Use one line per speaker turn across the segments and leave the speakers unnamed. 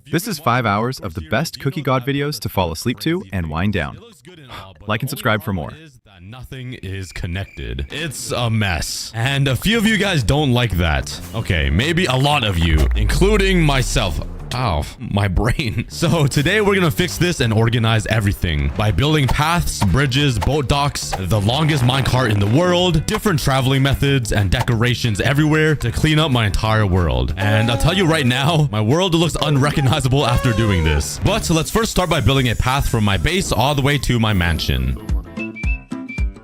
This is 5 hours of the best Cookiegod videos to fall asleep to and wind down. Like and subscribe for more.
Nothing is connected. It's a mess. And a few of you guys don't like that. Okay, maybe a lot of you, including myself. Ow, my brain. So today we're gonna fix this and organize everything by building paths, bridges, boat docks, the longest minecart in the world, different traveling methods, and decorations everywhere to clean up my entire world. And I'll tell you right now, my world looks unrecognizable after doing this. But let's first start by building a path from my base all the way to my mansion.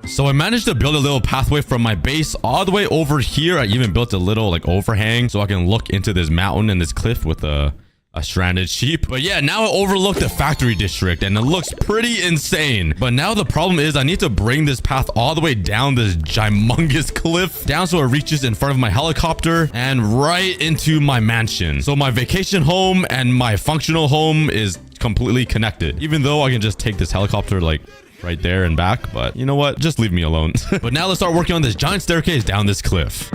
So I managed to build a little pathway from my base all the way over here. I even built a little like overhang so I can look into this mountain and this cliff with a stranded sheep. But yeah, now I overlook the factory district and it looks pretty insane. But now the problem is I need to bring this path all the way down this humongous cliff, down so it reaches in front of my helicopter and right into my mansion. So my vacation home and my functional home is completely connected, even though I can just take this helicopter like right there and back. But you know what? Just leave me alone. But now let's start working on this giant staircase down this cliff.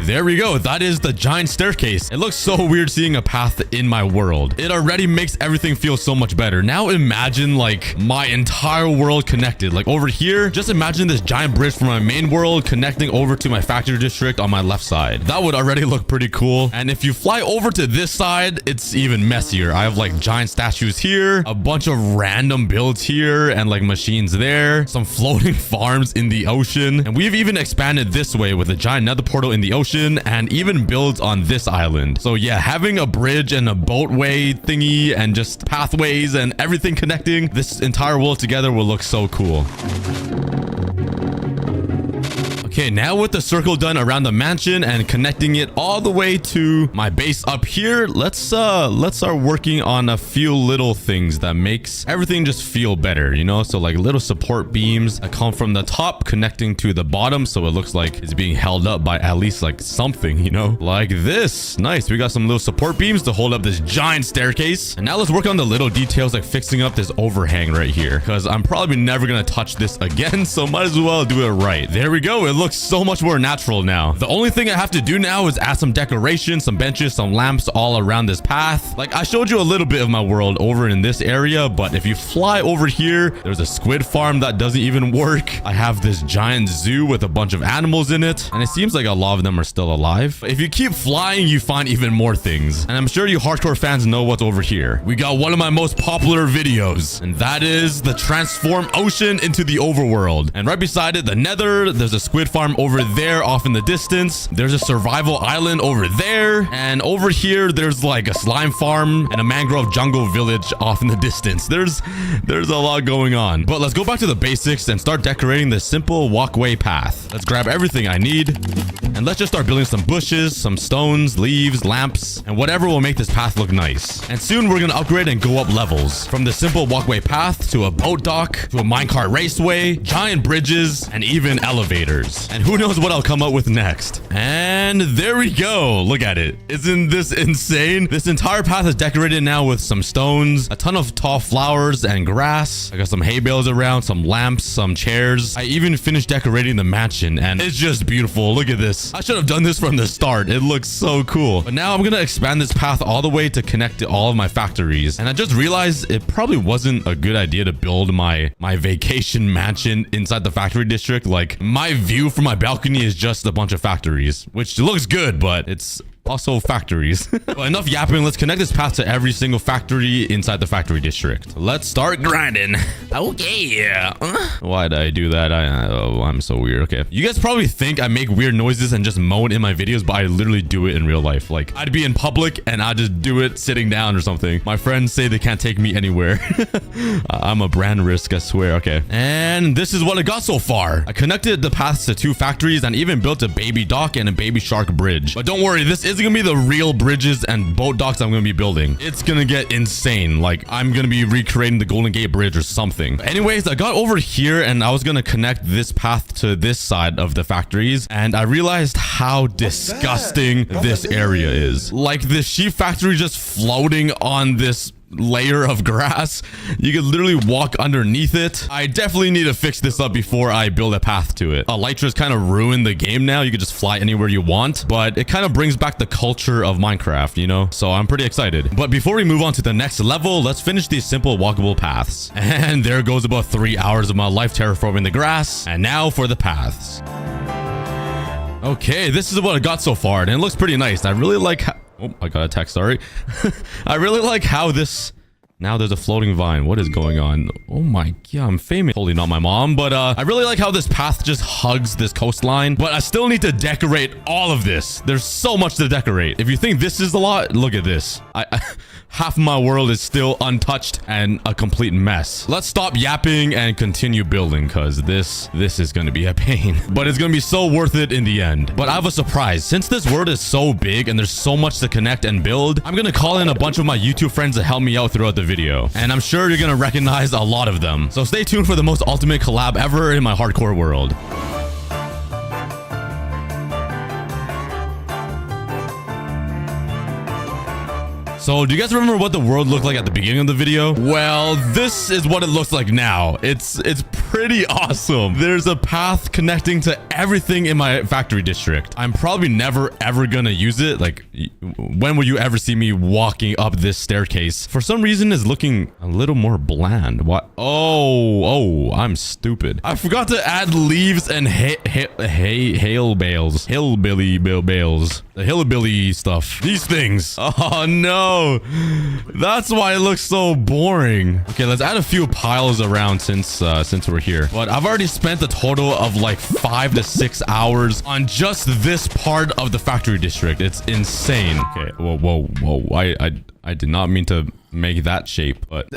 There we go. That is the giant staircase. It looks so weird seeing a path in my world. It already makes everything feel so much better. Now imagine like my entire world connected. Like over here, just imagine this giant bridge from my main world connecting over to my factory district on my left side. That would already look pretty cool. And if you fly over to this side, it's even messier. I have like giant statues here, a bunch of random builds here, and like machines there, some floating farms in the ocean. And we've even expanded this way with a giant nether portal in the ocean and even builds on this island. So yeah, having a bridge and a boatway thingy and just pathways and everything connecting this entire world together will look so cool. Okay, now with the circle done around the mansion and connecting it all the way to my base up here, let's start working on a few little things that makes everything just feel better, you know? So like little support beams that come from the top connecting to the bottom so it looks like it's being held up by at least like something, you know? Like this. Nice. We got some little support beams to hold up this giant staircase. And now let's work on the little details like fixing up this overhang right here because I'm probably never gonna touch this again, so might as well do it right. There we go. It looks so much more natural now. The only thing I have to do now is add some decoration, some benches, some lamps all around this path. Like I showed you a little bit of my world over in this area, but if you fly over here, there's a squid farm that doesn't even work. I have this giant zoo with a bunch of animals in it, and it seems like a lot of them are still alive. If you keep flying, you find even more things. And I'm sure you hardcore fans know what's over here. We got one of my most popular videos, and that is the transform ocean into the overworld. And right beside it, the nether, there's a squid farm over there off in the distance. There's a survival island over there, and over here there's like a slime farm and a mangrove jungle village off in the distance. There's a lot going on. But let's go back to the basics and start decorating this simple walkway path. Let's grab everything I need and let's just start building some bushes, some stones, leaves, lamps, and whatever will make this path look nice. And soon we're gonna upgrade and go up levels from the simple walkway path to a boat dock to a minecart raceway, giant bridges, and even elevators. And who knows what I'll come up with next. And there we go. Look at it. Isn't this insane? This entire path is decorated now with some stones, a ton of tall flowers and grass. I got some hay bales around, some lamps, some chairs. I even finished decorating the mansion and it's just beautiful. Look at this. I should have done this from the start. It looks so cool. But now I'm gonna expand this path all the way to connect to all of my factories. And I just realized it probably wasn't a good idea to build my vacation mansion inside the factory district. Like my view from my balcony is just a bunch of factories, which looks good, but it's also factories. But enough yapping. Let's connect this path to every single factory inside the factory district. Let's start grinding. Okay. Why did I do that? I'm so weird. Okay. You guys probably think I make weird noises and just moan in my videos, but I literally do it in real life. Like I'd be in public and I just do it sitting down or something. My friends say they can't take me anywhere. I'm a brand risk, I swear. Okay. And this is what I got so far. I connected the paths to 2 factories and even built a baby dock and a baby shark bridge. But don't worry, this isn't gonna be the real bridges and boat docks I'm gonna be building. It's gonna get insane. Like I'm gonna be recreating the Golden Gate Bridge or something. Anyways, I got over here and I was gonna connect this path to this side of the factories, and I realized how disgusting this area is. Like the sheep factory just floating on this layer of grass. You could literally walk underneath it. I definitely need to fix this up before I build a path to it. Elytra's kind of ruined the game now. You could just fly anywhere you want, but it kind of brings back the culture of Minecraft, you know? So I'm pretty excited. But before we move on to the next level, let's finish these simple walkable paths. And there goes about 3 hours of my life terraforming the grass. And now for the paths. Okay, this is what I got so far, and it looks pretty nice. I really like how... Oh, I got a text, sorry. I really like how this... Now there's a floating vine. What is going on? Oh my god, I'm famous. Totally not my mom, but I really like how this path just hugs this coastline. But I still need to decorate all of this. There's so much to decorate. If you think this is a lot, look at this. Half of my world is still untouched and a complete mess. Let's stop yapping and continue building, because this is going to be a pain. But it's going to be so worth it in the end. But I have a surprise. Since this world is so big and there's so much to connect and build, I'm going to call in a bunch of my YouTube friends to help me out throughout the video. And I'm sure you're going to recognize a lot of them. So stay tuned for the most ultimate collab ever in my hardcore world. So, do you guys remember what the world looked like at the beginning of the video? Well, this is what it looks like now. It's pretty awesome. There's a path connecting to everything in my factory district. I'm probably never ever gonna use it. Like, when will you ever see me walking up this staircase? For some reason, it's looking a little more bland. What? Oh, I'm stupid. I forgot to add leaves and hail bales. Hillbilly bales. The hillbilly stuff. These things. Oh, no. That's why it looks so boring. Okay, let's add a few piles around since we're here. But I've already spent a total of like 5 to 6 hours on just this part of the factory district. It's insane. Okay, whoa. I did not mean to make that shape, but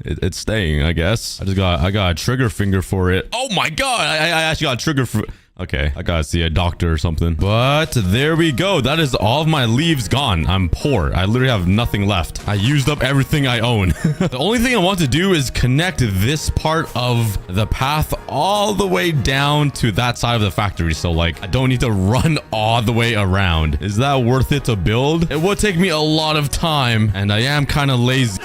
it's staying, I guess. I got a trigger finger for it. Oh my god, I actually got a trigger for... Okay, I gotta see a doctor or something. But there we go. That is all of my leaves gone. I'm poor. I literally have nothing left. I used up everything I own. The only thing I want to do is connect this part of the path all the way down to that side of the factory. So like, I don't need to run all the way around. Is that worth it to build? It would take me a lot of time, and I am kind of lazy.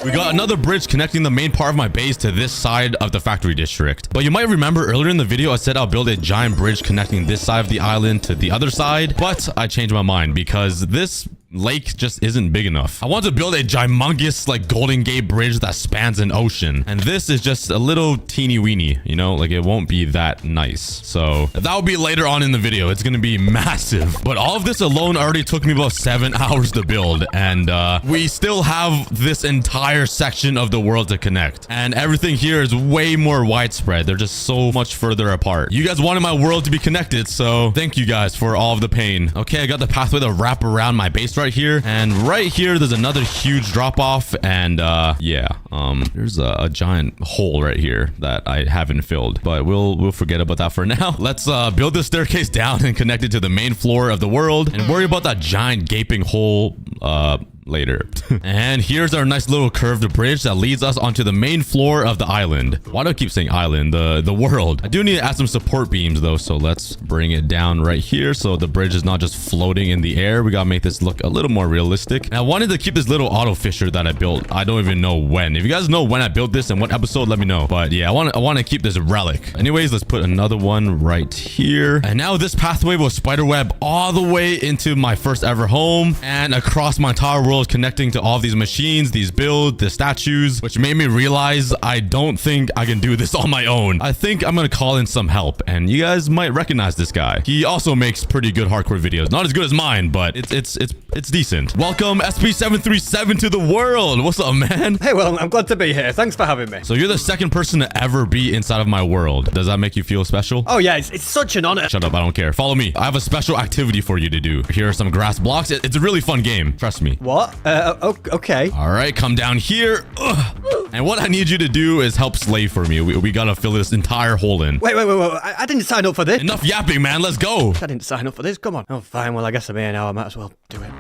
We got another bridge connecting the main part of my base to this side of the factory district. But you might remember earlier in the video, I said I'll build a giant bridge connecting this side of the island to the other side. But I changed my mind because this lake just isn't big enough. I want to build a humongous like Golden Gate bridge that spans an ocean. And this is just a little teeny weeny, you know, like it won't be that nice. So that will be later on in the video. It's going to be massive. But all of this alone already took me about 7 hours to build. And we still have this entire section of the world to connect. And everything here is way more widespread. They're just so much further apart. You guys wanted my world to be connected, so thank you guys for all of the pain. Okay, I got the pathway to wrap around my base right here, and right here there's another huge drop off, and there's a giant hole right here that I haven't filled, but we'll forget about that for now. Let's build this staircase down and connect it to the main floor of the world, and worry about that giant gaping hole later. And here's our nice little curved bridge that leads us onto the main floor of the island. Why do I keep saying island? The world. I do need to add some support beams though, so let's bring it down right here so the bridge is not just floating in the air. We gotta make this look a little more realistic. And I wanted to keep this little auto fissure that I built. I don't even know when. If you guys know when I built this and what episode, let me know. But yeah, I want to keep this relic. Anyways, let's put another one right here. And now this pathway will spiderweb all the way into my first ever home and across my entire world, connecting to all these machines, these builds, the statues, which made me realize I don't think I can do this on my own. I think I'm gonna call in some help, and you guys might recognize this guy. He also makes pretty good hardcore videos. Not as good as mine, but it's decent. Welcome SP737 to the world. What's up, man?
Hey, well, I'm glad to be here. Thanks for having me.
So you're the second person to ever be inside of my world. Does that make you feel special?
Oh yeah, it's such an honor.
Shut up, I don't care. Follow me. I have a special activity for you to do. Here are some grass blocks. It's a really fun game. Trust me.
What? Okay.
All right, come down here. Ugh. And what I need you to do is help slave for me. We gotta fill this entire hole in.
Wait. I didn't sign up for this.
Enough yapping, man. Let's go.
I didn't sign up for this. Come on. Oh, fine. Well, I guess I'm here now. I might as well do it.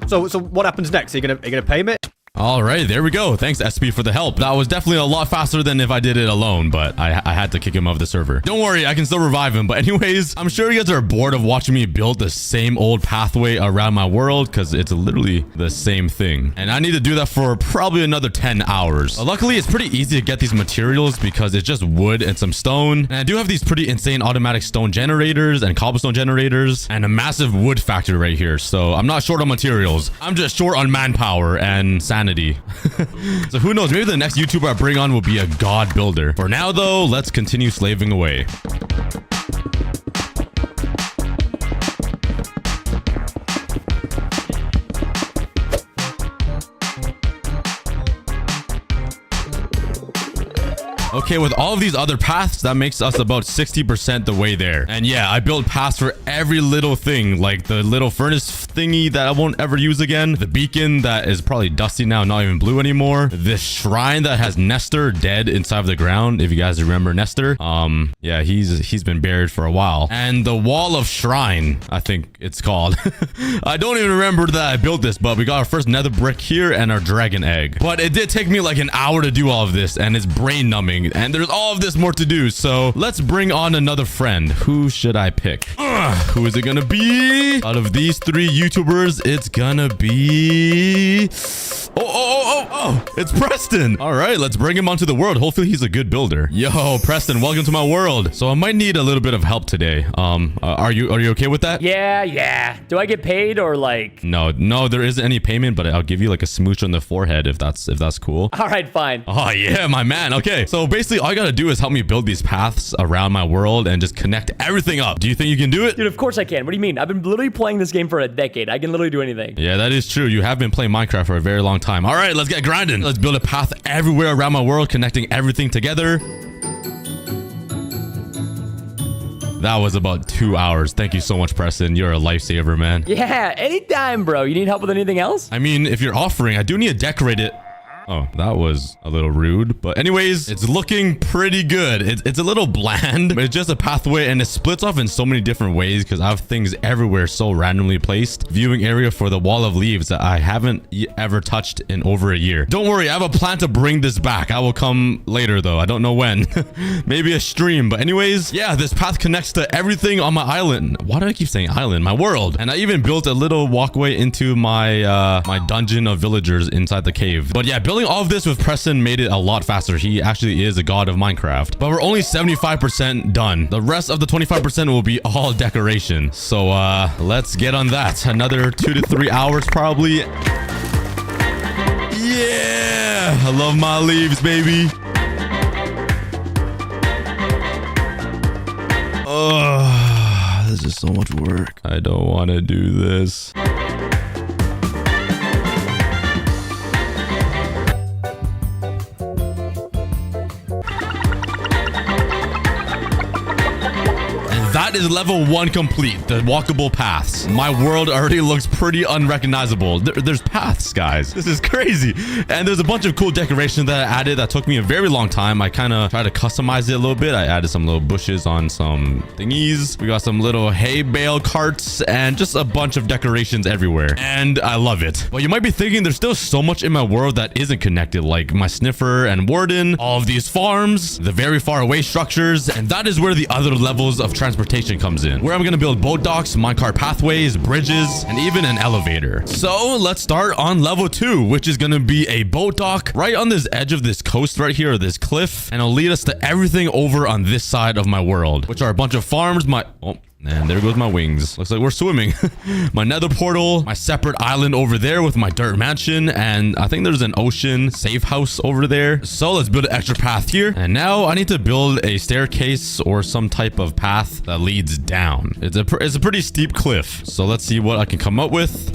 So what happens next? Are you gonna pay me?
All right, there we go. Thanks, SP, for the help. That was definitely a lot faster than if I did it alone, but I had to kick him off the server. Don't worry, I can still revive him. But anyways, I'm sure you guys are bored of watching me build the same old pathway around my world because it's literally the same thing. And I need to do that for probably another 10 hours. Luckily, it's pretty easy to get these materials because it's just wood and some stone. And I do have these pretty insane automatic stone generators and cobblestone generators and a massive wood factory right here. So I'm not short on materials. I'm just short on manpower and sanity. So who knows, maybe the next YouTuber I bring on will be a god builder. For now though, let's continue slaving away. Okay, with all of these other paths, that makes us about 60% the way there. And yeah, I built paths for every little thing, like the little furnace thingy that I won't ever use again, the beacon that is probably dusty now, not even blue anymore, this shrine that has Nestor dead inside of the ground, if you guys remember Nestor. Yeah, he's been buried for a while. And the wall of shrine, I think it's called. I don't even remember that I built this, but we got our first nether brick here and our dragon egg. But it did take me like an hour to do all of this, and it's brain numbing. And there's all of this more to do, so let's bring on another friend. Who should I pick? Who is it gonna be? Out of these 3 YouTubers, it's gonna be... Oh, it's Preston. All right, let's bring him onto the world. Hopefully he's a good builder. Yo, Preston, welcome to my world. So I might need a little bit of help today. Are you okay with that?
Yeah. Do I get paid or like...
No, there isn't any payment, but I'll give you like a smooch on the forehead if that's cool.
All right, fine.
Oh yeah, my man. Okay, so basically all you gotta do is help me build these paths around my world and just connect everything up. Do you think you can do it?
Dude, of course I can. What do you mean? I've been literally playing this game for a decade. I can literally do anything.
Yeah, that is true. You have been playing Minecraft for a very long time. All right, let's get grinding. Let's build a path everywhere around my world, connecting everything together. That was about 2 hours. Thank you so much, Preston. You're a lifesaver, man.
Yeah, anytime, bro. You need help with anything else?
I mean, if you're offering, I do need to decorate it. Oh, that was a little rude. But anyways, it's looking pretty good. It's a little bland, but it's just a pathway and it splits off in so many different ways because I have things everywhere so randomly placed. Viewing area for the wall of leaves that I haven't ever touched in over a year. Don't worry, I have a plan to bring this back. I will come later though. I don't know when. Maybe a stream. But anyways, yeah, this path connects to everything on my island. Why do I keep saying island? My world. And I even built a little walkway into my my dungeon of villagers inside the cave. But yeah, building all of this with Preston made it a lot faster. He actually is a god of Minecraft. But we're only 75% done. The rest of the 25% will be all decoration. So let's get on that. Another 2 to 3 hours probably. Yeah, I love my leaves, baby. Oh, this is so much work. I don't want to do this. That is level 1 complete, the walkable paths. My world already looks pretty unrecognizable. There's paths, guys. This is crazy. And there's a bunch of cool decorations that I added that took me a very long time. I kind of tried to customize it a little bit. I added some little bushes on some thingies. We got some little hay bale carts and just a bunch of decorations everywhere. And I love it. But you might be thinking there's still so much in my world that isn't connected, like my sniffer and warden, all of these farms, the very far away structures. And that is where the other levels of transportation comes in, where I'm gonna build boat docks, minecart pathways, bridges, and even an elevator. So let's start on level 2, which is gonna be a boat dock right on this edge of this coast right here, or this cliff, and it'll lead us to everything over on this side of my world, which are a bunch of farms. And there goes my wings. Looks like we're swimming. My nether portal, my separate island over there with my dirt mansion, and I think there's an ocean safe house over there. So let's build an extra path here. And now I need to build a staircase or some type of path that leads down. It's a pretty steep cliff. So let's see what I can come up with.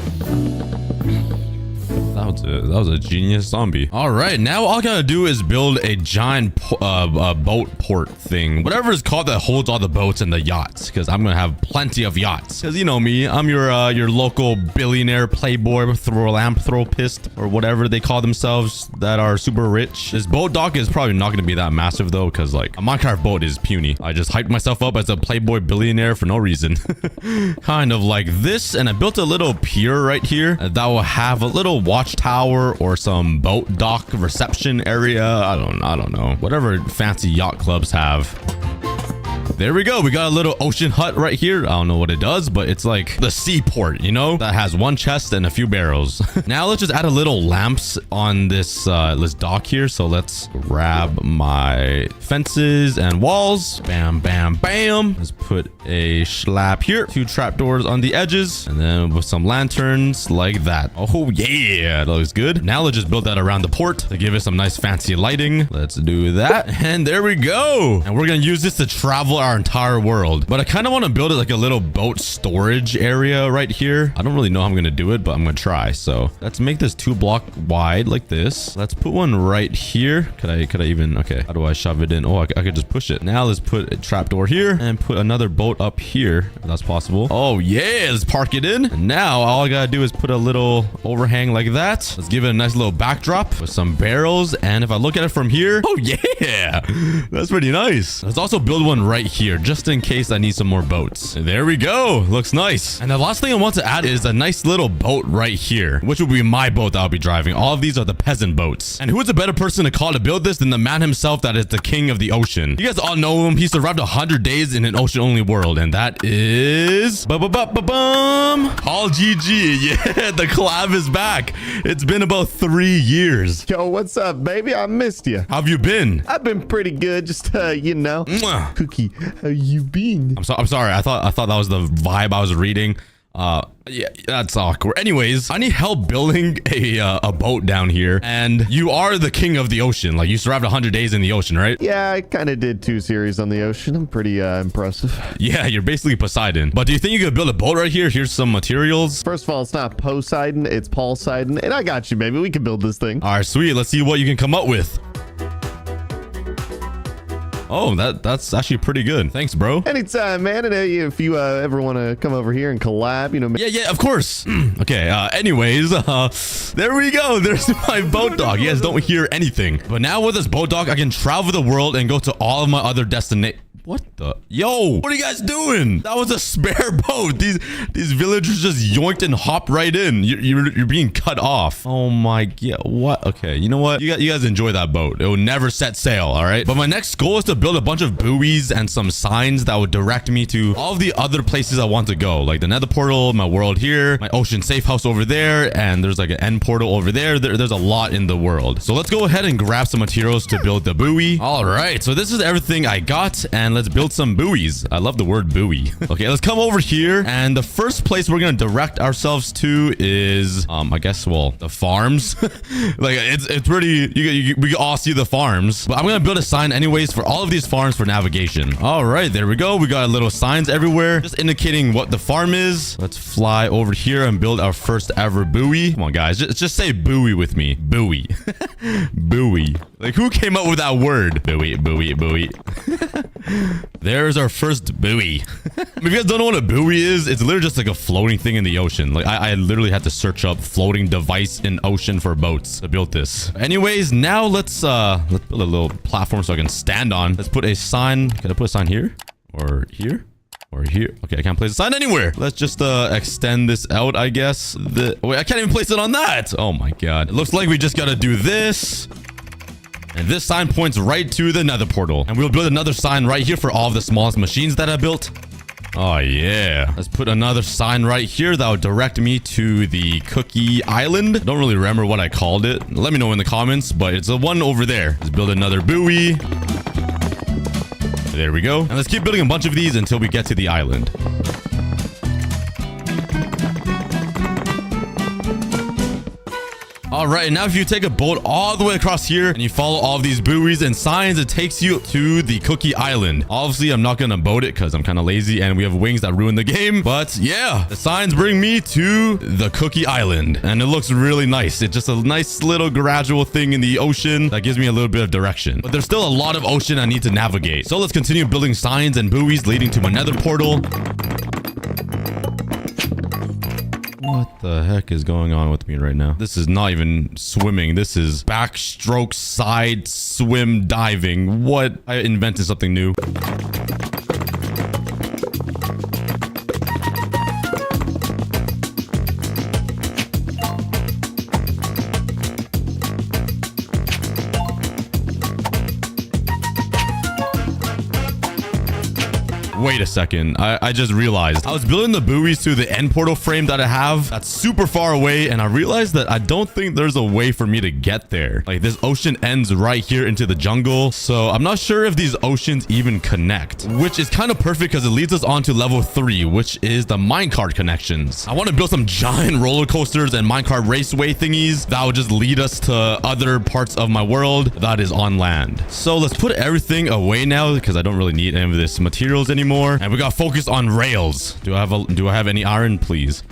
That was a genius zombie. All right, now all I gotta do is build a giant boat port thing, whatever it's called, that holds all the boats and the yachts, because I'm gonna have plenty of yachts. Because you know me, I'm your local billionaire playboy philanthropist or whatever they call themselves that are super rich. This boat dock is probably not gonna be that massive though, because like a Minecraft boat is puny. I just hyped myself up as a playboy billionaire for no reason. Kind of like this, and I built a little pier right here that will have a little watch watchtower or some boat dock reception area. I don't know. Whatever fancy yacht clubs have. There we go. We got a little ocean hut right here. I don't know what it does, but it's like the seaport, you know, that has one chest and a few barrels. Now let's just add a little lamps on this dock here. So let's grab my fences and walls. Bam, bam, bam. Let's put a slab here. 2 trapdoors on the edges, and then with some lanterns like that. Oh yeah, that looks good. Now let's just build that around the port to give it some nice fancy lighting. Let's do that, and there we go. And we're gonna use this to travel our entire world, but I kind of want to build it like a little boat storage area right here. I don't really know how I'm gonna do it, but I'm gonna try. So let's make this 2 block wide like this. Let's put one right here. Could I even, okay, how do I shove it in? Oh, I could just push it. Now let's put a trapdoor here and put another boat up here if that's possible. Oh yeah, let's park it in. And now all I gotta do is put a little overhang like that. Let's give it a nice little backdrop with some barrels, and if I look at it from here, oh yeah, that's pretty nice. Let's also build one right here just in case I need some more boats. There we go. Looks nice. And the last thing I want to add is a nice little boat right here, which will be my boat that I'll be driving. All of these are the peasant boats. And who is a better person to call to build this than the man himself that is the king of the ocean? You guys all know him. He survived 100 days in an ocean-only world, and that is Paul GG. Yeah, the collab is back. It's been about 3 years.
Yo, what's up, baby? I missed you.
How have you been?
I've been pretty good. Just, you know.
Mwah.
Cookie, how you been?
I'm sorry. I thought that was the vibe I was reading. Yeah, that's awkward. Anyways, I need help building a boat down here, and you are the king of the ocean. Like, you survived 100 days in the ocean, right?
Yeah, I kind of did 2 series on the ocean. I'm pretty impressive.
Yeah, you're basically Poseidon. But do you think you could build a boat right here? Here's some materials.
First of all, it's not Poseidon, it's Paul-Sidon, and I got you, baby. We can build this thing.
All right, sweet. Let's see what you can come up with. Oh, that's actually pretty good. Thanks, bro.
Anytime, man. And if you ever want to come over here and collab, you know.
Yeah, of course. Okay, anyways, there we go. There's my boat dock. You guys don't hear anything. But now with this boat dock, I can travel the world and go to all of my other destinations. What the? Yo, what are you guys doing? That was a spare boat. These villagers just yoinked and hopped right in. You're being cut off. Oh my god. What? Okay, you know what? You guys enjoy that boat. It will never set sail, all right? But my next goal is to build a bunch of buoys and some signs that would direct me to all of the other places I want to go. Like the nether portal, my world here, my ocean safe house over there, and there's like an end portal over there. There's a lot in the world. So let's go ahead and grab some materials to build the buoy. All right, so this is everything I got, and let's build some buoys. I love the word buoy. Okay, let's come over here, and the first place we're gonna direct ourselves to is I guess, well, the farms. Like it's pretty, we can all see the farms, but I'm gonna build a sign anyways for all of these farms for navigation. All right, there we go. We got little signs everywhere just indicating what the farm is. Let's fly over here and build our first ever buoy. Come on, guys, just say buoy with me. Buoy. Buoy. Like, who came up with that word? Buoy, buoy, buoy. There's our first buoy. If you guys don't know what a buoy is, it's literally just like a floating thing in the ocean. Like, I literally had to search up floating device in ocean for boats to build this. Anyways, now let's build a little platform so I can stand on. Let's put a sign. Can I put a sign here? Or here? Or here? Okay, I can't place a sign anywhere. Let's just extend this out, I guess. Wait, I can't even place it on that. Oh my god. It looks like we just gotta do this. And this sign points right to the nether portal. And we'll build another sign right here for all of the smallest machines that I built. Oh, yeah. Let's put another sign right here that will direct me to the Cookie Island. I don't really remember what I called it. Let me know in the comments, but it's the one over there. Let's build another buoy. There we go. And let's keep building a bunch of these until we get to the island. All right, now if you take a boat all the way across here and you follow all of these buoys and signs, it takes you to the Cookie Island. Obviously, I'm not going to boat it because I'm kind of lazy and we have wings that ruin the game. But yeah, the signs bring me to the Cookie Island and it looks really nice. It's just a nice little gradual thing in the ocean that gives me a little bit of direction. But there's still a lot of ocean I need to navigate. So let's continue building signs and buoys leading to my nether portal. What the heck is going on with me right now? This is not even swimming. This is backstroke, side, swim, diving. What? I invented something new. Wait a second. I just realized. I was building the buoys to the end portal frame that I have. That's super far away. And I realized that I don't think there's a way for me to get there. Like this ocean ends right here into the jungle. So I'm not sure if these oceans even connect, which is kind of perfect because it leads us on to level 3, which is the minecart connections. I want to build some giant roller coasters and minecart raceway thingies that will just lead us to other parts of my world that is on land. So let's put everything away now because I don't really need any of this materials anymore. And we got focus on rails. Do I have any iron, please?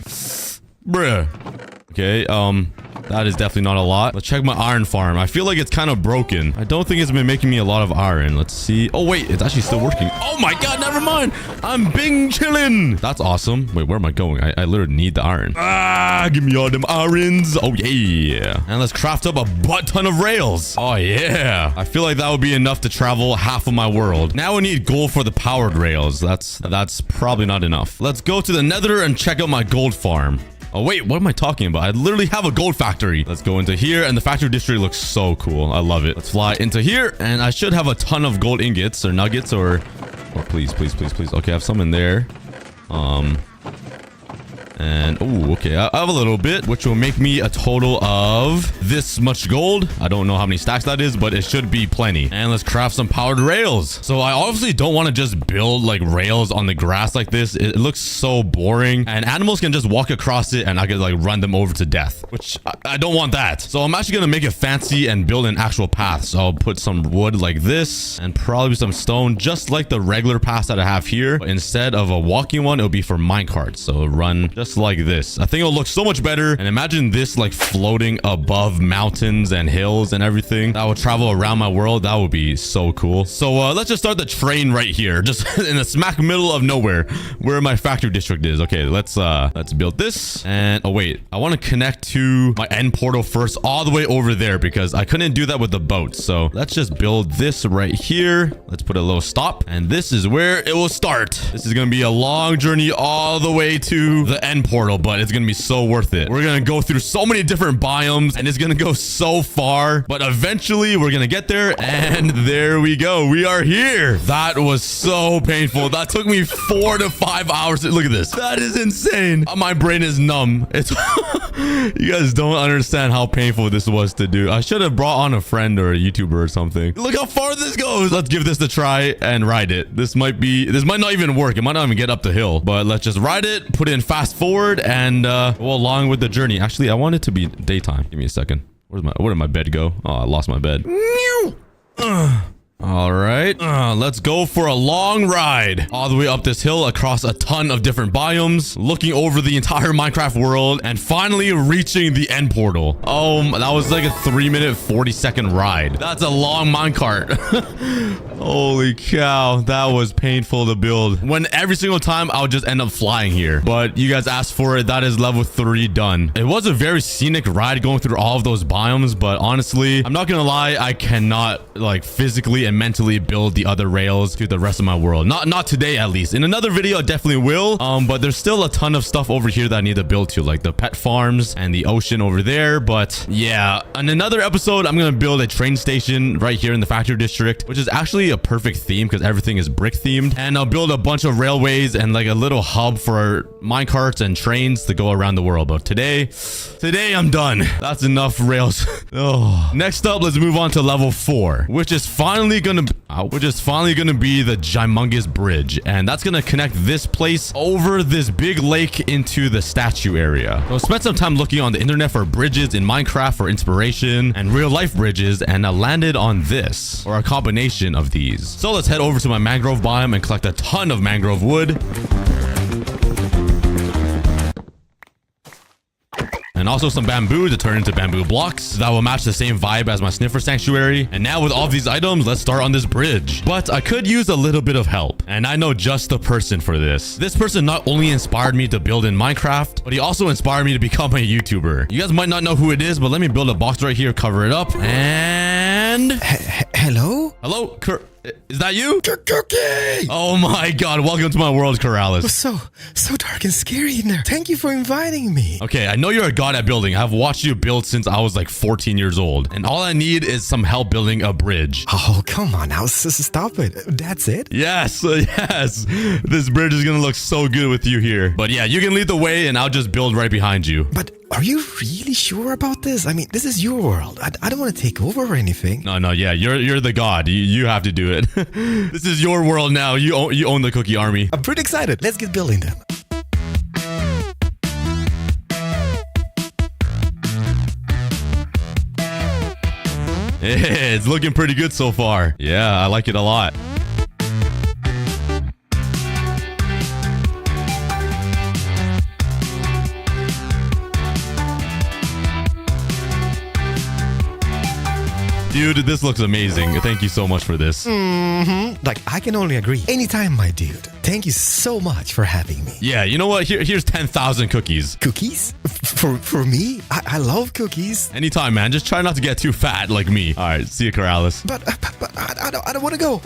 Bruh. Okay, that is definitely not a lot. Let's check my iron farm. I feel like it's kind of broken. I don't think it's been making me a lot of iron. Let's see. Oh, wait, it's actually still working. Oh my God, never mind. I'm bing chilling. That's awesome. Wait, where am I going? I literally need the iron. Ah, give me all them irons. Oh, yeah. And let's craft up a butt ton of rails. Oh, yeah. I feel like that would be enough to travel half of my world. Now we need gold for the powered rails. That's probably not enough. Let's go to the nether and check out my gold farm. Oh, wait, what am I talking about? I literally have a gold factory. Let's go into here, and the factory district looks so cool. I love it. Let's fly into here, and I should have a ton of gold ingots or nuggets or please, please, please, please. Okay, I have some in there. And, oh, okay, I have a little bit, which will make me a total of this much gold. I don't know how many stacks that is, but it should be plenty. And let's craft some powered rails. So I obviously don't want to just build like rails on the grass like this. It looks so boring, and animals can just walk across it and I could like run them over to death, which I don't want that. So I'm actually going to make it fancy and build an actual path. So I'll put some wood like this and probably some stone, just like the regular path that I have here. But instead of a walking one, it'll be for minecarts. So run just like this. I think it'll look so much better. And imagine this like floating above mountains and hills and everything that will travel around my world. That would be so cool. So let's just start the train right here, just in the smack middle of nowhere where my factory district is. Okay, let's build this. And oh wait, I want to connect to my end portal first, all the way over there, because I couldn't do that with the boat. So let's just build this right here. Let's put a little stop, and this is where it will start. This is gonna be a long journey all the way to the end portal, but it's gonna be so worth it. We're gonna go through so many different biomes, and it's gonna go so far, but eventually we're gonna get there. And there we go, we are here. That was so painful. That took me 4 to 5 hours. Look at this, that is insane. My brain is numb. It's you guys don't understand how painful this was to do. I should have brought on a friend or a YouTuber or something. Look how far this goes. Let's give this a try and ride it. This might not even work. It might not even get up the hill, but let's just ride it, put it in fast forward, and go along with the journey. Actually, I want it to be daytime. Give me a second. Where did my bed go? Oh, I lost my bed. All right, let's go for a long ride all the way up this hill across a ton of different biomes, looking over the entire Minecraft world, and finally reaching the end portal. Oh, that was like a 3-minute 40-second ride. That's a long minecart. Holy cow, that was painful to build. When every single time I would just end up flying here, but you guys asked for it. That is level 3 done. It was a very scenic ride going through all of those biomes, but honestly, I'm not gonna lie, I cannot like physically and mentally build the other rails to the rest of my world. Not today, at least. In another video, I definitely will. But there's still a ton of stuff over here that I need to build to, like the pet farms and the ocean over there. But yeah, in another episode, I'm gonna build a train station right here in the factory district, which is actually a perfect theme because everything is brick themed. And I'll build a bunch of railways and like a little hub for minecarts and trains to go around the world. But today I'm done. That's enough rails. Oh. Next up, let's move on to level 4, which is finally gonna be the humongous bridge, and that's gonna connect this place over this big lake into the statue area. So I spent some time looking on the internet for bridges in Minecraft for inspiration and real life bridges, and I landed on this, or a combination of these. So let's head over to my mangrove biome and collect a ton of mangrove wood. And also some bamboo to turn into bamboo blocks that will match the same vibe as my sniffer sanctuary. And now with all of these items, let's start on this bridge. But I could use a little bit of help, and I know just the person for this. This person not only inspired me to build in Minecraft, but he also inspired me to become a YouTuber. You guys might not know who it is, but let me build a box right here, cover it up, and...
Hello?
Hello? Is that you?
Cookie!
Oh my god, welcome to my world, Corrales.
So dark and scary in there. Thank you for inviting me.
Okay, I know you're a god at building. I've watched you build since I was like 14 years old. And all I need is some help building a bridge.
Oh, come on now. Stop it. That's it?
Yes, yes. This bridge is gonna look so good with you here. But yeah, you can lead the way and I'll just build right behind you.
But are you really sure about this? I mean, this is your world. I don't want to take over or anything.
No, yeah, you're the god. You have to do it. This is your world now. You own the cookie army.
I'm pretty excited. Let's get building then.
It's looking pretty good so far. Yeah, I like it a lot. Dude, this looks amazing. Thank you so much for this.
Like, I can only agree. Anytime, my dude. Thank you so much for having me.
Yeah, you know what? Here's 10,000 cookies.
Cookies? For me? I love cookies.
Anytime, man. Just try not to get too fat like me. All right, see you, Corrales.
But I don't want to go.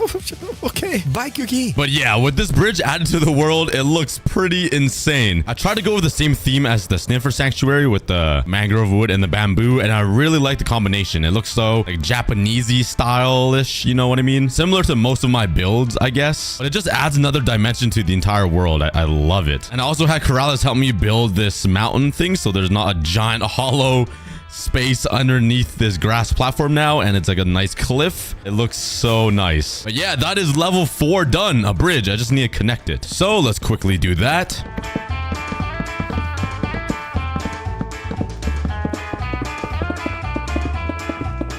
Okay, bye, Cookie.
But yeah, with this bridge added to the world, it looks pretty insane. I tried to go with the same theme as the Sniffer Sanctuary with the mangrove wood and the bamboo, and I really like the combination. It looks so like Japanesey style-ish, you know what I mean? Similar to most of my builds, I guess. But it just adds another dimension to the entire world. I love it. And I also had Corrales help me build this mountain thing, so there's not a giant hollow space underneath this grass platform now, and it's like a nice cliff. It looks so nice. But yeah, that is level 4 done. A bridge. I just need to connect it. So let's quickly do that.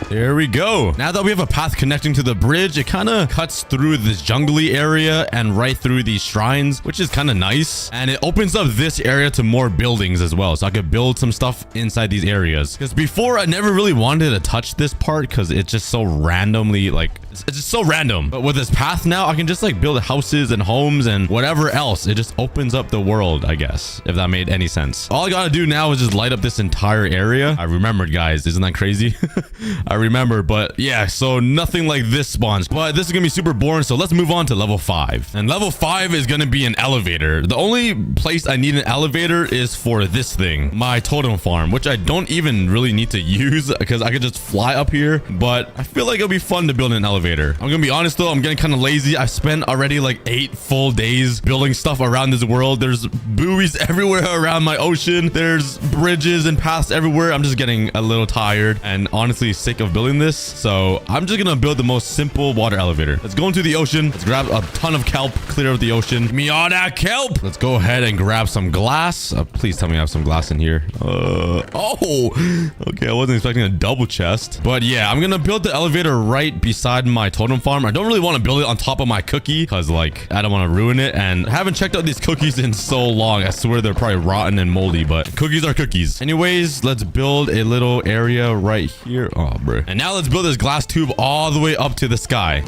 There we go. Now that we have a path connecting to the bridge, it kind of cuts through this jungly area and right through these shrines, which is kind of nice. And it opens up this area to more buildings as well. So I could build some stuff inside these areas. Because before, I never really wanted to touch this part because it's just so randomly, like, it's just so random. But with this path now, I can just like build houses and homes and whatever else. It just opens up the world, I guess, if that made any sense. All I gotta do now is just light up this entire area. I remembered, guys. Isn't that crazy? I remember, but yeah, so nothing like this spawns. But this is gonna be super boring, so let's move on to level 5. And level 5 is gonna be an elevator. The only place I need an elevator is for this thing, my totem farm, which I don't even really need to use because I could just fly up here. But I feel like it'll be fun to build an elevator. I'm gonna be honest though, I'm getting kind of lazy. I've spent already like 8 full days building stuff around this world. There's buoys everywhere around my ocean. There's bridges and paths everywhere. I'm just getting a little tired and honestly sick of building this. So I'm just gonna build the most simple water elevator. Let's go into the ocean. Let's grab a ton of kelp, clear out the ocean. Give me all that kelp. Let's go ahead and grab some glass. Please tell me I have some glass in here. Oh, okay. I wasn't expecting a double chest, but yeah, I'm gonna build the elevator right beside my totem farm. I don't really want to build it on top of my cookie because like I don't want to ruin it, and I haven't checked out these cookies in so long. I swear they're probably rotten and moldy, but cookies are cookies. Anyways, let's build a little area right here. Oh, bro. And now let's build this glass tube all the way up to the sky.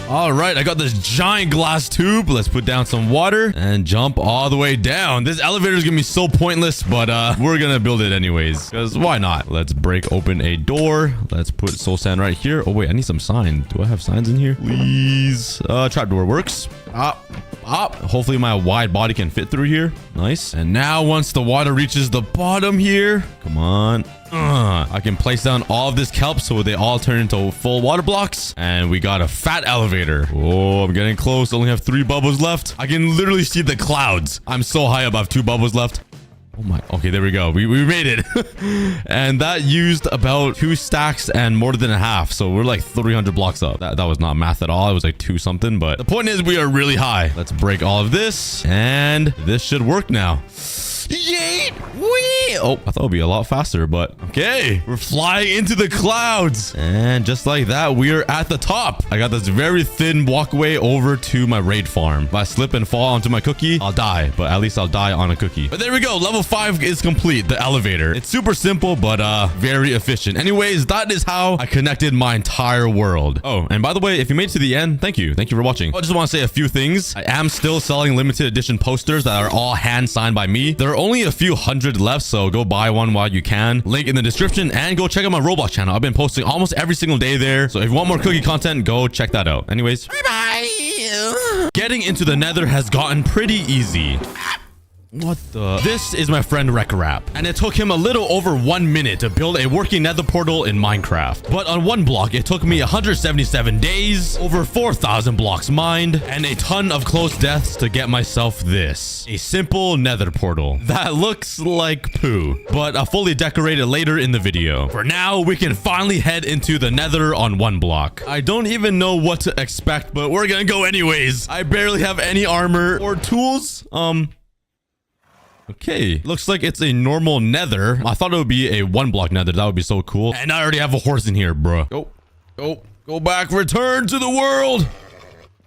All right, I got this giant glass tube. Let's put down some water and jump all the way down. This elevator is gonna be so pointless, but we're gonna build it anyways, because why not? Let's break open a door. Let's put soul sand right here. Oh wait, I need some sign. Do I have signs in here? Please. Trapdoor works. Hopefully my wide body can fit through here. Nice. And now once the water reaches the bottom here, come on. I can place down all of this kelp so they all turn into full water blocks. And we got a fat elevator. Oh, I'm getting close. Only have 3 bubbles left. I can literally see the clouds. I'm so high up. I have 2 bubbles left. Oh my. Okay, there we go. We made it. And that used about 2 stacks and more than a half. So we're like 300 blocks up. That was not math at all. It was like 2 something. But the point is we are really high. Let's break all of this. And this should work now. Yeet! Wee! Oh, I thought it would be a lot faster, but okay. We're flying into the clouds. And just like that, we are at the top. I got this very thin walkway over to my raid farm. If I slip and fall onto my cookie, I'll die. But at least I'll die on a cookie. But there we go. Level 5 is complete. The elevator. It's super simple, but very efficient. Anyways, that is how I connected my entire world. Oh, and by the way, if you made it to the end, thank you. Thank you for watching. I just want to say a few things. I am still selling limited edition posters that are all hand signed by me. There are only a few hundred left, so so go buy one while you can. Link in the description, and go check out my Roblox channel. I've been posting almost every single day there, so if you want more cookie content, go check that out. Anyways, bye. Getting into the nether has gotten pretty easy. What the? This is my friend Wreck-Rap, and it took him a little over 1 minute to build a working nether portal in Minecraft. But on one block, it took me 177 days, over 4,000 blocks mined, and a ton of close deaths to get myself this. A simple nether portal that looks like poo, but I'll fully decorate it later in the video. For now, we can finally head into the nether on one block. I don't even know what to expect, but we're gonna go anyways. I barely have any armor or tools. Okay, looks like it's a normal nether. I thought it would be a 1 block nether. That would be so cool. And I already have a horse in here, bro. Go back. Return to the world.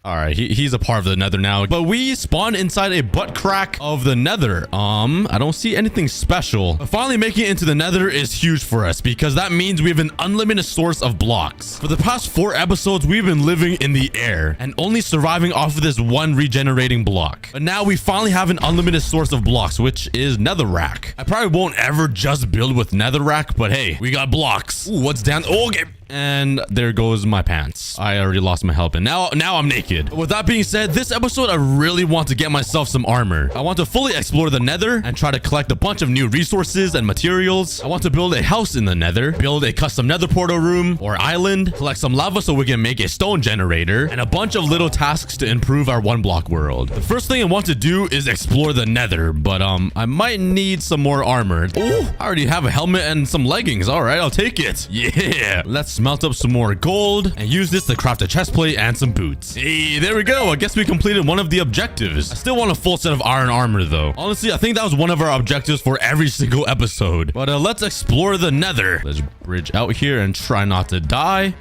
All right, he's a part of the nether now, but we spawned inside a butt crack of the nether. I don't see anything special, but finally making it into the nether is huge for us because that means we have an unlimited source of blocks. For the past 4 episodes, we've been living in the air and only surviving off of this one regenerating block. But now we finally have an unlimited source of blocks, which is netherrack. I probably won't ever just build with netherrack, but hey, we got blocks. Ooh, what's down? Oh, okay. And there goes my pants. I already lost my help, and now I'm naked. With that being said, this episode I really want to get myself some armor. I want to fully explore the nether and try to collect a bunch of new resources and materials. I want to build a house in the nether, build a custom nether portal room or island, collect some lava so we can make a stone generator, and a bunch of little tasks to improve our 1 block world. The first thing I want to do is explore the nether, but I might need some more armor. Oh, I already have a helmet and some leggings. All right, I'll take it. Yeah, let's smelt up some more gold and use this to craft a chest plate and some boots. Hey, there we go. I guess we completed one of the objectives. I still want a full set of iron armor though. Honestly, I think that was one of our objectives for every single episode. But let's explore the nether. Let's bridge out here and try not to die.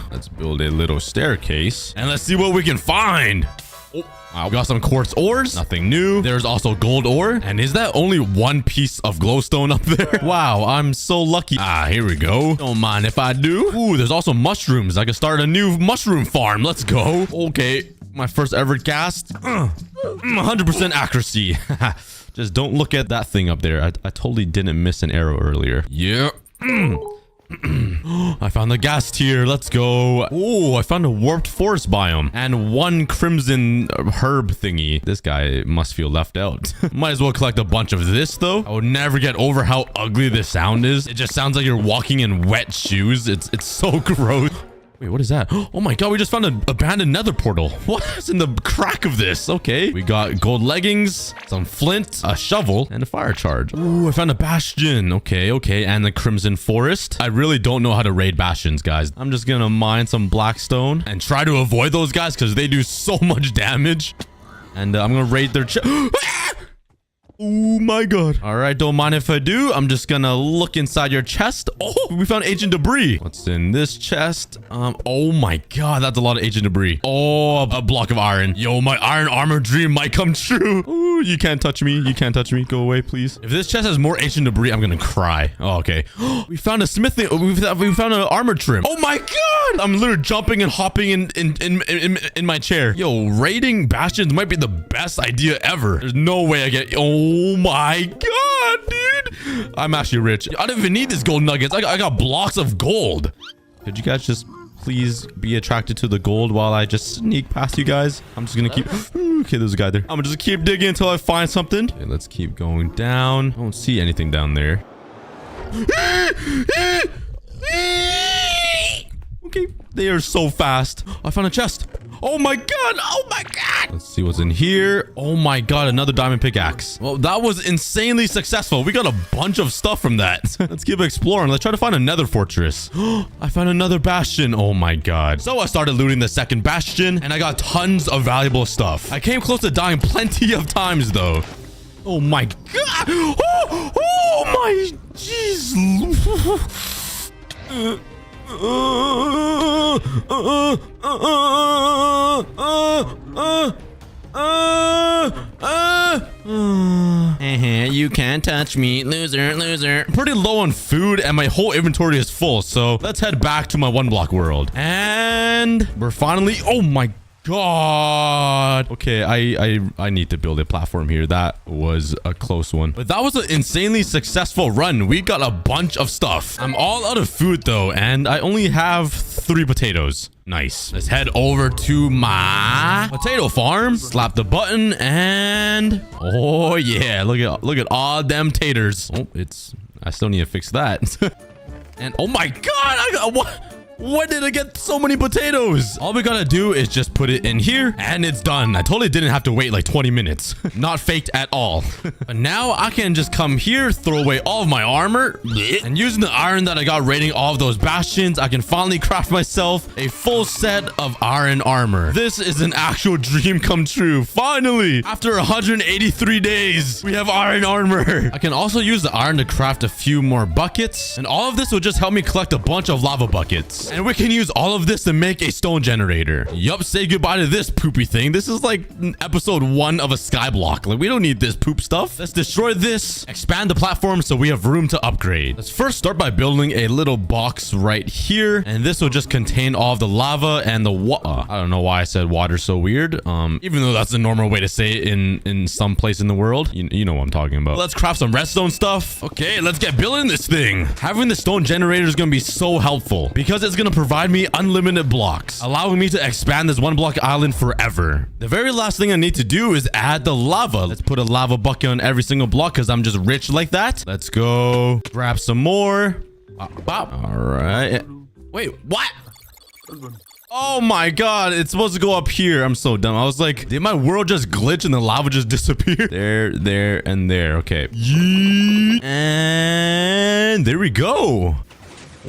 Let's build a little staircase and let's see what we can find. We got some quartz ores, nothing new. There's also gold ore. And is that only 1 piece of glowstone up there? Wow, I'm so lucky. Here we go. Don't mind if I do. Ooh, there's also mushrooms. I can start a new mushroom farm. Let's go. Okay, my first ever cast. 100% accuracy. Just don't look at that thing up there. I totally didn't miss an arrow earlier. Yeah. I found the ghast tier. Let's go. Oh, I found a warped forest biome and 1 crimson herb thingy. This guy must feel left out. Might as well collect a bunch of this though. I would never get over how ugly this sound is. It just sounds like you're walking in wet shoes. It's so gross. Wait, what is that? Oh my god, we just found an abandoned nether portal. What is in the crack of this? Okay, we got gold leggings, some flint, a shovel, and a fire charge. Ooh, I found a bastion. Okay, and the crimson forest. I really don't know how to raid bastions, guys. I'm just gonna mine some blackstone and try to avoid those guys because they do so much damage. And I'm gonna raid their oh my god. All right, don't mind if I do. I'm just gonna look inside your chest. Oh, we found ancient debris. What's in this chest? Oh my god, that's a lot of ancient debris. Oh, a block of iron. Yo, my iron armor dream might come true. Ooh, you can't touch me. You can't touch me. Go away, please. If this chest has more ancient debris, I'm gonna cry. Oh, okay. We found a smithing. We found an armor trim. Oh my god. I'm literally jumping and hopping in my chair. Yo, raiding bastions might be the best idea ever. There's no way I get... Oh my god, dude. I'm actually rich. I don't even need this gold nuggets. I got blocks of gold. Could you guys just please be attracted to the gold while I just sneak past you guys? I'm just gonna keep... Okay, there's a guy there. I'm gonna just keep digging until I find something. Okay, let's keep going down. I don't see anything down there. Okay, they are so fast. I found a chest. Oh my god. Oh my god. Let's see what's in here. Oh my god, another diamond pickaxe. Well, that was insanely successful. We got a bunch of stuff from that. Let's keep exploring. Let's try to find another fortress. I found another bastion. Oh my god. So I started looting the second bastion and I got tons of valuable stuff. I came close to dying plenty of times though. Oh my god. Oh my jeez. You can't touch me, loser. I'm pretty low on food and my whole inventory is full, so let's head back to my 1 block world. And we're finally... Oh my god. Okay, I need to build a platform here. That was a close one. But that was an insanely successful run. We got a bunch of stuff. I'm all out of food though, and I only have 3 potatoes. Nice. Let's head over to my potato farm. Slap the button and oh yeah, look at all them taters. Oh, I still need to fix that. And oh my god, I got what? When did I get so many potatoes? All we gotta do is just put it in here and it's done. I totally didn't have to wait like 20 minutes. Not faked at all. But now I can just come here, throw away all of my armor, and using the iron that I got raiding all of those bastions, I can finally craft myself a full set of iron armor. This is an actual dream come true. Finally, after 183 days, we have iron armor. I can also use the iron to craft a few more buckets, and all of this will just help me collect a bunch of lava buckets. And we can use all of this to make a stone generator. Yup, say goodbye to this poopy thing. This is like episode 1 of a skyblock. Like, we don't need this poop stuff. Let's destroy this, expand the platform so we have room to upgrade. Let's first start by building a little box right here. And this will just contain all of the lava and the water. I don't know why I said water so weird. Even though that's the normal way to say it in some place in the world. You know what I'm talking about. Let's craft some redstone stuff. Okay, let's get building this thing. Having the stone generator is going to be so helpful because it's going to provide me unlimited blocks, allowing me to expand this 1-block island forever. The very last thing I need to do is add the lava. Let's put a lava bucket on every single block because I'm just rich like that. Let's go grab some more. All right. Wait, what? Oh my god, it's supposed to go up here. I'm so dumb. I was like, did my world just glitch and the lava just disappear? There, and there. Okay. Yeet. And there we go.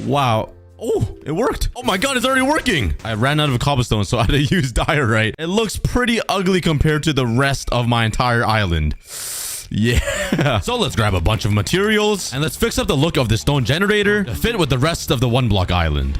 Wow. Oh, it worked. Oh my god, it's already working. I ran out of cobblestone, so I had to use diorite. It looks pretty ugly compared to the rest of my entire island. Yeah. So let's grab a bunch of materials and let's fix up the look of the stone generator to fit with the rest of the 1-block island.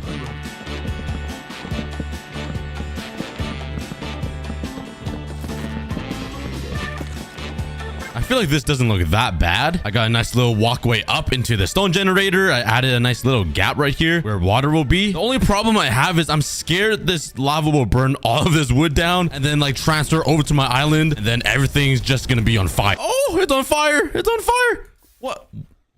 I feel like this doesn't look that bad. I got a nice little walkway up into the stone generator. I added a nice little gap right here where water will be. The only problem I have is I'm scared this lava will burn all of this wood down and then like transfer over to my island and then everything's just gonna be on fire. Oh, it's on fire. It's on fire. What?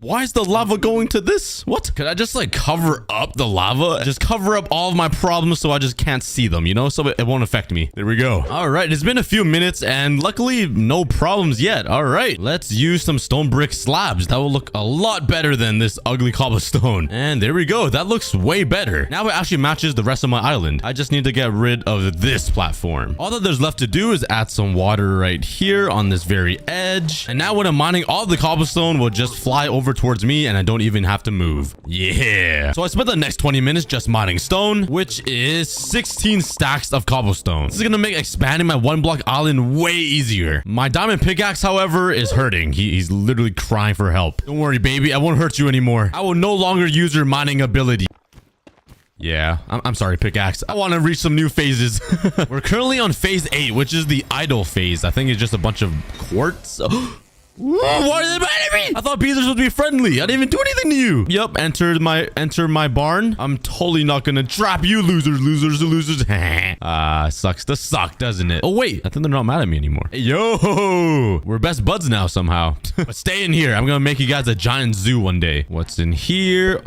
Why is the lava going to this? What? Could I just like cover up the lava? Just cover up all of my problems so I just can't see them, you know? So it won't affect me. There we go. All right, it's been a few minutes and luckily no problems yet. All right, let's use some stone brick slabs. That will look a lot better than this ugly cobblestone. And there we go. That looks way better. Now it actually matches the rest of my island. I just need to get rid of this platform. All that there's left to do is add some water right here on this very edge. And now when I'm mining, all the cobblestone will just fly over towards me and I don't even have to move. Yeah. So I spent the next 20 minutes just mining stone, which is 16 stacks of cobblestone. This is gonna make expanding my 1-block island way easier. My diamond pickaxe, however, is hurting. He's literally crying for help. Don't worry, baby. I won't hurt you anymore. I will no longer use your mining ability. Yeah, I'm sorry, pickaxe. I want to reach some new phases. We're currently on phase 8, which is the idle phase. I think it's just a bunch of quartz. Why are they mad at me? I thought beavers would be friendly. I didn't even do anything to you. Yep, enter my barn. I'm totally not gonna trap you, losers. Sucks to suck, doesn't it? Oh wait, I think they're not mad at me anymore. Hey, yo, we're best buds now somehow. But stay in here. I'm gonna make you guys a giant zoo one day. What's in here?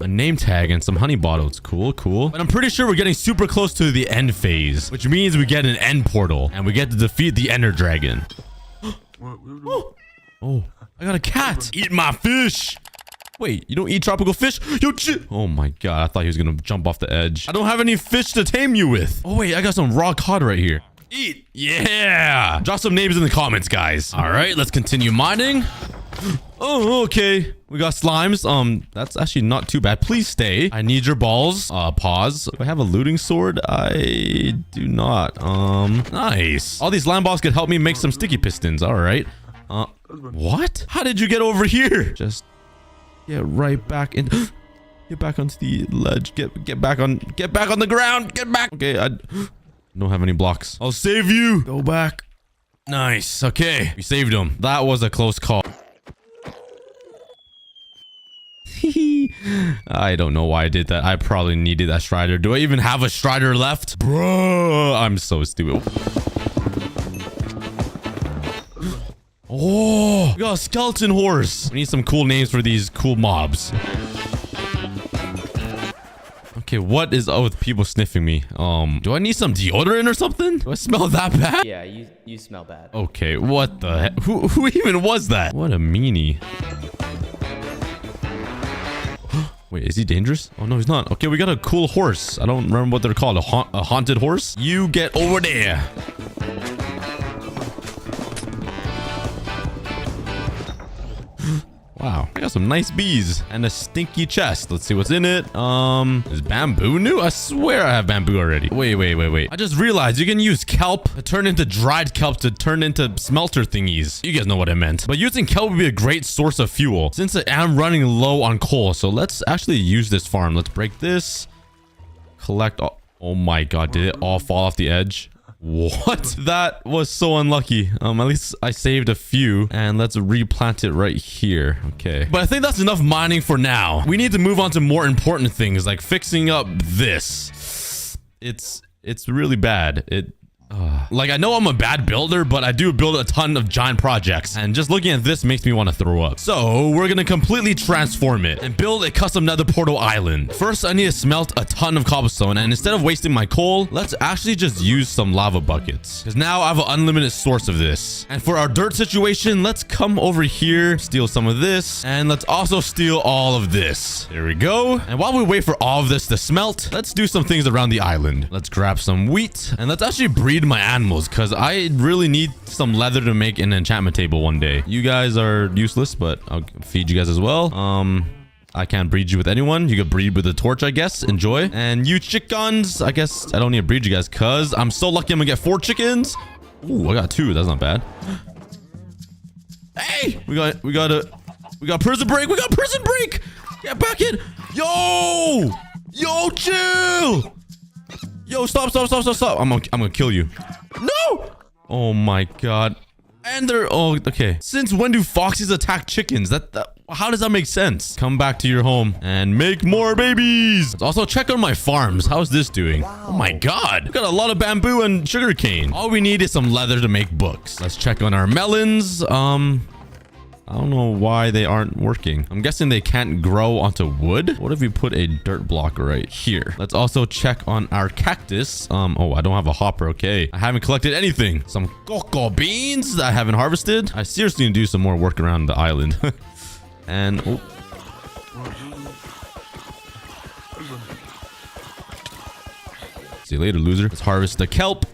A name tag and some honey bottles. Cool. But I'm pretty sure we're getting super close to the end phase, which means we get an end portal and we get to defeat the Ender Dragon. Oh, I got a cat. Eat my fish. Wait, you don't eat tropical fish? Yo, oh my god, I thought he was gonna jump off the edge. I don't have any fish to tame you with. Oh wait, I got some raw cod right here. Eat. Yeah. Drop some names in the comments, guys. All right, let's continue mining. Oh, okay. We got slimes. That's actually not too bad. Please stay. I need your balls. Pause. Do I have a looting sword? I do not. Nice. All these slime balls could help me make some sticky pistons. All right. What? How did you get over here? Just get right back in. Get back onto the ledge. Get back on the ground. Get back. Okay, I don't have any blocks. I'll save you. Go back. Nice. Okay, we saved him. That was a close call. I don't know why I did that. I probably needed that strider. Do I even have a strider left? Bro, I'm so stupid. Oh, we got a skeleton horse. We need some cool names for these cool mobs. Okay, what is up with people sniffing me? Do I need some deodorant or something? Do I smell that bad?
Yeah, you smell bad.
Okay, what the heck? Who even was that? What a meanie. Wait, is he dangerous? Oh, no, he's not. Okay, we got a cool horse. I don't remember what they're called. A haunted horse? You get over there. Wow, I got some nice bees and a stinky chest. Let's see what's in it. Is bamboo new? I swear I have bamboo already. Wait. I just realized you can use kelp to turn into dried kelp to turn into smelter thingies. You guys know what I meant. But using kelp would be a great source of fuel since I am running low on coal. So let's actually use this farm. Let's break this. Collect all. Oh my god, did it all fall off the edge? What? That was so unlucky. At least I saved a few, and let's replant it right here. Okay, but I think that's enough mining for now. We need to move on to more important things like fixing up this. It's really bad. Like, I know I'm a bad builder, but I do build a ton of giant projects, and just looking at this makes me want to throw up. So we're gonna completely transform it and build a custom nether portal island. First, I need to smelt a ton of cobblestone, and instead of wasting my coal, let's actually just use some lava buckets, because now I have an unlimited source of this. And for our dirt situation, let's come over here, steal some of this, and let's also steal all of this. There we go. And while we wait for all of this to smelt, let's do some things around the island. Let's grab some wheat, and let's actually breed my animals, because I really need some leather to make an enchantment table one day. You guys are useless, but I'll feed you guys as well. I can't breed you with anyone. You could breed with a torch, I guess. Enjoy. And you chickens, I guess I don't need to breed you guys, because I'm so lucky I'm gonna get 4 chickens. Ooh, I got 2. That's not bad. Hey, we got prison break. We got prison break. Get back in. Yo, chill. Yo, stop. I'm gonna kill you. No! Oh my god. And they're... Oh, okay. Since when do foxes attack chickens? How does that make sense? Come back to your home and make more babies. Let's also check on my farms. How's this doing? Wow. Oh my god. We got a lot of bamboo and sugarcane. All we need is some leather to make books. Let's check on our melons. I don't know why they aren't working. I'm guessing they can't grow onto wood. What if we put a dirt block right here? Let's also check on our cactus. Oh, I don't have a hopper. Okay. I haven't collected anything. Some cocoa beans that I haven't harvested. I seriously need to do some more work around the island. And, oh. See you later, loser. Let's harvest the kelp.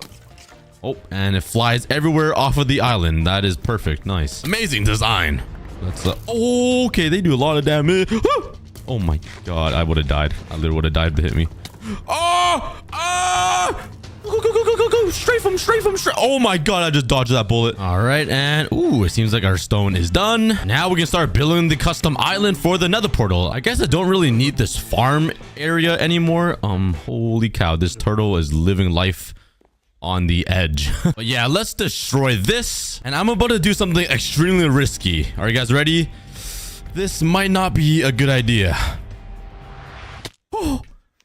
Oh, and it flies everywhere off of the island. That is perfect. Nice. Amazing design. Let's okay, they do a lot of damage. Oh my god, I would have died. I literally would have died if they hit me. Go. Strafe him. Oh my god, I just dodged that bullet. All right, and ooh, it seems like our stone is done. Now we can start building the custom island for the nether portal. I guess I don't really need this farm area anymore. Holy cow, this turtle is living life on the edge. But yeah, let's destroy this, and I'm about to do something extremely risky. Are you guys ready? This might not be a good idea. Oh,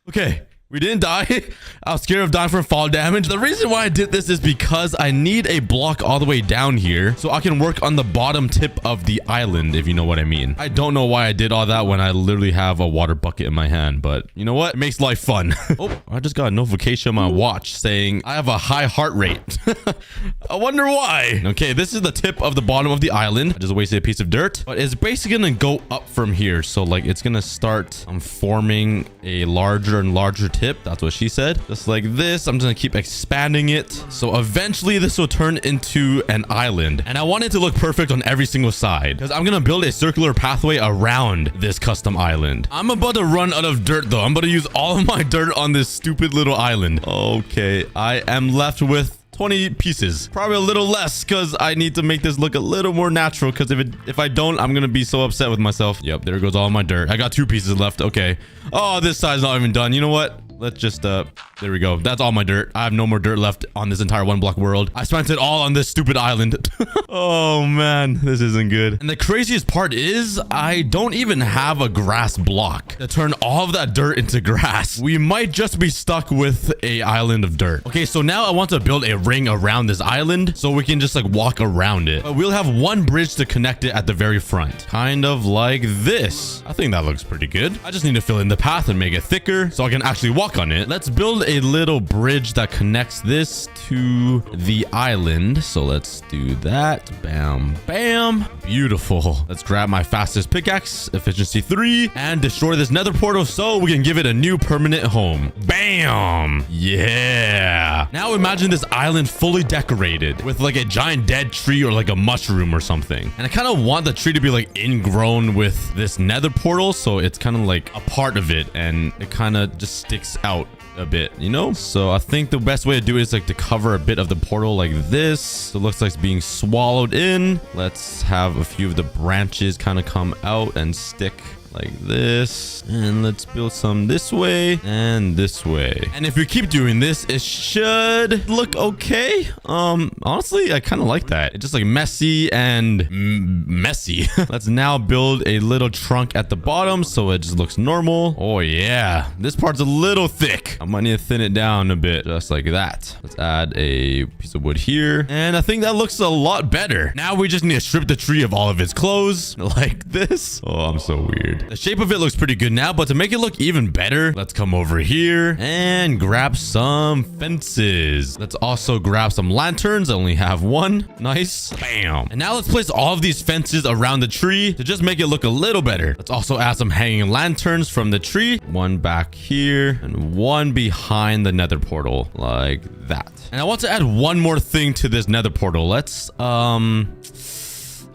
okay. We didn't die. I was scared of dying from fall damage. The reason why I did this is because I need a block all the way down here so I can work on the bottom tip of the island, if you know what I mean. I don't know why I did all that when I literally have a water bucket in my hand, but you know what? It makes life fun. Oh, I just got a notification on my watch saying I have a high heart rate. I wonder why. Okay, this is the tip of the bottom of the island. I just wasted a piece of dirt, but it's basically gonna go up from here. So like it's gonna start forming a larger and larger tip. That's what she said. Just like this, I'm just gonna keep expanding it, so eventually this will turn into an island, and I want it to look perfect on every single side because I'm gonna build a circular pathway around this custom island. I'm about to run out of dirt though. I'm about to use all of my dirt on this stupid little island. Okay, I am left with 20 pieces, probably a little less because I need to make this look a little more natural, because if I don't, I'm gonna be so upset with myself. Yep, there goes all my dirt. I got 2 pieces left. Okay. Oh, this side's not even done. You know what? let's just, there we go. That's all my dirt. I have no more dirt left on this entire 1 block world. I spent it all on this stupid island. Oh, man. This isn't good. And the craziest part is I don't even have a grass block to turn all of that dirt into grass. We might just be stuck with a island of dirt. Okay, so now I want to build a ring around this island so we can just like walk around it. But we'll have one bridge to connect it at the very front. Kind of like this. I think that looks pretty good. I just need to fill in the path and make it thicker so I can actually walk on it. Let's build a little bridge that connects this to the island. So let's do that. Bam, bam. Beautiful. Let's grab my fastest pickaxe, efficiency 3, and destroy this nether portal so we can give it a new permanent home. Bam. Yeah. Now imagine this island fully decorated with like a giant dead tree or like a mushroom or something. And I kind of want the tree to be like ingrown with this nether portal, so it's kind of like a part of it and it kind of just sticks out a bit, you know? So I think the best way to do it is like to cover a bit of the portal like this. So it looks like it's being swallowed in. Let's have a few of the branches kind of come out and stick like this, and let's build some this way and this way. And if we keep doing this, it should look okay. Honestly, I kind of like that. It's just like messy and messy. Let's now build a little trunk at the bottom so it just looks normal. Oh yeah, this part's a little thick. I might need to thin it down a bit, just like that. Let's add a piece of wood here, and I think that looks a lot better. Now we just need to strip the tree of all of its clothes like this. Oh, I'm so weird. The shape of it looks pretty good now, but to make it look even better, let's come over here and grab some fences. Let's also grab some lanterns. I only have one. Nice. Bam. And now let's place all of these fences around the tree to just make it look a little better. Let's also add some hanging lanterns from the tree. One back here and one behind the nether portal like that. And I want to add one more thing to this nether portal. Let's,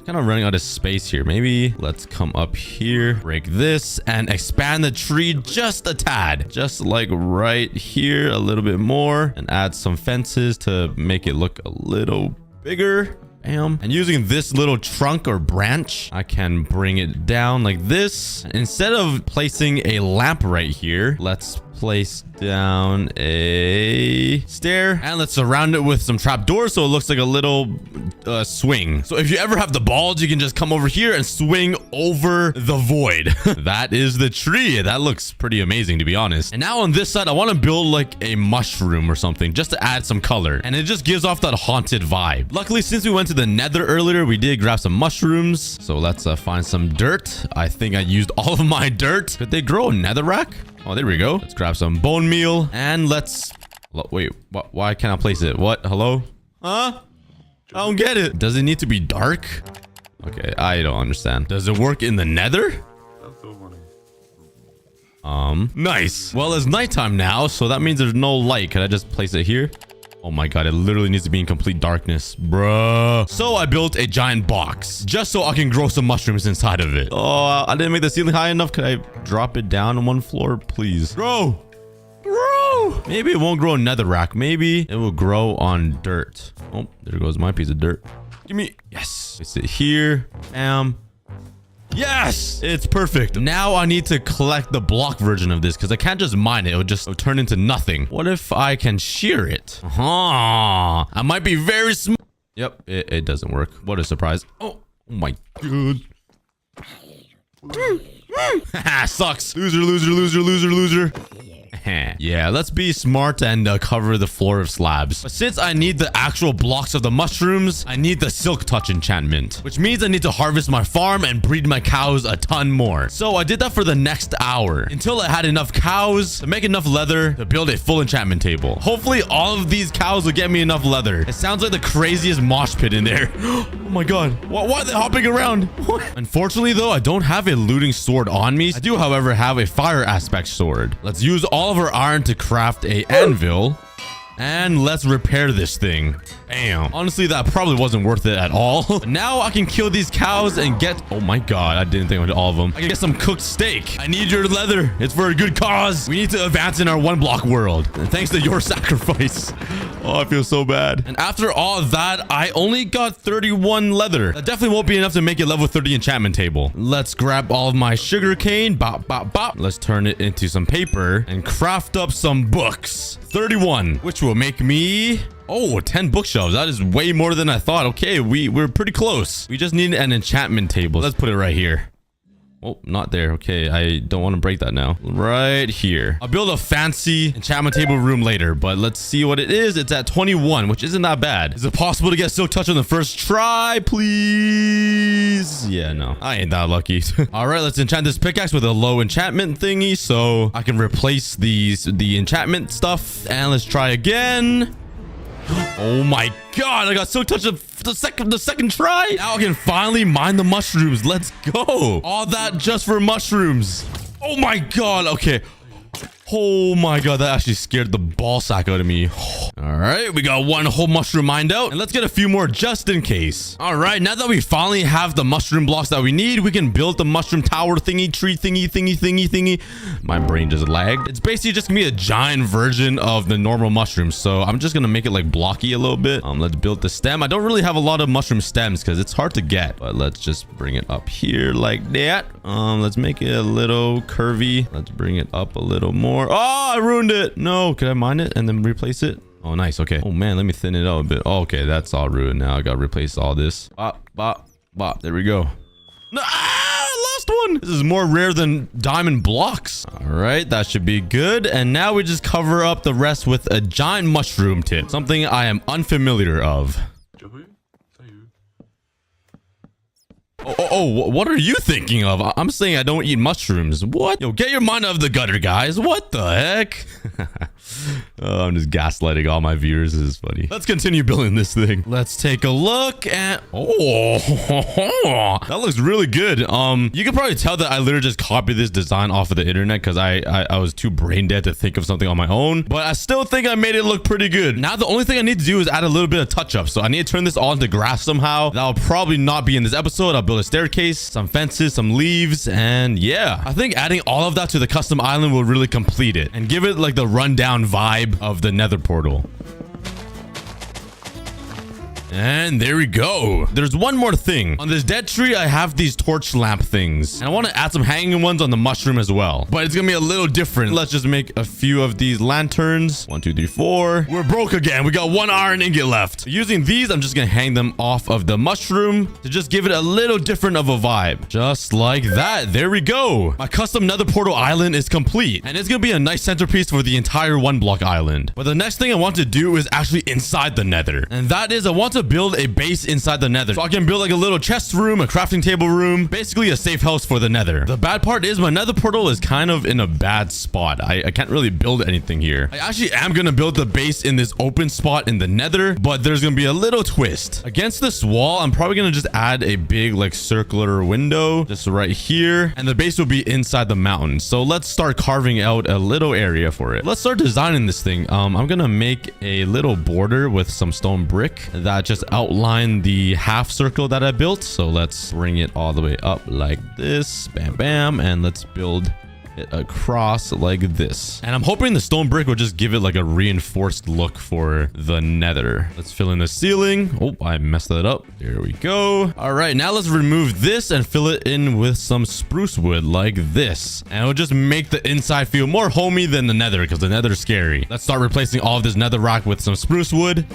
kind of running out of space here. Maybe let's come up here, break this, and expand the tree just a tad. Just like right here, a little bit more, and add some fences to make it look a little bigger. Bam. And using this little trunk or branch, I can bring it down like this. Instead of placing a lamp right here, let's place down a stair and let's surround it with some trapdoors so it looks like a little swing. So if you ever have the balls, you can just come over here and swing over the void. That is the tree. That looks pretty amazing, to be honest. And now on this side, I want to build like a mushroom or something just to add some color, and it just gives off that haunted vibe. Luckily, since we went to the nether earlier, we did grab some mushrooms. So let's find some dirt. I think I used all of my dirt. Could they grow a netherrack? Oh, there we go. Let's grab some bone meal and let's... Wait, why can't I place it? What? Hello? Huh? I don't get it. Does it need to be dark? Okay, I don't understand. Does it work in the nether? That's so funny. Nice. Well, it's nighttime now, so that means there's no light. Can I just place it here? Oh my god, it literally needs to be in complete darkness, bruh. So I built a giant box just so I can grow some mushrooms inside of it. Oh, I didn't make the ceiling high enough. Could I drop it down on one floor, please? Grow. Maybe it won't grow in netherrack. Maybe it will grow on dirt. Oh, there goes my piece of dirt. Give me... Yes. Place it here. Bam. Yes, it's perfect. Now I need to collect the block version of this because I can't just mine it. It'll just turn into nothing. What if I can shear it? I might be very smart. Yep, it doesn't work. What a surprise. Oh my god. Sucks. Loser. Yeah, let's be smart and cover the floor of slabs. But since I need the actual blocks of the mushrooms, I need the silk touch enchantment, which means I need to harvest my farm and breed my cows a ton more. So I did that for the next hour until I had enough cows to make enough leather to build a full enchantment table. Hopefully all of these cows will get me enough leather. It sounds like the craziest mosh pit in there. Oh my god, why are they hopping around? What? Unfortunately though, I don't have a looting sword on me. I do however have a fire aspect sword. Let's use all of our iron to craft a anvil, and let's repair this thing. Bam. Honestly, that probably wasn't worth it at all. But now I can kill these cows and get... Oh my god, I didn't think of all of them. I can get some cooked steak. I need your leather. It's for a good cause. We need to advance in our 1 block world. And thanks to your sacrifice. Oh, I feel so bad. And after all that, I only got 31 leather. That definitely won't be enough to make it level 30 enchantment table. Let's grab all of my sugar cane. Bop, bop, bop. Let's turn it into some paper and craft up some books. 31, which will make me... Oh, 10 bookshelves. That is way more than I thought. Okay, we're pretty close. We just need an enchantment table. Let's put it right here. Oh, not there. Okay, I don't want to break that now. Right here. I'll build a fancy enchantment table room later, but let's see what it is. It's at 21, which isn't that bad. Is it possible to get Silk Touch on the first try, please? Yeah, no. I ain't that lucky. All right, let's enchant this pickaxe with a low enchantment thingy so I can replace the enchantment stuff. And let's try again. Oh my god, I got Silk Touch the second try. Now I can finally mine the mushrooms. Let's go. All that just for mushrooms. Oh my god. Okay. Oh my god, that actually scared the ball sack out of me. All right, we got one whole mushroom mined out, and let's get a few more just in case. All right, now that we finally have the mushroom blocks that we need, we can build the mushroom tower thingy, tree thingy. My brain just lagged. It's basically just gonna be a giant version of the normal mushroom, so I'm just gonna make it like blocky a little bit. Let's build the stem. I don't really have a lot of mushroom stems because it's hard to get, but let's just bring it up here like that. Let's make it a little curvy. Let's bring it up a little more. Oh, I ruined it. No, could I mine it and then replace it? Oh, nice. Okay. Oh, man, let me thin it out a bit. Oh, okay, that's all ruined now. I got to replace all this. Bop, bop, bop. There we go. No, lost one. This is more rare than diamond blocks. All right, that should be good. And now we just cover up the rest with a giant mushroom tip. Something I am unfamiliar of. Oh, what are you thinking of? I'm saying I don't eat mushrooms. What? Yo, get your mind out of the gutter, guys. What the heck? Oh, I'm just gaslighting all my viewers. This is funny. Let's continue building this thing. Let's take a look at... Oh, that looks really good. You can probably tell that I literally just copied this design off of the internet because I was too brain dead to think of something on my own. But I still think I made it look pretty good. Now, the only thing I need to do is add a little bit of touch-up. So I need to turn this all into grass somehow. That'll probably not be in this episode. I'll build a staircase, some fences, some leaves, and yeah. I think adding all of that to the custom island will really complete it and give it like the rundown vibe of the nether portal. And there we go. There's one more thing. On this dead tree, I have these torch lamp things. And I want to add some hanging ones on the mushroom as well. But it's going to be a little different. Let's just make a few of these lanterns. 1, 2, 3, 4. We're broke again. We got one iron ingot left. Using these, I'm just going to hang them off of the mushroom to just give it a little different of a vibe. Just like that. There we go. My custom nether portal island is complete. And it's going to be a nice centerpiece for the entire one block island. But the next thing I want to do is actually inside the nether. And that is I want to build a base inside the nether. So I can build like a little chest room, a crafting table room, basically a safe house for the nether. The bad part is my nether portal is kind of in a bad spot. I can't really build anything here. I actually am going to build the base in this open spot in the nether, but there's going to be a little twist. Against this wall, I'm probably going to just add a big like circular window just right here. And the base will be inside the mountain. So let's start carving out a little area for it. Let's start designing this thing. I'm going to make a little border with some stone brick that just outline the half circle that I built. So let's bring it all the way up like this. Bam, bam. And let's build it across like this. And I'm hoping the stone brick will just give it like a reinforced look for the nether. Let's fill in the ceiling. Oh, I messed that up. There we go. All right, now let's remove this and fill it in with some spruce wood like this. And it'll just make the inside feel more homey than the nether because the nether is scary. Let's start replacing all of this nether rock with some spruce wood.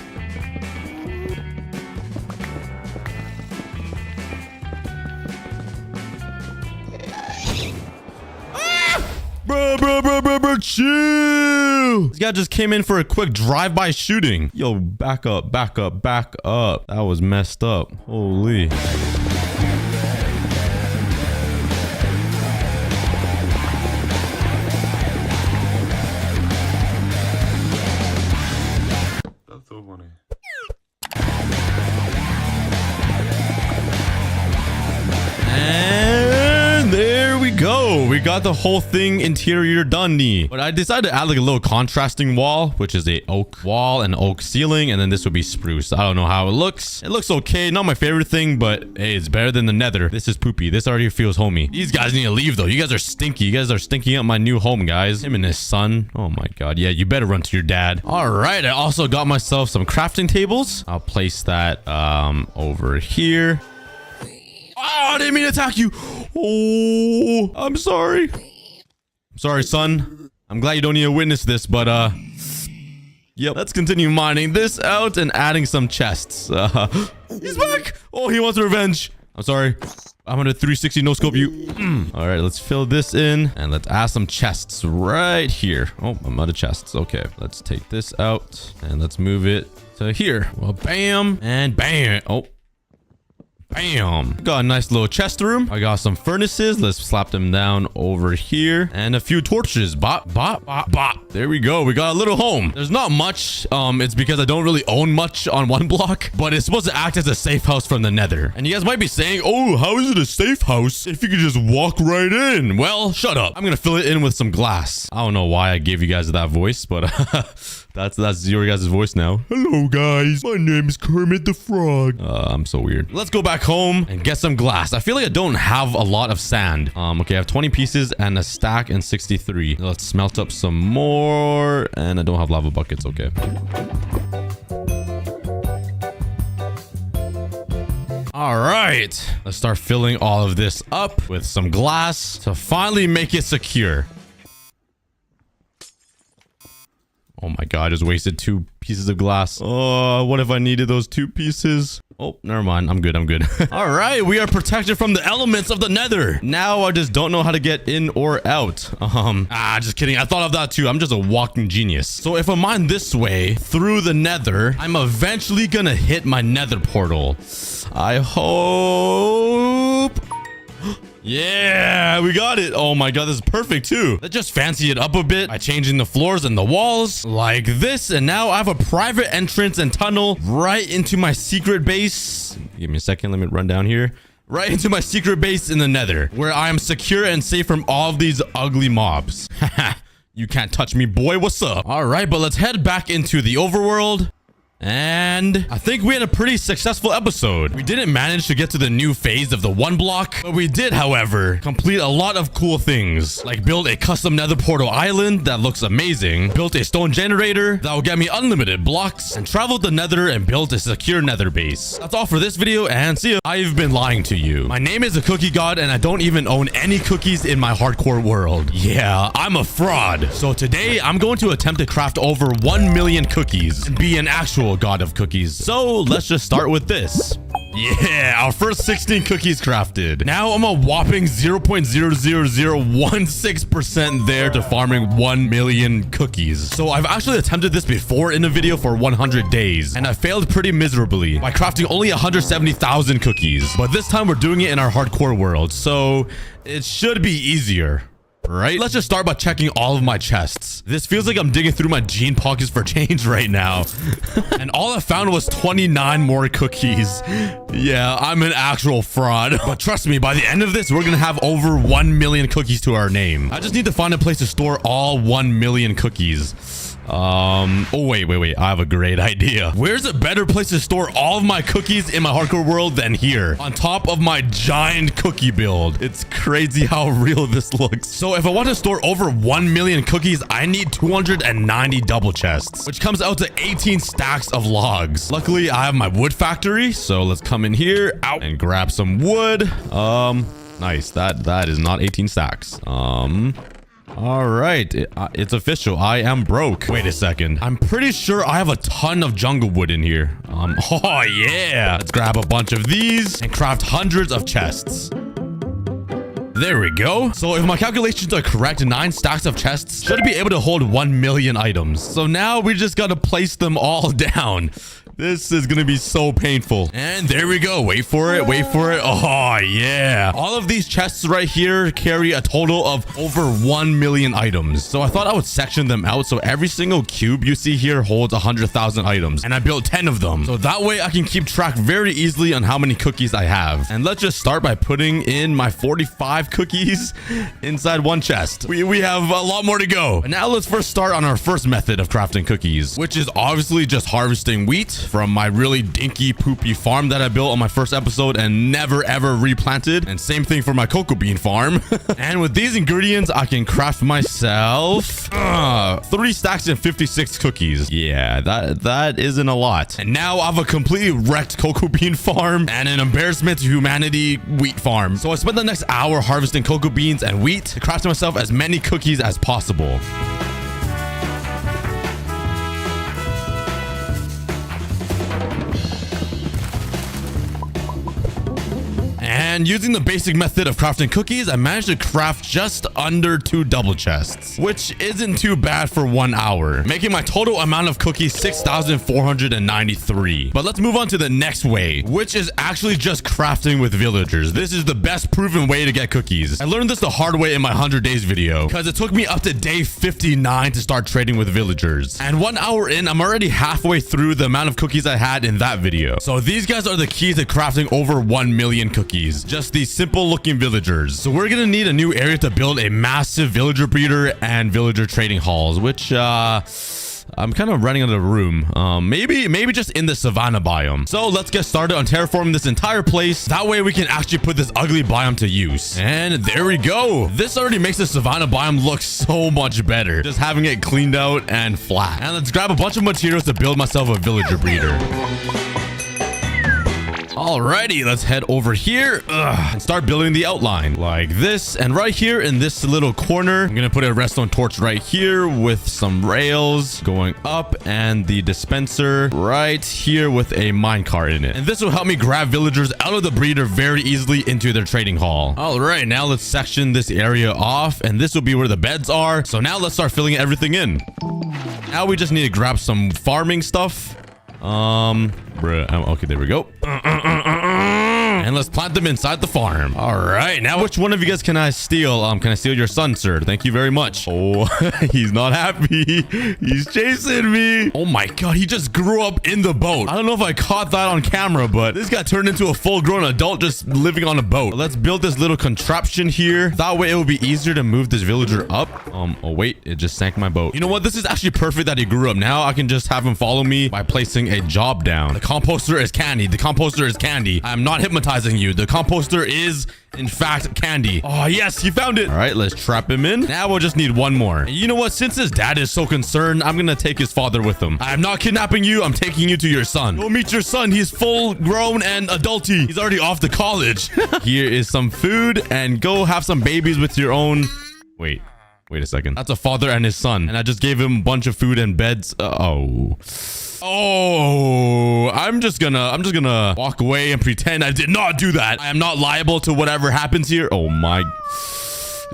Bro, chill. This guy just came in for a quick drive-by shooting. Yo, back up. That was messed up. Holy.
That's so funny.
And there we go. We got got the whole thing interior done. But I decided to add like a little contrasting wall, which is a oak wall and oak ceiling, and then this would be spruce. I don't know how it looks. It looks okay. Not my favorite thing, but hey, it's better than the nether. This is poopy. This already feels homey. These guys need to leave though. You guys are stinky. You guys are stinking up my new home, guys. Him and his son. Oh my god. Yeah, you better run to your dad. All right. I also got myself some crafting tables. I'll place that over here. Oh, I didn't mean to attack you. Oh, I'm sorry. Sorry, son. I'm glad you don't need to witness this, but yep. Let's continue mining this out and adding some chests. He's back. Oh, he wants revenge. I'm sorry. I'm gonna 360 no scope you. All right, let's fill this in and let's add some chests right here. Oh, I'm out of chests. Okay, let's take this out and let's move it to here. Well, bam and bam. Oh. Bam. Got a nice little chest room. I got some furnaces. Let's slap them down over here. And a few torches. Bop, bop, bop, bop. There we go. We got a little home. There's not much. It's because I don't really own much on one block. But it's supposed to act as a safe house from the nether. And you guys might be saying, oh, how is it a safe house if you could just walk right in? Well, shut up. I'm going to fill it in with some glass. I don't know why I gave you guys that voice, but that's your guys' voice now. Hello, guys. My name is Kermit the Frog. I'm so weird. Let's go back home and get some glass. I feel like I don't have a lot of sand. Okay, I have 20 pieces and a stack and 63. Let's smelt up some more. And I don't have lava buckets. Okay. All right. Let's start filling all of this up with some glass to finally make it secure. Oh my god, I just wasted 2 pieces of glass. Oh, what if I needed those 2 pieces? Oh, never mind. I'm good. All right, we are protected from the elements of the nether. Now I just don't know how to get in or out. Just kidding. I thought of that too. I'm just a walking genius. So if I mine this way through the nether, I'm eventually gonna hit my nether portal. I hope... Yeah, we got it. Oh my god, this is perfect too. Let's just fancy it up a bit by changing the floors and the walls like this. And now I have a private entrance and tunnel right into my secret base. Give me a second. Let me run down here. Right into my secret base in the nether, where I am secure and safe from all of these ugly mobs. Haha, you can't touch me, boy. What's up? All right, but let's head back into the overworld. And I think we had a pretty successful episode. We didn't manage to get to the new phase of the 1 block, but we did, however, complete a lot of cool things, like build a custom nether portal island that looks amazing, built a stone generator that will get me unlimited blocks, and traveled the nether and built a secure nether base. That's all for this video, and see ya. I've been lying to you. My name is aCookieGod, and I don't even own any cookies in my hardcore world. Yeah, I'm a fraud. So today, I'm going to attempt to craft over 1 million cookies and be an actual god of cookies. So let's just start with this. Yeah, our first 16 cookies crafted. Now I'm a whopping 0.00016% there to farming 1 million cookies. So I've actually attempted this before in a video for 100 days, and I failed pretty miserably by crafting only 170,000 cookies. But this time we're doing it in our hardcore world, so it should be easier. Right? Let's just start by checking all of my chests. This feels like I'm digging through my jean pockets for change right now. And all I found was 29 more cookies. Yeah, I'm an actual fraud. But trust me, by the end of this, we're gonna have over 1 million cookies to our name. I just need to find a place to store all 1 million cookies. Oh, wait. I have a great idea. Where's a better place to store all of my cookies in my hardcore world than here? On top of my giant cookie build. It's crazy how real this looks. So if I want to store over 1 million cookies, I need 290 double chests, which comes out to 18 stacks of logs. Luckily, I have my wood factory. So let's come in here and grab some wood. Nice. That is not 18 stacks. All right, it's official. I am broke. Wait a second. I'm pretty sure I have a ton of jungle wood in here. Oh yeah. Let's grab a bunch of these and craft hundreds of chests. There we go. So if my calculations are correct, 9 stacks of chests should be able to hold 1 million items. So now we just got to place them all down. This is gonna be so painful. And there we go. Wait for it. Wait for it. Oh, yeah. All of these chests right here carry a total of over 1 million items. So I thought I would section them out. So every single cube you see here holds 100,000 items. And I built 10 of them. So that way I can keep track very easily on how many cookies I have. And let's just start by putting in my 45 cookies inside one chest. We have a lot more to go. And now let's first start on our first method of crafting cookies, which is obviously just harvesting wheat from my really dinky poopy farm that I built on my first episode and never ever replanted. And same thing for my cocoa bean farm. And with these ingredients, I can craft myself 3 stacks and 56 cookies. Yeah, that isn't a lot. And now I have a completely wrecked cocoa bean farm and an embarrassment to humanity wheat farm. So I spent the next hour harvesting cocoa beans and wheat to craft myself as many cookies as possible. And using the basic method of crafting cookies, I managed to craft just under 2 double chests, which isn't too bad for 1 hour, making my total amount of cookies 6,493. But let's move on to the next way, which is actually just crafting with villagers. This is the best proven way to get cookies. I learned this the hard way in my 100 days video, because it took me up to day 59 to start trading with villagers. And 1 hour in, I'm already halfway through the amount of cookies I had in that video. So these guys are the keys to crafting over 1 million cookies. Just these simple looking villagers. So we're gonna need a new area to build a massive villager breeder and villager trading halls, which I'm kind of running out of room. Maybe just in the savanna biome. So let's get started on terraforming this entire place. That way we can actually put this ugly biome to use. And there we go. This already makes the savanna biome look so much better, just having it cleaned out and flat. And let's grab a bunch of materials to build myself a villager breeder. Alrighty, let's head over here and start building the outline like this. And right here in this little corner, I'm gonna put a redstone torch right here with some rails going up and the dispenser right here with a minecart in it. And this will help me grab villagers out of the breeder very easily into their trading hall. All right, now let's section this area off, and this will be where the beds are. So now let's start filling everything in. Now we just need to grab some farming stuff. Okay, there we go. And let's plant them inside the farm. All right, now which one of you guys can I steal? Can I steal your son, sir? Thank you very much. Oh, he's not happy. He's chasing me. Oh my god, he just grew up in the boat. I don't know if I caught that on camera, but this guy turned into a full-grown adult just living on a boat. Let's build this little contraption here. That way it will be easier to move this villager up. Oh wait, it just sank my boat. You know what? This is actually perfect that he grew up. Now I can just have him follow me by placing a job down. The composter is candy. The composter is candy. I'm not hypnotizing you. The composter is in fact candy. Oh yes, he found it. All right, let's trap him in. Now we'll just need one more. And you know what? Since his dad is so concerned, I'm gonna take his father with him. I'm not kidnapping you. I'm taking you to your son. Go meet your son. He's full grown and adulty. He's already off to college. Here is some food, and go have some babies with your own. Wait a second. That's a father and his son, and I just gave him a bunch of food and beds. I'm just gonna walk away and pretend I did not do that. I am not liable to whatever happens here. Oh my.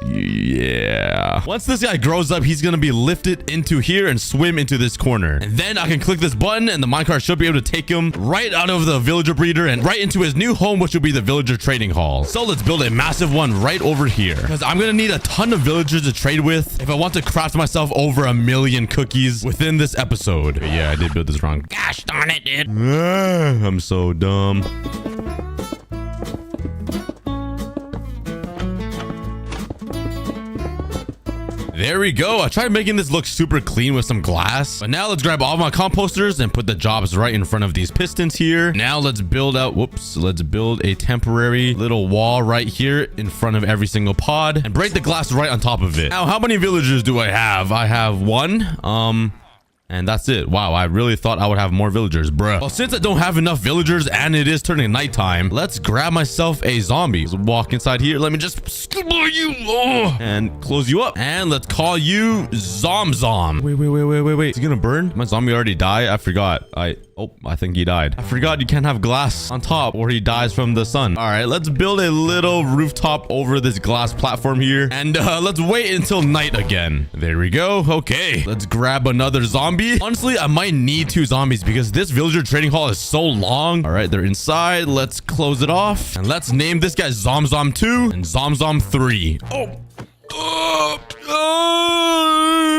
Yeah. Once this guy grows up, he's gonna be lifted into here and swim into this corner. And then I can click this button and the minecart should be able to take him right out of the villager breeder and right into his new home, which will be the villager trading hall. So let's build a massive one right over here, because I'm gonna need a ton of villagers to trade with if I want to craft myself over 1 million cookies within this episode. But yeah, I did build this wrong. Gosh darn it, dude. I'm so dumb. There we go. I tried making this look super clean with some glass, but now let's grab all my composters and put the jobs right in front of these pistons here. Now let's build out, let's build a temporary little wall right here in front of every single pod and break the glass right on top of it. Now, how many villagers do I have? I have 1. And that's it. Wow, I really thought I would have more villagers, bruh. Well, since I don't have enough villagers and it is turning nighttime, let's grab myself a zombie. Let's walk inside here. Let me just scoop you and close you up. And let's call you Zom. Wait. Is he gonna burn? My zombie already died? I forgot. Oh, I think he died. I forgot you can't have glass on top or he dies from the sun. All right, let's build a little rooftop over this glass platform here. And let's wait until night again. There we go. Okay, let's grab another zombie. Honestly, I might need 2 zombies because this villager trading hall is so long. All right, they're inside. Let's close it off. And let's name this guy Zom 2 and Zom 3.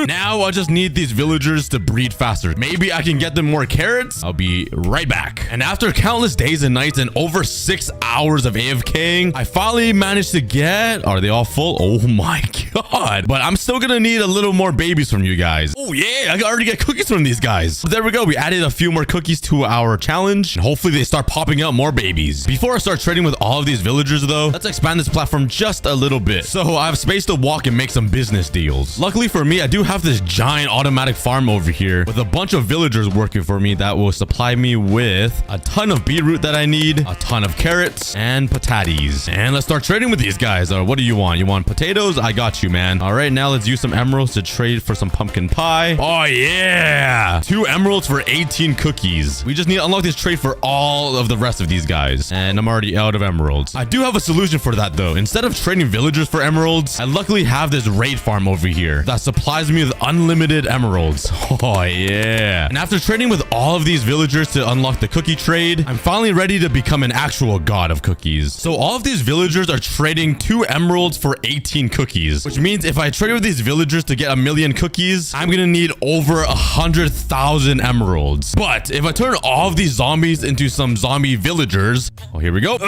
Now I just need these villagers to breed faster. Maybe I can get them more carrots. I'll be right back. And after countless days and nights and over 6 hours of AFKing, I finally managed to get... Are they all full? Oh my god. But I'm still gonna need a little more babies from you guys. Oh yeah, I already get cookies from these guys. There we go. We added a few more cookies to our challenge. And hopefully they start popping out more babies. Before I start trading with all of these villagers though, let's expand this platform just a little bit. So I have space to walk and make some business deals. Luckily for me, I do have this giant automatic farm over here with a bunch of villagers working for me that will supply me with a ton of beetroot that I need, a ton of carrots and patates. And let's start trading with these guys. What do you want? You want potatoes? I got you, man. All right, now let's use some emeralds to trade for some pumpkin pie. Oh yeah, 2 emeralds for 18 cookies. We just need to unlock this trade for all of the rest of these guys. And I'm already out of emeralds. I do have a solution for that though. Instead of trading villagers for emeralds, I luckily have this raid farm over here that supplies me with unlimited emeralds. Oh yeah. And after trading with all of these villagers to unlock the cookie trade, I'm finally ready to become an actual god of cookies. So all of these villagers are trading 2 emeralds for 18 cookies, which means if I trade with these villagers to get 1,000,000 cookies, I'm gonna need over 100,000 emeralds. But if I turn all of these zombies into some zombie villagers, oh, here we go.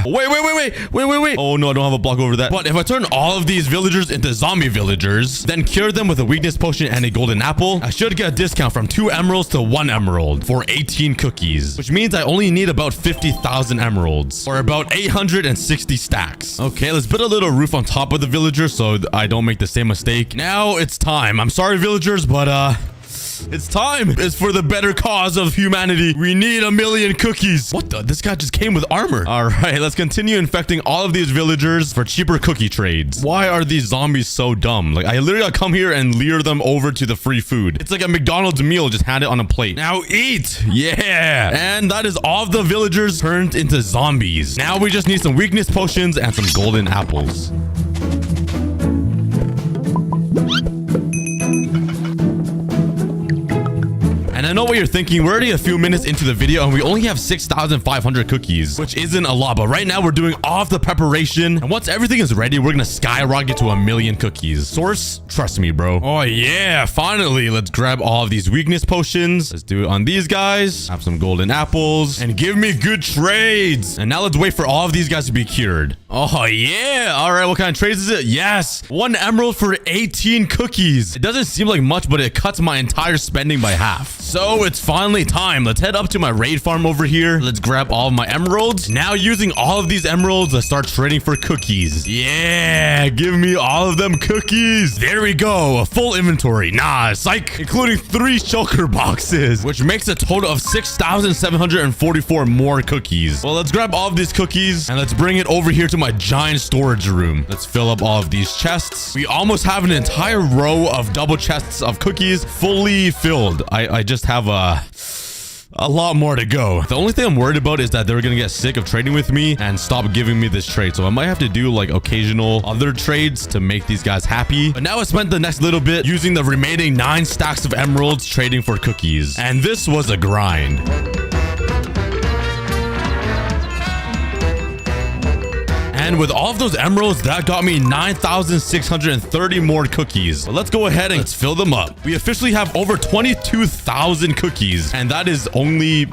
Wait. Oh no, I don't have a block over that. But if I turn all of these villagers into zombie villagers, then cure them with a weakness potion and a golden apple, I should get a discount from 2 emeralds to 1 emerald for 18 cookies, which means I only need about 50,000 emeralds or about 860 stacks. Okay, let's put a little roof on top of the villagers so I don't make the same mistake. Now it's time. I'm sorry, villagers, but it's time. It's for the better cause of humanity. We need 1,000,000 cookies. What the? This guy just came with armor. All right, let's continue infecting all of these villagers for cheaper cookie trades. Why are these zombies so dumb? Like, I literally come here and lure them over to the free food. It's like a McDonald's meal. Just hand it on a plate. Now eat. Yeah. And that is all of the villagers turned into zombies. Now we just need some weakness potions and some golden apples. And I know what you're thinking. We're already a few minutes into the video and we only have 6,500 cookies, which isn't a lot. But right now we're doing all of the preparation. And once everything is ready, we're going to skyrocket to 1,000,000 cookies. Source, trust me, bro. Oh yeah, finally. Let's grab all of these weakness potions. Let's do it on these guys. Have some golden apples and give me good trades. And now let's wait for all of these guys to be cured. Oh yeah. All right, what kind of trades is it? Yes, 1 emerald for 18 cookies. It doesn't seem like much, but it cuts my entire spending by half. So it's finally time. Let's head up to my raid farm over here. Let's grab all of my emeralds. Now using all of these emeralds, let's start trading for cookies. Yeah, give me all of them cookies. There we go. A full inventory. Nah, psych. Including 3 shulker boxes, which makes a total of 6,744 more cookies. Well, let's grab all of these cookies and let's bring it over here to my giant storage room. Let's fill up all of these chests. We almost have an entire row of double chests of cookies fully filled. I just have a lot more to go. The only thing I'm worried about is that they're gonna get sick of trading with me and stop giving me this trade. So I might have to do like occasional other trades to make these guys happy. But now I spent the next little bit using the remaining 9 stacks of emeralds trading for cookies. And this was a grind. And with all of those emeralds, that got me 9,630 more cookies. But let's go ahead and let's fill them up. We officially have over 22,000 cookies. And that is only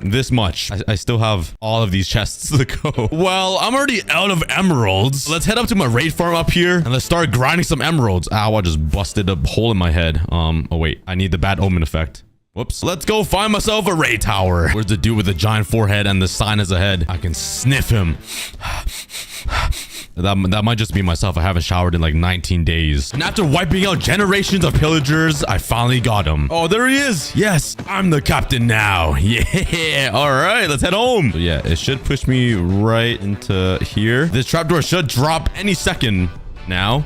this much. I still have all of these chests to go. Well, I'm already out of emeralds. Let's head up to my raid farm up here and let's start grinding some emeralds. Ow, I just busted a hole in my head. Oh wait, I need the bad omen effect. Whoops. Let's go find myself a raid tower. Where's the dude with the giant forehead and the sign as a head? I can sniff him. That might just be myself. I haven't showered in like 19 days. And after wiping out generations of pillagers, I finally got him. Oh, there he is. Yes, I'm the captain now. Yeah. All right, let's head home. So yeah, it should push me right into here. This trapdoor should drop any second now.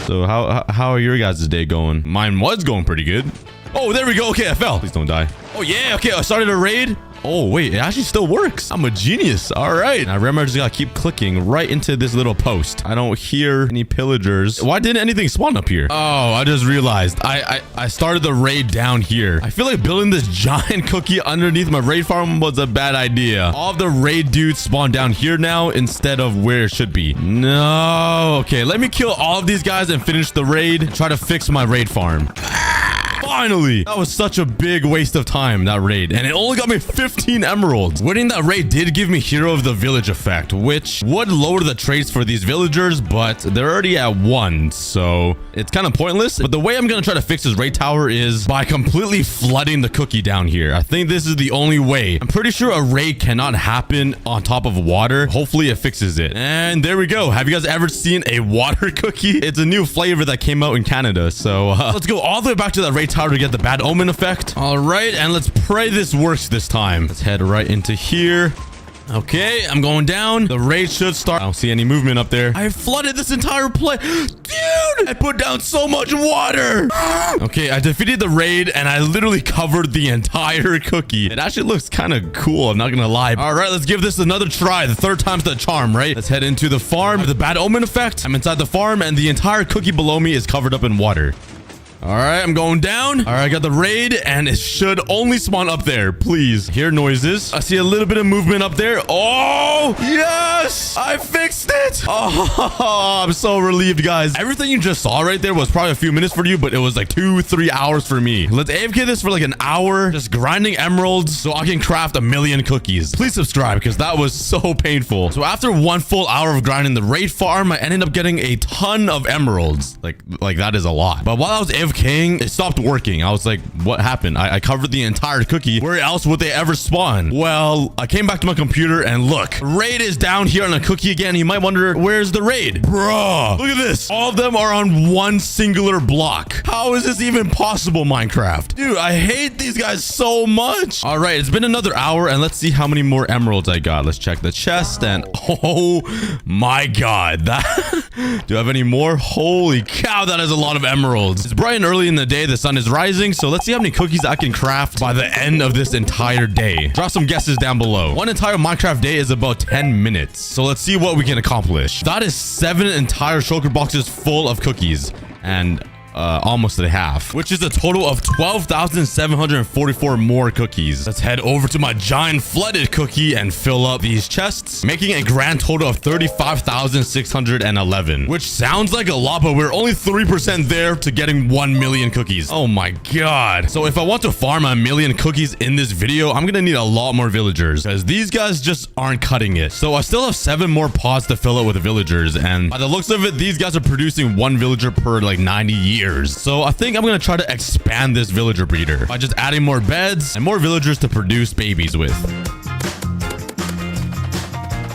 So how are your guys' day going? Mine was going pretty good. Oh, there we go. Okay, I fell. Please don't die. Oh, yeah. Okay, I started a raid. Oh, wait, it actually still works. I'm a genius. All right. Now, remember, I just got to keep clicking right into this little post. I don't hear any pillagers. Why didn't anything spawn up here? Oh, I just realized. I started the raid down here. I feel like building this giant cookie underneath my raid farm was a bad idea. All of the raid dudes spawn down here now instead of where it should be. No. Okay, let me kill all of these guys and finish the raid and try to fix my raid farm. Finally! That was such a big waste of time, that raid. And it only got me 15 emeralds. Winning that raid did give me Hero of the Village effect, which would lower the traits for these villagers, but they're already at 1, so it's kind of pointless. But the way I'm going to try to fix this raid tower is by completely flooding the cookie down here. I think this is the only way. I'm pretty sure a raid cannot happen on top of water. Hopefully it fixes it. And there we go. Have you guys ever seen a water cookie? It's a new flavor that came out in Canada. So let's go all the way back to that raid tower to get the bad omen effect. All right, and let's pray this works this time. Let's head right into here. Okay, I'm going down. The raid should start. I don't see any movement up there. I flooded this entire place. Dude, I put down so much water. Okay, I defeated the raid and I literally covered the entire cookie. It actually looks kind of cool, I'm not gonna lie. All right, let's give this another try. The 3rd time's the charm, right? Let's head into the farm. The bad omen effect. I'm inside the farm and the entire cookie below me is covered up in water. All right, I'm going down. All right, I got the raid, and it should only spawn up there. Please. Hear noises. I see a little bit of movement up there. Oh, yes! I fixed it! Oh, I'm so relieved, guys. Everything you just saw right there was probably a few minutes for you, but it was like 2-3 hours for me. Let's AFK this for like an hour, just grinding emeralds so I can craft 1,000,000 cookies. Please subscribe, because that was so painful. So after 1 full hour of grinding the raid farm, I ended up getting a ton of emeralds. Like that is a lot. But while I was AFKing, it stopped working. I was like, what happened? I covered the entire cookie. Where else would they ever spawn? Well, I came back to my computer and look, raid is down here on a cookie again. You might wonder, where's the raid? Bruh, look at this. All of them are on one singular block. How is this even possible, Minecraft? Dude, I hate these guys so much. All right, it's been another hour and let's see how many more emeralds I got. Let's check the chest and oh my God. Do I have any more? Holy cow, that is a lot of emeralds. It's bright and early in the day. The sun is rising. So let's see how many cookies I can craft by the end of this entire day. Drop some guesses down below. One entire Minecraft day is about 10 minutes. So let's see what we can accomplish. That is 7 entire shulker boxes full of cookies. And almost at half, which is a total of 12,744 more cookies. Let's head over to my giant flooded cookie and fill up these chests, making a grand total of 35,611, which sounds like a lot, but we're only 3% there to getting 1,000,000 cookies. Oh my God. So if I want to farm 1,000,000 cookies in this video, I'm gonna need a lot more villagers because these guys just aren't cutting it. So I still have 7 more pods to fill it with villagers, and by the looks of it, these guys are producing 1 villager per like 90 years. So I think I'm going to try to expand this villager breeder by just adding more beds and more villagers to produce babies with.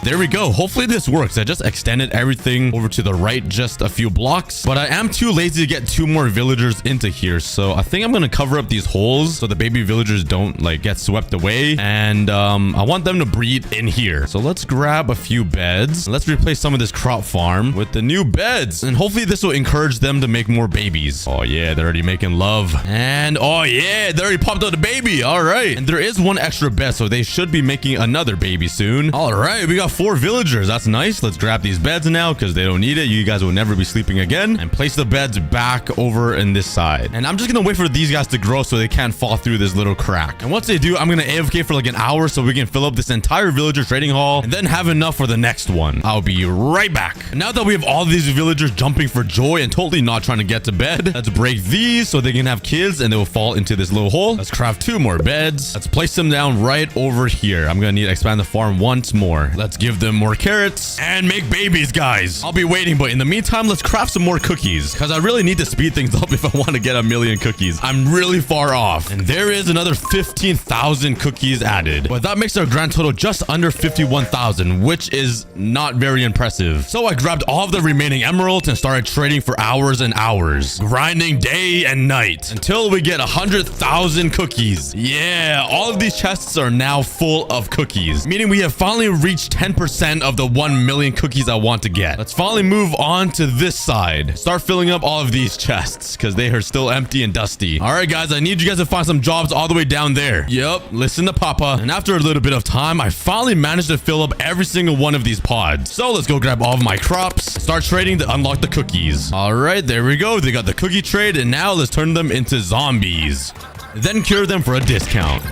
There we go. Hopefully this works. I just extended everything over to the right just a few blocks, but I am too lazy to get 2 more villagers into here. So I think I'm going to cover up these holes so the baby villagers don't like get swept away. And I want them to breed in here. So let's grab a few beds. Let's replace some of this crop farm with the new beds. And hopefully this will encourage them to make more babies. Oh yeah, they're already making love. And oh yeah, they already popped out a baby. All right. And there is 1 extra bed, so they should be making another baby soon. All right, we got 4 villagers. That's nice. Let's grab these beds now because they don't need it. You guys will never be sleeping again. And place the beds back over in this side. And I'm just gonna wait for these guys to grow so they can't fall through this little crack. And once they do, I'm gonna AFK for like an hour so we can fill up this entire villager trading hall and then have enough for the next one. I'll be right back. And now that we have all these villagers jumping for joy and totally not trying to get to bed, let's break these so they can have kids and they will fall into this little hole. Let's craft 2 more beds. Let's place them down right over here. I'm gonna need to expand the farm once more. Let's give them more carrots and make babies, guys. I'll be waiting, but in the meantime, let's craft some more cookies because I really need to speed things up if I want to get 1,000,000 cookies. I'm really far off. And there is another 15,000 cookies added, but that makes our grand total just under 51,000, which is not very impressive. So I grabbed all of the remaining emeralds and started trading for hours and hours, grinding day and night until we get 100,000 cookies. Yeah, all of these chests are now full of cookies, meaning we have finally reached 10 10% of the 1 million cookies I want to get. Let's finally move on to this side. Start filling up all of these chests because they are still empty and dusty. All right, guys, I need you guys to find some jobs all the way down there. Yep, listen to Papa. And after a little bit of time, I finally managed to fill up every single one of these pods. So let's go grab all of my crops, start trading to unlock the cookies. All right, there we go. They got the cookie trade, and now let's turn them into zombies. Then cure them for a discount.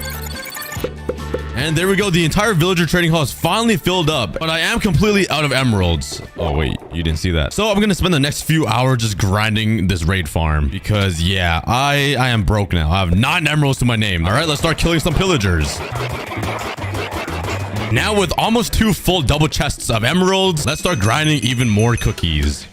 And there we go. The entire villager trading hall is finally filled up, but I am completely out of emeralds. Oh, wait, you didn't see that. So I'm going to spend the next few hours just grinding this raid farm because, yeah, I am broke now. I have 9 emeralds to my name. All right, let's start killing some pillagers. Now with almost 2 full double chests of emeralds, let's start grinding even more cookies.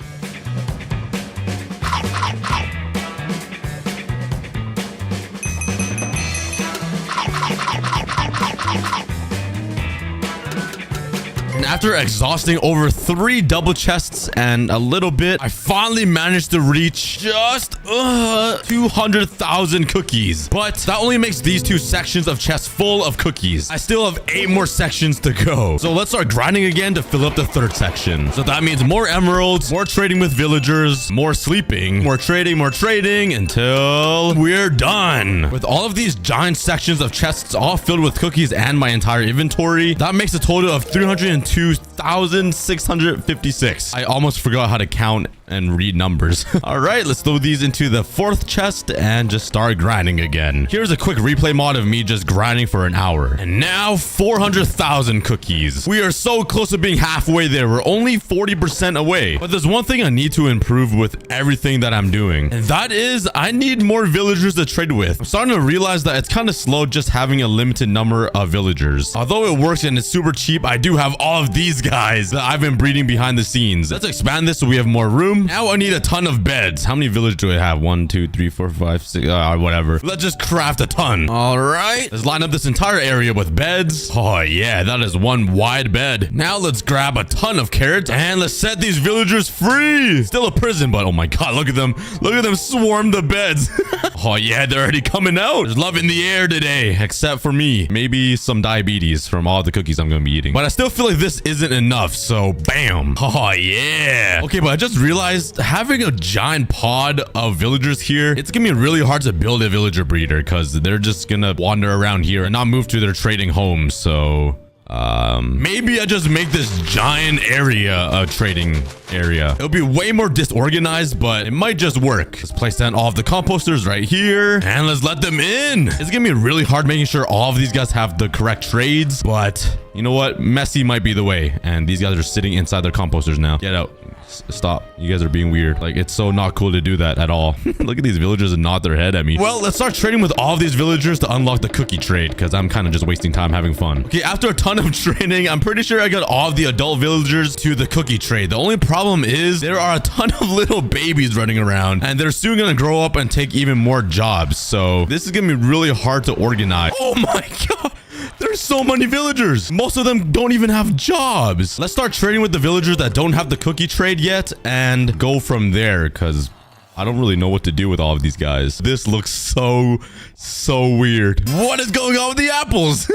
After exhausting over 3 double chests and a little bit, I finally managed to reach just 200,000 cookies. But that only makes these 2 sections of chests full of cookies. I still have 8 more sections to go. So let's start grinding again to fill up the 3rd section. So that means more emeralds, more trading with villagers, more sleeping, more trading until we're done. With all of these giant sections of chests all filled with cookies and my entire inventory, that makes a total of 302,656. I almost forgot how to count and read numbers. All right, let's throw these into the 4th chest and just start grinding again. Here's a quick replay mod of me just grinding for an hour. And now 400,000 cookies. We are so close to being halfway there. We're only 40% away. But there's one thing I need to improve with everything that I'm doing. And that is I need more villagers to trade with. I'm starting to realize that it's kind of slow just having a limited number of villagers. Although it works and it's super cheap, I do have all of these guys that I've been breeding behind the scenes. Let's expand this so we have more room. Now I need a ton of beds. How many villagers do I have? 1, 2, 3, 4, 5, 6, whatever. Let's just craft a ton. All right. Let's line up this entire area with beds. Oh yeah, that is 1 wide bed. Now let's grab a ton of carrots and let's set these villagers free. Still a prison, but oh my God, look at them. Look at them swarm the beds. Oh yeah, they're already coming out. There's love in the air today, except for me. Maybe some diabetes from all the cookies I'm going to be eating. But I still feel like this isn't enough, so bam. Oh yeah. Okay, but I just realized having a giant pod of villagers here, it's gonna be really hard to build a villager breeder because they're just gonna wander around here and not move to their trading homes. So maybe I just make this giant area a trading area. It'll be way more disorganized, but it might just work. Let's place down all of the composters right here and let's let them in. It's gonna be really hard making sure all of these guys have the correct trades, but you know what? Messy might be the way. And these guys are sitting inside their composters now. Get out. Stop. You guys are being weird. Like, it's so not cool to do that at all. Look at these villagers and nod their head at me. Well, let's start trading with all of these villagers to unlock the cookie trade because I'm kind of just wasting time having fun. Okay, after a ton of training, I'm pretty sure I got all of the adult villagers to the cookie trade. The only problem is there are a ton of little babies running around and they're soon going to grow up and take even more jobs. So this is going to be really hard to organize. Oh my God. There's so many villagers. Most of them don't even have jobs. Let's start trading with the villagers that don't have the cookie trade yet and go from there because I don't really know what to do with all of these guys. This looks so weird. What is going on with the apples?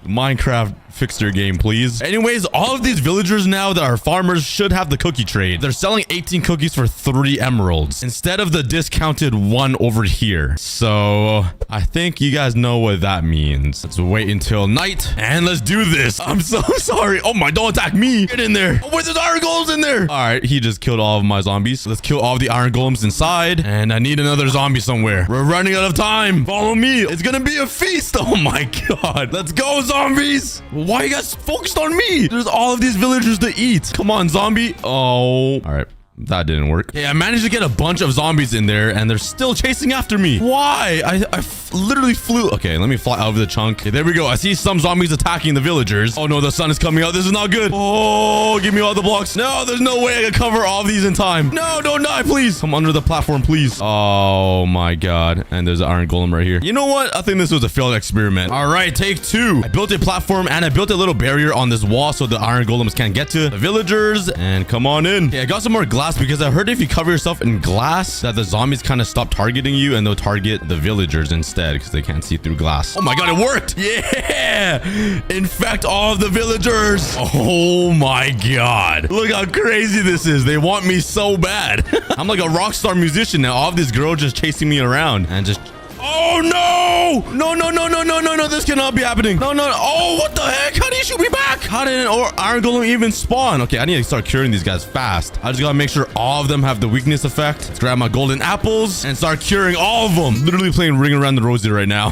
Minecraft, fix your game, please. Anyways, all of these villagers now that are farmers should have the cookie trade. They're selling 18 cookies for 3 emeralds instead of the discounted 1 over here. So I think you guys know what that means. Let's wait until night and let's do this. I'm so sorry. Oh my, don't attack me. Get in there. Oh wait, there's iron golems in there. All right, he just killed all of my zombies. Let's kill all of the iron golems inside. And I need another zombie somewhere. We're running out of time. Follow me. It's gonna be a feast. Oh my God. Let's go, zombies. Why are you guys focused on me? There's all of these villagers to eat. Come on, zombie. Oh. All right. That didn't work. Okay, I managed to get a bunch of zombies in there and they're still chasing after me. Why? I literally flew. Okay, let me fly out of the chunk. Okay, there we go. I see some zombies attacking the villagers. Oh no, the sun is coming out. This is not good. Oh, give me all the blocks. No, there's no way I can cover all of these in time. No, don't die, please. Come under the platform, please. Oh my God. And there's an iron golem right here. You know what? I think this was a failed experiment. All right, take 2. I built a platform and I built a little barrier on this wall so the iron golems can't get to the villagers. And come on in. Okay, I got some more glass glass because I heard if you cover yourself in glass that the zombies kind of stop targeting you and they'll target the villagers instead because they can't see through glass. Oh my god, it worked. Yeah. Infect all of the villagers. Oh my god. Look how crazy this is. They want me so bad. I'm like a rock star musician now. All of these girls just chasing me around and just... Oh no! No, no, no, no, no, no, no. This cannot be happening. No, no. Oh, what the heck? How did you shoot me back? How did an iron golem even spawn? Okay, I need to start curing these guys fast. I just gotta make sure all of them have the weakness effect. Let's grab my golden apples and start curing all of them. Literally playing Ring Around the Rosie right now.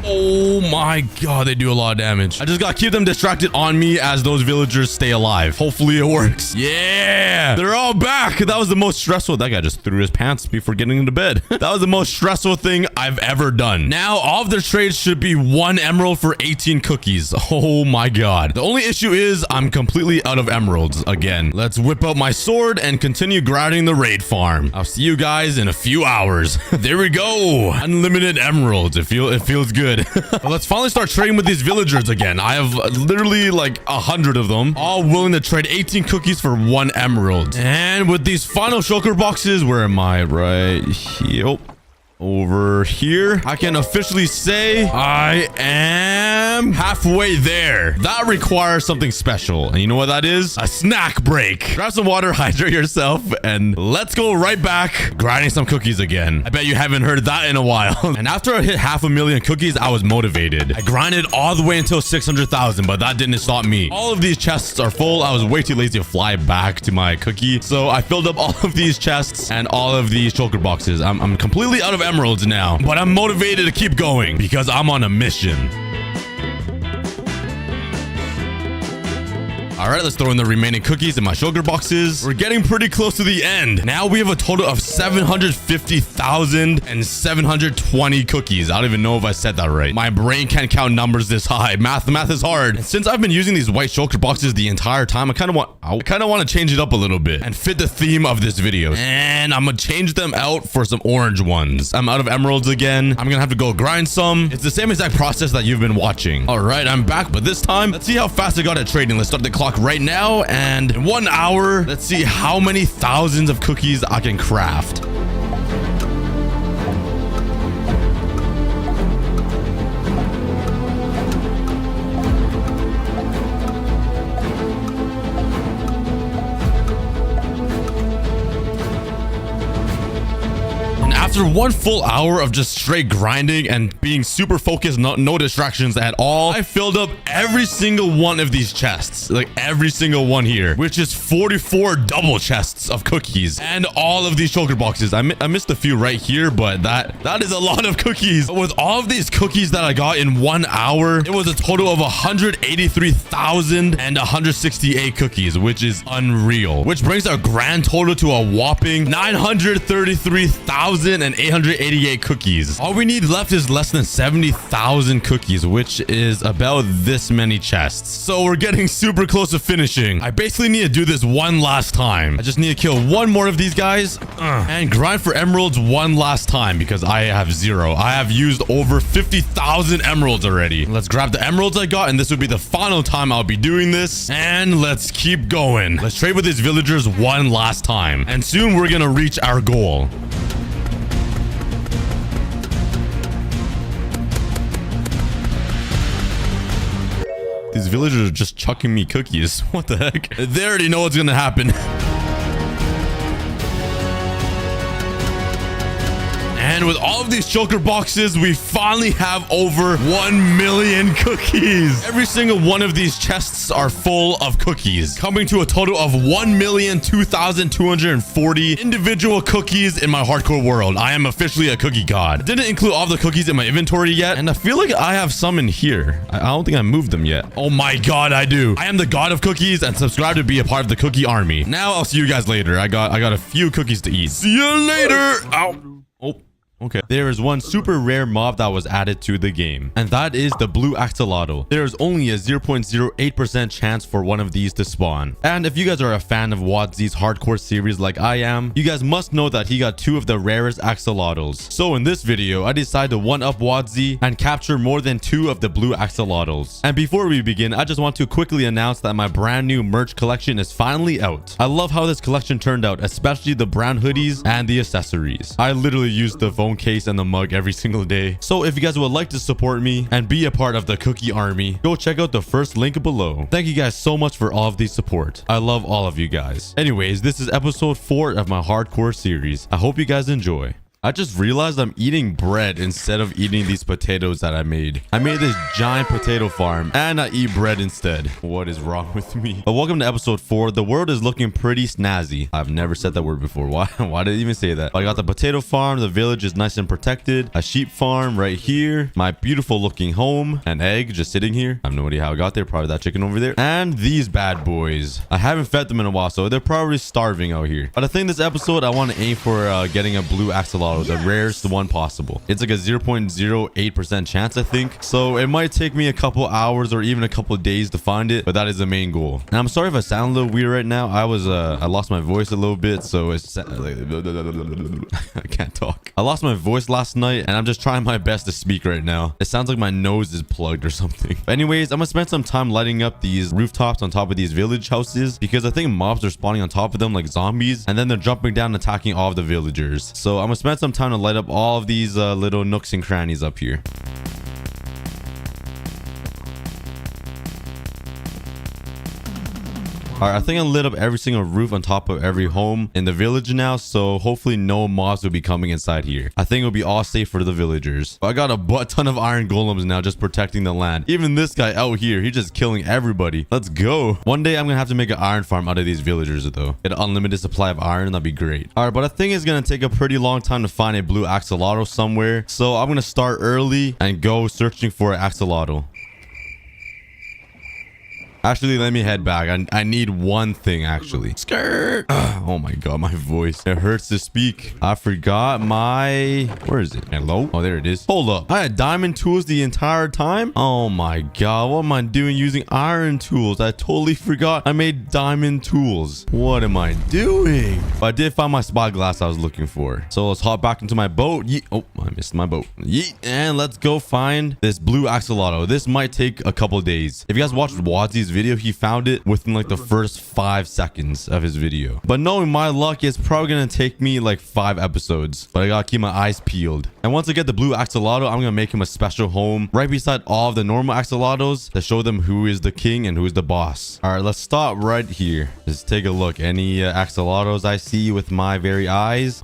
Oh my god, they do a lot of damage. I just gotta keep them distracted on me as those villagers stay alive. Hopefully it works. Yeah, they're all back. That was the most stressful. That guy just threw his pants before getting into bed. That was the most stressful thing I've ever done. Now, all of their trades should be 1 emerald for 18 cookies. Oh my god. The only issue is I'm completely out of emeralds again. Let's whip out my sword and continue grinding the raid farm. I'll see you guys in a few hours. There we go. Unlimited emeralds. It feels good. Well, let's finally start trading with these villagers again. I have literally like 100 of them, all willing to trade 18 cookies for 1 emerald. And with these final shulker boxes, where am I? Right here. Oh. Over here, I can officially say I am halfway there. That requires something special. And you know what that is? A snack break. Grab some water, hydrate yourself, and let's go right back grinding some cookies again. I bet you haven't heard that in a while. And after I hit 500,000 cookies, I was motivated. I grinded all the way until 600,000, but that didn't stop me. All of these chests are full. I was way too lazy to fly back to my cookie. So I filled up all of these chests and all of these shulker boxes. I'm completely out of emeralds now, but I'm motivated to keep going because I'm on a mission. All right, let's throw in the remaining cookies in my shulker boxes. We're getting pretty close to the end. Now we have a total of 750,720 cookies. I don't even know if I said that right. My brain can't count numbers this high. Math is hard. And since I've been using these white shulker boxes the entire time, I kind of want to change it up a little bit and fit the theme of this video. And I'm gonna change them out for some orange ones. I'm out of emeralds again. I'm gonna have to go grind some. It's the same exact process that you've been watching. All right, I'm back, but this time, let's see how fast I got at trading. Let's start the clock right now, and in 1 hour, let's see how many thousands of cookies I can craft. After 1 full hour of just straight grinding and being super focused, no distractions at all, I filled up every single one of these chests, like every single one here, which is 44 double chests of cookies and all of these shulker boxes. I missed a few right here, but that is a lot of cookies. But with all of these cookies that I got in 1 hour, it was a total of 183,168 cookies, which is unreal, which brings our grand total to a whopping 933,888 cookies. All we need left is less than 70,000 cookies, which is about this many chests. So we're getting super close to finishing. I basically need to do this one last time. I just need to kill 1 more of these guys and grind for emeralds 1 last time because I have 0. I have used over 50,000 emeralds already. Let's grab the emeralds I got, and this would be the final time I'll be doing this. And let's keep going. Let's trade with these villagers 1 last time, and soon we're gonna reach our goal. These villagers are just chucking me cookies. What the heck? They already know what's gonna happen. And with all of these shulker boxes, we finally have over 1 million cookies. Every single one of these chests are full of cookies, coming to a total of 1,02,240 individual cookies in my hardcore world. I am officially a cookie god. Didn't include all the cookies in my inventory yet, and I feel like I have some in here. I don't think I moved them yet. Oh my god, I do. I am the god of cookies, and subscribe to be a part of the cookie army. Now I'll see you guys later. I got a few cookies to eat. See you later. Ow. Oh. Okay. There is one super rare mob that was added to the game, and that is the blue axolotl. There is only a 0.08% chance for one of these to spawn. And if you guys are a fan of Wadzy's hardcore series like I am, you guys must know that he got 2 of the rarest axolotls. So in this video, I decided to one-up Wadzy and capture more than 2 of the blue axolotls. And before we begin, I just want to quickly announce that my brand new merch collection is finally out. I love how this collection turned out, especially the brown hoodies and the accessories. I literally use the phone case and the mug every single day. So if you guys would like to support me and be a part of the Cookie Army, go check out the first link below. Thank you guys so much for all of the support. I love all of you guys. Anyways, this is episode 4 of my hardcore series. I hope you guys enjoy. I just realized I'm eating bread instead of eating these potatoes that I made. I made this giant potato farm and I eat bread instead. What is wrong with me? But welcome to episode 4. The world is looking pretty snazzy. I've never said that word before. Why did I even say that? I got the potato farm. The village is nice and protected. A sheep farm right here. My beautiful looking home. An egg just sitting here. I have no idea how I got there. Probably that chicken over there. And these bad boys. I haven't fed them in a while, so they're probably starving out here. But I think this episode, I want to aim for getting a blue axolotl. The rarest one possible. It's like a 0.08% chance, I think. So it might take me a couple hours or even a couple days to find it, but that is the main goal. And I'm sorry if I sound a little weird right now. I lost my voice a little bit, so it's I can't talk. I lost my voice last night and I'm just trying my best to speak right now. It sounds like my nose is plugged or something. But anyways, I'm gonna spend some time lighting up these rooftops on top of these village houses because I think mobs are spawning on top of them like zombies, and then they're jumping down and attacking all of the villagers. So I'm gonna spend some time to light up all of these little nooks and crannies up here. All right, I think I lit up every single roof on top of every home in the village now, so hopefully no mobs will be coming inside here. I think it'll be all safe for the villagers. I got a butt ton of iron golems now just protecting the land. Even this guy out here, he's just killing everybody. Let's go. One day I'm gonna have to make an iron farm out of these villagers though. Get an unlimited supply of iron, that'd be great. All right, but I think it's gonna take a pretty long time to find a blue axolotl somewhere, so I'm gonna start early and go searching for an axolotl. Actually, let me head back. I need one thing, actually. Skirt. Oh my god, my voice. It hurts to speak. I forgot my... Where is it? Hello? Oh, there it is. Hold up. I had diamond tools the entire time? Oh my god. What am I doing using iron tools? I totally forgot I made diamond tools. What am I doing? But I did find my spyglass I was looking for. So let's hop back into my boat. Yeet. Oh, I missed my boat. Yeet. And let's go find this blue axolotl. This might take a couple days. If you guys watched Wadzy's video, he found it within like the first 5 seconds of his video. But knowing my luck, it's probably gonna take me like 5 episodes, but I gotta keep my eyes peeled. And once I get the blue axolotl, I'm gonna make him a special home right beside all of the normal axolotls to show them who is the king and who is the boss. All right, let's stop right here. Just take a look. Any axolotls I see with my very eyes?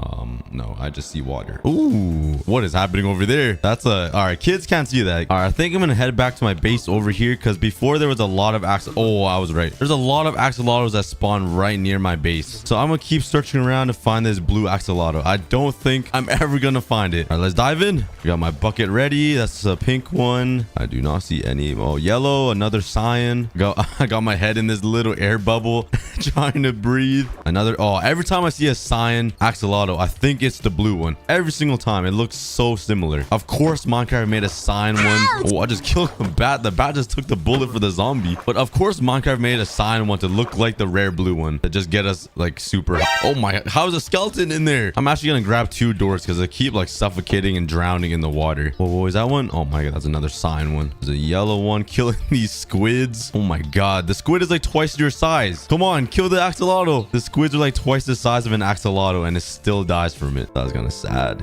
No, I just see water. Ooh, what is happening over there? That's all right, kids can't see that. All right, I think I'm gonna head back to my base over here because before there was a lot of oh, I was right. There's a lot of axolotls that spawn right near my base. So I'm gonna keep searching around to find this blue axolotl. I don't think I'm ever gonna find it. All right, let's dive in. We got my bucket ready. That's a pink one. I do not see any. Oh, yellow, another cyan. I got my head in this little air bubble trying to breathe. Another. Oh, every time I see a cyan axolotl, I think it's the blue one. Every single time. It looks so similar. Of course, Minecraft made a cyan one. Oh, I just killed a bat. The bat just took the bullet for the zombie. But of course, Minecraft made a cyan one to look like the rare blue one to just get us like super. Oh my, how's a skeleton in there? I'm actually gonna grab 2 doors because I keep like suffocating and drowning in the water. Whoa, what was that one? Oh my god, that's another cyan one. There's a yellow one killing these squids. Oh my god, the squid is like twice your size. Come on, kill the axolotl. The squids are like twice the size of an axolotl and it still dies from it. That was kind of sad.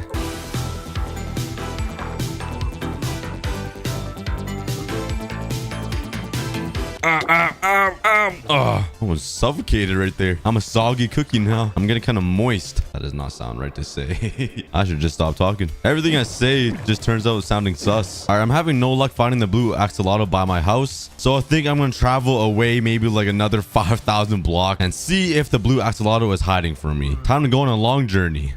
I was suffocated right there. I'm a soggy cookie now. I'm getting kind of moist. That does not sound right to say. I should just stop talking. Everything I say just turns out sounding sus. All right, I'm having no luck finding the blue axolotl by my house. So I think I'm going to travel away maybe like another 5,000 blocks and see if the blue axolotl is hiding from me. Time to go on a long journey.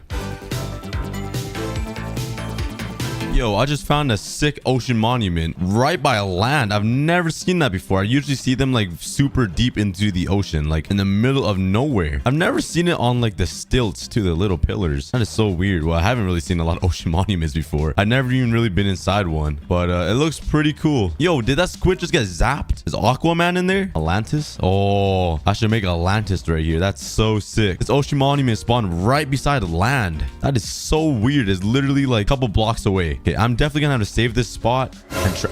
Yo, I just found a sick ocean monument right by land. I've never seen that before. I usually see them like super deep into the ocean, like in the middle of nowhere. I've never seen it on like the stilts to the little pillars. That is so weird. Well, I haven't really seen a lot of ocean monuments before. I've never even really been inside one, but it looks pretty cool. Yo, did that squid just get zapped? Is Aquaman in there? Atlantis? Oh, I should make Atlantis right here. That's so sick. This ocean monument spawned right beside land. That is so weird. It's literally like a couple blocks away. Okay, I'm definitely gonna have to save this spot and try.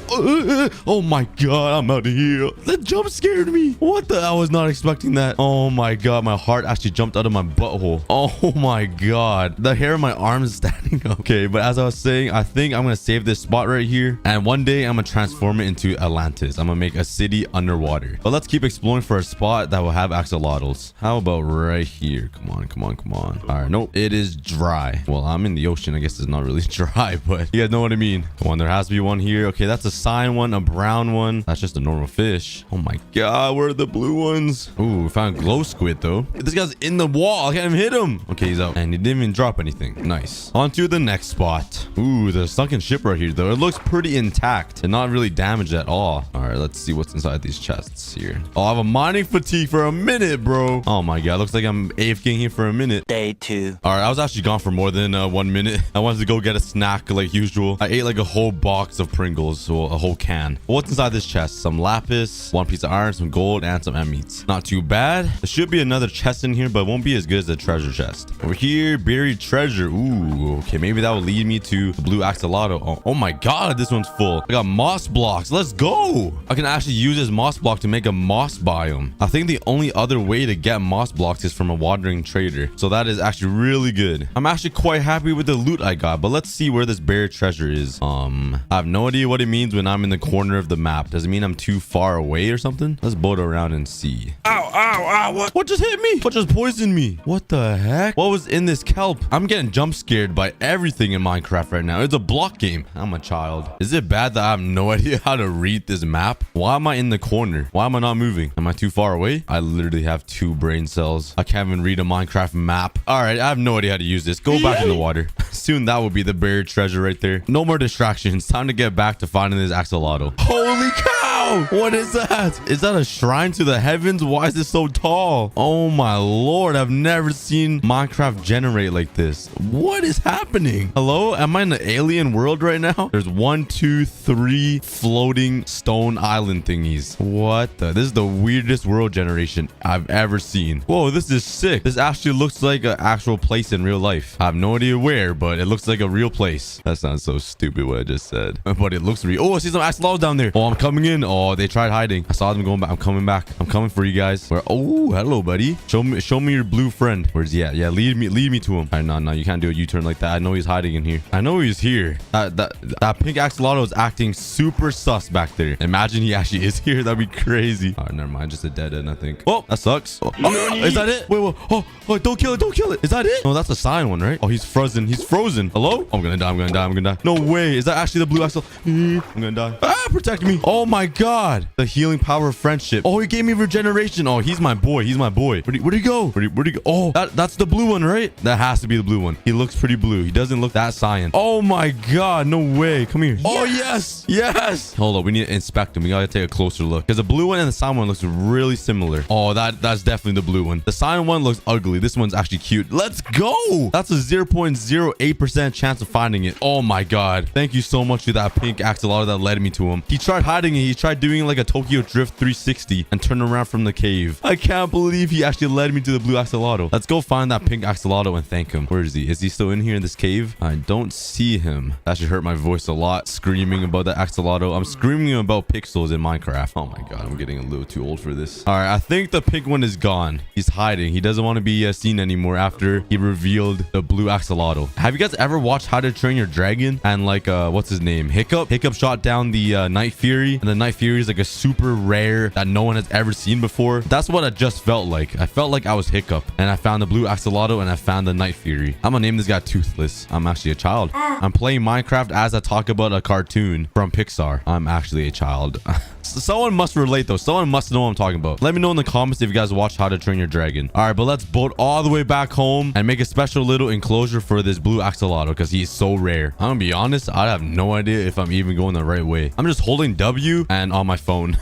Oh my god, I'm out of here. That jump scared me. What the? I was not expecting that. Oh my god, my heart actually jumped out of my butthole. Oh my god, the hair on my arm is standing up. Okay, but as I was saying, I think I'm gonna save this spot right here, and one day I'm gonna transform it into Atlantis. I'm gonna make a city underwater. But let's keep exploring for a spot that will have axolotls. How about right here? Come on, come on, come on. All right, nope, it is dry. Well, I'm in the ocean. I guess it's not really dry, but you guys know what I mean. Come on, there has to be one here. Okay, that's a cyan one, a brown one. That's just a normal fish. Oh my god, where are the blue ones? Ooh, we found glow squid though. This guy's in the wall. I can't even hit him. Okay, he's out, and he didn't even drop anything. Nice. On to the next spot. Ooh, the sunken ship right here though. It looks pretty intact and not really damaged at all. All right, let's see what's inside these chests here. Oh, I have a mining fatigue for a minute, bro. Oh my god, looks like I'm AFKing here for a minute.
Day 2.
All right, I was actually gone for more than 1 minute. I wanted to go get a snack like usual. I ate like a whole box of Pringles, so a whole can. But what's inside this chest? Some lapis, 1 piece of iron, some gold, and some meats. Not too bad. There should be another chest in here, but it won't be as good as the treasure chest. Over here, buried treasure. Ooh, okay, maybe that will lead me to the blue axolotl. Oh my god, this one's full. I got moss blocks. Let's go. I can actually use this moss block to make a moss biome. I think the only other way to get moss blocks is from a wandering trader, so that is actually really good. I'm actually quite happy with the loot I got, but let's see where this buried treasure is. I have no idea what it means when I'm in the corner of the map. Does it mean I'm too far away or something? Let's boat around and see. Ow, ow, ow, what just hit me? What just poisoned me? What the heck? What was in this kelp? I'm getting jump scared by everything in Minecraft right now. It's a block game. I'm a child. Is it bad that I have no idea how to read this map? Why am I in the corner? Why am I not moving? Am I too far away? I literally have 2 brain cells. I can't even read a Minecraft map. All right, I have no idea how to use this. Go back in the water. Soon that will be the buried treasure right there. No more distractions. Time to get back to finding this axolotl. Holy cow! What is that? Is that a shrine to the heavens? Why is it so tall? Oh my lord, I've never seen Minecraft generate like this. What is happening? Hello? Am I in an alien world right now? There's 1, 2, 3 floating stone island thingies. What the? This is the weirdest world generation I've ever seen. Whoa, this is sick. This actually looks like an actual place in real life. I have no idea where, but it looks like a real place. That sounds so stupid what I just said. But it looks real. Oh, I see some axolotls down there. Oh, I'm coming in. Oh, they tried hiding. I saw them going back. I'm coming back. I'm coming for you guys. Where? Oh, hello, buddy. Show me your blue friend. Where's he at? Yeah, lead me to him. All right, no, you can't do a U-turn like that. I know he's hiding in here. I know he's here. That pink axolotl is acting super sus back there. Imagine he actually is here. That'd be crazy. All right, never mind. Just a dead end, I think. Oh, that sucks. Oh, is that it? Wait. Oh, don't kill it. Don't kill it. Is that it? No, that's a cyan one, right? Oh, he's frozen. He's frozen. Hello? Oh, I'm gonna die. No way. Is that actually the blue axolotl? I'm gonna die. Ah, protect me. Oh my god. The healing power of friendship. Oh, he gave me regeneration. Oh, he's my boy. Where'd he go? Where'd he go? Oh, that's the blue one, right? That has to be the blue one. He looks pretty blue. He doesn't look that cyan. Oh my god. No way. Come here. Oh, yes. Hold up. We need to inspect him. We gotta take a closer look, because the blue one and the cyan one looks really similar. Oh, that's definitely the blue one. The cyan one looks ugly. This one's actually cute. Let's go. That's a 0.08% chance of finding it. Oh my god. Thank you so much to that pink axolotl that led me to him. He tried hiding it. He tried doing like a Tokyo Drift 360 and turn around from the cave. I can't believe he actually led me to the blue axolotl. Let's go find that pink axolotl and thank him. Where is he? Is he still in here in this cave? I don't see him. That should hurt my voice a lot, screaming about that axolotl. I'm screaming about pixels in Minecraft. Oh my god, I'm getting a little too old for this. All right, I think the pink one is gone. He's hiding. He doesn't want to be seen anymore after he revealed the blue axolotl. Have you guys ever watched How to Train Your Dragon? And like what's his name, Hiccup shot down the Night Fury, and the Night Fury is like a super rare that no one has ever seen before. That's what I just felt like. I felt like I was Hiccup, and I found the blue axolotl, and I found the Night Fury. I'm gonna name this guy Toothless. I'm actually a child. I'm playing Minecraft as I talk about a cartoon from Pixar. I'm actually a child. Someone must relate though. Someone must know what I'm talking about. Let me know in the comments if you guys watch How to Train Your Dragon. All right, but let's boat all the way back home and make a special little enclosure for this blue axolotl because he's so rare. I'm gonna be honest, I have no idea if I'm even going the right way. I'm just holding W and on my phone.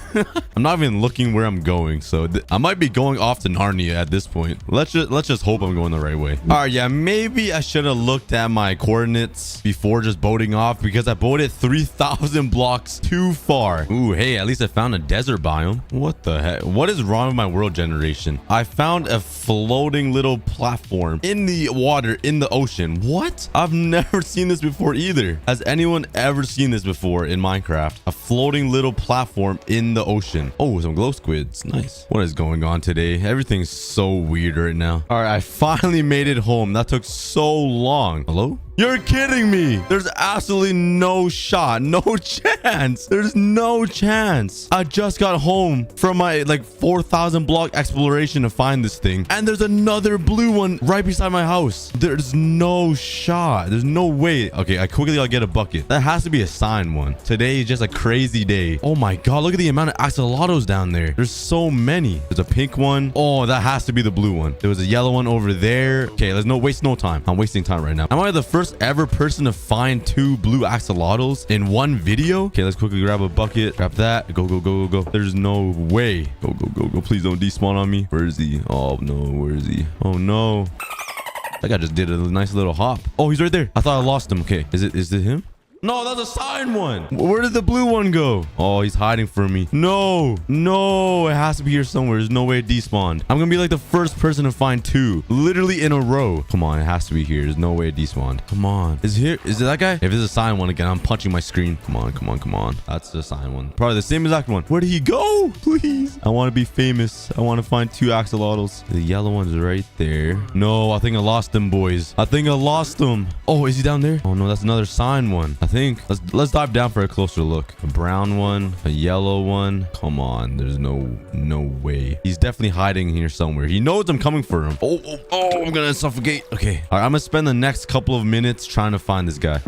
I'm not even looking where I'm going, so I might be going off to Narnia at this point. Let's just hope I'm going the right way. All right, yeah, maybe I should have looked at my coordinates before just boating off because I boated 3,000 blocks too far. Ooh, hey, at least I found a desert biome. What the heck? What is wrong with my world generation? I found a floating little platform in the water in the ocean. What? I've never seen this before either. Has anyone ever seen this before in Minecraft? A floating little platform in the ocean. Oh, some glow squids. Nice. What is going on today? Everything's so weird right now. All right, I finally made it home. That took so long. Hello? You're kidding me. There's absolutely no shot. No chance. There's no chance. I just got home from my like 4,000 block exploration to find this thing. And there's another blue one right beside my house. There's no shot. There's no way. Okay, I'll get a bucket. That has to be a sign one. Today is just a crazy day. Oh my God. Look at the amount of axolotls down there. There's so many. There's a pink one. Oh, that has to be the blue one. There was a yellow one over there. Okay, let's waste no time. I'm wasting time right now. Am I the first ever person to find 2 blue axolotls in one video? Okay, let's quickly grab a bucket. Grab that. Go, go, go, go, go. There's no way. Go, go, go, go. Please don't despawn on me. Where is he? Oh, no. Where is he? Oh, no. That guy just did a nice little hop. Oh, he's right there. I thought I lost him. Okay. Is it him? No, that's a sign one. Where did the blue one go? Oh, he's hiding from me. No, it has to be here somewhere. There's no way it despawned. I'm gonna be like the first person to find 2 literally in a row. Come on, it has to be here. There's no way it despawned. Come on. Is it that guy? If it's a sign one again, I'm punching my screen. Come on. That's the sign one. Probably the same exact one. Where did he go? Please. I want to be famous. I want to find 2 axolotls. The yellow one's right there. No, I think I lost them, boys. I think I lost them. Oh, is he down there? Oh no, that's another sign one. I think let's dive down for a closer look. A brown one, a yellow one. Come on, there's no way. He's definitely hiding here somewhere. He knows I'm coming for him. Oh, I'm gonna suffocate. Okay, all right, I'm gonna spend the next couple of minutes trying to find this guy.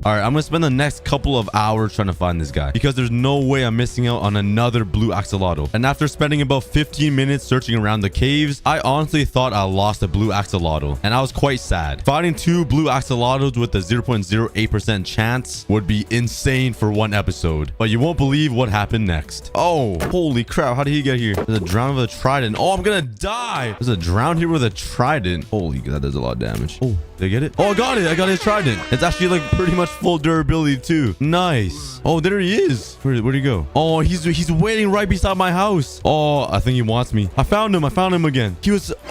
All right, I'm gonna spend the next couple of hours trying to find this guy because there's no way I'm missing out on another blue axolotl. And after spending about 15 minutes searching around the caves, I honestly thought I lost a blue axolotl and I was quite sad. Finding 2 blue axolotls with a 0.08% chance would be insane for one episode, but you won't believe what happened next. Oh, holy crap. How did he get here? There's a drown with a trident. Oh, I'm gonna die. There's a drown here with a trident. Holy, that does a lot of damage. Oh, did I get it? Oh, I got it. I got his trident. It's actually like pretty much full durability too. Nice. Oh, there he is. Where'd he go? Oh, he's waiting right beside my house. Oh, I think he wants me. I found him again.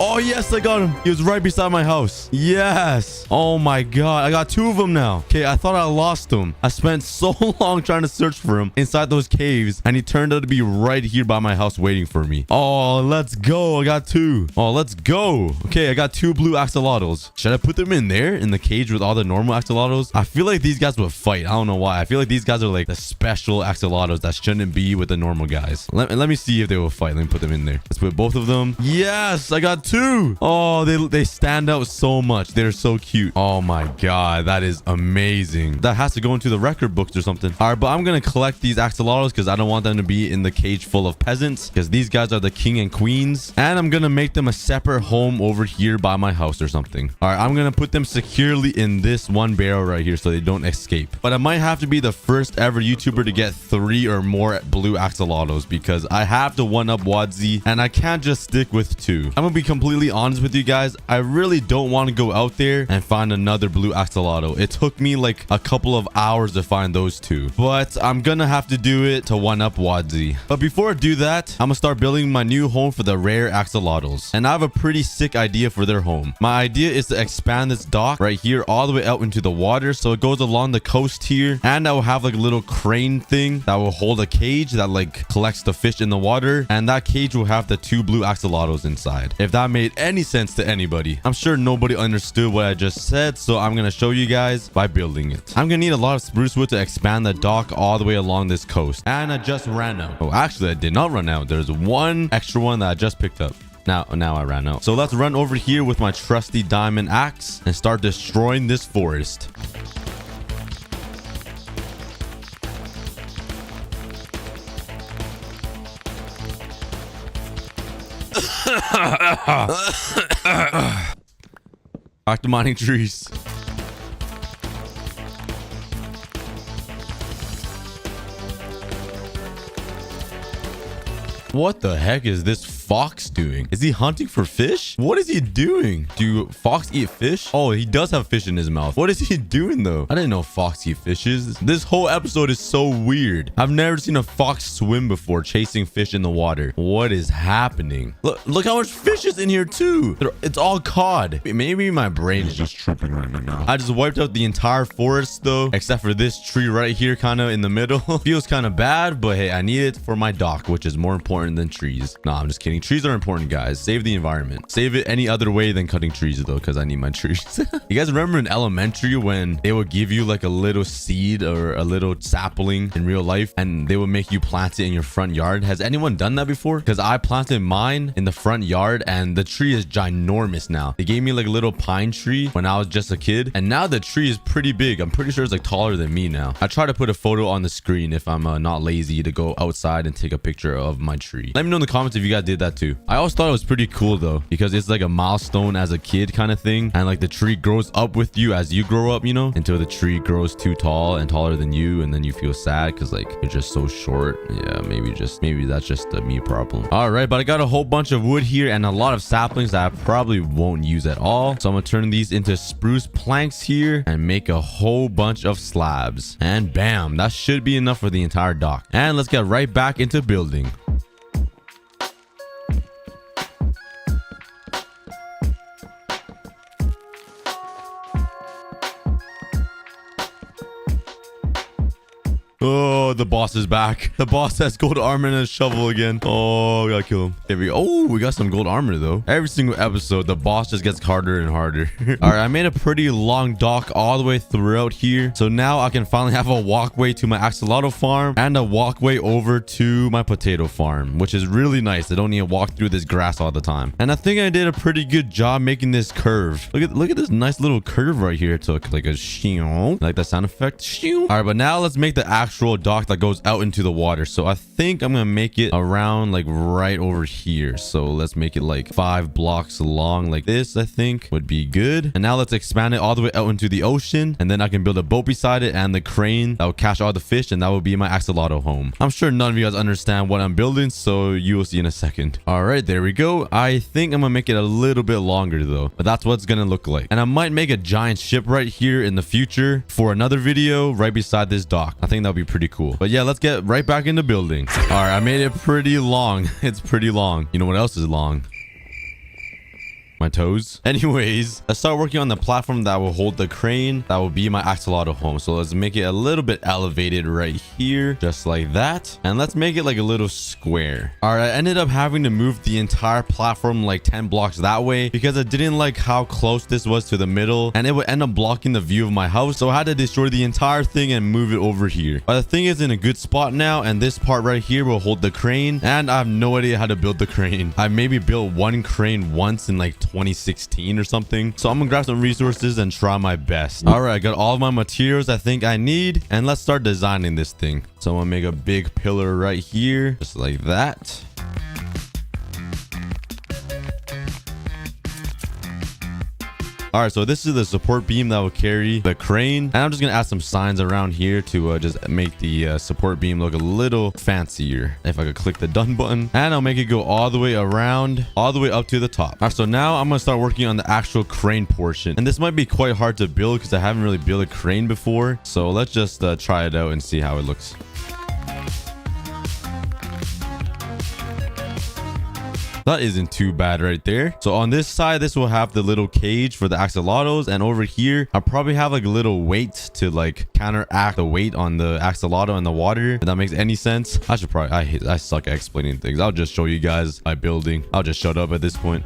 Oh yes, I got him. He was right beside my house. Yes. Oh my God, I got 2 of them now. Okay, I thought I lost him. I spent so long trying to search for him inside those caves and he turned out to be right here by my house waiting for me. Oh, let's go. I got 2. Oh, let's go. Okay, I got 2 blue axolotls. Should I put them in there in the cage with all the normal axolotls? I feel like these guys would fight. I don't know why. I feel like these guys are like the special axolotls that shouldn't be with the normal guys. Let me see if they will fight. Let me put them in there. Let's put both of them. Yes, I got 2. Oh, they stand out so much. They're so cute. Oh my God, that is amazing. That has to go into the record books or something. All right, but I'm gonna collect these axolotls because I don't want them to be in the cage full of peasants because these guys are the king and queens, and I'm gonna make them a separate home over here by my house or something. All right, I'm gonna put them securely in this one barrel right here so they don't escape. But I might have to be the first ever YouTuber to get 3 or more blue axolotls because I have to one-up Wadzi and I can't just stick with 2. I'm gonna be completely honest with you guys. I really don't want to go out there and find another blue axolotl. It took me like a couple of hours to find those 2, but I'm gonna have to do it to one-up Wadzi. But before I do that, I'm gonna start building my new home for the rare axolotls, and I have a pretty sick idea for their home. My idea is to expand this dock right here all the way out into the water so it goes along the coast here, and I will have like a little crane thing that will hold a cage that like collects the fish in the water, and that cage will have the 2 blue axolotls inside. If that made any sense to anybody. I'm sure nobody understood what I just said, so I'm gonna show you guys by building it. I'm gonna need a lot of spruce wood to expand the dock all the way along this coast, and I just ran out. Oh, actually I did not run out. There's one extra one that I just picked up. Now I ran out. So let's run over here with my trusty diamond axe and start destroying this forest. Back to mining trees. What the heck is this fox doing? Is he hunting for fish? What is he doing? Do fox eat fish? Oh, he does have fish in his mouth. What is he doing though? I didn't know fox eat fishes. This whole episode is so weird. I've never seen a fox swim before chasing fish in the water. What is happening? Look how much fish is in here too. It's all cod. Maybe my brain is just tripping right now. I just wiped out the entire forest though, except for this tree right here kind of in the middle. Feels kind of bad, but hey, I need it for my dock, which is more important than trees. Nah, I'm just kidding. Trees are important, guys. Save the environment. Save it any other way than cutting trees though, because I need my trees. You guys remember in elementary when they would give you like a little seed or a little sapling in real life and they would make you plant it in your front yard? Has anyone done that before? Because I planted mine in the front yard and the tree is ginormous now. They gave me like a little pine tree when I was just a kid and now the tree is pretty big. I'm pretty sure it's like taller than me now. I try to put a photo on the screen if I'm not lazy to go outside and take a picture of my tree. Let me know in the comments if you guys did that too. I always thought it was pretty cool though, because it's like a milestone as a kid kind of thing. And like the tree grows up with you as you grow up, you know, until the tree grows too tall and taller than you. And then you feel sad because like you're just so short. Yeah, maybe that's just a me problem. All right, but I got a whole bunch of wood here and a lot of saplings that I probably won't use at all. So I'm gonna turn these into spruce planks here and make a whole bunch of slabs. And bam, that should be enough for the entire dock. And let's get right back into building. Oh, the boss is back. The boss has gold armor and a shovel again. Oh, we gotta kill him. There we go. Oh, we got some gold armor though. Every single episode, the boss just gets harder and harder. All right, I made a pretty long dock all the way throughout here. So now I can finally have a walkway to my axolotl farm and a walkway over to my potato farm, which is really nice. I don't need to walk through this grass all the time. And I think I did a pretty good job making this curve. Look at this nice little curve right here. It took like a shing, like that sound effect. Shing. All right, but now let's make the actual dock that goes out into the water. So I think I'm gonna make it around like right over here. So let's make it like 5 blocks long like this. I think would be good. And now let's expand it all the way out into the ocean, and then I can build a boat beside it and the crane that will catch all the fish, and that will be my axolotl home. I'm sure none of you guys understand what I'm building, so you will see in a second. All right, there we go. I think I'm gonna make it a little bit longer though, but that's what it's gonna look like. And I might make a giant ship right here in the future for another video right beside this dock. I think that'll be pretty cool. But yeah, let's get right back into building. All right, I made it pretty long. It's pretty long. You know what else is long? My toes. Anyways, let's start working on the platform that will hold the crane that will be my axolotl home. So let's make it a little bit elevated right here, just like that. And let's make it like a little square. All right, I ended up having to move the entire platform like 10 blocks that way because I didn't like how close this was to the middle and it would end up blocking the view of my house. So I had to destroy the entire thing and move it over here. But the thing is in a good spot now, and this part right here will hold the crane, and I have no idea how to build the crane. I maybe built one crane once in like 2016 or something. So I'm gonna grab some resources and try my best. All right, I got all of my materials I think I need, and let's start designing this thing. So I'm gonna make a big pillar right here, just like that. All right, so this is the support beam that will carry the crane, and I'm just gonna add some signs around here to just make the support beam look a little fancier. If I could click the done button, and I'll make it go all the way around, all the way up to the top. All right, so now I'm gonna start working on the actual crane portion, and this might be quite hard to build because I haven't really built a crane before. So let's just try it out and see how it looks. That isn't too bad right there. So on this side, this will have the little cage for the axolotls, and over here I'll probably have like a little weight to like counteract the weight on the axolotl in the water, if that makes any sense. I should probably, I suck at explaining things. I'll just show you guys by building. I'll just shut up at this point.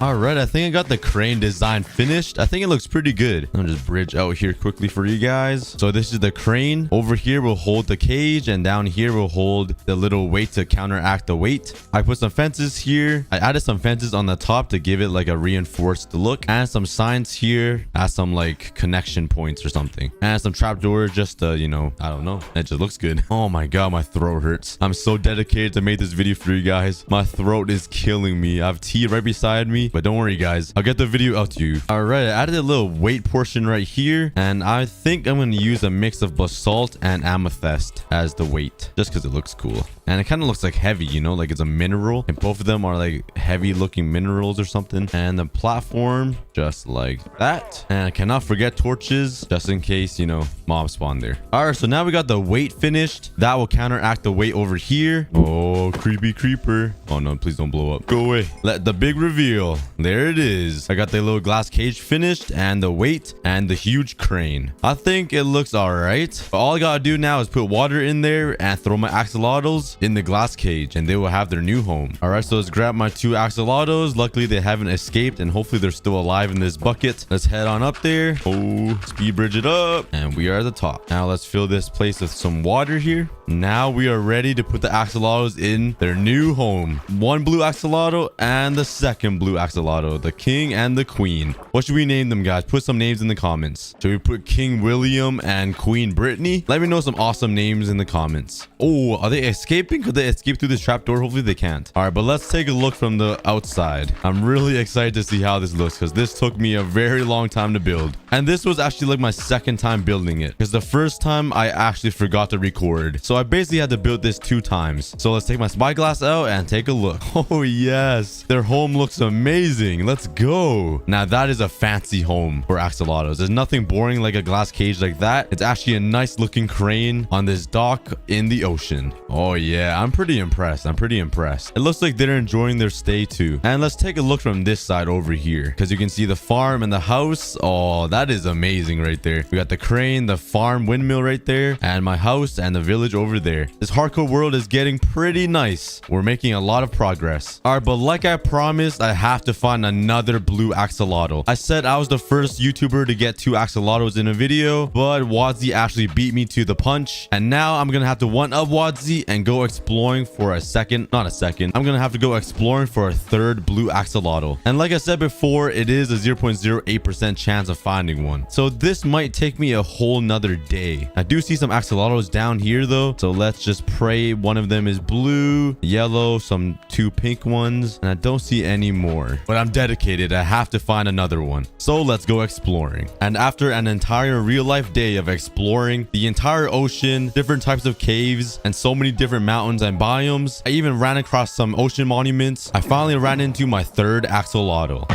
All right, I think I got the crane design finished. I think it looks pretty good. I'll just bridge out here quickly for you guys. So this is the crane. Over here will hold the cage, and down here will hold the little weight to counteract the weight. I put some fences here. I added some fences on the top to give it like a reinforced look, and some signs here as some like connection points or something, and some trapdoors just to, you know, I don't know. It just looks good. Oh my god, my throat hurts. I'm so dedicated to make this video for you guys. My throat is killing me. I have tea right beside me, but don't worry guys, I'll get the video out to you. All right, I added a little weight portion right here, and I think I'm going to use a mix of basalt and amethyst as the weight, just because it looks cool. And it kind of looks like heavy, you know, like it's a mineral, and both of them are like heavy looking minerals or something. And the platform just like that, and I cannot forget torches just in case, you know, mob spawn there. All right, so now we got the weight finished. That will counteract the weight over here. Oh, creepy creeper. Oh no, please don't blow up. Go away. Let the big reveal. There it is. I got the little glass cage finished, and the weight, and the huge crane. I think it looks all right. But all I gotta do now is put water in there and throw my axolotls in the glass cage, and they will have their new home. All right, so let's grab my 2 axolotls. Luckily they haven't escaped, and hopefully they're still alive in this bucket. Let's head on up there. Oh, speed bridge it up, and we are at the top. Now let's fill this place with some water here. Now we are ready to put the axolotls in their new home. 1 blue axolotl and the 2nd blue axolotl, the king and the queen. What should we name them, guys? Put some names in the comments. Should we put King William and Queen Brittany? Let me know some awesome names in the comments. Oh, are they escaping? Could they escape through this trapdoor? Hopefully they can't. All right, but let's take a look from the outside. I'm really excited to see how this looks, because this took me a very long time to build. And this was actually like my 2nd time building it, because the first time I actually forgot to record. So I basically had to build this 2 times. So let's take my spyglass out and take a look. Oh yes, their home looks amazing. Let's go. Now that is a fancy home for axolotls. There's nothing boring like a glass cage like that. It's actually a nice looking crane on this dock in the ocean. Oh yeah, I'm pretty impressed. It looks like they're enjoying their stay too. And let's take a look from this side over here, because you can see the farm and the house. Oh, that is amazing right there. We got the crane, the farm, windmill right there, and my house and the village over there. This hardcore world is getting pretty nice. We're making a lot of progress. All right, but like I promised, I have to find another blue axolotl. I said I was the first YouTuber to get 2 axolotls in a video, but Wadzi actually beat me to the punch, and now I'm gonna have to one-up Wadzi and go exploring for I'm gonna have to go exploring for a 3rd blue axolotl. And like I said before, it is a 0.08% chance of finding one, so this might take me a whole nother day. I do see some axolotls down here though, so let's just pray one of them is blue, yellow, some 2 pink ones, and I don't see any more. But I'm dedicated. I have to find another one, so let's go exploring. And after an entire real-life day of exploring the entire ocean, different types of caves, and so many different mountains and biomes, I even ran across some ocean monuments. I finally ran into my 3rd axolotl.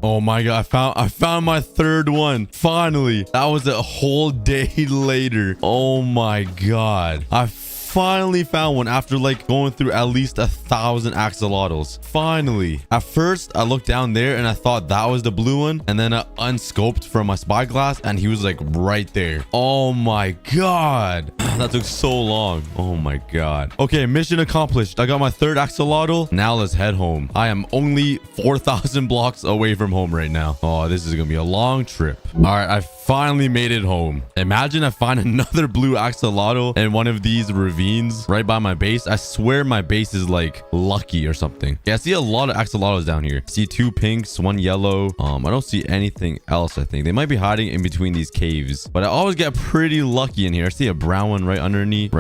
Oh my god, I found my 3rd one. Finally. That was a whole day later. Oh my god. I finally found one after like going through at least 1,000 axolotls. Finally. At first, I looked down there and I thought that was the blue one, and then I unscoped from my spyglass and he was like right there. Oh my god. That took so long. Oh my god. Okay, mission accomplished. I got my 3rd axolotl. Now let's head home. I am only 4,000 blocks away from home right now. Oh, this is gonna be a long trip. All right, I finally made it home. Imagine I find another blue axolotl in one of these ravines right by my base. I swear my base is like lucky or something. Yeah, I see a lot of axolotls down here. I see 2 pinks, 1 yellow. I don't see anything else. I think they might be hiding in between these caves, but I always get pretty lucky in here. I see a brown one right under me.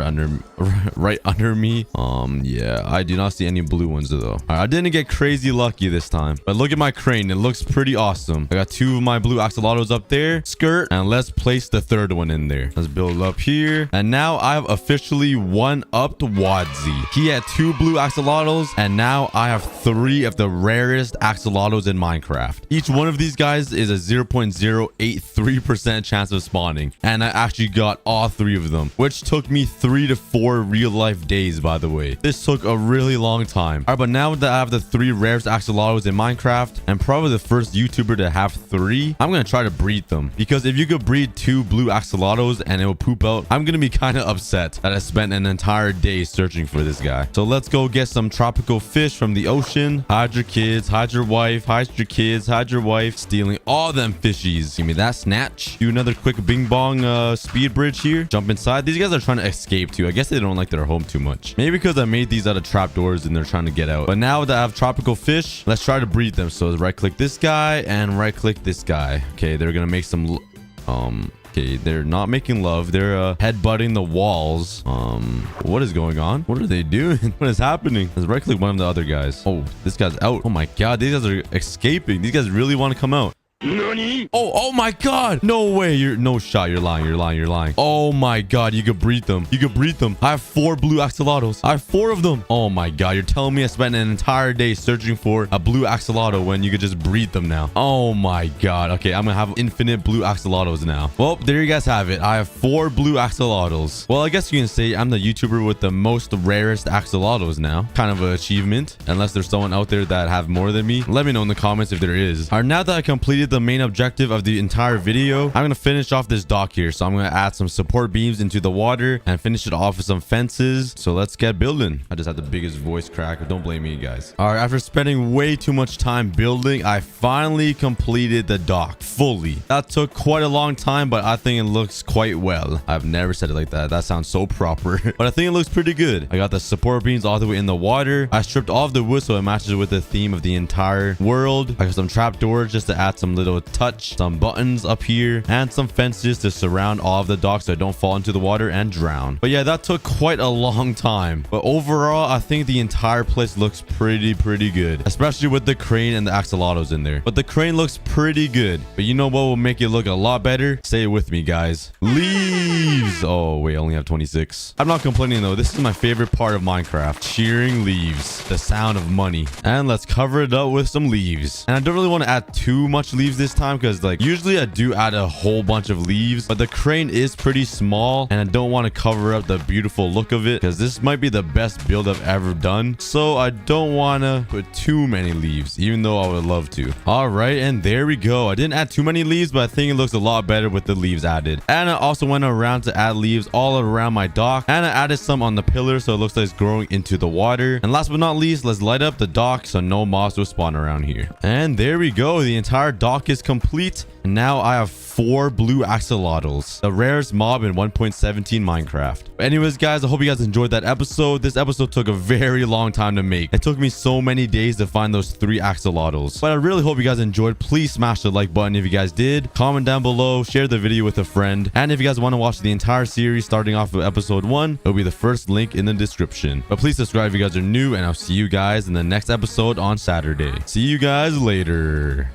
Yeah, I do not see any blue ones though. All right, I didn't get crazy lucky this time, but look at my crane. It looks pretty awesome. I got 2 of my blue axolotls up there. Skirt, and let's place the 3rd one in there. Let's build up here, and now I've officially one-upped Wadzi. He had 2 blue axolotls, and now I have 3 of the rarest axolotls in Minecraft. Each one of these guys is a 0.083% chance of spawning, and I actually got all 3 of them, which took me 3 to 4 real-life days, by the way. This took a really long time. All right, but now that I have the 3 rarest axolotls in Minecraft, and probably the first YouTuber to have 3, I'm gonna try to breed them, because if you could breed 2 blue axolotls and it will poop out, I'm gonna be kind of upset that I spent an entire day searching for this guy. So let's go get some tropical fish from the ocean. Hide your kids, hide your wife, hide your kids, hide your wife. Stealing all them fishies. Give me that snatch. Do another quick bing bong speed bridge here. Jump inside. These guys are trying to escape too. I guess they don't like their home too much. Maybe because I made these out of trapdoors and they're trying to get out. But now that I have tropical fish, let's try to breed them. So right click this guy and right click this guy. Okay, they're gonna make some okay, they're not making love. They're headbutting the walls. What is going on? What are they doing? What is happening? Let's right click one of the other guys. Oh, this guy's out. Oh my god, these guys are escaping. These guys really want to come out. Oh my god. No way. You're no shot. You're lying. Oh my god. You could breed them. I have 4 blue axolotls. I have 4 of them. Oh my god. You're telling me I spent an entire day searching for a blue axolotl when you could just breed them now. Oh my god. Okay, I'm gonna have infinite blue axolotls now. Well, there you guys have it. I have 4 blue axolotls. Well, I guess you can say I'm the YouTuber with the most rarest axolotls now. Kind of an achievement. Unless there's someone out there that have more than me. Let me know in the comments if there is. All right, now that I completed the main objective of the entire video, I'm gonna finish off this dock here. So I'm gonna add some support beams into the water and finish it off with some fences. So let's get building. I just had the biggest voice crack. Don't blame me, guys. All right, after spending way too much time building, I finally completed the dock fully. That took quite a long time, but I think it looks quite well. I've never said it like that. That sounds so proper. But I think it looks pretty good. I got the support beams all the way in the water. I stripped off the wood so it matches with the theme of the entire world. I got some trapdoors just to add some little touch, some buttons up here, and some fences to surround all of the docks so I don't fall into the water and drown. But yeah, that took quite a long time. But overall, I think the entire place looks pretty good, especially with the crane and the axolotls in there. But the crane looks pretty good. But you know what will make it look a lot better? Say it with me, guys. Leaves. Oh wait, I only have 26. I'm not complaining though. This is my favorite part of Minecraft. Shearing leaves, the sound of money. And let's cover it up with some leaves. And I don't really want to add too much leaves this time because like usually I do add a whole bunch of leaves, but the crane is pretty small and I don't want to cover up the beautiful look of it because this might be the best build I've ever done. So I don't want to put too many leaves, even though I would love to. All right, and there we go. I didn't add too many leaves, but I think it looks a lot better with the leaves added. And I also went around to add leaves all around my dock, and I added some on the pillar so it looks like it's growing into the water. And last but not least, let's light up the dock so no mobs will spawn around here. And there we go. The entire dock is complete. And now I have 4 blue axolotls, the rarest mob in 1.17 Minecraft. Anyways, guys, I hope you guys enjoyed that episode. This episode took a very long time to make. It took me so many days to find those 3 axolotls. But I really hope you guys enjoyed. Please smash the like button if you guys did. Comment down below, share the video with a friend. And if you guys want to watch the entire series starting off with episode 1, it'll be the first link in the description. But please subscribe if you guys are new, and I'll see you guys in the next episode on Saturday. See you guys later.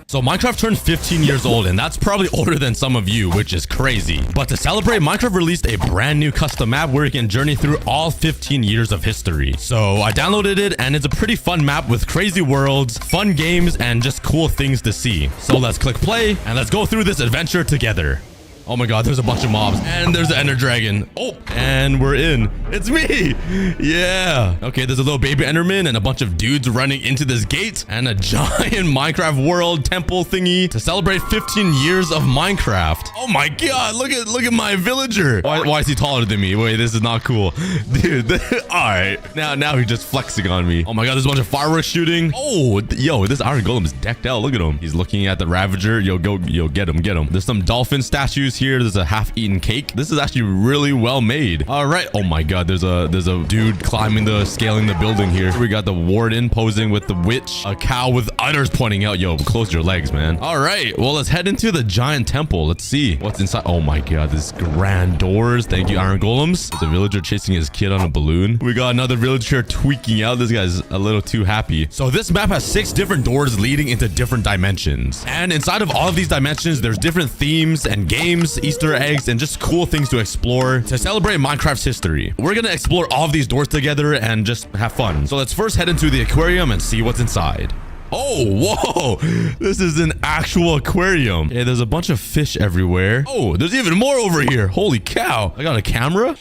So Minecraft turned 15 years old, and that's probably older than some of you, which is crazy. But to celebrate, Minecraft released a brand new custom map where you can journey through all 15 years of history. So I downloaded it, and it's a pretty fun map with crazy worlds, fun games, and just cool things to see. So let's click play, and let's go through this adventure together. Oh my god, there's a bunch of mobs, and there's the Ender Dragon. Oh, and we're in. It's me. Yeah. Okay, there's a little baby Enderman and a bunch of dudes running into this gate and a giant Minecraft world temple thingy to celebrate 15 years of Minecraft. Oh my god, look at my villager. Why is he taller than me? Wait, this is not cool. Dude, all right. Now he's just flexing on me. Oh my god, there's a bunch of fireworks shooting. Oh, yo, this iron golem is decked out. Look at him. He's looking at the Ravager. Yo, get him. There's some dolphin statues here. There's a half-eaten cake. This is actually really well made. All right. Oh my god, there's a dude scaling the building here. We got the warden posing with the witch, a cow with udders pointing out. Yo, close your legs, man. All right, well, let's head into the giant temple. Let's see what's inside. Oh my god, this grand doors. Thank you, iron golems. There's a villager chasing his kid on a balloon. We got another villager tweaking out. This guy's a little too happy. So this map has 6 different doors leading into different dimensions, and inside of all of these dimensions there's different themes and games, Easter eggs, and just cool things to explore to celebrate Minecraft's history. We're gonna explore all of these doors together and just have fun. So let's first head into the aquarium and see what's inside. Oh, whoa, this is an actual aquarium. Yeah, there's a bunch of fish everywhere. Oh, there's even more over here. Holy cow. I got a camera.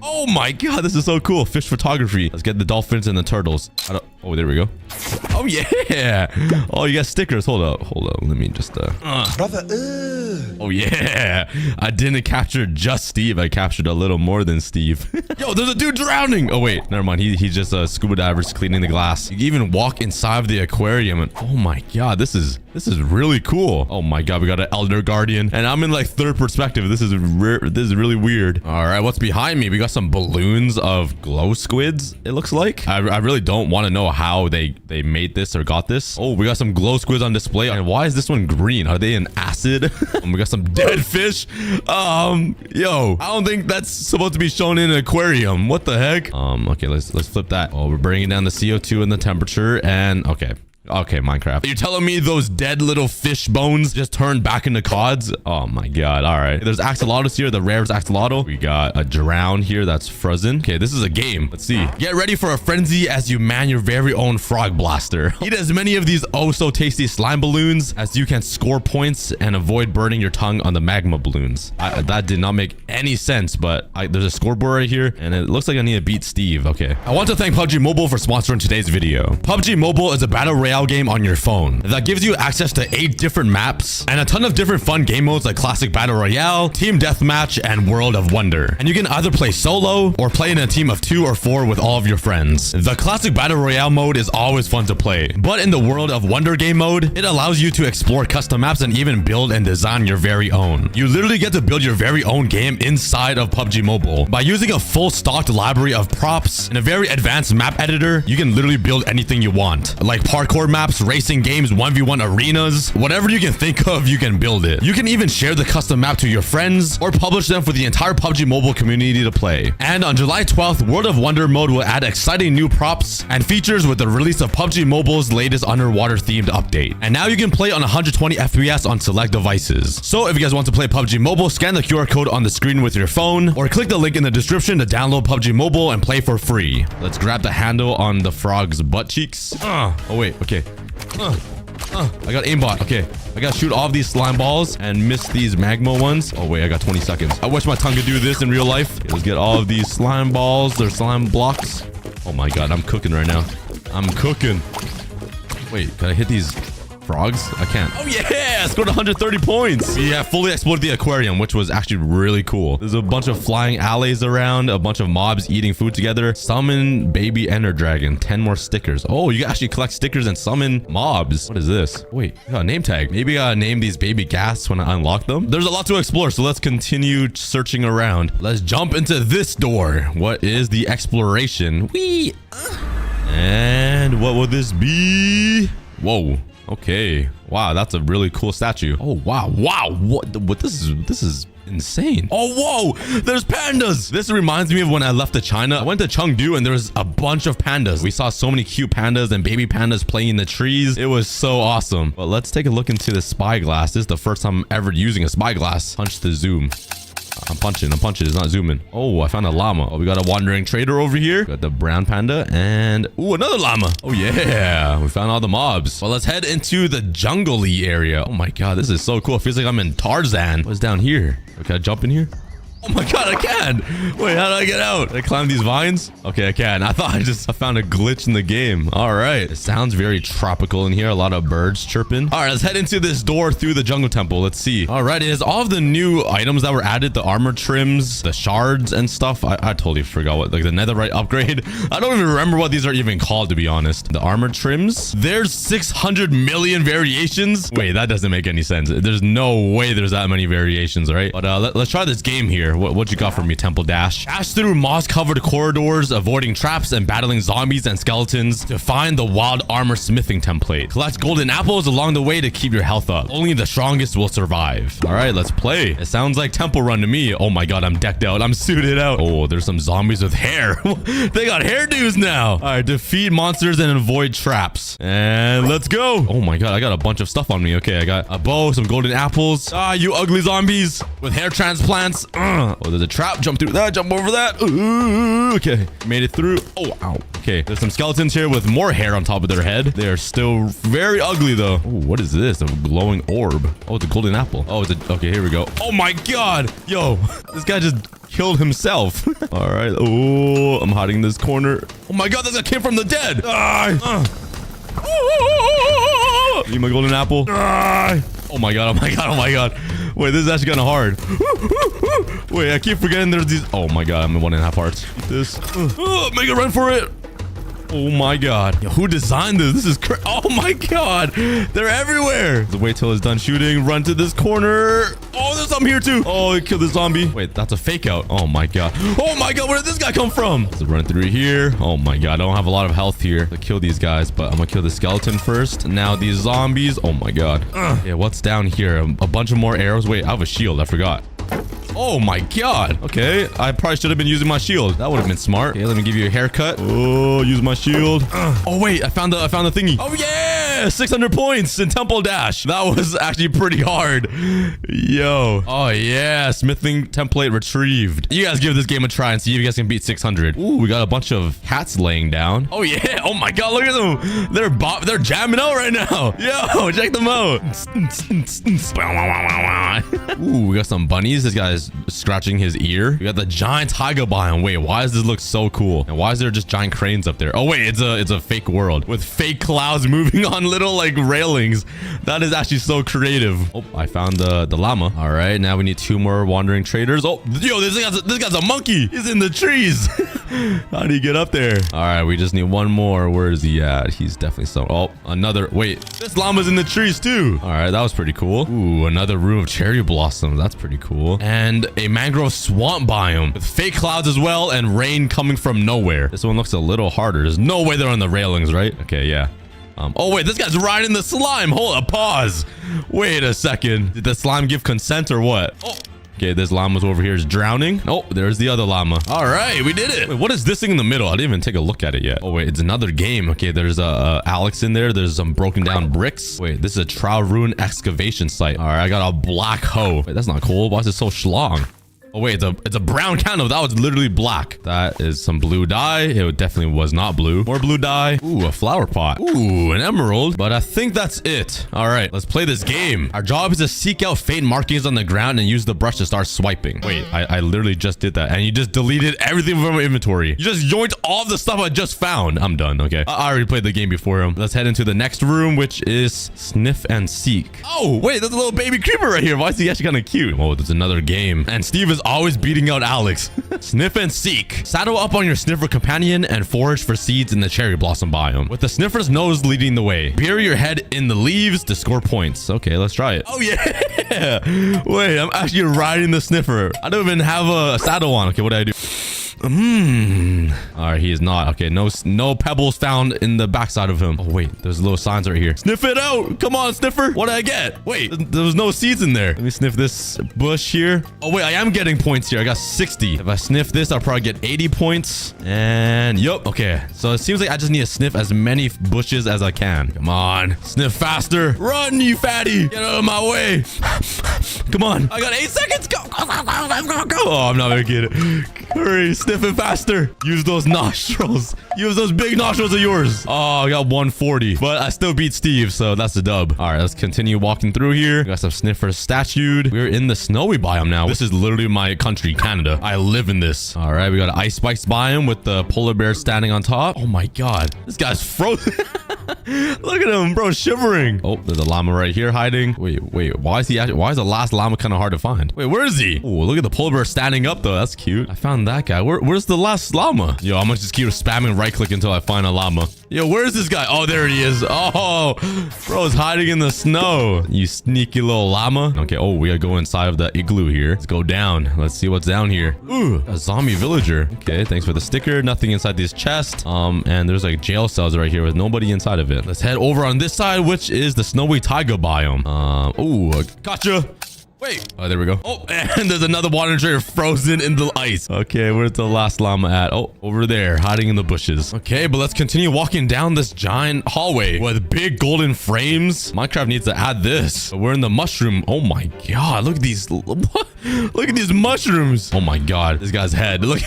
Oh my god, this is so cool. Fish photography. Let's get the dolphins and the turtles. Oh, there we go. Oh yeah. Oh, you got stickers. Hold up. Let me just
Brother,
oh yeah. I didn't capture just Steve. I captured a little more than Steve. Yo, there's a dude drowning. Oh wait, never mind. He just scuba divers cleaning the glass. You can even walk inside of the aquarium and oh my god, this is really cool. Oh my god, we got an elder guardian and I'm in like third perspective. This is really weird. All right, what's behind me? We got some balloons of glow squids, it looks like. I really don't want to know how they made this or got this. Oh, we got some glow squids on display. And why is this one green? Are they in acid? We got some dead fish. Yo, I don't think that's supposed to be shown in an aquarium. What the heck? Okay, let's flip that. Oh, we're bringing down the CO2 and the temperature and okay, Minecraft. You're telling me those dead little fish bones just turned back into cods? Oh my god. All right. There's axolotls here. The rarest axolotl. We got a drown here that's frozen. Okay, this is a game. Let's see. Get ready for a frenzy as you man your very own frog blaster. Eat as many of these oh so tasty slime balloons as you can score points and avoid burning your tongue on the magma balloons. That did not make any sense, but there's a scoreboard right here and it looks like I need to beat Steve. Okay. I want to thank PUBG Mobile for sponsoring today's video. PUBG Mobile is a battle royale game on your phone that gives you access to 8 different maps and a ton of different fun game modes like classic battle royale, team deathmatch, and world of wonder. And you can either play solo or play in a team of 2 or 4 with all of your friends. The classic battle royale mode is always fun to play, but in the world of wonder game mode, it allows you to explore custom maps and even build and design your very own. You literally get to build your very own game inside of PUBG Mobile. By using a full stocked library of props and a very advanced map editor, you can literally build anything you want, like parkour maps, racing games, 1v1 arenas, whatever you can think of, you can build it. You can even share the custom map to your friends or publish them for the entire PUBG Mobile community to play. And on July 12th, World of Wonder mode will add exciting new props and features with the release of PUBG Mobile's latest underwater themed update. And now you can play on 120 FPS on select devices. So if you guys want to play PUBG Mobile, scan the QR code on the screen with your phone or click the link in the description to download PUBG Mobile and play for free. Let's grab the handle on the frog's butt cheeks. Oh wait, okay. I got aimbot. Okay, I gotta shoot all of these slime balls and miss these magma ones. Oh wait, I got 20 seconds. I wish my tongue could do this in real life. Okay, let's get all of these slime balls. They're slime blocks. Oh my god, I'm cooking right now. I'm cooking. Wait, can I hit these frogs? I can't. Oh yeah, I scored 130 points. We have fully explored the aquarium, which was actually really cool. There's a bunch of flying alleys around, a bunch of mobs eating food together. Summon baby ender dragon, 10 more stickers. Oh, you can actually collect stickers and summon mobs. What is this? Wait, I got a name tag. Maybe I gotta name these baby ghast when I unlock them. There's a lot to explore, so let's continue searching around. Let's jump into this door. What is the exploration? Whee! And what will this be? Whoa. Okay. Wow, that's a really cool statue. Oh, wow. Wow. What this is insane. Oh, whoa. There's pandas. This reminds me of when I left to China. I went to Chengdu and there was a bunch of pandas. We saw so many cute pandas and baby pandas playing in the trees. It was so awesome. But let's take a look into the spyglass. This is the first time I'm ever using a spyglass. Punch the zoom. I'm punching. It's not zooming. Oh, I found a llama. Oh, we got a wandering trader over here. Got the brown panda and ooh, another llama. Oh yeah, we found all the mobs. Well, let's head into the jungle-y area. Oh my god, this is so cool. It feels like I'm in Tarzan. What's down here? Can I jump in here? Oh my god, I can! Wait, how do I get out? Can I climb these vines? Okay, I can. I thought I found a glitch in the game. All right. It sounds very tropical in here. A lot of birds chirping. All right, let's head into this door through the jungle temple. Let's see. All right, it has all of the new items that were added. The armor trims, the shards and stuff. I totally forgot what, like the netherite upgrade. I don't even remember what these are even called, to be honest. The armor trims. There's 600 million variations. Wait, that doesn't make any sense. There's no way there's that many variations, right? But let's try this game here. What you got for me, Temple Dash? Dash through moss-covered corridors, avoiding traps and battling zombies and skeletons to find the wild armor smithing template. Collect golden apples along the way to keep your health up. Only the strongest will survive. All right, let's play. It sounds like Temple Run to me. Oh my god, I'm decked out. I'm suited out. Oh, there's some zombies with hair. They got hairdos now. All right, defeat monsters and avoid traps. And let's go. Oh my god, I got a bunch of stuff on me. Okay, I got a bow, some golden apples. Ah, you ugly zombies with hair transplants. Oh, there's a trap. Jump through that. Jump over that. Okay. Made it through. Oh, ow. Okay. There's some skeletons here with more hair on top of their head. They are still very ugly, though. Ooh, what is this? A glowing orb. Oh, it's a golden apple. Oh, it's a... Okay, here we go. Oh, my God. Yo, this guy just killed himself. All right. Oh, I'm hiding in this corner. Oh, my God. This guy came from the dead. Need my golden apple. Oh my god, oh my god, oh my god. Wait, this is actually kind of hard. Wait, I keep forgetting there's these. Oh my god, I'm in 1.5 hearts. Eat this. Make a run for it. Oh my god. Yo, who designed this? This is crazy. Oh my god. They're everywhere. Let's wait till it's done shooting. Run to this corner. Oh, there's some here too. Oh, he killed the zombie. Wait, that's a fake out. Oh my god. Oh my god, where did this guy come from? Let's run through here. Oh my god, I don't have a lot of health here to kill these guys, but I'm gonna kill the skeleton first. Now these zombies. Oh my god. Yeah, what's down here? A bunch of more arrows. Wait, I have a shield. I forgot. Oh my god. Okay, I probably should have been using my shield. That would have been smart. Okay, let me give you a haircut. Oh, use my shield. Oh wait, I found the thingy. Oh yeah, 600 points in Temple Dash. That was actually pretty hard. Yo. Oh yeah, smithing template retrieved. You guys give this game a try and see if you guys can beat 600. Ooh, we got a bunch of cats laying down. Oh yeah. Oh my god, look at them. They're jamming out right now. Yo, check them out. Ooh, we got some bunnies. This guy's scratching his ear. We got the giant taiga biome. Wait, why does this look so cool? And why is there just giant cranes up there? Oh wait, it's a fake world with fake clouds moving on little like railings. That is actually so creative. Oh, I found the llama. All right, now we need 2 more wandering traders. Oh, yo, this guy's a monkey. He's in the trees. How do you get up there? All right, we just need 1 more. Where is he at? He's definitely so. Oh, another. Wait, this llama's in the trees too. All right, that was pretty cool. Ooh, another room of cherry blossoms. That's pretty cool. And a mangrove swamp biome with fake clouds as well and rain coming from nowhere. This one looks a little harder. There's no way they're on the railings, right? Okay, yeah. Oh wait, this guy's riding the slime. Hold up, pause. Wait a second. Did the slime give consent or what? Oh. Okay, this llama's over here is drowning. Oh, there's the other llama. All right, we did it. Wait, what is this thing in the middle? I didn't even take a look at it yet. Oh, wait, it's another game. Okay, there's Alex in there. There's some broken down bricks. Wait, this is a trial ruin excavation site. All right, I got a black hoe. Wait, that's not cool. Why is it so schlong? Oh wait, it's a brown candle. That was literally black. That is some blue dye. It definitely was not blue. More blue dye. Ooh, a flower pot. Ooh, an emerald. But I think that's it. All right, let's play this game. Our job is to seek out faint markings on the ground and use the brush to start swiping. Wait, I literally just did that. And you just deleted everything from my inventory. You just yoinked all the stuff I just found. I'm done, okay? I already played the game before him. Let's head into the next room, which is sniff and seek. Oh, wait, there's a little baby creeper right here. Why is he actually kind of cute? Oh, there's another game. And Steve is always beating out Alex. Sniff and seek. Saddle up on your sniffer companion and forage for seeds in the cherry blossom biome, with the sniffer's nose leading the way. Bury your head in the leaves to score points. Okay, let's try it. Oh yeah. Wait, I'm actually riding the sniffer. I don't even have a saddle on. Okay, what do I do? All right, he is not. Okay, no pebbles found in the backside of him. Oh wait, there's little signs right here. Sniff it out. Come on, sniffer. What did I get? Wait, there was no seeds in there. Let me sniff this bush here. Oh wait, I am getting points here. I got 60. If I sniff this, I'll probably get 80 points. And yup. Okay, so it seems like I just need to sniff as many bushes as I can. Come on, sniff faster. Run, you fatty. Get out of my way. Come on. I got 8 seconds. Go. Oh, I'm not making it. Hurry, sniff it faster. Use those nostrils. Use those big nostrils of yours. Oh, I got 140. But I still beat Steve, so that's the dub. All right, let's continue walking through here. We got some sniffers statued. We're in the snowy biome now. This is literally my country, Canada. I live in this. All right, we got an ice spikes biome with the polar bear standing on top. Oh my god. This guy's frozen. Look at him, bro, shivering. Oh, there's a llama right here hiding. Wait. Why is the last llama kind of hard to find? Wait, where is he? Oh, look at the polar bear standing up though. That's cute. I found that guy. Where's the last llama? Yo, I'm gonna just keep spamming right click until I find a llama. Yo, where's this guy? Oh, there he is. Oh, bro's hiding in the snow. You sneaky little llama. Okay, oh, we gotta go inside of the igloo here. Let's go down. Let's see what's down here. Ooh, a zombie villager. Okay, thanks for the sticker. Nothing inside this chest. And there's like jail cells right here with nobody inside of it. Let's head over on this side, which is the snowy taiga biome. Ooh, gotcha. Wait. Oh, there we go. Oh, and there's another water trader frozen in the ice. Okay, where's the last llama at? Oh, over there, hiding in the bushes. Okay, but let's continue walking down this giant hallway with big golden frames. Minecraft needs to add this. We're in the mushroom. Oh my god, look at these. What? Look at these mushrooms. Oh my god, this guy's head. Look.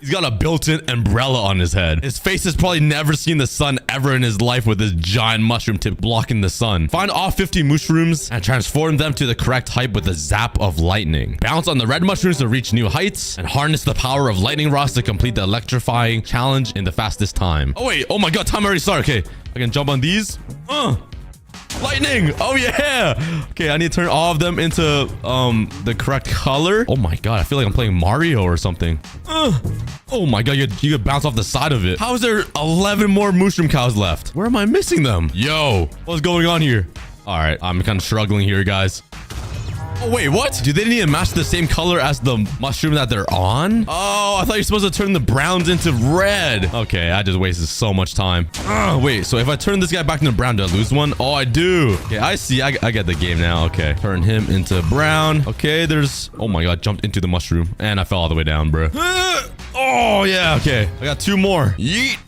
He's got a built-in umbrella on his head. His face has probably never seen the sun ever in his life with this giant mushroom tip blocking the sun. Find all 50 mushrooms and transform them to the correct height with a zap of lightning. Bounce on the red mushrooms to reach new heights and harness the power of lightning rods to complete the electrifying challenge in the fastest time. Oh wait, oh my god, time already started. Okay, I can jump on these. Lightning! Oh yeah! Okay, I need to turn all of them into the correct color. Oh my god, I feel like I'm playing Mario or something. Oh my god, you could bounce off the side of it. How is there 11 more mushroom cows left? Where am I missing them? Yo, what's going on here? All right, I'm kind of struggling here, guys. Oh, wait, what? Do they need to match the same color as the mushroom that they're on? Oh, I thought you're supposed to turn the browns into red. Okay, I just wasted so much time. Wait, so if I turn this guy back into brown, do I lose one? Oh, I do. Okay, I see. I get the game now. Okay, turn him into brown. Okay, there's... Oh my god, jumped into the mushroom. And I fell all the way down, bro. Oh, yeah, okay. I got 2 more. Yeet.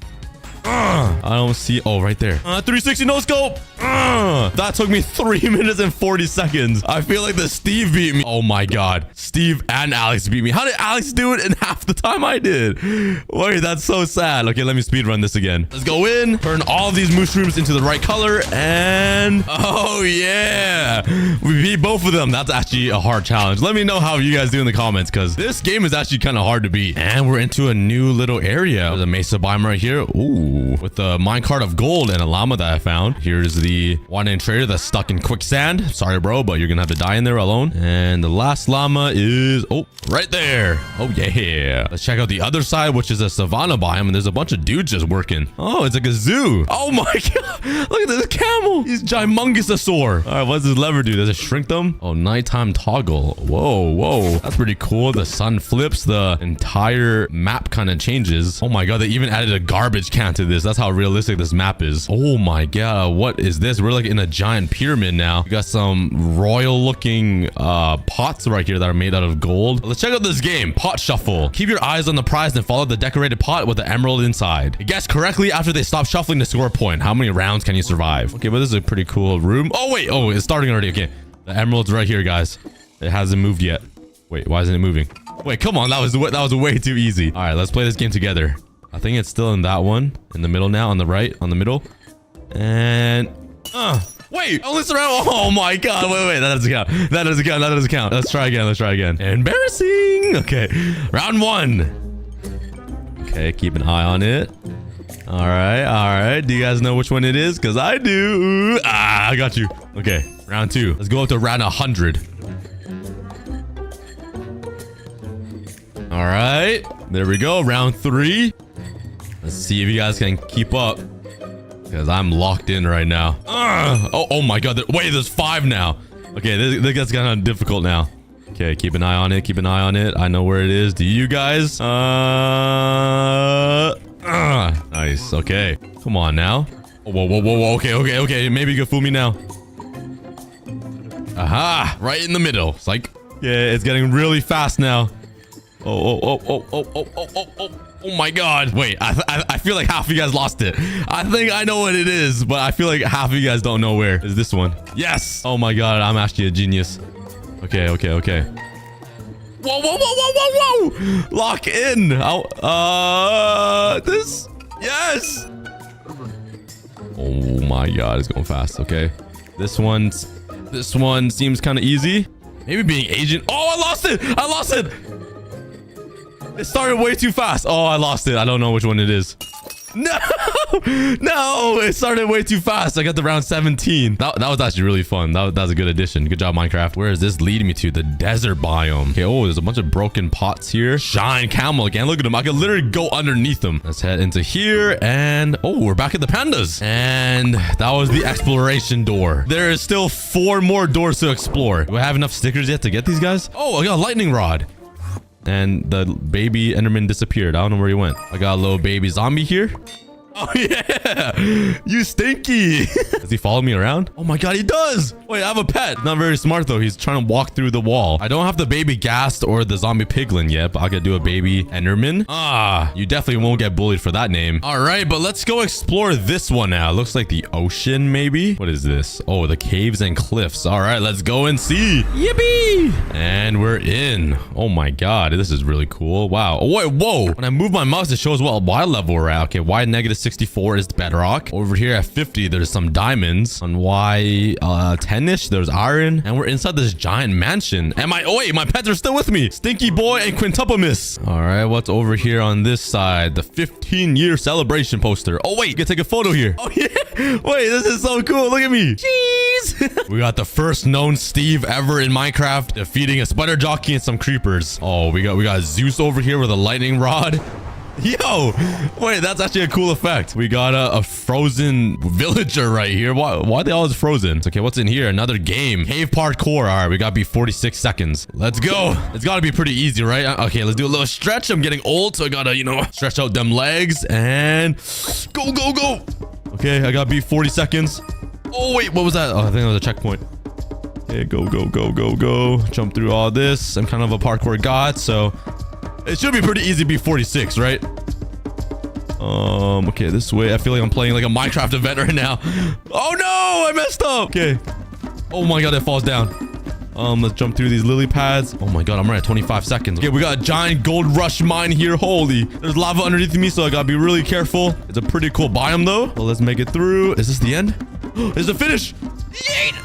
I don't see... Oh, right there. 360 no scope. That took me 3 minutes and 40 seconds. I feel like the Steve beat me. Oh my god. Steve and Alex beat me. How did Alex do it in half the time I did? Wait, that's so sad. Okay, let me speedrun this again. Let's go in. Turn all these mushrooms into the right color. And... Oh, yeah. We beat both of them. That's actually a hard challenge. Let me know how you guys do in the comments because this game is actually kind of hard to beat. And we're into a new little area. There's a mesa biome right here. Ooh. With the minecart of gold and a llama that I found. Here's the one-in trader that's stuck in quicksand. Sorry, bro, but you're gonna have to die in there alone. And the last llama is... Oh, right there. Oh, yeah. Let's check out the other side, which is a savanna biome. And there's a bunch of dudes just working. Oh, it's like a zoo. Oh, my god. Look at this camel. He's gimongousasaur. All right, what does this lever do? Does it shrink them? Oh, nighttime toggle. Whoa, whoa. That's pretty cool. The sun flips. The entire map kind of changes. Oh, my god. They even added a garbage can to this. That's how realistic this map is. Oh my god, what is this? We're like in a giant pyramid now. We got some royal looking pots right here that are made out of gold. Let's check out this game. Pot shuffle. Keep your eyes on the prize and follow the decorated pot with the emerald inside. Guess correctly after they stop shuffling to score a point. How many rounds can you survive? Okay, but this is a pretty cool room. Oh wait, oh, it's starting already. Okay, the emerald's right here, guys. It hasn't moved yet. Wait, why isn't it moving? Wait, come on, that was way too easy. All right, let's play this game together. I think it's still in that one. In the middle now. On the right. On the middle. And... Wait! Only surround... Oh my god. Wait. That doesn't count. That doesn't count. That doesn't count. Let's try again. Embarrassing! Okay. Round 1. Okay. Keep an eye on it. Alright. Do you guys know which one it is? Because I do. I got you. Okay. Round 2. Let's go up to round 100. Alright. There we go. Round 3. Let's see if you guys can keep up. Because I'm locked in right now. Oh my god. Wait, there's 5 now. Okay, this gets kind of difficult now. Okay, keep an eye on it. I know where it is. Do you guys? Nice. Okay. Come on now. Whoa. Okay. Maybe you can fool me now. Aha. Right in the middle. It's like... Yeah, it's getting really fast now. Oh my god. Wait, I feel like half of you guys lost it. I think I know what it is, but I feel like half of you guys don't know where. Is this one? Yes. Oh my god, I'm actually a genius. Okay. Whoa. Lock in. This. Yes. Oh my god, it's going fast. Okay. This one seems kind of ezy. Maybe being agent. Oh, I lost it. It started way too fast. Oh, I lost it. I don't know which one it is. No, it started way too fast. I got to round 17. That was actually really fun. That was a good addition. Good job, Minecraft. Where is this leading me to? The desert biome. Okay, oh, there's a bunch of broken pots here. Shine camel again. Look at them. I can literally go underneath them. Let's head into here. And, oh, we're back at the pandas. And that was the exploration door. There is still 4 more doors to explore. Do I have enough stickers yet to get these guys? Oh, I got a lightning rod. And the baby Enderman disappeared. I don't know where he went. I got a little baby zombie here. Oh, yeah. You stinky. Does he follow me around? Oh, my God, he does. Wait, I have a pet. Not very smart, though. He's trying to walk through the wall. I don't have the baby Ghast or the zombie piglin yet, but I could do a baby Enderman. Ah, you definitely won't get bullied for that name. All right, but let's go explore this one now. Looks like the ocean, maybe. What is this? Oh, the caves and cliffs. All right, let's go and see. Yippee. And we're in. Oh, my God. This is really cool. Wow. Oh, wait, whoa. When I move my mouse, it shows what Y level we're at. Okay, Y negative 64 is bedrock. Over here at 50, there's some diamonds. On Y 10-ish, there's iron. And we're inside this giant mansion. And oh wait, my pets are still with me. Stinky Boy and Quintuplimus. All right, what's over here on this side? The 15-year celebration poster. Oh wait, you can take a photo here. Oh yeah. Wait, this is so cool. Look at me. Jeez. We got the first known Steve ever in Minecraft defeating a spider jockey and some creepers. Oh, we got Zeus over here with a lightning rod. Yo, wait, that's actually a cool effect. We got a frozen villager right here. Why are they always frozen? It's okay, what's in here? Another game. Cave parkour. All right, we got to be 46 seconds. Let's go. It's got to be pretty easy, right? Okay, let's do a little stretch. I'm getting old, so I got to, stretch out them legs and go, go, go. Okay, I got to be 40 seconds. Oh, wait, what was that? Oh, I think that was a checkpoint. Okay, go, go, go, go, go. Jump through all this. I'm kind of a parkour god, so... It should be pretty easy to be 46, right? Okay, this way. I feel like I'm playing like a Minecraft event right now. Oh no, I messed up. Okay. Oh my God, it falls down. Let's jump through these lily pads. Oh my God, I'm right at 25 seconds. Okay, we got a giant gold rush mine here. Holy, there's lava underneath me, so I gotta be really careful. It's a pretty cool biome though. Well, let's make it through. Is this the end? Is the finish?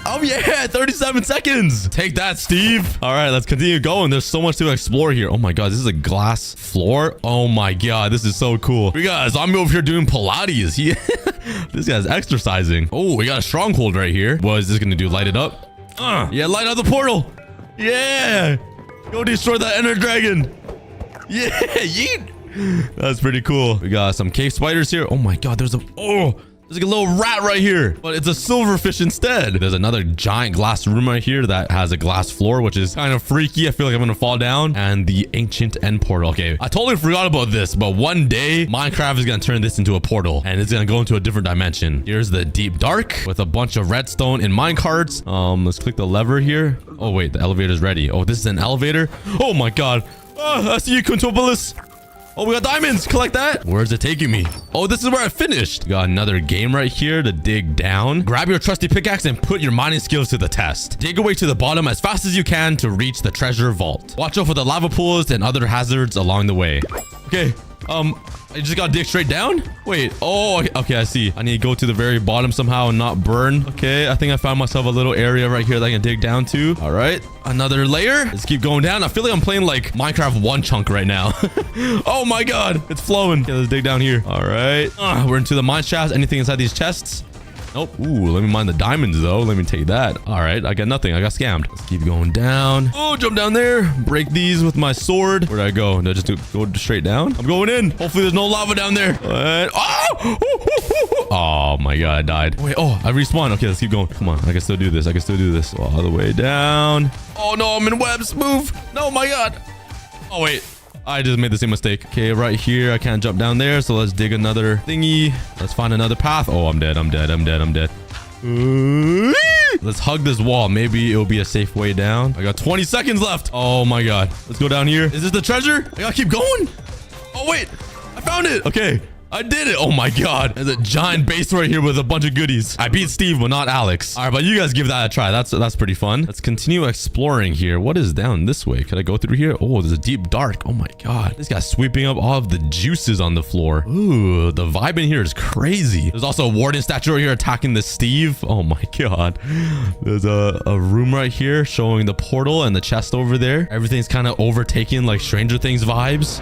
Oh yeah, 37 seconds. Take that, Steve. All right, let's continue going. There's so much to explore here. Oh my God, this is a glass floor. Oh my God, this is so cool. We got a zombie over here doing Pilates. This guy's exercising. Oh, we got a stronghold right here. What is this gonna do? Light it up? Yeah, light up the portal. Yeah. Go destroy that ender dragon. Yeah, yeet. That's pretty cool. We got some cave spiders here. Oh my God, there's like a little rat right here, but it's a silverfish instead. There's another giant glass room right here that has a glass floor, which is kind of freaky. I feel like I'm gonna fall down. And the ancient end portal. Okay, I totally forgot about this, but one day Minecraft is gonna turn this into a portal and it's gonna go into a different dimension. Here's the deep dark with a bunch of redstone in minecarts. Let's click the lever here. Oh wait, the elevator's ready. Oh, this is an elevator. Oh my God. I see you, Quintuplimus. Oh, we got diamonds. Collect that. Where's it taking me? Oh, this is where I finished. Got another game right here to dig down. Grab your trusty pickaxe and put your mining skills to the test. Dig away to the bottom as fast as you can to reach the treasure vault. Watch out for the lava pools and other hazards along the way. Okay. I just gotta dig straight down? Wait. Oh, okay, I see. I need to go to the very bottom somehow and not burn. Okay, I think I found myself a little area right here that I can dig down to. All right, another layer. Let's keep going down. I feel like I'm playing like Minecraft one chunk right now. Oh my God, it's flowing. Okay, let's dig down here. All right, we're into the mine shafts. Anything inside these chests? Nope. Ooh, let me mine the diamonds though. Let me take that. All right, I got nothing. I got scammed. Let's keep going down. Oh, jump down there. Break these with my sword. Where'd I go? No, just go straight down. I'm going in. Hopefully there's no lava down there. And, oh my God, I died. Wait, I respawned. Okay, let's keep going. Come on, I can still do this. I can still do this. All the way down. Oh no, I'm in webs. Move. No, my God. Oh wait. I just made the same mistake. Okay, right here. I can't jump down there. So let's dig another thingy. Let's find another path. Oh, I'm dead. I'm dead. I'm dead. I'm dead. Let's hug this wall. Maybe it'll be a safe way down. I got 20 seconds left. Oh my God. Let's go down here. Is this the treasure? I gotta keep going. Oh, wait. I found it. Okay. I did it. Oh my God. There's a giant base right here with a bunch of goodies. I beat Steve, but not Alex. All right, but you guys give that a try. That's pretty fun. Let's continue exploring here. What is down this way? Could I go through here? Oh, there's a deep dark. Oh my God. This guy's sweeping up all of the juices on the floor. Ooh, the vibe in here is crazy. There's also a warden statue right here attacking the Steve. Oh my God. There's a room right here showing the portal and the chest over there. Everything's kind of overtaken like Stranger Things vibes.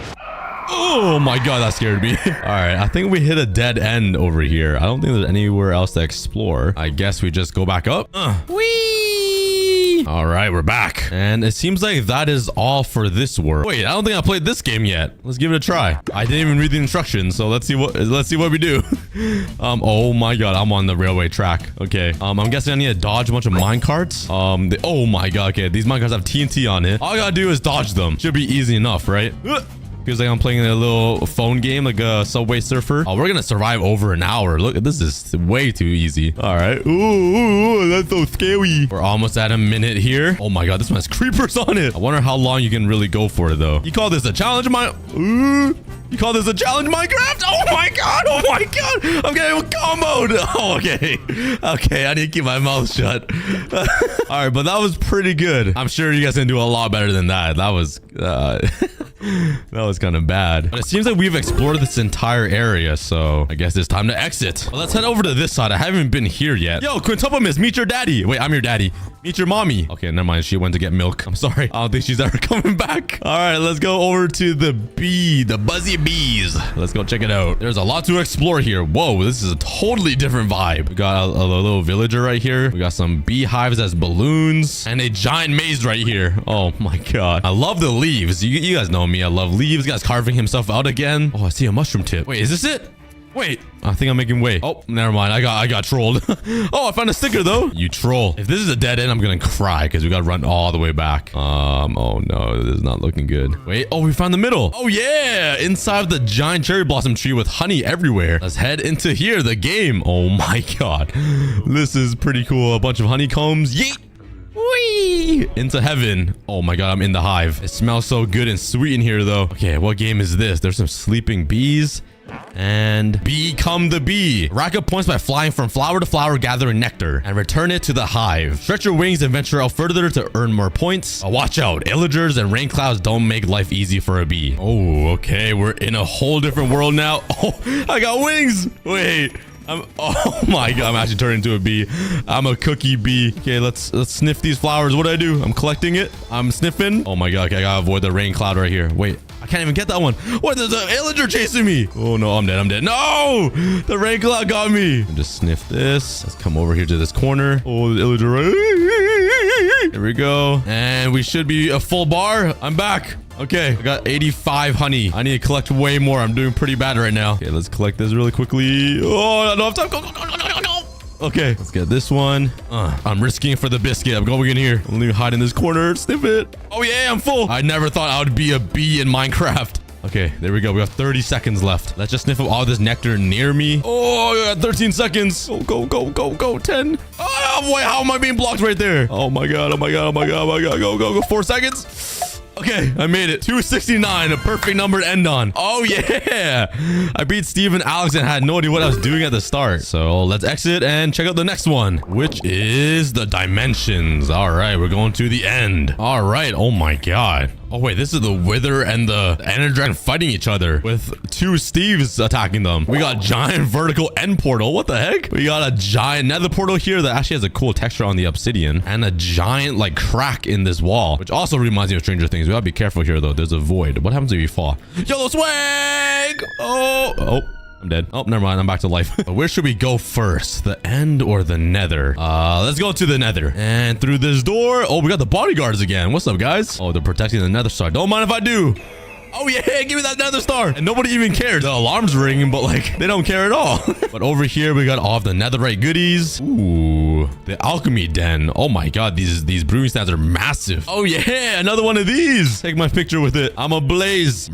Oh my God, that scared me. All right, I think we hit a dead end over here. I don't think there's anywhere else to explore. I guess we just go back up. Whee! All right, we're back. And it seems like that is all for this world. Wait, I don't think I played this game yet. Let's give it a try. I didn't even read the instructions, so let's see what we do. Oh my God, I'm on the railway track. Okay. I'm guessing I need to dodge a bunch of minecarts. Oh my God. Okay, these minecarts have TNT on it. All I gotta do is dodge them. Should be easy enough, right? Feels like I'm playing a little phone game, like a Subway Surfer. Oh, we're gonna survive over an hour. Look, this is way too easy. All right. Ooh, that's so scary. We're almost at a minute here. Oh my god, this one has creepers on it. I wonder how long you can really go for it though. You call this a challenge, You call this a challenge, Minecraft? Oh my god! Oh my god! I'm getting comboed. Oh, okay. Okay, I need to keep my mouth shut. All right, but that was pretty good. I'm sure you guys can do a lot better than that. That was that was kind of bad. But it seems like we've explored this entire area, so I guess it's time to exit. Well, let's head over to this side. I haven't been here yet. Yo, Quintuple, meet your daddy. Wait, I'm your daddy. Meet your mommy. Okay, never mind. She went to get milk. I'm sorry. I don't think she's ever coming back. All right, let's go over to the bee, the buzzy bees. Let's go check it out. There's a lot to explore here. Whoa, this is a totally different vibe. We got a little villager right here. We got some beehives as balloons and a giant maze right here. Oh my god. I love the leaves. You guys know me. I love leaves. This guy's carving himself out again. Oh, I see a mushroom tip. Wait, is this it? Wait, I think I'm making way. Oh, never mind. I got trolled. Oh, I found a sticker though. You troll. If this is a dead end, I'm gonna cry because we gotta run all the way back. Oh no, this is not looking good. Wait, oh, we found the middle. Oh yeah, inside of the giant cherry blossom tree with honey everywhere. Let's head into here, the game. Oh my god, this is pretty cool. A bunch of honeycombs. Yeet. Whee! Into heaven. Oh my god, I'm in the hive. It smells so good and sweet in here though. Okay, what game is this? There's some sleeping bees. And become the bee. Rack up points by flying from flower to flower, gathering nectar, and return it to the hive. Stretch your wings and venture out further to earn more points. Watch out, illagers and rain clouds don't make life easy for a bee. Oh, okay, we're in a whole different world now. Oh, I got wings. Wait. Oh my god, I'm actually turning into a bee. I'm a cookie bee. Okay, let's sniff these flowers. What do I do? I'm collecting it. I'm sniffing. Oh my god, okay, I gotta avoid the rain cloud right here. Wait, I can't even get that one. What? There's an illager chasing me. Oh no, I'm dead. No! The rain cloud got me. Just sniff this. Let's come over here to this corner. Oh, the illager. Here we go. And we should be a full bar. I'm back. Okay, I got 85 honey. I need to collect way more. I'm doing pretty bad right now. Okay, let's collect this really quickly. Oh, I don't have time. Go. Okay, let's get this one. I'm risking it for the biscuit. I'm going in here. I'm gonna hide in this corner. Sniff it. Oh yeah, I'm full. I never thought I would be a bee in Minecraft. Okay, there we go. We have 30 seconds left. Let's just sniff up all this nectar near me. Oh, I got 13 seconds. Go. 10. Oh, wait, how am I being blocked right there? Oh my god. Go. 4 seconds. Okay, I made it. 269, a perfect number to end on. Oh, yeah. I beat Steve and Alex and had no idea what I was doing at the start. So let's exit and check out the next one, which is the dimensions. All right, we're going to the end. All right. Oh, my God. Oh, wait, this is the Wither and the Ender Dragon fighting each other with 2 Steves attacking them. We got giant vertical end portal. What the heck? We got a giant nether portal here that actually has a cool texture on the obsidian and a giant like crack in this wall, which also reminds me of Stranger Things. We gotta be careful here though. There's a void. What happens if you fall? Yellow swag! Oh. I'm dead. Oh, never mind. I'm back to life. But where should we go first? The end or the nether? Let's go to the nether. And through this door. Oh, we got the bodyguards again. What's up, guys? Oh, they're protecting the nether star. Don't mind if I do. Oh, yeah. Give me that nether star. And nobody even cares. The alarm's ringing, but like, they don't care at all. But over here, we got all of the netherite goodies. Ooh, the alchemy den. Oh my god, these brewing stands are massive. Oh yeah, another one of these. Take my picture with it. I'm ablaze.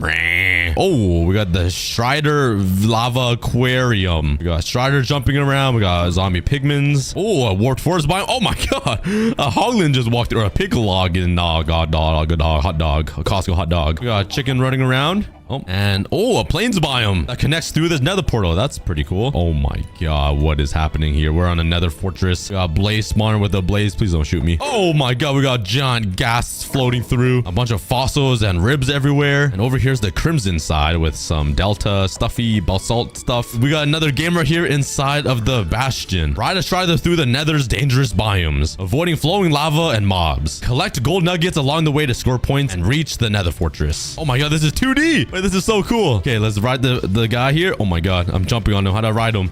Oh, we got the Strider lava aquarium. We got Strider jumping around. We got zombie pigments. Oh, a warped forest biome. Oh my god, a hoglin just walked through. A pig log in hot dog, a Costco hot dog. We got chicken running around. Oh, and a plains biome that connects through this nether portal. That's pretty cool. Oh my god, what is happening here? We're on a nether fortress. We got blaze spawner with a blaze. Please don't shoot me. Oh my god, we got giant gas floating through. A bunch of fossils and ribs everywhere. And over here's the crimson side with some delta stuffy basalt stuff. We got another gamer here inside of the bastion. Ride a strider through the nether's dangerous biomes, avoiding flowing lava and mobs. Collect gold nuggets along the way to score points and reach the nether fortress. Oh my god, this is 2D. Wait, this is so cool. Okay, let's ride the guy here. Oh my god, I'm jumping on him. How do I ride him?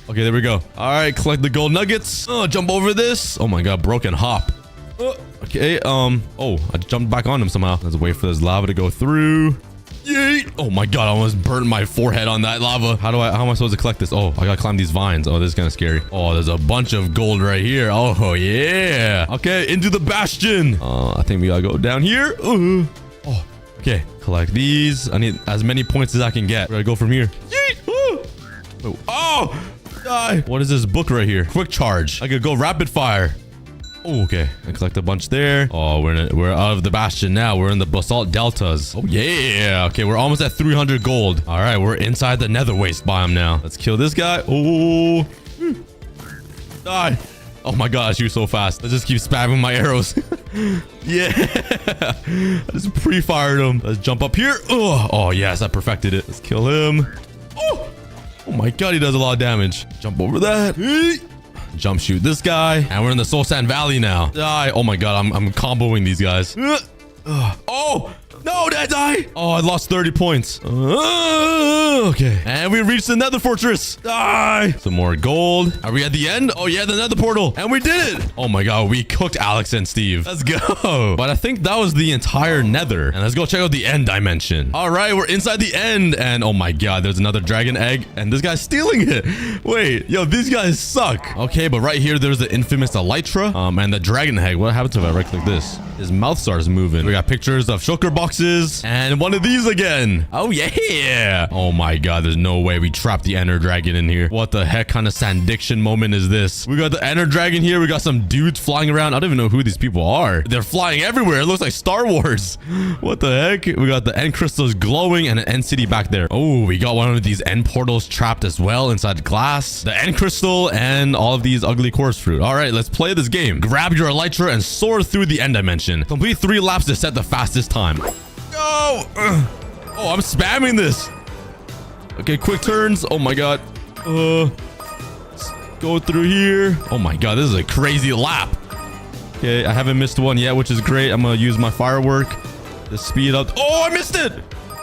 Okay, there we go. All right, collect the gold nuggets. Jump over this. Oh my god, broken hop. Okay, I jumped back on him somehow. Let's wait for this lava to go through. Yeet. Oh my god, I almost burnt my forehead on that lava. How am I supposed to collect this? Oh, I gotta climb these vines. Oh, this is kind of scary. Oh, there's a bunch of gold right here. Oh yeah. Okay, into the bastion. I think we gotta go down here. Okay, collect these. I need as many points as I can get. We're gonna go from here. Yeet! Woo! Oh! Die! What is this book right here? Quick charge. I could go rapid fire. Oh, okay. I collect a bunch there. Oh, we're out of the bastion now. We're in the basalt deltas. Oh, yeah. Okay, we're almost at 300 gold. All right, we're inside the nether waste biome now. Let's kill this guy. Oh. Die. Oh my gosh, you're so fast. Let's just keep spamming my arrows. Yeah. I just pre-fired him. Let's jump up here. Oh, yes, I perfected it. Let's kill him. Oh my god, he does a lot of damage. Jump over that. Jump shoot this guy. And we're in the Soul Sand Valley now. Die. Oh my god, I'm comboing these guys. Oh! No, did I die? Oh, I lost 30 points. Okay. And we reached the nether fortress. Die. Some more gold. Are we at the end? Oh, yeah, the nether portal. And we did it. Oh my god, we cooked Alex and Steve. Let's go. But I think that was the entire nether. And let's go check out the end dimension. All right, we're inside the end. And oh my god, there's another dragon egg. And this guy's stealing it. Wait, yo, these guys suck. Okay, but right here, there's the infamous elytra. And the dragon egg. What happens if I right-click this? His mouth starts moving. We got pictures of shulker boxes and one of these again. Oh yeah. Oh my god, there's no way we trapped the ender dragon in here. What the heck kind of sandiction moment is this? We got the ender dragon here. We got some dudes flying around. I don't even know who these people are. They're flying everywhere. It looks like Star Wars. What the heck? We got the end crystals glowing and an end city back there. Oh, we got one of these end portals trapped as well inside glass, the end crystal, and all of these ugly course fruit. All right, let's play this game. Grab your elytra and soar through the end dimension. Complete 3 laps to set the fastest time. Go! Oh, I'm spamming this. Okay, quick turns. Oh my god. Let's go through here. Oh my god, this is a crazy lap. Okay, I haven't missed one yet, which is great. I'm gonna use my firework to speed up. Oh, I missed it.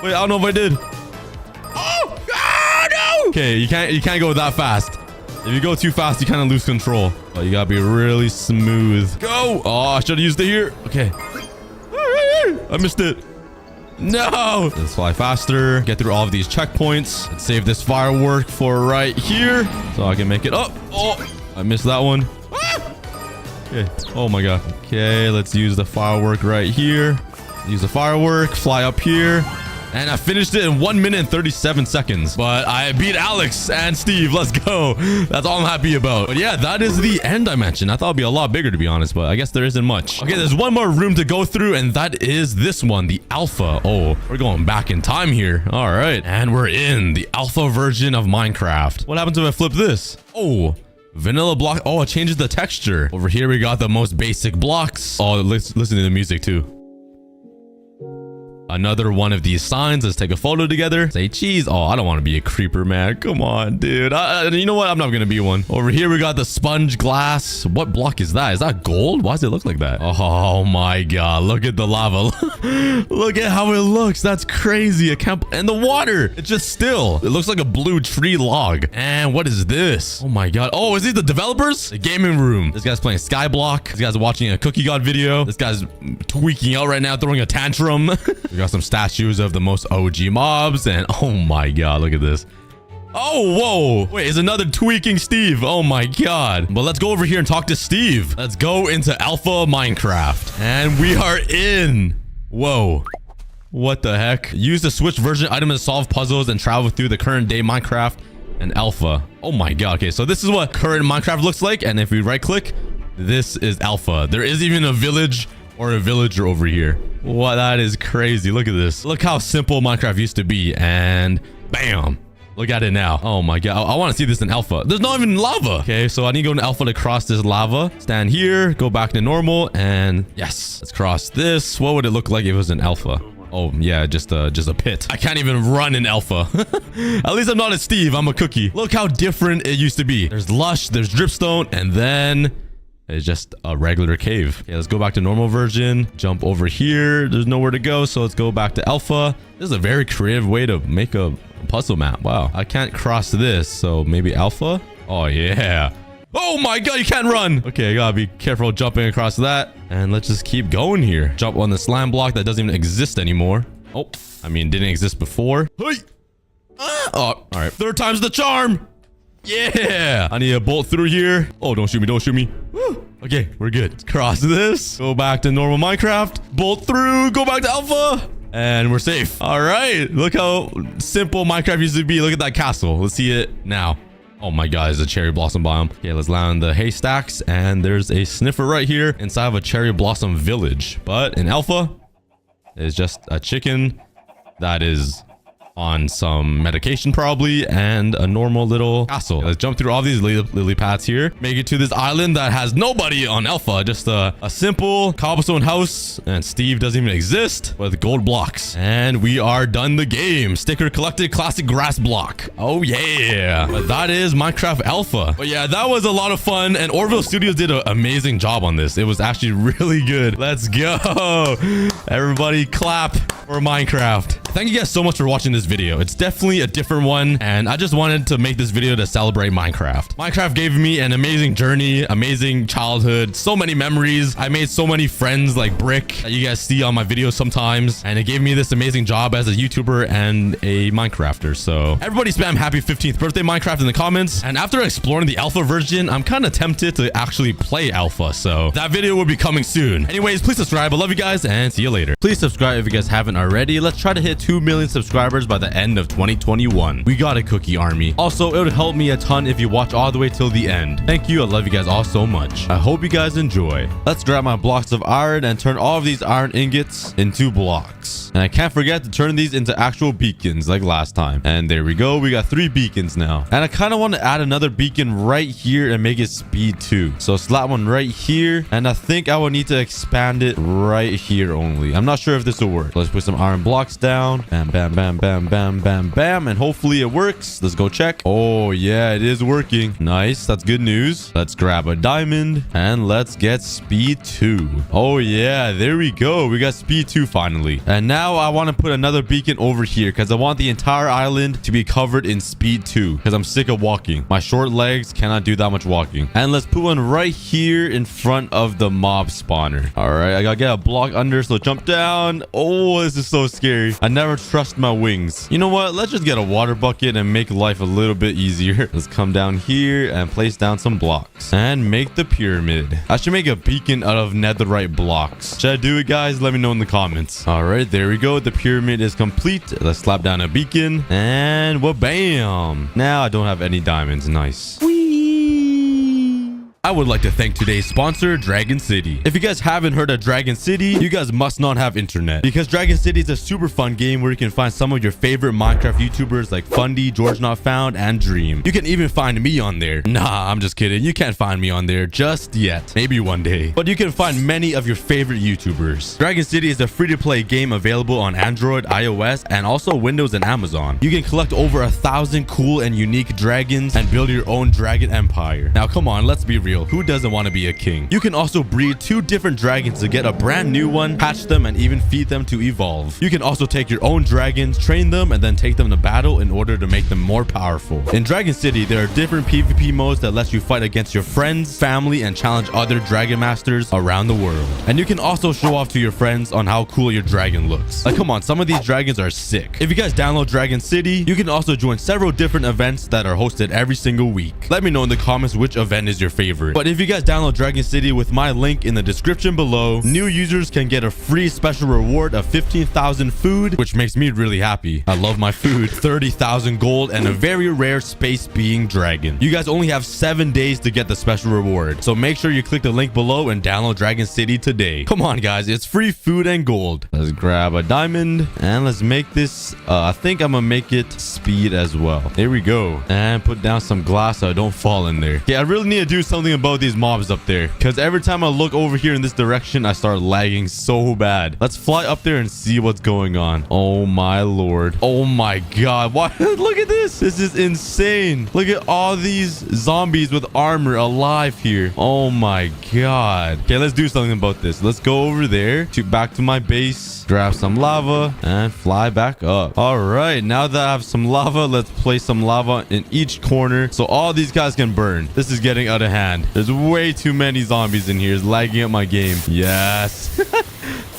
Wait, I don't know if I did. Oh, no. Okay, you can't go that fast. If you go too fast, you kind of lose control. Oh, you gotta be really smooth. Go! Oh, I should have used it here. Okay. I missed it. No! Let's fly faster. Get through all of these checkpoints. Let's save this firework for right here so I can make it up. Oh, I missed that one. Ah! Okay. Oh my god. Okay, let's use the firework right here. Use the firework. Fly up here. And I finished it in 1 minute and 37 seconds. But I beat Alex and Steve. Let's go. That's all I'm happy about. But yeah, that is the end dimension. I thought it'd be a lot bigger, to be honest, but I guess there isn't much. Okay, there's one more room to go through, and that is this one, the alpha. Oh, we're going back in time here. All right. And we're in the alpha version of Minecraft. What happens if I flip this? Oh, vanilla block. Oh, it changes the texture. Over here, we got the most basic blocks. Oh, listen to the music too. Another one of these signs. Let's take a photo together. Say cheese. Oh, I don't want to be a creeper, man. Come on, dude. You know what? I'm not going to be one. Over here, we got the sponge glass. What block is that? Is that gold? Why does it look like that? Oh my god. Look at the lava. Look at how it looks. That's crazy. I can't... And the water. It's just still. It looks like a blue tree log. And what is this? Oh my god. Oh, is these the developers? The gaming room. This guy's playing Skyblock. This guy's watching a CookieGod video. This guy's tweaking out right now, throwing a tantrum. We got some statues of the most OG mobs, and oh my god, look at this. Oh, whoa. Wait, is another tweaking Steve. Oh my god. But let's go over here and talk to Steve. Let's go into Alpha Minecraft. And we are in. Whoa. What the heck? Use the Switch version item to solve puzzles and travel through the current day Minecraft and Alpha. Oh my god. Okay, so this is what current Minecraft looks like. And if we right click, this is Alpha. There is even a village or a villager over here. What? That is crazy. Look at this. Look how simple Minecraft used to be. And bam. Look at it now. Oh my god. I want to see this in alpha. There's not even lava. Okay, so I need to go in alpha to cross this lava. Stand here. Go back to normal. And yes. Let's cross this. What would it look like if it was in alpha? Oh, yeah, just a pit. I can't even run in alpha. At least I'm not a Steve. I'm a cookie. Look how different it used to be. There's lush. There's dripstone. And then... it's just a regular cave. Okay, let's go back to normal version. Jump over here. There's nowhere to go, so let's go back to alpha. This is a very creative way to make a puzzle map. Wow. I can't cross this, so maybe alpha? Oh, yeah. Oh my god, you can't run. Okay, I gotta be careful jumping across that. And let's just keep going here. Jump on the slime block that doesn't even exist anymore. Oh, I mean, didn't exist before. Hey! Oh, all right. 3rd time's the charm. Yeah, I need a bolt through here. Oh, don't shoot me. Don't shoot me. Woo. Okay, we're good. Let's cross this. Go back to normal Minecraft. Bolt through. Go back to alpha. And we're safe. All right. Look how simple Minecraft used to be. Look at that castle. Let's see it now. Oh my god, it's a cherry blossom biome. Okay, let's land the haystacks. And there's a sniffer right here inside of a cherry blossom village. But in alpha, it's just a chicken that is on some medication probably, and a normal little castle. Let's jump through all these lily paths here, make it to this island that has nobody on alpha, just a simple cobblestone house, and Steve doesn't even exist, with gold blocks. And we are done the game. Sticker collected, classic grass block. Oh yeah. But that is Minecraft alpha. But yeah, that was a lot of fun, and Orville Studios did an amazing job on this. It was actually really good. Let's go. Everybody clap for Minecraft. Thank you guys so much for watching this video. It's definitely a different one, and I just wanted to make this video to celebrate Minecraft. Minecraft gave me an amazing journey, amazing childhood, so many memories. I made so many friends like Brick that you guys see on my videos sometimes, and it gave me this amazing job as a YouTuber and a Minecrafter. So everybody spam happy 15th birthday Minecraft in the comments. And after exploring the alpha version, I'm kind of tempted to actually play alpha, so that video will be coming soon. Anyways, please subscribe. I love you guys, and see you later. Please subscribe if you guys haven't already. Let's try to hit 2 million subscribers by the end of 2021. We got a cookie army. Also, it would help me a ton if you watch all the way till the end. Thank you. I love you guys all so much. I hope you guys enjoy. Let's grab my blocks of iron and turn all of these iron ingots into blocks. And I can't forget to turn these into actual beacons like last time. And there we go. We got 3 beacons now. And I kind of want to add another beacon right here and make it speed 2. So slap one right here. And I think I will need to expand it right here only. I'm not sure if this will work. Let's put some iron blocks down. Bam, bam, bam, bam, bam, bam, bam. And hopefully it works. Let's go check. Oh, yeah, it is working. Nice. That's good news. Let's grab a diamond and let's get speed 2. Oh, yeah, there we go. We got speed 2 finally. And now I want to put another beacon over here because I want the entire island to be covered in speed 2 because I'm sick of walking. My short legs cannot do that much walking. And let's put one right here in front of the mob spawner. All right, I gotta get a block under, so jump down. Oh, this is so scary. I never trust my wings. You know what? Let's just get a water bucket and make life a little bit easier. Let's come down here and place down some blocks and make the pyramid. I should make a beacon out of netherite blocks. Should I do it, guys? Let me know in the comments. All right, there we go. The pyramid is complete. Let's slap down a beacon and bam. Now I don't have any diamonds. Nice. I would like to thank today's sponsor, Dragon City. If you guys haven't heard of Dragon City, you guys must not have internet, because Dragon City is a super fun game where you can find some of your favorite Minecraft YouTubers like Fundy, George Not Found, and Dream. You can even find me on there. Nah, I'm just kidding. You can't find me on there just yet. Maybe one day. But you can find many of your favorite YouTubers. Dragon City is a free-to-play game available on Android, iOS, and also Windows and Amazon. You can collect over 1,000 cool and unique dragons and build your own dragon empire. Now, come on, let's be real. Who doesn't want to be a king? You can also breed 2 different dragons to get a brand new one, hatch them, and even feed them to evolve. You can also take your own dragons, train them, and then take them to battle in order to make them more powerful. In Dragon City, there are different PvP modes that lets you fight against your friends, family, and challenge other dragon masters around the world. And you can also show off to your friends on how cool your dragon looks. Like, come on, some of these dragons are sick. If you guys download Dragon City, you can also join several different events that are hosted every single week. Let me know in the comments which event is your favorite. But if you guys download Dragon City with my link in the description below, new users can get a free special reward of 15,000 food, which makes me really happy. I love my food. 30,000 gold and a very rare space being dragon. You guys only have 7 days to get the special reward, so make sure you click the link below and download Dragon City today. Come on, guys, it's free food and gold. Let's grab a diamond and let's make this I think I'm gonna make it speed as well. There we go. And put down some glass so I don't fall in there. Okay, I really need to do something about these mobs up there, because every time I look over here in this direction, I start lagging so bad. Let's fly up there and see what's going on. Oh my lord. Oh my god. What? Look at this. This is insane. Look at all these zombies with armor alive here. Oh my god. Okay, let's do something about this. Let's go over there to back to my base, grab some lava, and fly back up. All right, now that I have some lava, let's place some lava in each corner so all these guys can burn. This is getting out of hand. There's way too many zombies in here. It's lagging up my game. Yes.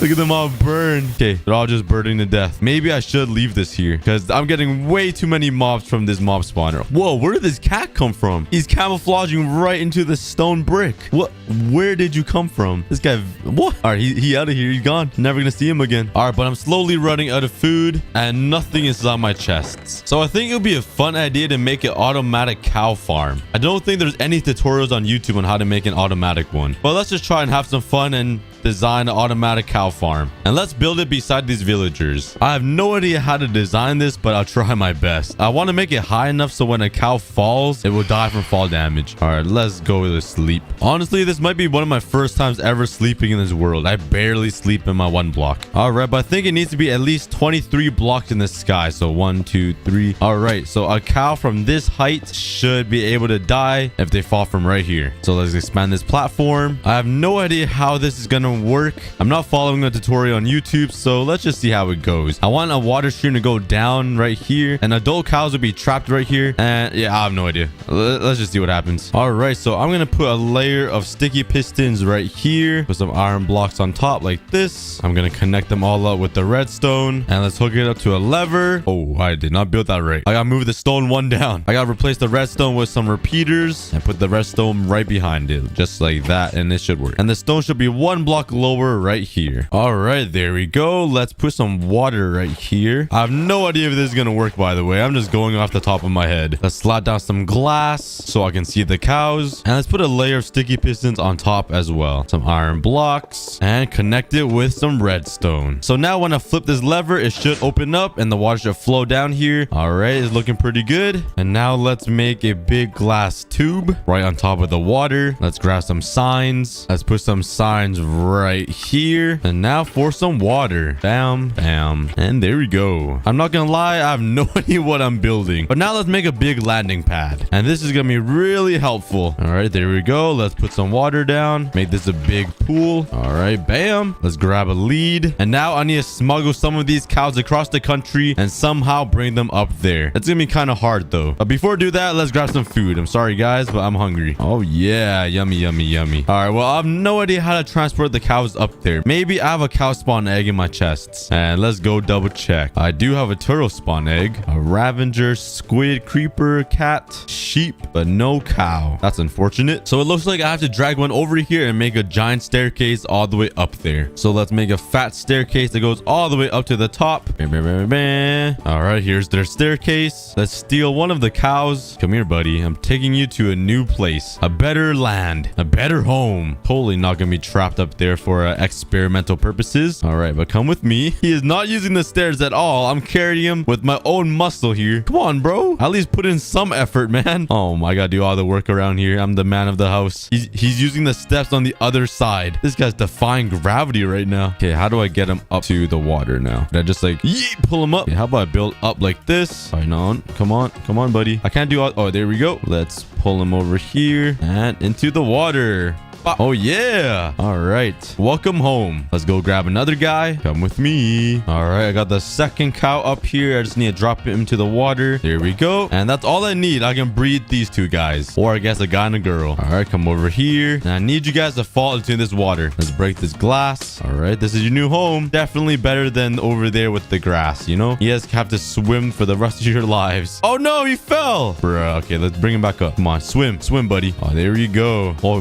Look at them all burn. Okay, they're all just burning to death. Maybe I should leave this here because I'm getting way too many mobs from this mob spawner. Whoa, where did this cat come from? He's camouflaging right into the stone brick. What? Where did you come from? This guy, what? All right, he out of here. He's gone. Never gonna see him again. All right, but I'm slowly running out of food and nothing is on my chests. So I think it would be a fun idea to make an automatic cow farm. I don't think there's any tutorials on YouTube on how to make an automatic one. But let's just try and have some fun and design an automatic cow farm. And let's build it beside these villagers. I have no idea how to design this, but I'll try my best. I want to make it high enough so when a cow falls, it will die from fall damage. All right, let's go to sleep. Honestly, this might be one of my first times ever sleeping in this world. I barely sleep in my 1 block. All right, but I think it needs to be at least 23 blocks in the sky. So 1, 2, 3. All right, so a cow from this height should be able to die if they fall from right here. So let's expand this platform. I have no idea how this is gonna work. I'm not following a tutorial on YouTube, so let's just see how it goes. I want a water stream to go down right here, and adult cows will be trapped right here. And yeah, I have no idea. Let's just see what happens. All right, so I'm gonna put a layer of sticky pistons right here, put some iron blocks on top like this. I'm gonna connect them all up with the redstone, and let's hook it up to a lever. Oh, I did not build that right. I gotta move the stone one down. I gotta replace the redstone with some repeaters and put the redstone right behind it, just like that, and it should work. And the stone should be 1 block lower right here. All right, there we go. Let's put some water right here. I have no idea if this is gonna work, by the way. I'm just going off the top of my head. Let's slap down some glass so I can see the cows, and let's put a layer of sticky pistons on top as well. Some iron blocks and connect it with some redstone. So now when I flip this lever, it should open up and the water should flow down here. All right, it's looking pretty good. And now let's make a big glass tube right on top of the water. Let's grab some signs. Let's put some signs right here. And now for some water. Bam, bam. And there we go. I'm not gonna lie, I have no idea what I'm building. But now let's make a big landing pad. And this is gonna be really helpful. All right, there we go. Let's put some water down. Make this a big pool. All right, bam. Let's grab a lead. And now I need to smuggle some of these cows across the country and somehow bring them up there. It's gonna be kind of hard though. But before I do that, let's grab some food. I'm sorry guys, but I'm hungry. Oh yeah, yummy, yummy, yummy. All right, well, I have no idea how to transport the cows up there. Maybe I have a cow spawn egg in my chests. And let's go double check. I do have a turtle spawn egg, a Ravager, squid, creeper, cat, sheep, but no cow. That's unfortunate. So it looks like I have to drag one over here and make a giant staircase all the way up there. So let's make a fat staircase that goes all the way up to the top. All right, here's their staircase. Let's steal one of the cows. Come here, buddy. I'm taking you to a new place, a better land, a better home. Totally not gonna be trapped up there for experimental purposes. All right, but come with me. He is not using the stairs at all. I'm carrying him with my own muscle here. Come on, bro. At least put in some effort, man. Oh my god, do all the work around here. I'm the man of the house. He's using the steps on the other side. This guy's defying gravity right now. Okay, how do I get him up to the water now? Did I just like yeet, pull him up? Okay, how about I build up like this? Right on. Come on, buddy. I can't do all. Oh, there we go. Let's pull him over here and into the water. Oh yeah. All right, welcome home. Let's go grab another guy. Come with me. All right, I got the second cow up here. I just need to drop him into the water. There we go. And that's all I need. I can breed these two guys, or I guess a guy and a girl. All right, come over here. And I need you guys to fall into this water. Let's break this glass. All right, this is your new home. Definitely better than over there with the grass, you know? You guys have to swim for the rest of your lives. Oh no, he fell. Bruh. Okay, let's bring him back up. Come on, swim, buddy. Oh, there you go. Oh,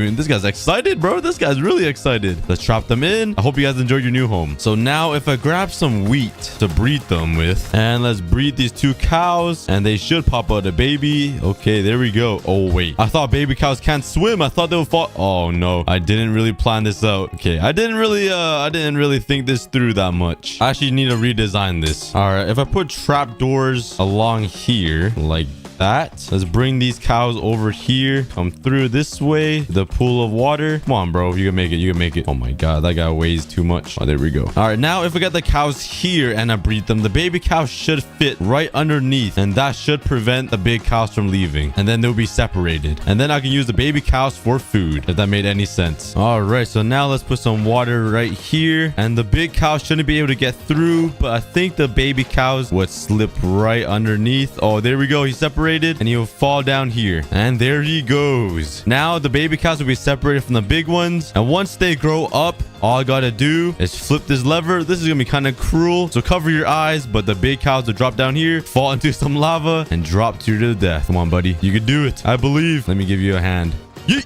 this guy's excited, bro. This guy's really excited. Let's drop them in. I hope you guys enjoyed your new home. So now if I grab some wheat to breed them with, and let's breed these two cows, and they should pop out a baby. Okay, there we go. Oh wait, I thought baby cows can't swim. I thought they would fall. Oh no, I didn't really plan this out. Okay, I didn't really think this through that much. I actually need to redesign this. All right, if I put trap doors along here like that, let's bring these cows over here, come through this way, the pool of water. Come on, bro, you can make it. You can make it. Oh my god, that guy weighs too much. Oh, there we go. All right, now if we got the cows here and I breed them, the baby cows should fit right underneath, and that should prevent the big cows from leaving, and then they'll be separated, and then I can use the baby cows for food, if that made any sense. All right, so now let's put some water right here, and the big cows shouldn't be able to get through, but I think the baby cows would slip right underneath. Oh, there we go. He separated. separated and he'll fall down here. And there he goes. Now the baby cows will be separated from the big ones. And once they grow up, all I gotta do is flip this lever. This is gonna be kind of cruel, so cover your eyes. But the big cows will drop down here, fall into some lava, and drop to your death. Come on, buddy. You can do it. I believe. Let me give you a hand.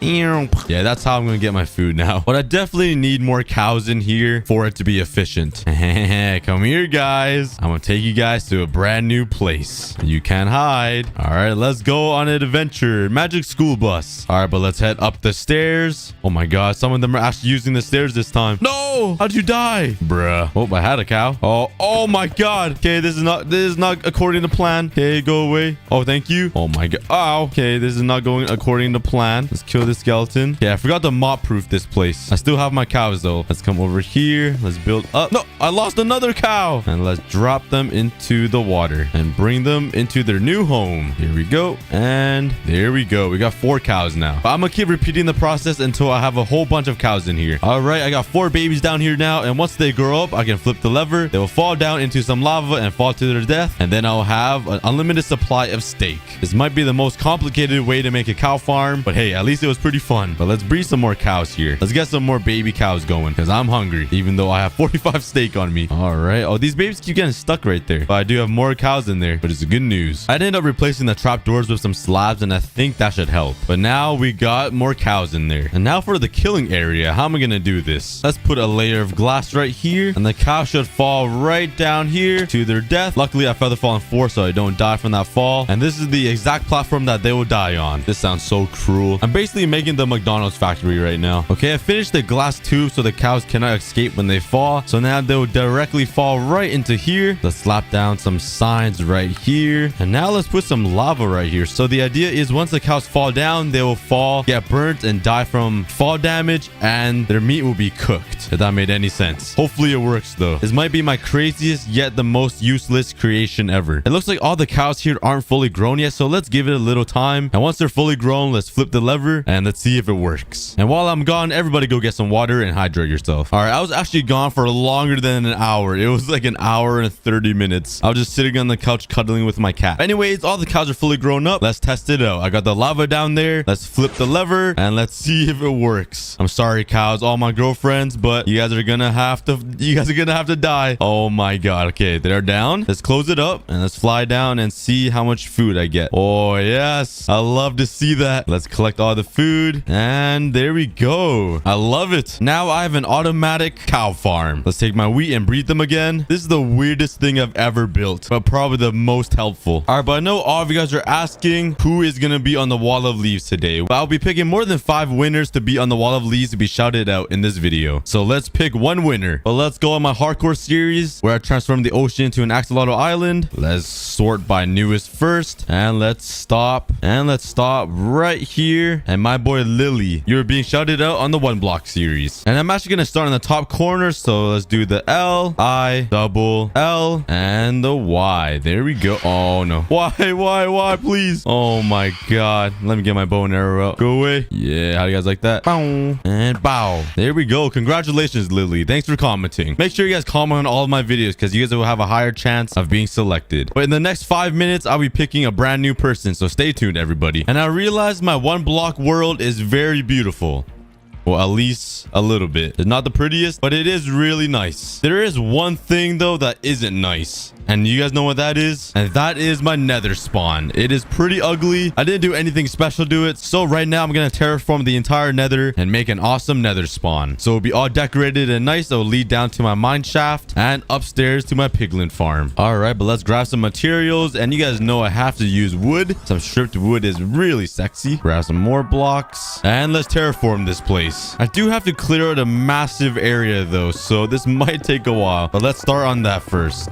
Yeah, that's how I'm gonna get my food now. But I definitely need more cows in here for it to be efficient. Come here, guys. I'm gonna take you guys to a brand new place. You can't hide. All right, let's go on an adventure. Magic school bus. All right, but let's head up the stairs. Oh my god, some of them are actually using the stairs this time. No! How'd you die? Bruh. Oh, I had a cow. Oh my god. Okay, this is not according to plan. Okay, go away. Oh, thank you. Oh my god. Oh, okay, this is not going according to plan. Let's kill this skeleton. Yeah, I forgot to mop proof this place. I still have my cows though. Let's come over here. Let's build up. No, I lost another cow. And let's drop them into the water and bring them into their new home. Here we go. And there we go. We got 4 cows now. But I'm gonna keep repeating the process until I have a whole bunch of cows in here. All right, I got 4 babies down here now. And once they grow up, I can flip the lever. They will fall down into some lava and fall to their death. And then I'll have an unlimited supply of steak. This might be the most complicated way to make a cow farm, but hey, at least it was pretty fun. But let's breed some more cows here. Let's get some more baby cows going because I'm hungry, even though I have 45 steak on me. All right. Oh, these babies keep getting stuck right there. But I do have more cows in there, but it's good news. I ended up replacing the trap doors with some slabs, and I think that should help. But now we got more cows in there. And now for the killing area. How am I going to do this? Let's put a layer of glass right here, and the cow should fall right down here to their death. Luckily, I feather fall in 4 so I don't die from that fall. And this is the exact platform that they will die on. This sounds so cruel. I'm basically making the McDonald's factory right now. Okay, I finished the glass tube so the cows cannot escape when they fall. So now they'll directly fall right into here. Let's slap down some signs right here. And now let's put some lava right here. So the idea is once the cows fall down, they will fall, get burnt, and die from fall damage, and their meat will be cooked. If that made any sense. Hopefully it works though. This might be my craziest yet the most useless creation ever. It looks like all the cows here aren't fully grown yet, so let's give it a little time. And once they're fully grown, let's flip the lever and let's see if it works. And while I'm gone, everybody go get some water and hydrate yourself. All right, I was actually gone for longer than an hour. It was like an hour and 30 minutes. I was just sitting on the couch cuddling with my cat. Anyways, all the cows are fully grown up. Let's test it out. I got the lava down there. Let's flip the lever and let's see if it works. I'm sorry, cows, all my girlfriends, but you guys are gonna have to die. Oh my god. Okay, they're down. Let's close it up and let's fly down and see how much food I get. Oh yes, I love to see that. Let's collect all the food and there we go. I love it. Now I have an automatic cow farm. Let's take my wheat and breed them again. This is the weirdest thing I've ever built, but probably the most helpful. All right, but I know all of you guys are asking who is gonna be on the wall of leaves today. But I'll be picking more than 5 winners to be on the wall of leaves to be shouted out in this video. So let's pick one winner. But let's go on my hardcore series where I transform the ocean into an axolotl island. Let's sort by newest first, and let's stop right here. And my boy Lily, you're being shouted out on the 1 block series. And I'm actually gonna start in the top corner, so let's do the L, I, double L, and the Y. There we go. Oh no. Why, please? Oh my god. Let me get my bow and arrow out. Go away. Yeah, how do you guys like that? Bow. And bow. There we go. Congratulations, Lily. Thanks for commenting. Make sure you guys comment on all of my videos because you guys will have a higher chance of being selected. But in the next 5 minutes, I'll be picking a brand new person, so stay tuned, everybody. And I realized my 1 block world is very beautiful. Well, at least a little bit. It's not the prettiest, but it is really nice. There is one thing, though, that isn't nice. And you guys know what that is? And that is my nether spawn. It is pretty ugly. I didn't do anything special to it. So right now, I'm going to terraform the entire nether and make an awesome nether spawn. So it'll be all decorated and nice. It'll lead down to my mine shaft and upstairs to my piglin farm. All right, but let's grab some materials. And you guys know I have to use wood. Some stripped wood is really sexy. Grab some more blocks. And let's terraform this place. I do have to clear out a massive area, though. So this might take a while. But let's start on that first.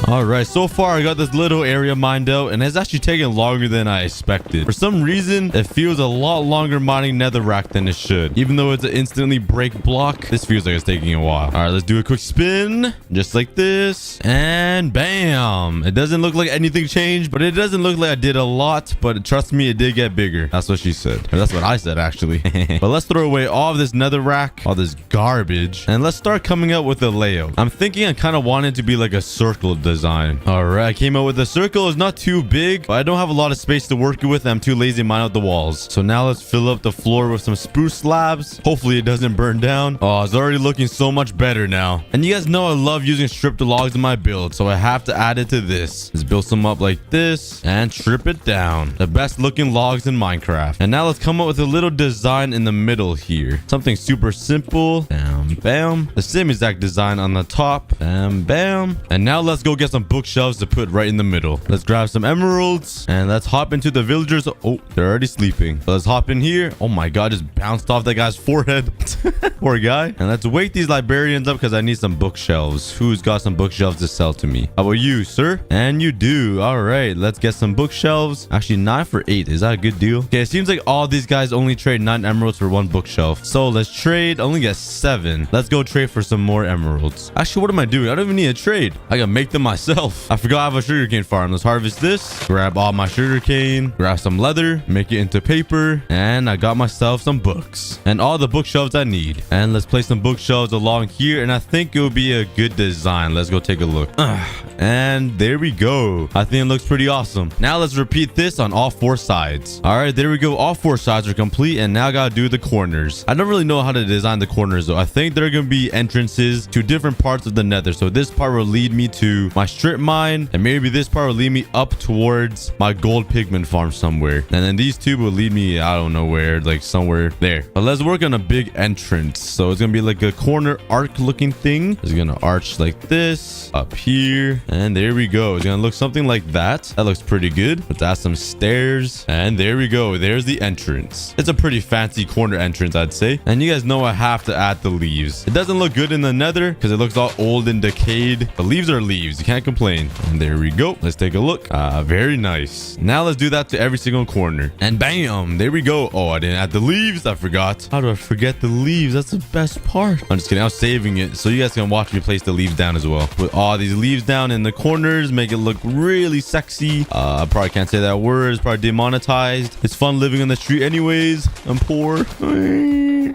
All right, so far I got this little area mined out, and it's actually taking longer than I expected. For some reason, it feels a lot longer mining netherrack than it should. Even though it's an instantly break block, this feels like it's taking a while. All right, let's do a quick spin, just like this, and bam. It doesn't look like anything changed, but it doesn't look like I did a lot, but trust me, it did get bigger. That's what she said. Or that's what I said, actually. But let's throw away all of this netherrack, all this garbage, and let's start coming up with a layout. I'm thinking I kind of want it to be like a circle design. All right, I came up with a circle. It's not too big, but I don't have a lot of space to work with. I'm too lazy to mine out the walls. So now let's fill up the floor with some spruce slabs. Hopefully it doesn't burn down. Oh, it's already looking so much better now. And you guys know I love using stripped logs in my build, so I have to add it to this. Let's build some up like this and strip it down. The best looking logs in Minecraft. And now let's come up with a little design in the middle here. Something super simple. Bam, bam. The same exact design on the top. Bam, bam. And now let's go get some bookshelves to put right in the middle. Let's grab some emeralds and let's hop into the villagers. Oh, they're already sleeping. So let's hop in here. Oh my god, just bounced off that guy's forehead. Poor guy. And let's wake these librarians up because I need some bookshelves. Who's got some bookshelves to sell to me? How about you, sir? And you do. All right, let's get some bookshelves. Actually, 9 for 8. Is that a good deal? Okay, it seems like all these guys only trade 9 emeralds for 1 bookshelf. So let's trade. Only get 7. Let's go trade for some more emeralds. Actually, what am I doing? I don't even need a trade. I can make them myself. I forgot I have a sugarcane farm. Let's harvest this. Grab all my sugarcane. Grab some leather. Make it into paper. And I got myself some books. And all the bookshelves I need. And let's place some bookshelves along here. And I think it will be a good design. Let's go take a look. And there we go. I think it looks pretty awesome. Now let's repeat this on all 4 sides. All right, there we go. All 4 sides are complete. And now I gotta do the corners. I don't really know how to design the corners though. I think there are gonna be entrances to different parts of the nether. So this part will lead me to my strip mine. And maybe this part will lead me up towards my gold pigment farm somewhere. And then these 2 will lead me, I don't know where, like somewhere there. But let's work on a big entrance. So it's gonna be like a corner arc looking thing. It's gonna arch like this up here. And there we go. It's gonna look something like that. That looks pretty good. Let's add some stairs. And there we go. There's the entrance. It's a pretty fancy corner entrance, I'd say. And you guys know I have to add the leaves. It doesn't look good in the nether because it looks all old and decayed. The leaves are leaves. You can't complain. And there we go. Let's take a look. Very nice. Now let's do that to every single corner. And bam, there we go. Oh, I didn't add the leaves. I forgot. How do I forget the leaves? That's the best part. I'm just kidding. I was saving it so you guys can watch me place the leaves down as well. Put all these leaves down in the corners. Make it look really sexy. I probably can't say that word. It's probably demonetized. It's fun living on the street anyways. I'm poor.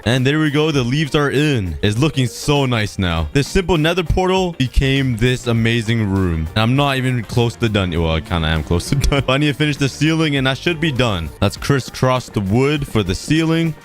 And there we go. The leaves are in. It's looking so nice now. This simple nether portal became this amazing room. And I'm not even close to done. Well, I kind of am close to done. But I need to finish the ceiling and I should be done. Let's crisscross the wood for the ceiling.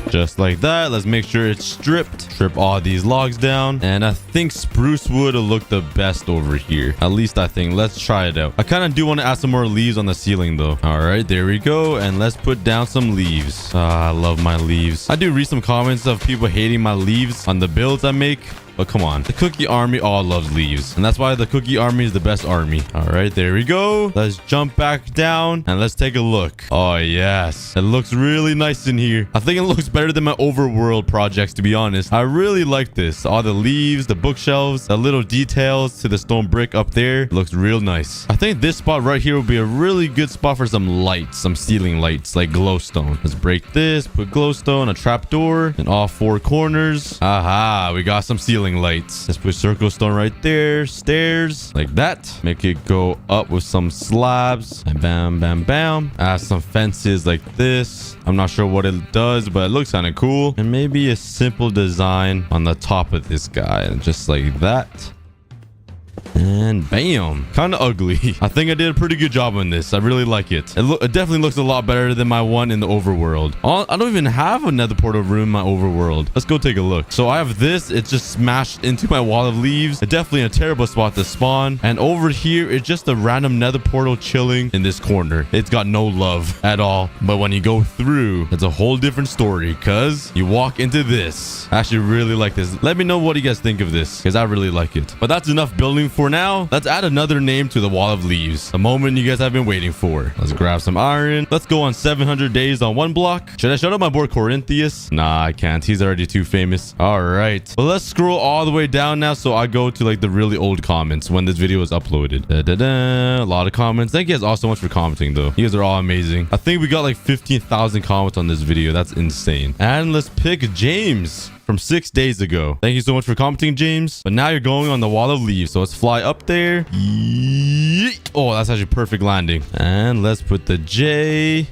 Just like that. Let's make sure it's stripped. Strip all these logs down. And I think spruce wood will look the best over here. At least I think. Let's try it out. I kind of do want to add some more leaves on the ceiling though. All right, there we go. And let's put down some leaves. I love my leaves. I do read some comments of people hating my leaves on the builds I make. But come on, the cookie army all loves leaves. And that's why the cookie army is the best army. All right, there we go. Let's jump back down and let's take a look. Oh, yes. It looks really nice in here. I think it looks better than my overworld projects, to be honest. I really like this. All the leaves, the bookshelves, the little details to the stone brick up there. It looks real nice. I think this spot right here will be a really good spot for some lights, some ceiling lights, like glowstone. Let's break this, put glowstone, a trapdoor in all 4 corners. Aha, we got some ceiling lights. Let's put circle stone right there. Stairs like that. Make it go up with some slabs. And bam, bam, bam. Add some fences like this. I'm not sure what it does, but it looks kind of cool. And maybe a simple design on the top of this guy. And just like that. And bam, kind of ugly. I think I did a pretty good job on this. I really like it. It definitely looks a lot better than my one in the overworld. I don't even have a nether portal room in my overworld. Let's go take a look. So I have this. It's just smashed into my wall of leaves. It's definitely a terrible spot to spawn. And over here, it's just a random nether portal chilling in this corner. It's got no love at all. But when you go through, it's a whole different story because you walk into this. I actually really like this. Let me know what you guys think of this because I really like it. But that's enough building for for now, let's add another name to the wall of leaves. The moment you guys have been waiting for. Let's grab some iron. Let's go on 700 days on one block. Should I shout out my boy Corinthius? Nah, I can't. He's already too famous. All right. Well, let's scroll all the way down now so I go to like the really old comments when this video is uploaded. A lot of comments. Thank you guys all so much for commenting though. You guys are all amazing. I think we got like 15,000 comments on this video. That's insane. And let's pick James from 6 days ago. Thank you so much for commenting, James. But now you're going on the wall of leaves. So let's fly up there. Yeet. Oh, that's actually perfect landing. And let's put the J-A-M-E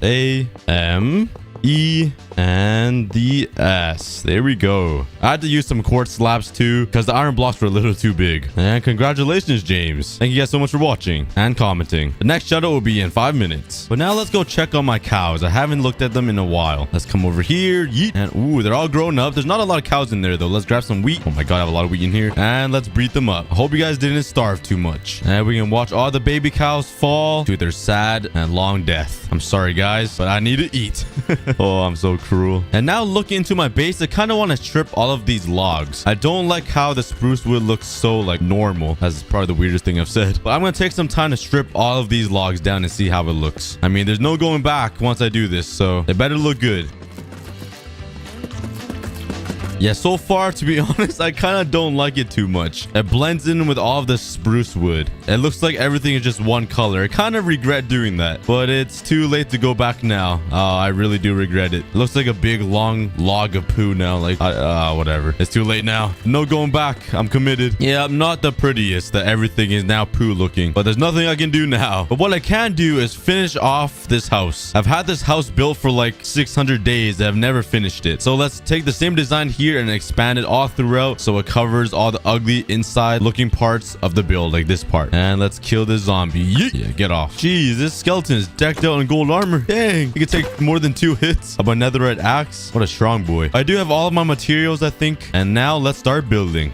and the S. There we go. I had to use some quartz slabs too because the iron blocks were a little too big. And congratulations, James. Thank you guys so much for watching and commenting. The next shadow will be in 5 minutes. But now let's go check on my cows. I haven't looked at them in a while. Let's come over here. Yeet. And ooh, they're all grown up. There's not a lot of cows in there though. Let's grab some wheat. Oh my god, I have a lot of wheat in here. And let's breed them up. I hope you guys didn't starve too much. And we can watch all the baby cows fall to their sad and long death. I'm sorry guys, but I need to eat. Oh, I'm so cruel. And now looking into my base, I kind of want to strip all of these logs. I don't like how the spruce wood looks so like normal. That's probably the weirdest thing I've said. But I'm going to take some time to strip all of these logs down and see how it looks. I mean, there's no going back once I do this, so they better look good. Yeah, so far, to be honest, I kind of don't like it too much. It blends in with all of the spruce wood. It looks like everything is just one color. I kind of regret doing that, but it's too late to go back now. I really do regret it. It looks like a big, long log of poo now. Like, whatever. It's too late now. No going back. I'm committed. Yeah, I'm not the prettiest that everything is now poo looking, but there's nothing I can do now. But what I can do is finish off this house. I've had this house built for like 600 days. I've never finished it. So let's take the same design here and expand it all throughout so it covers all the ugly inside looking parts of the build, like this part. And let's kill this zombie. Yeah, get off. Jeez, this skeleton is decked out in gold armor. Dang, he could take more than 2 hits of my netherite axe. What a strong boy. I do have all of my materials, I think, and now let's start building.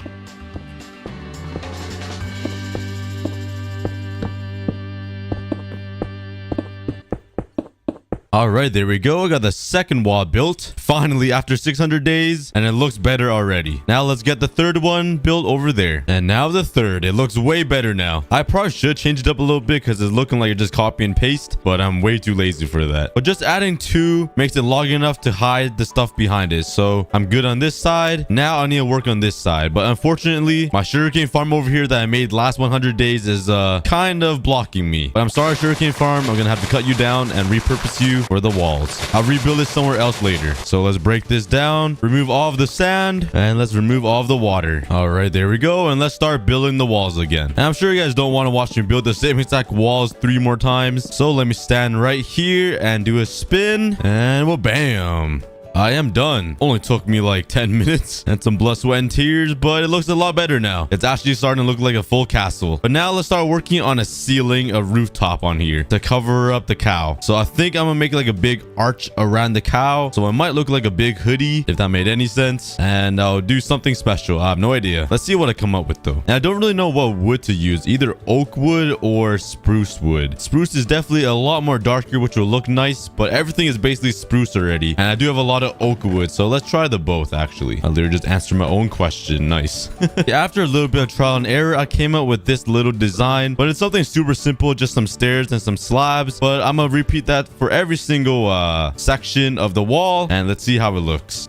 All right, there we go. I got the second wall built finally after 600 days, and it looks better already. Now let's get the third one built over there. And now the third. It looks way better now. I probably should change it up a little bit because it's looking like it's just copy and paste, but I'm way too lazy for that. But just adding 2 makes it long enough to hide the stuff behind it. So I'm good on this side. Now I need to work on this side. But unfortunately, my sugarcane farm over here that I made last 100 days is kind of blocking me. But I'm sorry, sugarcane farm. I'm gonna have to cut you down and repurpose you for the walls. I'll rebuild it somewhere else later. So let's break this down, remove all of the sand, and let's remove all of the water. All right, there we go. And let's start building the walls again. And I'm sure you guys don't want to watch me build the same exact walls 3 more times. So let me stand right here and do a spin, and well, bam. I am done. Only took me like 10 minutes and some blood, sweat, and tears, but it looks a lot better now. It's actually starting to look like a full castle. But now let's start working on a ceiling, a rooftop on here to cover up the cow. So I think I'm gonna make like a big arch around the cow. So it might look like a big hoodie, if that made any sense. And I'll do something special. I have no idea. Let's see what I come up with though. And I don't really know what wood to use, either oak wood or spruce wood. Spruce is definitely a lot more darker, which will look nice, but everything is basically spruce already. And I do have a lot of oak wood, so let's try the both. Actually, I literally just answered my own question. Nice. Yeah, after a little bit of trial and error, I came up with this little design, but it's something super simple, just some stairs and some slabs. But I'm gonna repeat that for every single section of the wall, and let's see how it looks.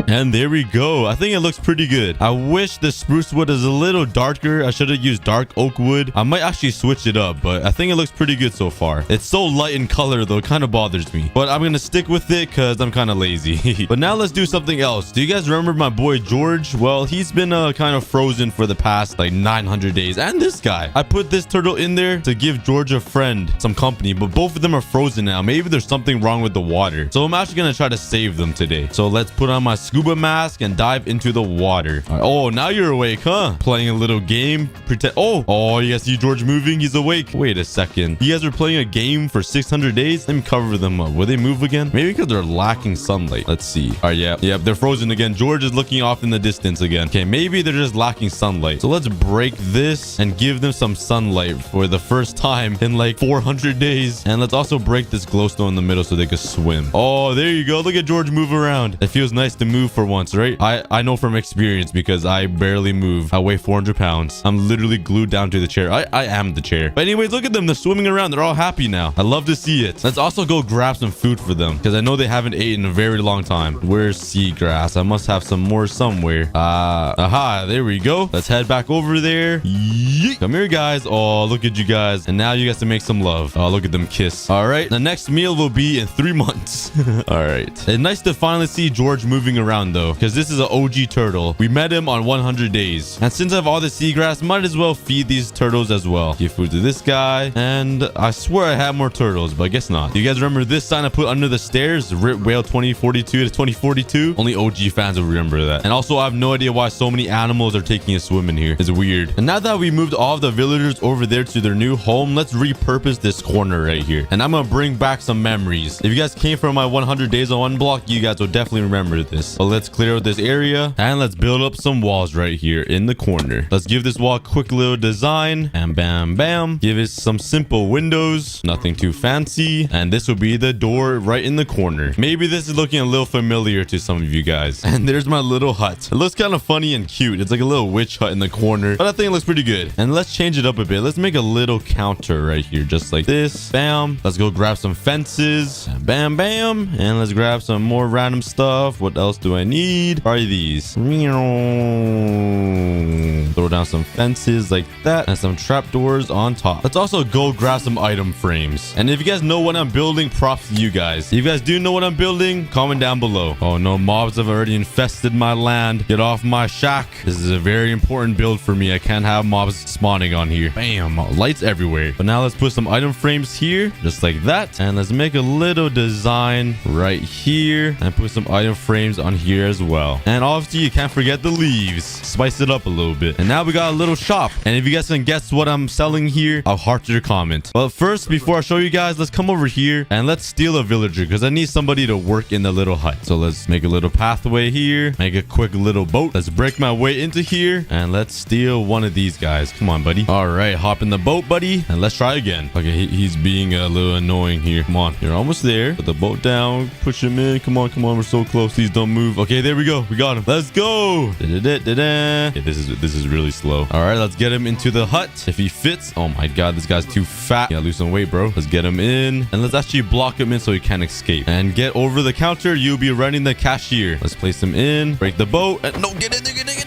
And there we go. I think it looks pretty good. I wish the spruce wood is a little darker. I should have used dark oak wood. I might actually switch it up, but I think it looks pretty good so far. It's so light in color though, it kind of bothers me. But I'm gonna stick with it because I'm kind of lazy. But now let's do something else. Do you guys remember my boy George? Well, he's been kind of frozen for the past like 900 days. And this guy. I put this turtle in there to give George a friend some company, but both of them are frozen now. Maybe there's something wrong with the water. So I'm actually gonna try to save them today. So let's put on my scuba mask and dive into the water. Right. Oh, now you're awake, huh? Playing a little game. Pretend. Oh, you guys see George moving? He's awake. Wait a second. You guys are playing a game for 600 days? Let me cover them up. Will they move again? Maybe because they're lacking sunlight. Let's see. All right, yeah, they're frozen again. George is looking off in the distance again. Okay, maybe they're just lacking sunlight. So let's break this and give them some sunlight for the first time in like 400 days. And let's also break this glowstone in the middle so they can swim. Oh, there you go. Look at George move around. It feels nice to move move for once, right? I know from experience because I barely move. I weigh 400 pounds. I'm literally glued down to the chair. I am the chair. But anyways, look at them. They're swimming around. They're all happy now. I love to see it. Let's also go grab some food for them because I know they haven't eaten in a very long time. Where's seagrass? I must have some more somewhere. Aha, there we go. Let's head back over there. Yeet. Come here, guys. Oh, look at you guys. And now you guys can make some love. Oh, look at them kiss. All right. The next meal will be in 3 months. All right. It's nice to finally see George moving around though, because this is an OG turtle. We met him on 100 days. And since I have all the seagrass, might as well feed these turtles as well. Give food to this guy. And I swear I have more turtles, but I guess not. Do you guys remember this sign I put under the stairs? Rip Whale 2042 to 2042. Only OG fans will remember that. And also, I have no idea why so many animals are taking a swim in here. It's weird. And now that we moved all of the villagers over there to their new home, let's repurpose this corner right here. And I'm gonna bring back some memories. If you guys came from my 100 days on one block, you guys will definitely remember this. But let's clear out this area and let's build up some walls right here in the corner. Let's give this wall a quick little design, and bam bam. Give it some simple windows, nothing too fancy, and this will be the door right in the corner. Maybe this is looking a little familiar to some of you guys. And there's my little hut. It looks kind of funny and cute. It's like a little witch hut in the corner, but I think it looks pretty good. And let's change it up a bit. Let's make a little counter right here, just like this. Bam. Let's go grab some fences. Bam bam. And let's grab some more random stuff. What else do I need? Probably these. Throw down some fences like that and some trapdoors on top. Let's also go grab some item frames. And if you guys know what I'm building, props to you guys. If you guys do know what I'm building, comment down below. Oh no, mobs have already infested my land. Get off my shack. This is a very important build for me. I can't have mobs spawning on here. Bam, lights everywhere. But now let's put some item frames here, just like that. And let's make a little design right here and put some item frames on here as well. And obviously you can't forget the leaves. Spice it up a little bit. And now we got a little shop. And if you guys can guess what I'm selling here, I'll heart your comment. But first, before I show you guys, let's come over here and let's steal a villager because I need somebody to work in the little hut. So let's make a little pathway here, make a quick little boat. Let's break my way into here and let's steal one of these guys. Come on, buddy. All right, hop in the boat, buddy, and let's try again. Okay, he's being a little annoying here. Come on, you're almost there. Put the boat down, push him in. Come on, we're so close. Please don't move. Okay, there we go. We got him. Let's go. Okay, this is really slow. All right, let's get him into the hut. If he fits. Oh my god, this guy's too fat. Yeah, lose some weight, bro. Let's get him in and let's actually block him in so he can't escape. And get over the counter. You'll be running the cashier. Let's place him in, break the boat, and no, get in there, get in.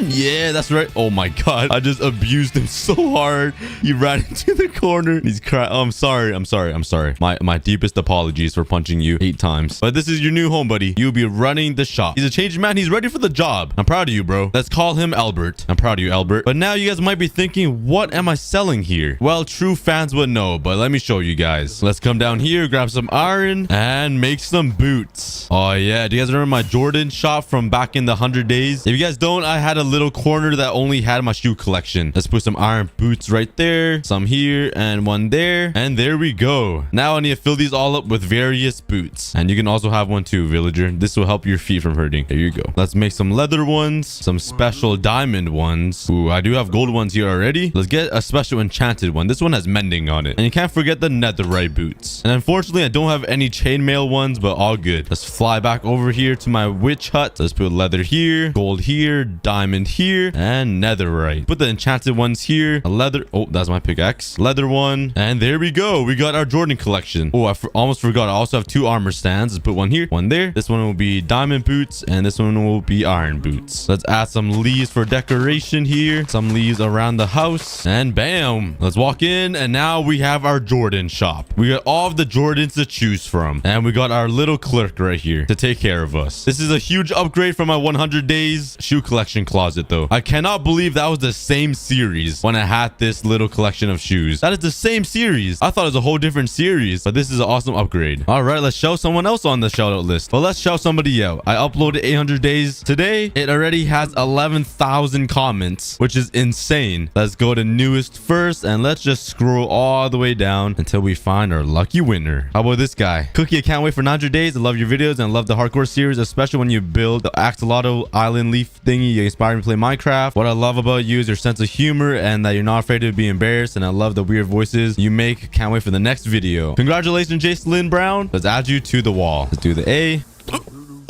Yeah, that's right. Oh my god, I just abused him so hard. He ran into the corner. He's crying. Oh, I'm sorry. My deepest apologies for punching you 8 times. But this is your new home, buddy. You'll be running the shop. He's a changed man. He's ready for the job. I'm proud of you, bro. Let's call him Albert. I'm proud of you, Albert. But now you guys might be thinking, what am I selling here? Well, true fans would know, but let me show you guys. Let's come down here, grab some iron, and make some boots. Oh yeah, do you guys remember my Jordan shop from back in the 100 days? If you guys don't, I had a little corner that only had my shoe collection. Let's put some iron boots right there, some here, and one there, and there we go. Now I need to fill these all up with various boots, and you can also have one too, villager. This will help your feet from hurting. There you go. Let's make some leather ones, some special diamond ones. Ooh, I do have gold ones here already. Let's get a special enchanted one. This one has mending on it, and you can't forget the netherite boots. And unfortunately, I don't have any chainmail ones, but all good. Let's fly back over here to my witch hut. Let's put leather here, gold here, diamond here, and netherite. Put the enchanted ones here. A leather. Oh, that's my pickaxe. Leather one, and there we go. We got our Jordan collection. Oh, I almost forgot. I also have 2 armor stands. Let's put one here, one there. This one will be diamond boots, and this one will be iron boots. Let's add some leaves for decoration here, some leaves around the house, and bam, let's walk in. And now we have our Jordan shop. We got all of the Jordans to choose from, and we got our little clerk right here to take care of us. This is a huge upgrade from my 100 days shoe collection closet though. I cannot believe that was the same series when I had this little collection of shoes. That is the same series. I thought it was a whole different series, but this is an awesome upgrade. All right, let's show someone else on the shout out list. Well, let's shout somebody out. I uploaded 800 days today. It already has 11,000 comments, which is insane. Let's go to newest first, and let's just scroll all the way down until we find our lucky winner. How about this guy? Cookie, I can't wait for 900 days. I love your videos and love the hardcore series, especially when you build the axolotl island leaf thingy. You inspire me to play Minecraft. What I love about you is your sense of humor and that you're not afraid to be embarrassed, and I love the weird voices you make. Can't wait for the next video. Congratulations, Jace Lynn Brown. Let's add you to the wall. Let's do the A.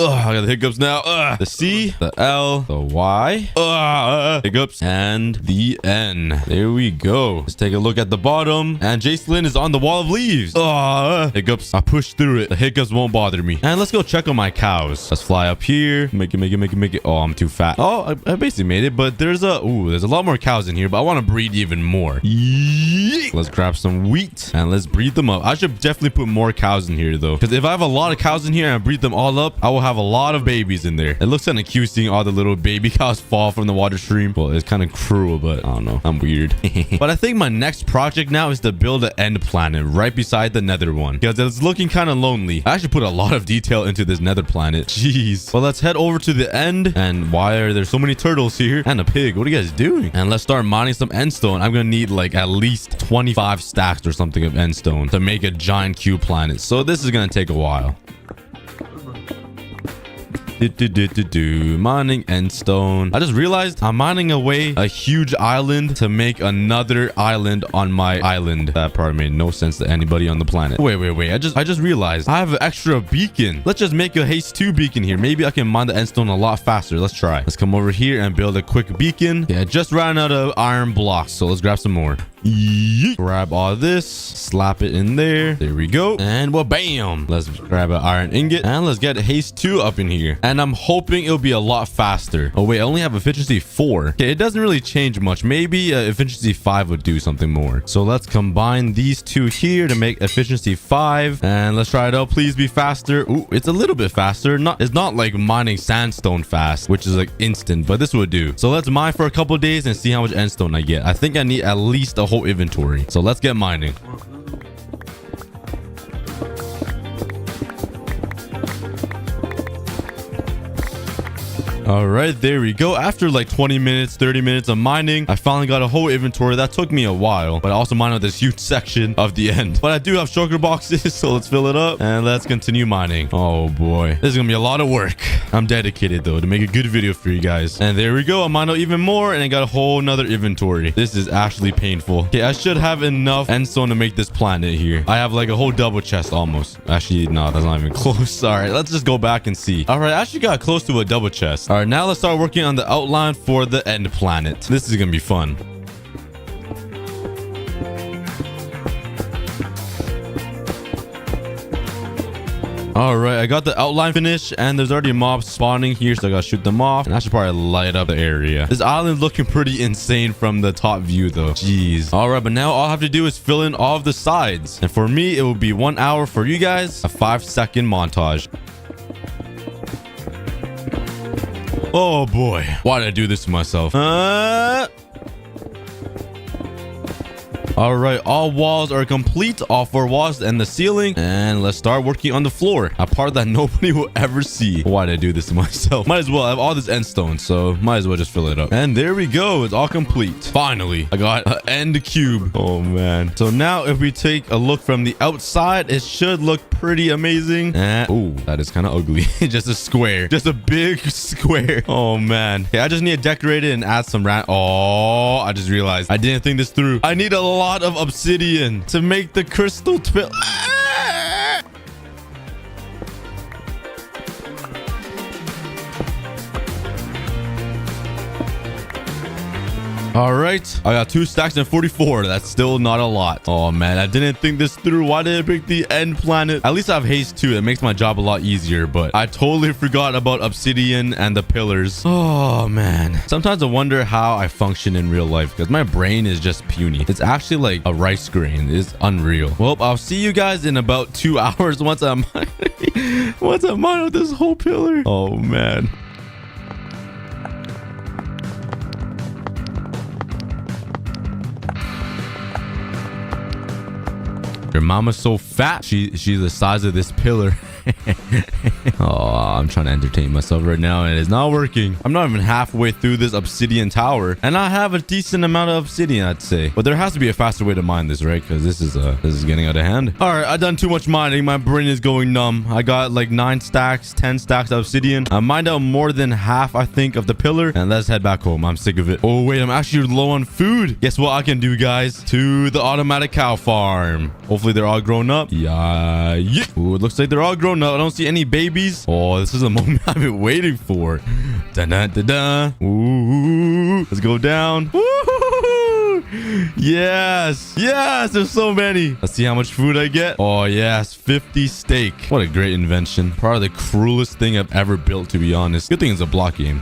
I got the hiccups now. The C, the L, the Y, hiccups, and the N. There we go. Let's take a look at the bottom. And Jacelyn is on the wall of leaves. Hiccups. I pushed through it. The hiccups won't bother me. And let's go check on my cows. Let's fly up here. Make it. Oh, I'm too fat. Oh, I basically made it, but there's a lot more cows in here, but I want to breed even more. Yeet. Let's grab some wheat and let's breed them up. I should definitely put more cows in here though, because if I have a lot of cows in here and I breed them all up, I will have a lot of babies in there. It looks kind of cute seeing all the little baby cows fall from the water stream. Well, it's kind of cruel, but I don't know. I'm weird. But I think my next project now is to build an end planet right beside the nether one, because it's looking kind of lonely. I actually put a lot of detail into this nether planet. Jeez. Well, let's head over to the end. And why are there so many turtles here? And a pig. What are you guys doing? And let's start mining some endstone. I'm gonna need like at least 25 stacks or something of endstone to make a giant cube planet. So this is gonna take a while. Mining endstone. I just realized I'm mining away a huge island to make another island on my island. That probably made no sense to anybody on the planet. Wait. I just realized I have an extra beacon. Let's just make a haste 2 beacon here. Maybe I can mine the endstone a lot faster. Let's try. Let's come over here and build a quick beacon. Yeah, I just ran out of iron blocks, so let's grab some more. Yeet. Grab all this, slap it in there. There we go. And well, bam. Let's grab an iron ingot and let's get haste 2 up in here. And I'm hoping it'll be a lot faster. Oh wait, I only have efficiency 4. Okay, it doesn't really change much. Maybe efficiency 5 would do something more. So let's combine these 2 here to make efficiency 5. And let's try it out. Please be faster. Ooh, it's a little bit faster. It's not like mining sandstone fast, which is like instant, but this would do. So let's mine for a couple days and see how much endstone I get. I think I need at least a whole inventory. So let's get mining. All right, there we go. After like 20 minutes, 30 minutes of mining, I finally got a whole inventory. That took me a while, but I also mined out this huge section of the end. But I do have sugar boxes, so let's fill it up and let's continue mining. Oh boy, this is gonna be a lot of work. I'm dedicated though to make a good video for you guys. And there we go. I mined out even more and I got a whole nother inventory. This is actually painful. Okay, I should have enough endstone to make this planet here. I have like a whole double chest almost. Actually, no, that's not even close. All right, let's just go back and see. All right, I actually got close to a double chest. All right, now let's start working on the outline for the end planet. This is gonna be fun. All right, I got the outline finished and there's already mobs spawning here, so I gotta shoot them off and I should probably light up the area. This island's looking pretty insane from the top view though. Jeez. All right, but now all I have to do is fill in all of the sides, and for me it will be 1 hour. For you guys, a 5-second montage. Oh boy, why did I do this to myself? All right, all walls are complete, all 4 walls and the ceiling, and let's start working on the floor, a part that nobody will ever see. Why did I do this to myself? Might as well. I have all this endstone, so might as well just fill it up. And there we go, it's all complete. Finally, I got an end cube. Oh man. So now if we take a look from the outside, it should look pretty amazing. Oh, that is kind of ugly. Just a square, just a big square. Oh man. Okay, I just need to decorate it and add some Oh, I just realized I didn't think this through. I need a lot of obsidian to make the crystal All right, I got 2 stacks and 44. That's still not a lot. Oh man, I didn't think this through. Why did I pick the end planet? At least I have haste 2. It makes my job a lot easier, but I totally forgot about obsidian and the pillars. Oh man, sometimes I wonder how I function in real life, because my brain is just puny. It's actually like a rice grain. It's unreal. Well, I'll see you guys in about 2 hours once I'm mining with this whole pillar. Oh man. Your mama's so fat. She's the size of this pillar. Oh, I'm trying to entertain myself right now and it's not working. I'm not even halfway through this obsidian tower and I have a decent amount of obsidian, I'd say. But there has to be a faster way to mine this, right? Because this is getting out of hand. All right, I've done too much mining. My brain is going numb. I got like 9 stacks, 10 stacks of obsidian. I mined out more than half, I think, of the pillar, and let's head back home. I'm sick of it. Oh wait, I'm actually low on food. Guess what I can do, guys? To the automatic cow farm. Hopefully Hopefully they're all grown up. Yeah. Ooh, it looks like they're all grown up. I don't see any babies. Oh, this is a moment I've been waiting for. Dun, dun, dun, dun. Ooh, let's go down. Woo! Yes. Yes, there's so many. Let's see how much food I get. Oh, yes. 50 steak. What a great invention. Probably the cruelest thing I've ever built, to be honest. Good thing it's a block game.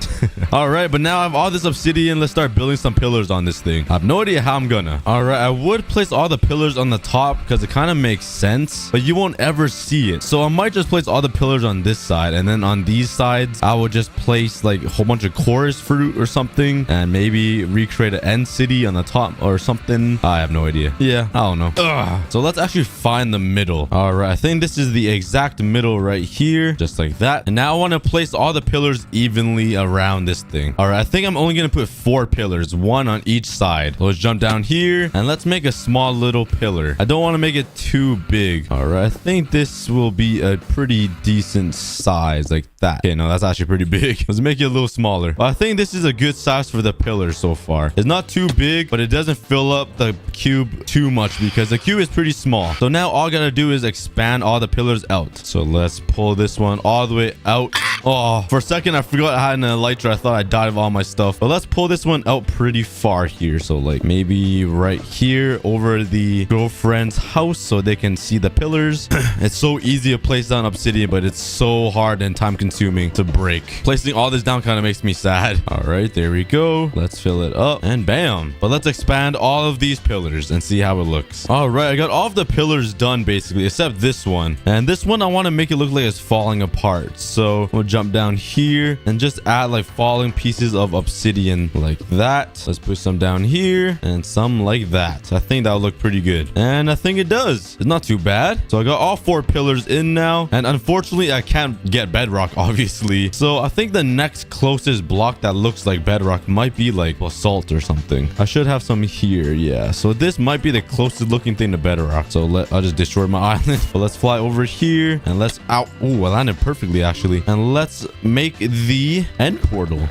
All right, but now I have all this obsidian. Let's start building some pillars on this thing. I have no idea how I'm gonna. All right, I would place all the pillars on the top because it kind of makes sense, but you won't ever see it. So I might just place all the pillars on this side, and then on these sides, I would just place like a whole bunch of chorus fruit or something, and maybe recreate an end city on the top or something. I have no idea. Yeah, I don't know. Ugh. So let's actually find the middle. All right, I think this is the exact middle right here, just like that. And now I want to place all the pillars evenly around this thing. All right, I think I'm only gonna put 4 pillars, 1 on each side. So let's jump down here and let's make a small little pillar. I don't want to make it too big. All right, I think this will be a pretty decent size, like that. Okay, no, that's actually pretty big. Let's make it a little smaller. But I think this is a good size for the pillar so far. It's not too big, but it doesn't fill up the cube too much because the cube is pretty small. So now all I gotta do is expand all the pillars out. So let's pull this one all the way out. Oh, for a second I forgot I had an elytra. I thought I died of all my stuff. But let's pull this one out pretty far here. So like maybe right here over the girlfriend's house so they can see the pillars. It's so easy to place down obsidian, but it's so hard and time consuming to break. Placing all this down kind of makes me sad. All right, there we go. Let's fill it up and bam. But let's expand all of these pillars and see how it looks. All right, I got all of the pillars done basically, except this one. And this one, I want to make it look like it's falling apart. So we'll jump down here and just add like falling pieces of obsidian like that. Let's put some down here and some like that. I think that'll look pretty good. And I think it does. It's not too bad. So I got all 4 pillars in now. And unfortunately, I can't get bedrock, obviously. So I think the next closest block that looks like bedrock might be like basalt or something. I should have some here. Yeah. So this might be the closest looking thing to bedrock. So I'll just destroy my island. But let's fly over here and let's out. Oh, I landed perfectly actually. And let's make the end portal.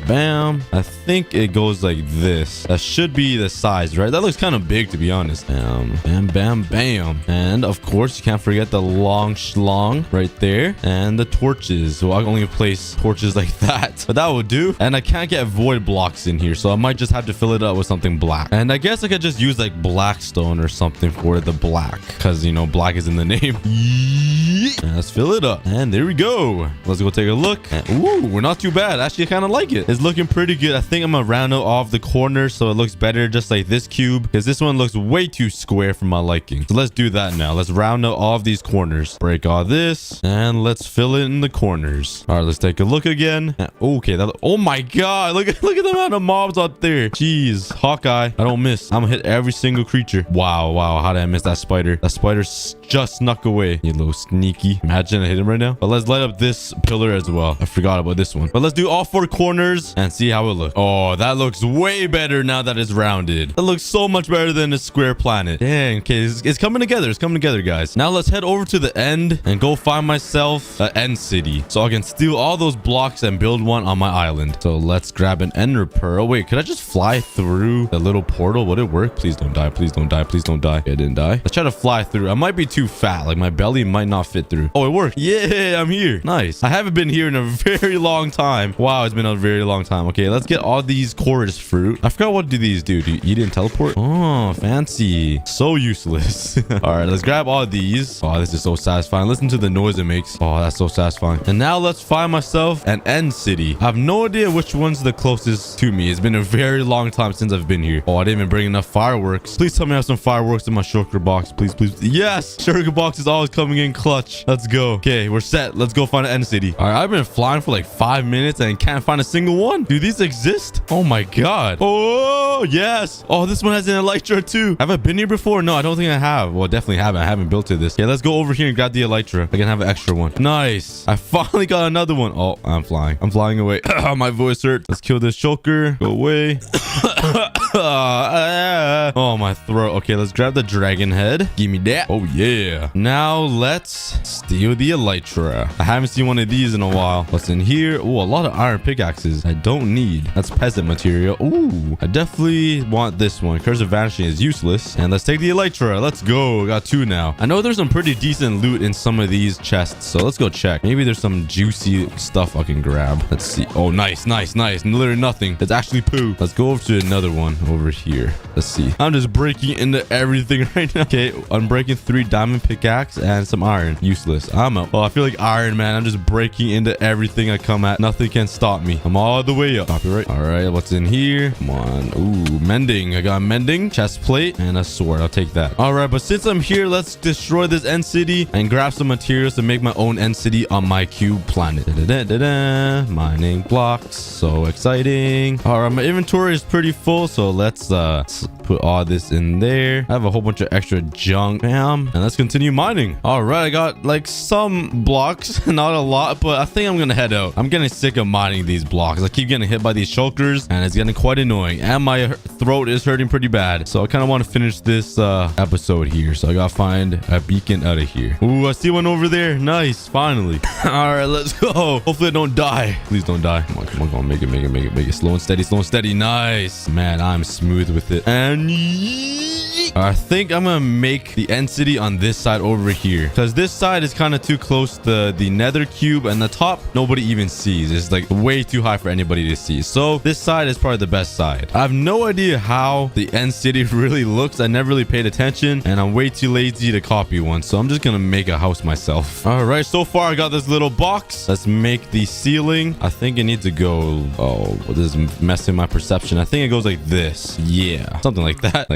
Bam. I think it goes like this. That should be the size, right? That looks kind of big, to be honest. Bam, bam, bam, bam. And of course, you can't forget the long schlong right there. And the torches. So I'll only place torches like that. But that would do. And I can't get void blocks in here. So I might just have to fill it up with something black. And I guess I could just use like black stone or something for the black. Because, you know, black is in the name. And let's fill it up. And there we go. Let's go take a look. And, ooh, we're not too bad. Actually, I kind of like it. It's looking pretty good. I think I'm going to round out all of the corners so it looks better just like this cube. Because this one looks way too square for my liking. So let's do that now. Let's round out all of these corners. Break all this. And let's fill it in the corners. All right, let's take a look again. And, okay. Oh my God. Look at the amount of mobs out there. Jeez. Hawkeye. I don't miss. I'm going to hit every single creature. Wow. Wow. How did I miss that spider? That spider just snuck away. You little sneaky. Imagine I hit him right now. But let's light up this pillar as well. I forgot about this one. But let's do all 4 corners and see how it looks. Oh, that looks way better now that it's rounded. That looks so much better than a square planet. Dang. Okay, it's coming together. It's coming together, guys. Now let's head over to the end and go find myself an end city so I can steal all those blocks and build one on my island. So let's grab an ender pearl. Wait, could I just fly through the little portal? Would it work? Please don't die. Please don't die. Please don't die. Okay, it didn't die. Let's try to fly through. I might be too fat. Like my belly might not fit through. Oh, it worked. Yeah, I'm here. Nice. I haven't been here in a very long time. Wow, it's been a very long time. Okay, let's get all these chorus fruit. I forgot what do these do. You didn't teleport? Oh, fancy. So useless. All right, let's grab all these. Oh, this is so satisfying. Listen to the noise it makes. Oh, that's so satisfying. And now let's find myself an end city. I have no idea which one's the closest to me. It's been a very long time since I've been here. Oh, I didn't even bring enough fireworks. Please tell me I have some fireworks in my shulker box. Please, please. Yes! Shulker box is always coming in clutch. Let's go. Okay, we're set. Let's go find an end city. All right, I've been flying for like 5 minutes and can't find a single one. Do these exist? Oh my God. Oh, yes. Oh, this one has an elytra too. Have I been here before? No, I don't think I have. Well, definitely haven't. I haven't built to this. Yeah, let's go over here and grab the elytra. I can have an extra one. Nice. I finally got another one. Oh, I'm flying. I'm flying away. My voice hurts. Let's kill this shulker. Go away. Oh, my throat. Okay, let's grab the dragon head. Give me that. Oh, yeah. Now let's steal the elytra. I haven't seen one of these in a while. What's in here? Oh, a lot of iron pickaxes I don't need. That's peasant material. Ooh, I definitely probably want this one. Curse of Vanishing is useless. And let's take the Elytra. Let's go. Got 2 now. I know there's some pretty decent loot in some of these chests, so let's go check. Maybe there's some juicy stuff I can grab. Let's see. Oh, nice. Literally nothing. It's actually poo. Let's go over to another one over here. Let's see. I'm just breaking into everything right now. Okay, I'm breaking 3 diamond pickaxe and some iron. Useless. I'm up. Oh, I feel like Iron Man. I'm just breaking into everything I come at. Nothing can stop me. I'm all the way up. Copyright. All right, what's in here? Come on. Ooh, mending. I got mending, chest plate, and a sword. I'll take that. All right, but since I'm here, let's destroy this end city and grab some materials to make my own end city on my cube planet. Mining blocks. So exciting. All right, my inventory is pretty full, so let's put all this in there. I have a whole bunch of extra junk. Bam. And let's continue mining. All right, I got like some blocks, not a lot, but I think I'm gonna head out. I'm getting sick of mining these blocks. I keep getting hit by these shulkers, and it's getting quite annoying, and my throat is hurting pretty bad. So I kind of want to finish this episode here, so I gotta find a beacon out of here. Ooh, I see one over there. Nice, finally. All right, let's go. Hopefully I don't die. Please don't die. Come on, make it. Slow and steady. Nice, man. I'm smooth with it. And I think I'm gonna make the end city on this side over here, because this side is kind of too close to the nether cube, and the top nobody even sees. It's like way too high for anybody to see. So this side is probably the best side. I have no idea how the end city really looks. I never really paid attention, and I'm way too lazy to copy one, so I'm just gonna make a house myself. All right, so far I got this little box. Let's make the ceiling. I think it needs to go, oh, this is messing my perception. I think it goes like this. Yeah, something like that.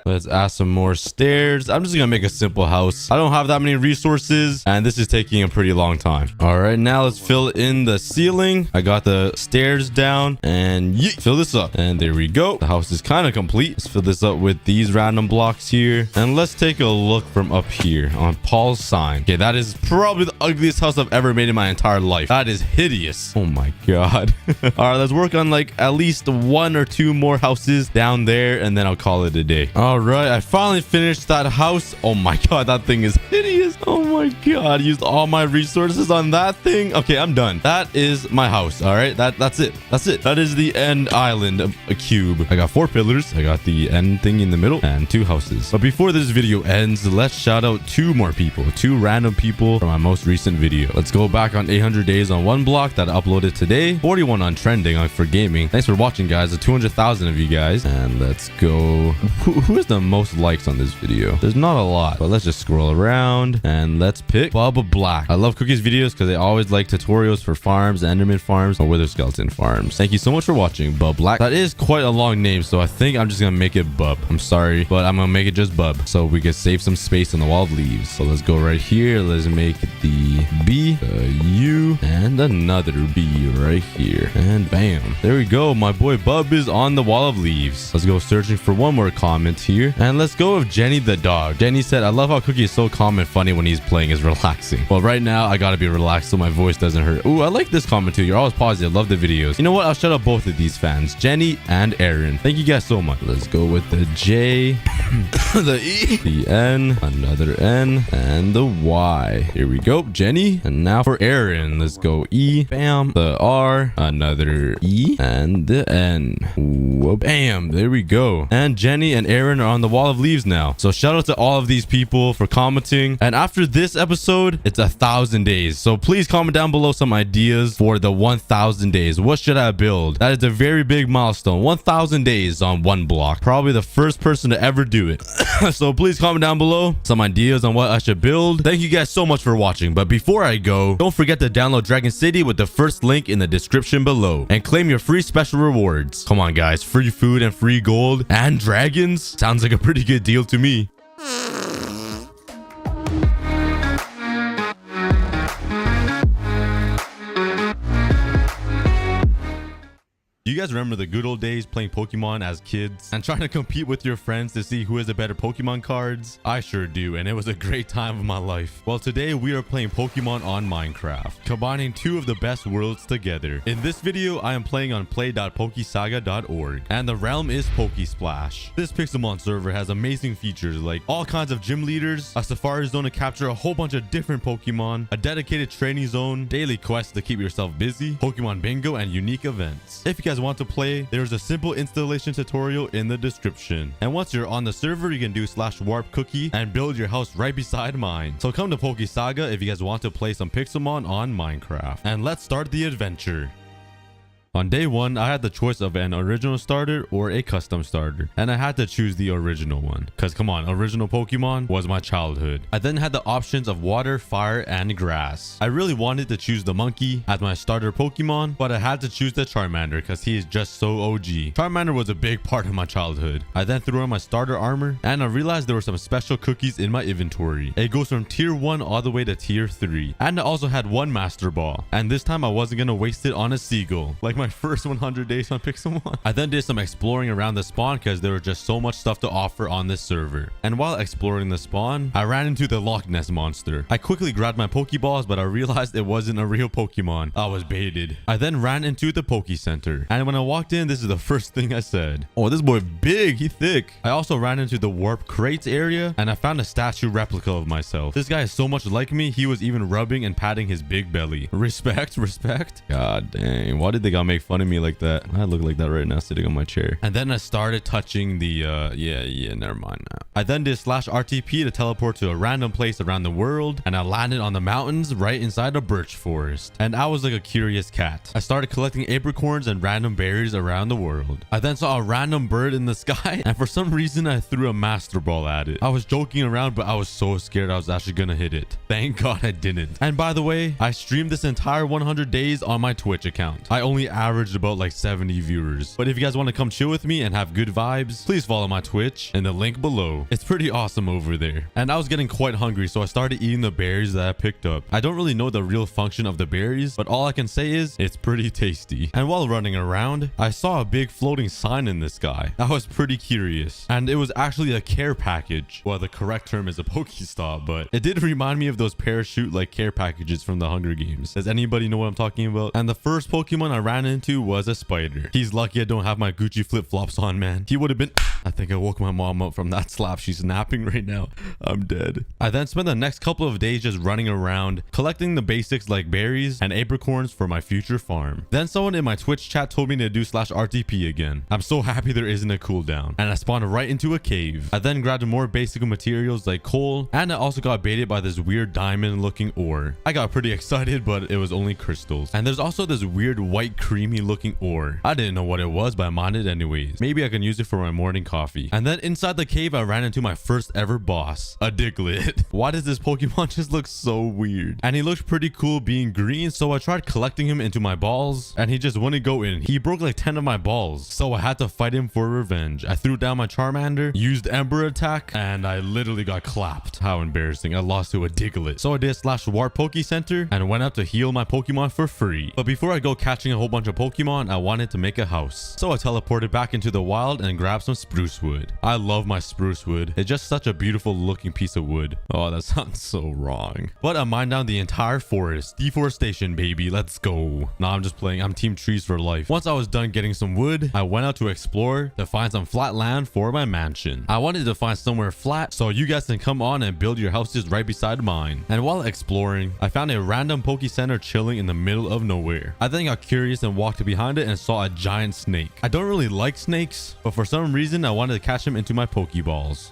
Let's add some more stairs. I'm just gonna make a simple house. I don't have that many resources, and this is taking a pretty long time. All right, now let's fill in the ceiling. I got the stairs down, and fill this up, and there we go. The house is kind of complete. Let's fill this up with these random blocks here, and let's take a look from up here on Paul's sign. Okay, that is probably the ugliest house I've ever made in my entire life. That is hideous. Oh my god. All right, let's work on like at least 1 or 2 more houses down there, and then I'll call it a day. All right, I finally finished that house. Oh my god, that thing is hideous. Oh my god, used all my resources on that thing. Okay, I'm done. That is my house. All right, that's it. That is the end island of a cube. I got 4 pillars. I got the end thing in the middle and 2 houses. But before this video ends, let's shout out 2 more people, 2 random people from my most recent video. Let's go back on 800 days on one block that I uploaded today, 41 on trending on for gaming. Thanks for watching, guys. 200,000 of you guys. And let's go. Who has the most likes on this video? There's not a lot, but let's just scroll around and let's pick Bubba Black. I love Cookie's videos because they always like tutorials for farms, Enderman farms, or Wither Skeleton farms. Thank you so much for watching, Bub Black. That is quite a long name, so I think I'm just gonna make it Bub. I'm sorry, but I'm gonna make it just Bub so we can save some space on the wall of leaves. So let's go right here. Let's make the B, a U, and another B right here. And bam. There we go. My boy Bub is on the wall of leaves. Let's go searching for one more comment here. And let's go with Jenny the dog. Jenny said, I love how Cookie is so calm and funny when he's playing. Is relaxing. Well, right now I gotta be relaxed so my voice doesn't hurt. Ooh, I like this comment too. You're always positive. Love the videos. You know what? I'll shout out both of these fans, Jenny and Aaron. Thank you guys so much. Let's go with the J, the E, the N, another N, and the Y. Here we go, Jenny. And now for Aaron, let's go E, bam, the R, another E, and the N. Whoa, bam. There we go. And Jenny and Aaron are on the wall of leaves now. So shout out to all of these people for commenting. And after this episode, it's 1,000 days. So please comment down below some ideas for the 1,000 days. What should I build? That is a very big milestone. 1,000 days on one block. Probably the first person to ever do it. So please comment down below some ideas on what I should build. Thank you guys so much for watching. But before I go, don't forget to download Dragon City with the first link in the description below and claim your free special rewards. Come on, guys. Free food and free gold and dragons. Sounds like a pretty good deal to me. You guys remember the good old days playing Pokemon as kids and trying to compete with your friends to see who has the better Pokemon cards? I sure do, and it was a great time of my life. Well, today we are playing Pokemon on Minecraft, combining 2 of the best worlds together. In this video, I am playing on play.pokesaga.org, and the realm is Pokesplash. This Pixelmon server has amazing features like all kinds of gym leaders, a safari zone to capture a whole bunch of different Pokemon, a dedicated training zone, daily quests to keep yourself busy, Pokemon bingo, and unique events. If you guys want want to play, there's a simple installation tutorial in the description. And once you're on the server, you can do /warp-cookie and build your house right beside mine. So come to PokeSaga if you guys want to play some Pixelmon on Minecraft. And let's start the adventure. On day 1, I had the choice of an original starter or a custom starter, and I had to choose the original one. Cause come on, original Pokemon was my childhood. I then had the options of water, fire, and grass. I really wanted to choose the monkey as my starter Pokemon, but I had to choose the Charmander cause he is just so OG. Charmander was a big part of my childhood. I then threw on my starter armor, and I realized there were some special cookies in my inventory. It goes from tier 1 all the way to tier 3. And I also had one Master Ball, and this time I wasn't gonna waste it on a seagull, like my first 100 days on Pixelmon. I then did some exploring around the spawn because there was just so much stuff to offer on this server. And while exploring the spawn, I ran into the Loch Ness monster. I quickly grabbed my Pokeballs, but I realized it wasn't a real Pokemon. I was baited. I then ran into the Poke Center. And when I walked in, this is the first thing I said. Oh, this boy big, he thick. I also ran into the Warp Crates area, and I found a statue replica of myself. This guy is so much like me, he was even rubbing and patting his big belly. Respect, respect. God dang, why did they gotta make fun of me like that? I look like that right now sitting on my chair. And then I started touching the never mind now. I then did /RTP to teleport to a random place around the world, and I landed on the mountains right inside a birch forest. And I was like a curious cat. I started collecting apricorns and random berries around the world. I then saw a random bird in the sky, and for some reason I threw a Master Ball at it. I was joking around, but I was so scared I was actually gonna hit it. Thank God I didn't. And by the way, I streamed this entire 100 days on my Twitch account. I only averaged about like 70 viewers. But if you guys want to come chill with me and have good vibes, please follow my Twitch in the link below. It's pretty awesome over there. And I was getting quite hungry, so I started eating the berries that I picked up. I don't really know the real function of the berries, but all I can say is it's pretty tasty. And while running around, I saw a big floating sign in the sky. I was pretty curious, and it was actually a care package. Well, the correct term is a Pokestop, but it did remind me of those parachute like care packages from the Hunger Games. Does anybody know what I'm talking about? And the first Pokemon I ran into was a spider. He's lucky I don't have my Gucci flip-flops on, man. He would have been... I think I woke my mom up from that slap. She's napping right now. I'm dead. I then spent the next couple of days just running around, collecting the basics like berries and apricorns for my future farm. Then someone in my Twitch chat told me to do /RTP again. I'm so happy there isn't a cooldown. And I spawned right into a cave. I then grabbed more basic materials like coal, and I also got baited by this weird diamond looking ore. I got pretty excited, but it was only crystals. And there's also this weird white creamy looking ore. I didn't know what it was, but I mined it anyways. Maybe I can use it for my morning coffee. And then inside the cave, I ran into my first ever boss, a Diglett. Why does this Pokemon just look so weird? And he looked pretty cool being green, so I tried collecting him into my balls, and he just wouldn't go in. He broke like 10 of my balls, so I had to fight him for revenge. I threw down my Charmander, used Ember Attack, and I literally got clapped. How embarrassing. I lost to a Diglett. So I did /Warp Poke Center and went up to heal my Pokemon for free. But before I go catching a whole bunch of Pokemon, I wanted to make a house. So I teleported back into the wild and grabbed some spruce wood. I love my spruce wood. It's just such a beautiful looking piece of wood. Oh, that sounds so wrong. But I mined down the entire forest. Deforestation, baby. Let's go. Nah, I'm just playing. I'm team trees for life. Once I was done getting some wood, I went out to explore to find some flat land for my mansion. I wanted to find somewhere flat so you guys can come on and build your houses right beside mine. And while exploring, I found a random Poke Center chilling in the middle of nowhere. I then got curious and walked behind it and saw a giant snake. I don't really like snakes, but for some reason I wanted to catch him into my Pokeballs.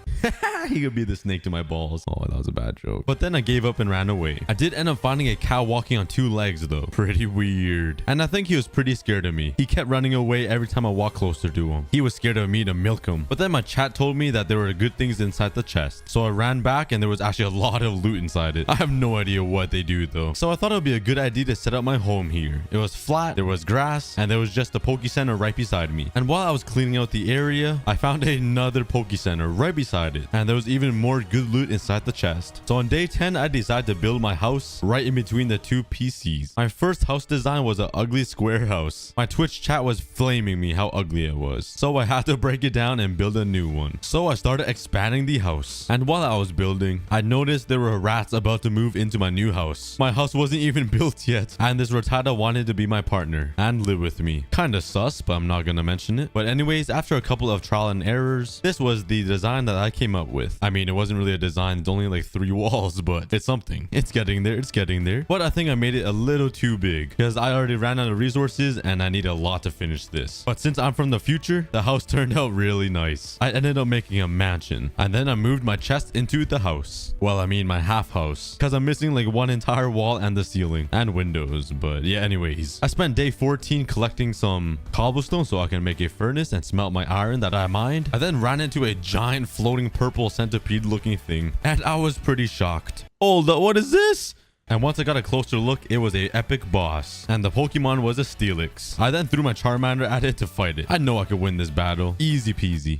He could be the snake to my balls. Oh, that was a bad joke. But then I gave up and ran away. I did end up finding a cow walking on 2 legs though. Pretty weird. And I think he was pretty scared of me. He kept running away every time I walked closer to him. He was scared of me to milk him. But then my chat told me that there were good things inside the chest. So I ran back and there was actually a lot of loot inside it. I have no idea what they do though. So I thought it would be a good idea to set up my home here. It was flat, there was grass, and there was just a Poke Center right beside me. And while I was cleaning out the area, I found another Poke Center right beside it. And there was even more good loot inside the chest. So on day 10, I decided to build my house right in between the 2 PCs. My first house design was an ugly square house. My Twitch chat was flaming me how ugly it was. So I had to break it down and build a new one. So I started expanding the house. And while I was building, I noticed there were rats about to move into my new house. My house wasn't even built yet. And this Rattata wanted to be my partner and live with me. Kinda sus, but I'm not gonna mention it. But anyways, after a couple of trial and errors. This was the design that I came up with. I mean, it wasn't really a design. It's only like 3 walls, but it's something. It's getting there. It's getting there. But I think I made it a little too big because I already ran out of resources and I need a lot to finish this. But since I'm from the future, the house turned out really nice. I ended up making a mansion, and then I moved my chest into the house. Well, I mean my half house, because I'm missing like one entire wall and the ceiling and windows. But yeah, anyways, I spent day 14 collecting some cobblestone so I can make a furnace and smelt my iron that I mined. I then ran into a giant floating purple centipede looking thing, and I was pretty shocked. Hold up, what is this? And once I got a closer look, it was a epic boss, and the Pokemon was a Steelix. I then threw my Charmander at it to fight it. I know I could win this battle. Easy peasy.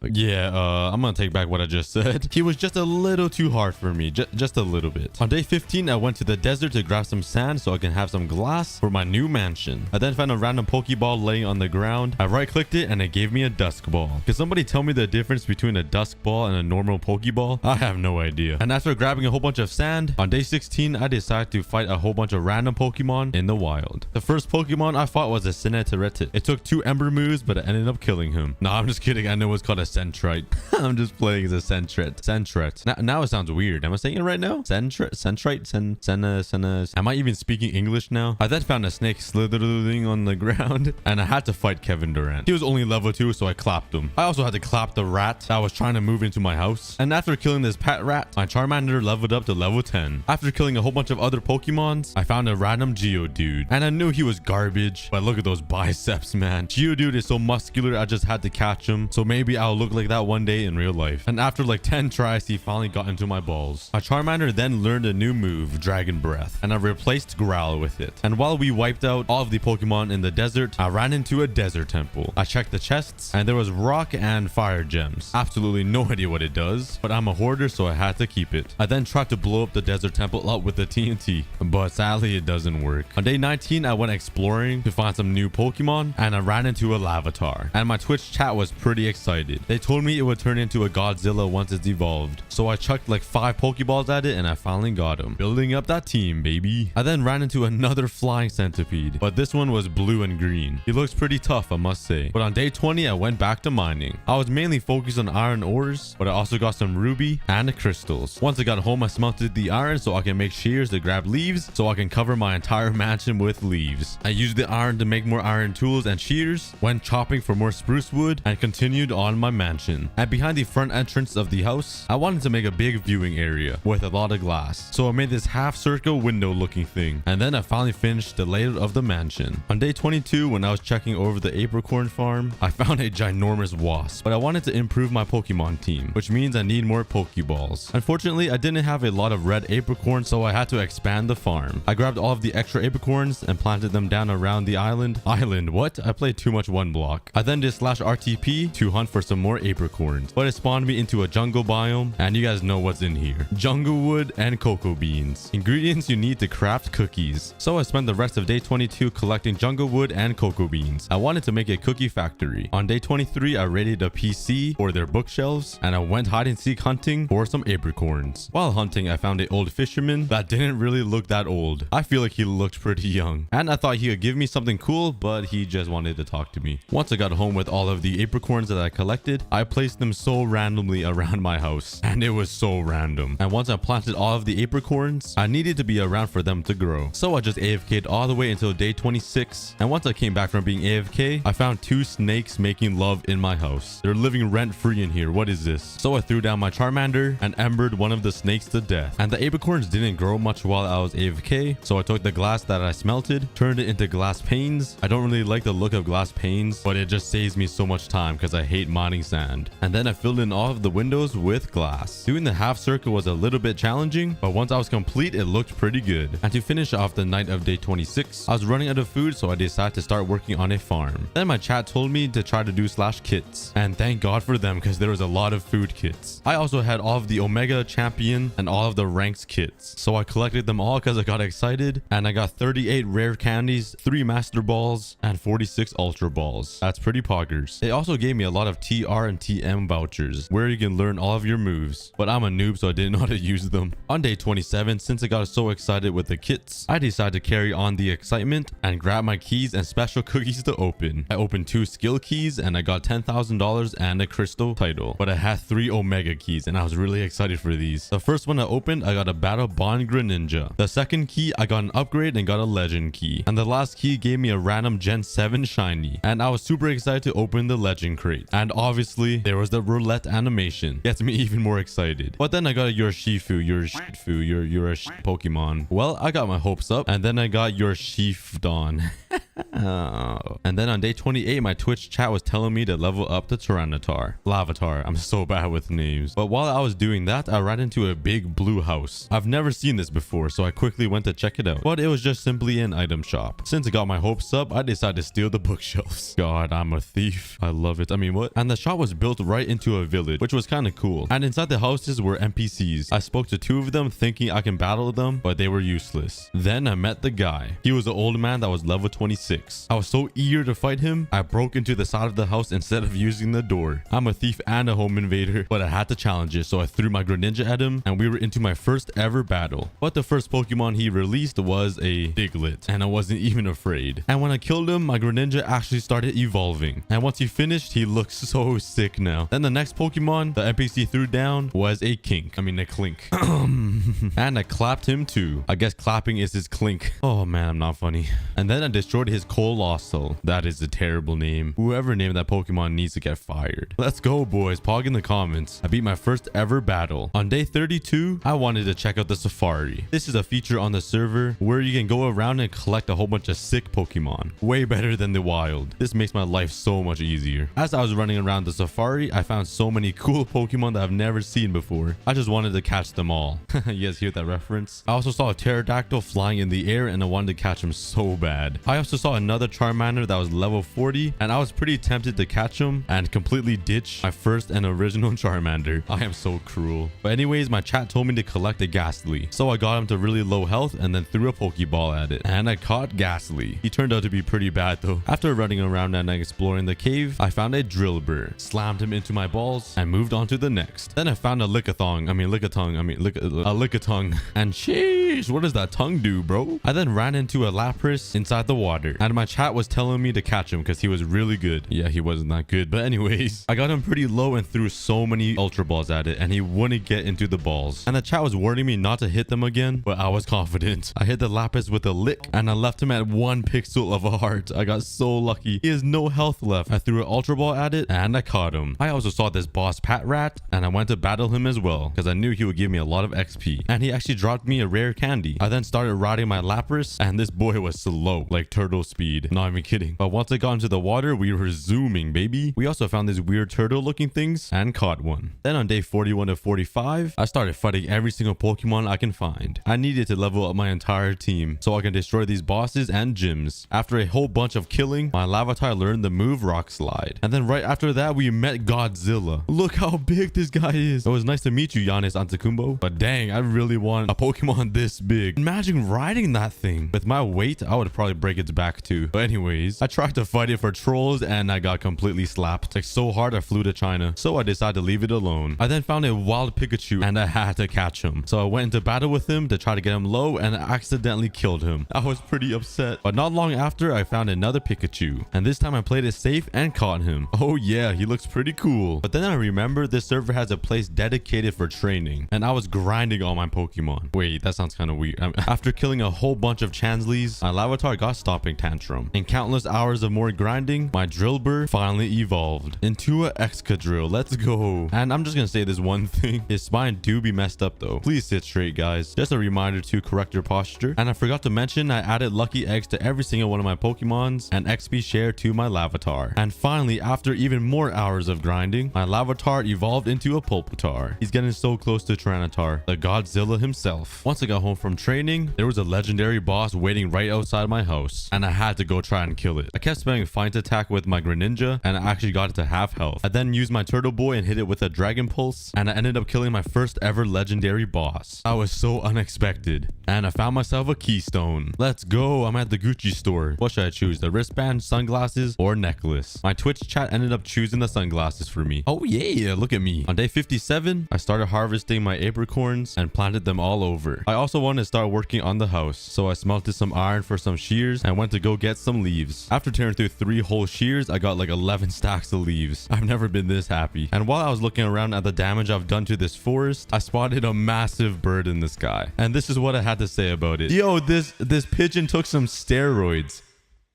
I'm gonna take back what I just said. He was just a little too hard for me, just a little bit. On day 15, I went to the desert to grab some sand so I can have some glass for my new mansion. I then found a random Pokeball laying on the ground. I right-clicked it and it gave me a Dusk Ball. Can somebody tell me the difference between a Dusk Ball and a normal Pokeball? I have no idea. And after grabbing a whole bunch of sand, on day 16, I decided to fight a whole bunch of random Pokemon in the wild. The first Pokemon I fought was a Cineterete. It took 2 Ember moves, but I ended up killing him. No, I'm just kidding. I know it's called a Centrite. I'm just playing as a Centrite. Now it sounds weird. Am I saying it right now? Centrite? Am I even speaking English now? I then found a snake slithering on the ground, and I had to fight Kevin Durant. He was only level 2, so I clapped him. I also had to clap the rat that was trying to move into my house. And after killing this pet rat, my Charmander leveled up to level 10. After killing a whole bunch of other Pokemons, I found a random Geodude, and I knew he was garbage, but look at those biceps, man. Geodude is so muscular, I just had to catch him, so maybe I'll look like that one day in real life. And after like 10 tries, he finally got into my balls. My Charmander then learned a new move, Dragon Breath, and I replaced Growl with it. And while we wiped out all of the Pokemon in the desert, I ran into a desert temple. I checked the chests, and there was rock and fire gems. Absolutely no idea what it does, but I'm a hoarder, so I had to keep it. I then tried to blow up the desert temple up with the TNT, but sadly it doesn't work. On day 19, I went exploring to find some new Pokemon, and I ran into a Lavatar, and my Twitch chat was pretty excited. They told me it would turn into a Godzilla once it's evolved, so I chucked like 5 Pokeballs at it and I finally got him. Building up that team, baby. I then ran into another flying centipede, but this one was blue and green. He looks pretty tough, I must say. But on day 20, I went back to mining. I was mainly focused on iron ores, but I also got some ruby and crystals. Once I got home, I smelted the iron so I can make shears to grab leaves so I can cover my entire mansion with leaves. I used the iron to make more iron tools and shears, went chopping for more spruce wood, and continued on my mansion. And behind the front entrance of the house, I wanted to make a big viewing area with a lot of glass, so I made this half circle window looking thing, and then I finally finished the layout of the mansion. On day 22, when I was checking over the apricorn farm, I found a ginormous wasp, but I wanted to improve my Pokemon team, which means I need more Pokeballs. Unfortunately, I didn't have a lot of red apricorns, so I had to expand the farm. I grabbed all of the extra apricorns and planted them down around the island. What? I played too much one block. I then did /RTP to hunt for some more apricorns, but it spawned me into a jungle biome, and you guys know what's in here. Jungle wood and cocoa beans. Ingredients you need to craft cookies. So I spent the rest of day 22 collecting jungle wood and cocoa beans. I wanted to make a cookie factory. On day 23, I raided a PC for their bookshelves, and I went hide and seek hunting for some apricorns. While hunting, I found an old fisherman that didn't really look that old. I feel like he looked pretty young, and I thought he could give me something cool, but he just wanted to talk to me. Once I got home with all of the apricorns that I collected, I placed them so randomly around my house, and it was so random. And once I planted all of the apricorns, I needed to be around for them to grow. So I just AFK'd all the way until day 26, and once I came back from being AFK, I found 2 snakes making love in my house. They're living rent-free in here. What is this? So I threw down my Charmander and embered one of the snakes to death. And the apricorns didn't grow much while I was AFK, so I took the glass that I smelted, turned it into glass panes. I don't really like the look of glass panes, but it just saves me so much time because I hate mining sand. And then I filled in all of the windows with glass. Doing the half circle was a little bit challenging, but once I was complete, it looked pretty good. And to finish off the night of day 26, I was running out of food, so I decided to start working on a farm. Then my chat told me to try to do /kits, and thank God for them because there was a lot of food kits. I also had all of the Omega Champion and all of the ranks kit, kits. So I collected them all because I got excited, and I got 38 rare candies, 3 master balls, and 46 ultra balls. That's pretty poggers. They also gave me a lot of TR and TM vouchers where you can learn all of your moves, but I'm a noob, so I didn't know how to use them. On day 27, since I got so excited with the kits, I decided to carry on the excitement and grab my keys and special cookies to open. I opened 2 skill keys and I got $10,000 and a crystal title, but I had 3 omega keys and I was really excited for these. The first one I opened, I got a battle bond Greninja. The second key, I got an upgrade and got a legend key. And the last key gave me a random Gen 7 shiny. And I was super excited to open the legend crate. And obviously, there was the roulette animation. Gets me even more excited. But then I got a Urshifu, you're a Pokemon. Well, I got my hopes up, and then I got your Sheafdon. Oh. And then on day 28, my Twitch chat was telling me to level up the Tyranitar. Lavatar. I'm so bad with names. But while I was doing that, I ran into a big blue house. I've never seen this before, so I quickly went to check it out. But it was just simply an item shop. Since I got my hopes up, I decided to steal the bookshelves. God, I'm a thief. I love it. I mean, what? And the shop was built right into a village, which was kind of cool. And inside the houses were NPCs. I spoke to 2 of them thinking I can battle them, but they were useless. Then I met the guy. He was an old man that was level 26. I was so eager to fight him, I broke into the side of the house instead of using the door. I'm a thief and a home invader, but I had to challenge it, so I threw my Greninja at him, and we were into my first ever battle. But the first Pokemon he released was a Diglett, and I wasn't even afraid. And when I killed him, my Greninja actually started evolving. And once he finished, he looks so sick now. Then the next Pokemon the NPC threw down was a Kink. I mean, a Clink. And I clapped him too. I guess clapping is his Clink. Oh man, I'm not funny. And then I destroyed his Colossal. That is a terrible name. Whoever named that Pokemon needs to get fired. Let's go, boys. Pog in the comments. I beat my first ever battle. On day 32, I wanted to check out the Safari. This is a feature on the server where you can go around and collect a whole bunch of sick Pokemon. Way better than the wild. This makes my life so much easier. As I was running around the Safari, I found so many cool Pokemon that I've never seen before. I just wanted to catch them all. You guys hear that reference? I also saw a pterodactyl flying in the air and I wanted to catch him so bad. I also saw another Charmander that was level 40 and I was pretty tempted to catch him and completely ditch my first and original Charmander. I am so cruel. But anyways, my chat told me to collect a Ghastly. So I got him to really low health and then threw a Pokeball at it. And I caught Ghastly. He turned out to be pretty bad though. After running around and exploring the cave, I found a Drillbur, slammed him into my balls, and moved on to the next. Then I found a Lickitung. And sheesh, what does that tongue do, bro? I then ran into a Lapras inside the water, and my chat was telling me to catch him because he was really good. Yeah, he wasn't that good, but anyways, I got him pretty low and threw so many Ultra Balls at it, and he wouldn't get into the balls. And the chat was warning me not to hit them again, but I was confident. I hit the Lapras with a lick, and I left him at 1 pixel of a heart. I got so lucky. He has no health left. I threw an Ultra Ball at it, and I caught him. I also saw this boss Pat Rat, and I went to battle him as well, because I knew he would give me a lot of XP. And he actually dropped me a rare candy. I then started riding my Lapras, and this boy was slow, like turtle speed. Not even kidding. But once I got into the water, we were zooming, baby. We also found these weird turtle looking things and caught one. Then on day 41 to 45, I started fighting every single Pokemon I can find. I needed to level up my entire team so I can destroy these bosses and gyms. After a whole bunch of killing, my Lavatar learned the move Rock Slide. And then right after that, we met Godzilla. Look how big this guy is. It was nice to meet you, Giannis Antetokounmpo. But dang, I really want a Pokemon this big. Imagine riding that thing. With my weight, I would probably break its back too. But anyways, I tried to fight it for trolls and I got completely slapped. Like so hard I flew to China. So I decided to leave it alone. I then found a wild Pikachu and I had to catch him. So I went into battle with him to try to get him low and I accidentally killed him. I was pretty upset. But not long after, I found another Pikachu. And this time I played it safe and caught him. Oh yeah, he looks pretty cool. But then I remember this server has a place dedicated for training. And I was grinding all my Pokemon. Wait, that sounds kind of weird. After killing a whole bunch of Chansleys, my Lavatar got Stomping Tantrum. In countless hours of more grinding, my Drillbur finally evolved into a Excadrill. Let's go. And I'm just gonna say this one thing. His spine do be messed up though. Please sit straight, guys. Just a reminder to correct your posture. And I forgot to mention I added lucky eggs to every single one of my Pokemons and XP share to my Lavatar. And finally, after even more hours of grinding, my Lavatar evolved into a Pulpitar. He's getting so close to Tyranitar, the Godzilla himself. Once I got home from training, there was a legendary boss waiting right outside my house. And and I had to go try and kill it. I kept spamming fight attack with my Greninja, and I actually got it to half health. I then used my Turtle Boy and hit it with a Dragon Pulse, and I ended up killing my first ever legendary boss. I was so unexpected, and I found myself a keystone. Let's go. I'm at the Gucci store. What should I choose? The wristband, sunglasses, or necklace? My Twitch chat ended up choosing the sunglasses for me. Oh yeah, look at me. On day 57, I started harvesting my apricorns and planted them all over. I also wanted to start working on the house, so I smelted some iron for some shears and went to go get some leaves. After tearing through 3 whole shears, I got like 11 stacks of leaves. I've never been this happy. And while I was looking around at the damage I've done to this forest, I spotted a massive bird in the sky. And this is what I had to say about it. Yo, this pigeon took some steroids.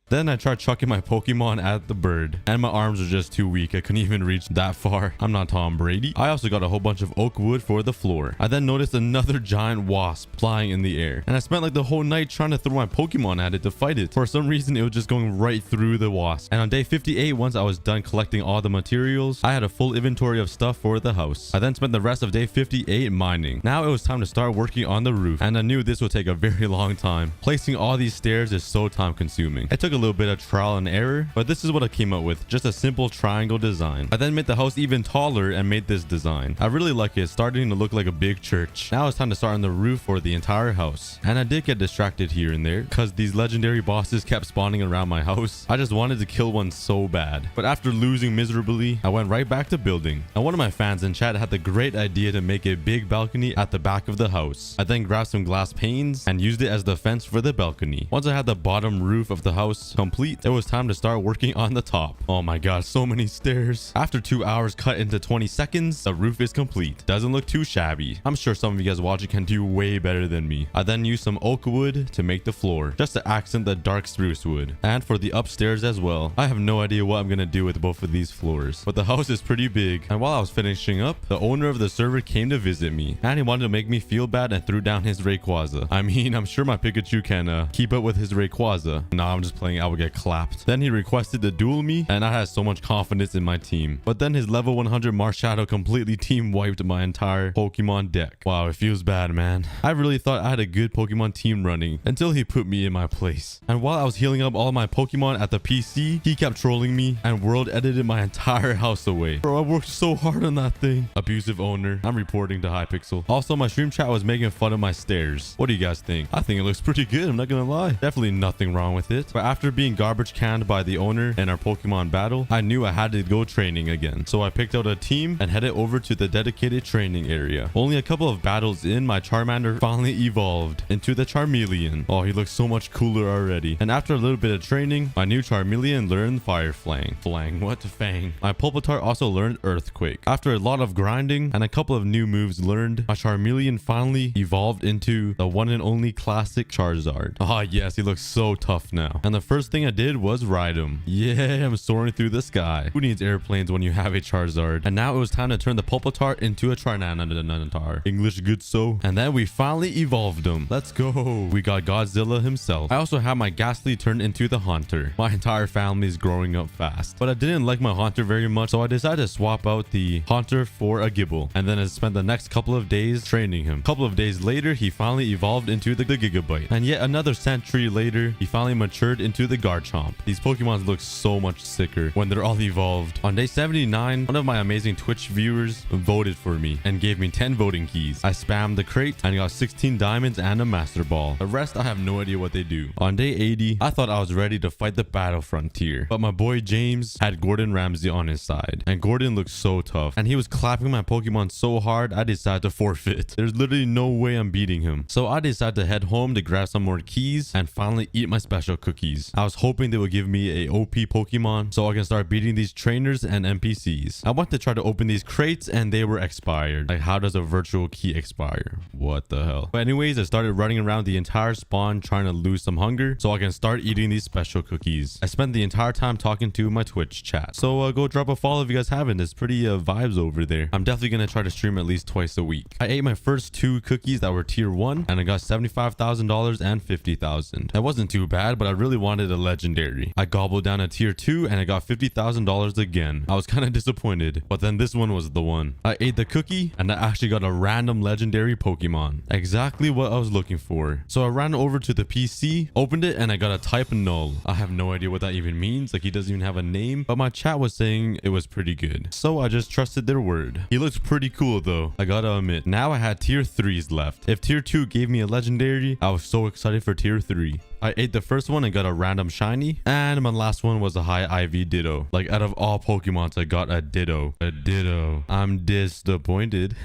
Then I tried chucking my Pokemon at the bird, and my arms were just too weak. I couldn't even reach that far. I'm not Tom Brady. I also got a whole bunch of oak wood for the floor. I then noticed another giant wasp flying in the air, and I spent like the whole night trying to throw my Pokemon at it to fight it. For some reason, it was just going right through the wasp. And on day 58, once I was done collecting all the materials, I had a full inventory of stuff for the house. I then spent the rest of day 58 mining. Now it was time to start working on the roof, and I knew this would take a very long time. Placing all these stairs is so time consuming. It took a little bit of trial and error, but this is what I came up with, just a simple triangle design. I then made the house even taller and made this design. I really like it. It's starting to look like a big church. Now it's time to start on the roof for the entire house, and I did get distracted here and there because these legendary bosses kept spawning around my house. I just wanted to kill one so bad, but after losing miserably, I went right back to building. And one of my fans in chat had the great idea to make a big balcony at the back of the house. I then grabbed some glass panes and used it as the fence for the balcony. Once I had the bottom roof of the house complete, it was time to start working on the top. Oh my god, so many stairs. After 2 hours cut into 20 seconds, the roof is complete. Doesn't look too shabby. I'm sure some of you guys watching can do way better than me. I then used some oak wood to make the floor, just to accent the dark spruce wood. And for the upstairs as well. I have no idea what I'm gonna do with both of these floors, but the house is pretty big. And while I was finishing up, the owner of the server came to visit me, and he wanted to make me feel bad and threw down his Rayquaza. I mean, I'm sure my Pikachu can keep up with his Rayquaza. Nah, I'm just playing. I will get clapped. Then he requested to duel me, and I had so much confidence in my team. But then his level 100 Marshadow completely team wiped my entire Pokemon deck. Wow, it feels bad, man. I really thought I had a good Pokemon team running until he put me in my place. And while I was healing up all my Pokemon at the PC, he kept trolling me and world edited my entire house away. Bro, I worked so hard on that thing. Abusive owner. I'm reporting to Hypixel. Also, my stream chat was making fun of my stairs. What do you guys think? I think it looks pretty good. I'm not gonna lie. Definitely nothing wrong with it. But after being garbage canned by the owner in our Pokemon battle, I knew I had to go training again. So I picked out a team and headed over to the dedicated training area. Only a couple of battles in, my Charmander finally evolved into the Charmeleon. Oh, he looks so much cooler already. And after a little bit of training, my new Charmeleon learned Fire Fang. What? Fang. My Pulpitar also learned Earthquake. After a lot of grinding and a couple of new moves learned, my Charmeleon finally evolved into the one and only classic Charizard. Ah, yes, he looks so tough now. And the first thing I did was ride him. Yeah, I'm soaring through the sky. Who needs airplanes when you have a Charizard? And now it was time to turn the Pulpitar into a Trinanitar. English good so. And then we finally evolved him. Let's go. We got Godzilla himself. I also have my Ghastly turned into the Haunter. My entire family is growing up fast. But I didn't like my Haunter very much, so I decided to swap out the Haunter for a Gibble. And then I spent the next couple of days training him. A couple of days later, he finally evolved into the Gigabyte. And yet another century later, he finally matured into the Garchomp. These Pokemon look so much sicker when they're all evolved. On day 79, one of my amazing Twitch viewers voted for me and gave me 10 voting keys. I spammed the crate and got 16 diamonds and a Master Ball. The rest, I have no idea what they do. On day 80, I thought I was ready to fight the Battle Frontier, but my boy James had Gordon Ramsay on his side, and Gordon looked so tough, and he was clapping my Pokemon so hard, I decided to forfeit. There's literally no way I'm beating him. So I decided to head home to grab some more keys and finally eat my special cookies. I was hoping they would give me a OP Pokemon so I can start beating these trainers and NPCs. I went to try to open these crates and they were expired. Like, how does a virtual key expire? What the hell? But anyways, I started running around the entire spawn trying to lose some hunger so I can start eating these special cookies. I spent the entire time talking to my Twitch chat. So go drop a follow if you guys haven't. There's pretty vibes over there. I'm definitely going to try to stream at least twice a week. I ate my first 2 cookies that were tier 1 and I got $75,000 and $50,000. That wasn't too bad, but I really wanted wanted a legendary. I gobbled down a tier 2 and I got $50,000 again. I was kind of disappointed, but then this one was the one. I ate the cookie and I actually got a random legendary Pokemon. Exactly what I was looking for. So I ran over to the PC, opened it, and I got a type null. I have no idea what that even means. Like, he doesn't even have a name, but my chat was saying it was pretty good. So I just trusted their word. He looks pretty cool though, I gotta admit. Now I had tier 3s left. If tier 2 gave me a legendary, I was so excited for tier 3. I ate the first one and got a random shiny, and my last one was a high IV Ditto. Like, out of all Pokemons, I got a Ditto. A Ditto. I'm disappointed.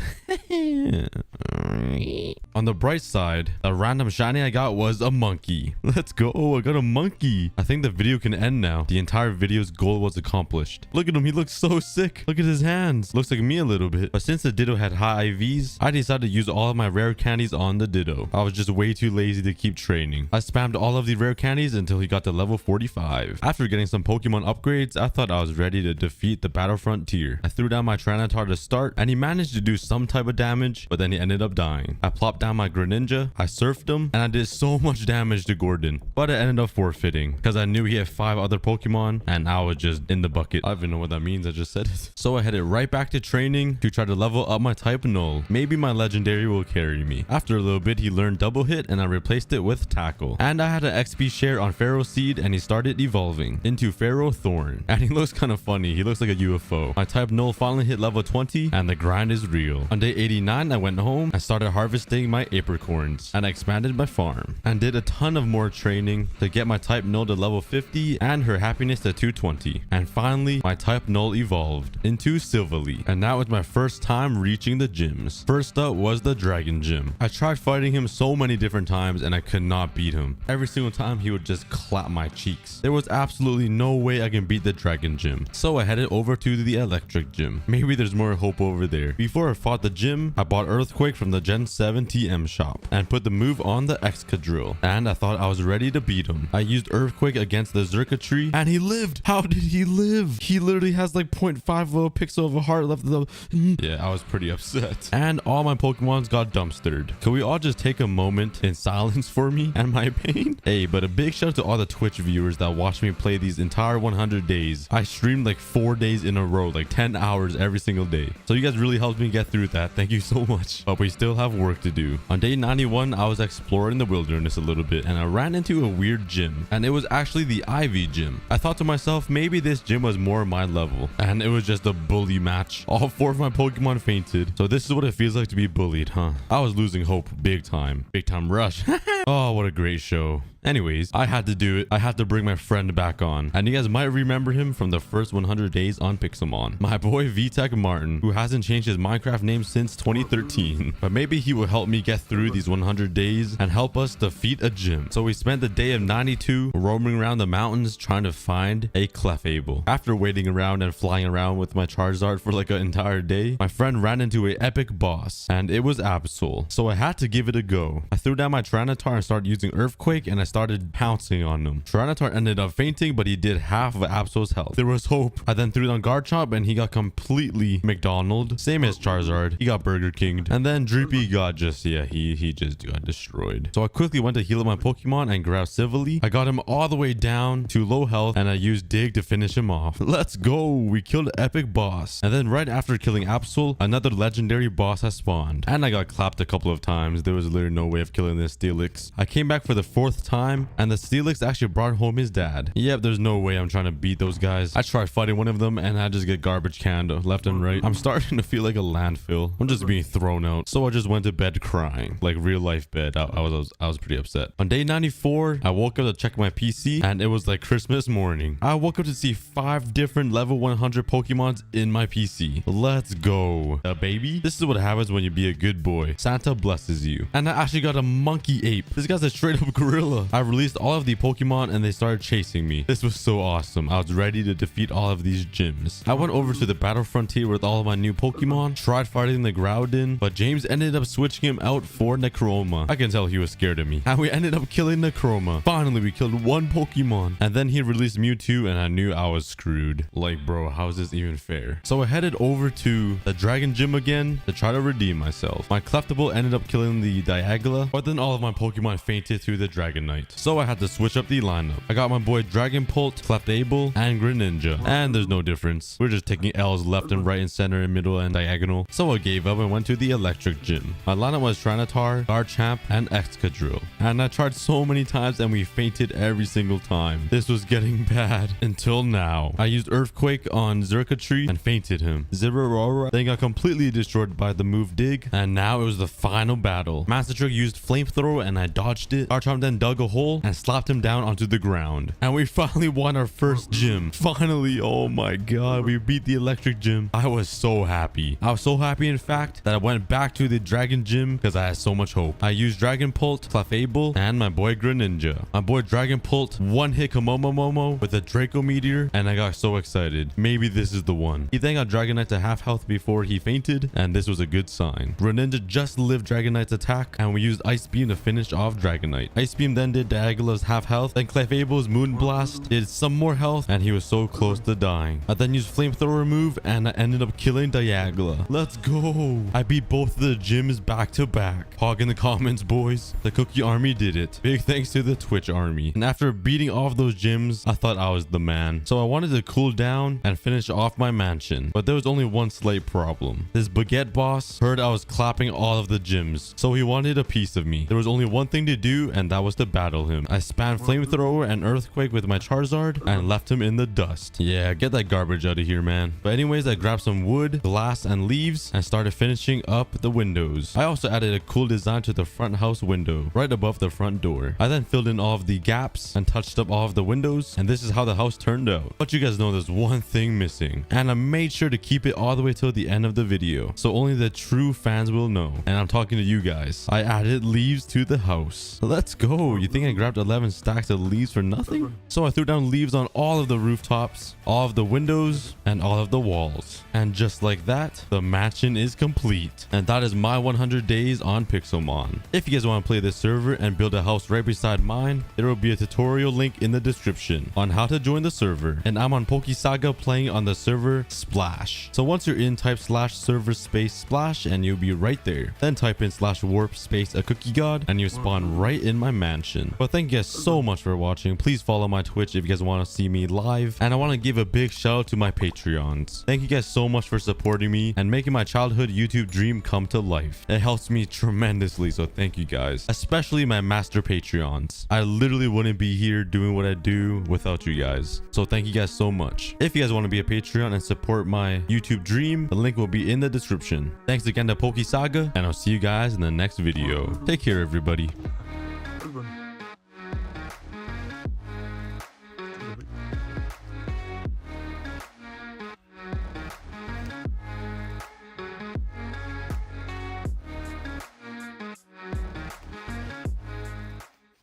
On the bright side, the random shiny I got was a monkey. Let's go. I got a monkey. I think the video can end now. The entire video's goal was accomplished. Look at him. He looks so sick. Look at his hands. Looks like me a little bit. But since the Ditto had high IVs, I decided to use all of my rare candies on the Ditto. I was just way too lazy to keep training. I spammed all of the rare candies until he got to level 45. After getting some Pokemon upgrades, I thought I was ready to defeat the Battlefront tier. I threw down my Tyranitar to start, and he managed to do some type of damage, but then he ended up dying. I plopped down my Greninja, I surfed him, and I did so much damage to Gordon, but it ended up forfeiting because I knew he had 5 other Pokemon and I was just in the bucket. I don't even know what that means. I just said it. So I headed right back to training to try to level up my type null. Maybe my legendary will carry me. After a little bit, he learned double hit and I replaced it with tackle. And I had an XP share on Pharaoh Seed and he started evolving into Pharaoh Thorn. And he looks kind of funny. He looks like a UFO. My type null finally hit level 20 and the grind is real. On day 89, I went home and started harvesting my apricorns and I expanded my farm and did a ton of more training to get my type null to level 50 and her happiness to 220. And finally, my type null evolved into Silvally. And that was my first time reaching the gyms. First up was the Dragon Gym. I tried fighting him so many different times and I could not beat him. Every single time he would just clap my cheeks. There was absolutely no way I can beat the Dragon Gym. So I headed over to the Electric Gym. Maybe there's more hope over there. Before I fought the gym, I bought Earthquake from the Gen 7 TM shop and put the move on the Excadrill. And I thought I was ready to beat him. I used Earthquake against the Xurkitree and he lived. How did he live? He literally has like 0.5 of a pixel of a heart left. Yeah, I was pretty upset. And all my Pokemons got dumpstered. Can we all just take a moment in silence for me and my pain? Hey, but a big shout out to all the Twitch viewers that watched me play these entire 100 days. I streamed like 4 days in a row, like 10 hours every single day. So you guys really helped me get through that. Thank you so much. But we still have work to do. On day 91, I was exploring the wilderness a little bit and I ran into a weird gym. And it was actually the Ivy gym. I thought to myself, maybe this gym was more my level. And it was just a bully match. All 4 of my Pokemon fainted. So this is what it feels like to be bullied, huh? I was losing hope big time. Big time rush. Oh, what a great show. Anyways, I had to do it. I had to bring my friend back on. And you guys might remember him from the first 100 days on Pixelmon. My boy VTech Martin, who hasn't changed his Minecraft name since 2013. But maybe he will help me get through these 100 days and help us defeat a gym. So we spent the day of 92 roaming around the mountains trying to find a Clefable. After waiting around and flying around with my Charizard for like an entire day, my friend ran into an epic boss and it was Absol. So I had to give it a go. I threw down my Tyranitar and started using Earthquake and I started pouncing on him. Tyranitar ended up fainting, but he did half of Absol's health. There was hope. I then threw down Garchomp and he got completely McDonald's. Same as Charizard. He got Burger Kinged. And then Droopy got just, yeah, he just got destroyed. So I quickly went to heal up my Pokemon and grabbed Silvally. I got him all the way down to low health and I used Dig to finish him off. Let's go. We killed an epic boss. And then right after killing Absol, another legendary boss has spawned. And I got clapped a couple of times. There was literally no way of killing this Steelix. I came back for the 4th time and the Steelix actually brought home his dad. Yep, there's no way I'm trying to beat those guys. I tried fighting one of them and I just get garbage canned left and right. I'm starting to feel like a landfill. I'm just being thrown out. So I just went to bed crying, like real life bed. I was pretty upset. On day 94, I woke up to check my PC and it was like Christmas morning. I woke up to see 5 different level 100 Pokemons in my PC. Let's go. Baby. This is what happens when you be a good boy. Santa blesses you. And I actually got a monkey ape. This guy's a straight up gorilla. I released all of the Pokemon and they started chasing me. This was so awesome. I was ready to defeat all of these gyms. I went over to the battle frontier with all of my new Pokemon, tried fighting the Groudon, but James ended up switching him out for Necroma. I can tell he was scared of me. And we ended up killing Necroma. Finally, we killed 1 Pokemon. And then he released Mewtwo and I knew I was screwed. Like, bro, how is this even fair? So I headed over to the Dragon Gym again to try to redeem myself. My Clefable ended up killing the Diagla, but then all of my Pokemon Pokemon fainted through the Dragonite. So I had to switch up the lineup. I got my boy Dragonpult, Clefable, and Greninja. And there's no difference. We're just taking L's left and right and center and middle and diagonal. So I gave up and went to the electric gym. My lineup was Trinitar, Garchomp, and Excadrill. And I tried so many times and we fainted every single time. This was getting bad until now. I used Earthquake on Xurkitree and fainted him. Zeraora then got completely destroyed by the move Dig. And now it was the final battle. Master Trick used Flamethrower and I dodged it. Garchomp then dug a hole and slapped him down onto the ground. And we finally won our first gym. Finally, oh my god, we beat the electric gym. I was so happy. I was so happy, in fact, that I went back to the dragon gym because I had so much hope. I used Dragonpult, Clefable, and my boy Greninja. My boy Dragonpult one-hit Komomomomo with a Draco Meteor, and I got so excited. Maybe this is the one. He then got Dragonite to half health before he fainted, and this was a good sign. Greninja just lived Dragonite's attack, and we used Ice Beam to finish off Dragonite. Ice Beam then did Diagola's half health, then Clefable's Moonblast did some more health, and he was so close to dying. I then used Flamethrower move, and I ended up killing Diagola. Let's go. I beat both of the gyms back to back. Hog in the comments, boys. The Cookie Army did it. Big thanks to the Twitch Army. And after beating off those gyms, I thought I was the man. So I wanted to cool down and finish off my mansion. But there was only one slight problem. This Baguette boss heard I was clapping all of the gyms, so he wanted a piece of me. There was only one thing to do, and that was to battle him. I spammed Flamethrower and Earthquake with my Charizard and left him in the dust. Yeah, get that garbage out of here, man. But anyways, I grabbed some wood, glass, and leaves and started finishing up the windows. I also added a cool design to the front house window right above the front door. I then filled in all of the gaps and touched up all of the windows, and this is how the house turned out. But you guys know there's one thing missing, and I made sure to keep it all the way till the end of the video, so only the true fans will know. And I'm talking to you guys. I added leaves to the house. Let's go. You think I grabbed 11 stacks of leaves for nothing? So I threw down leaves on all of the rooftops, all of the windows, and all of the walls. And just like that, the mansion is complete. And that is my 100 days on Pixelmon. If you guys want to play this server and build a house right beside mine, there will be a tutorial link in the description on how to join the server. And I'm on Pokesaga playing on the server Splash. So once you're in, type /server space splash and you'll be right there. Then type in /warp space aCookieGod and you spawn right in my mansion. But thank you guys so much for watching. Please follow my Twitch if you guys want to see me live. And I want to give a big shout out to my Patreons. Thank you guys so much for supporting me and making my childhood YouTube dream come to life. It helps me tremendously, so thank you guys. Especially my master Patreons. I literally wouldn't be here doing what I do without you guys. So thank you guys so much. If you guys want to be a Patreon and support my YouTube dream, the link will be in the description. Thanks again to Pokesaga, and I'll see you guys in the next video. Take care, everybody.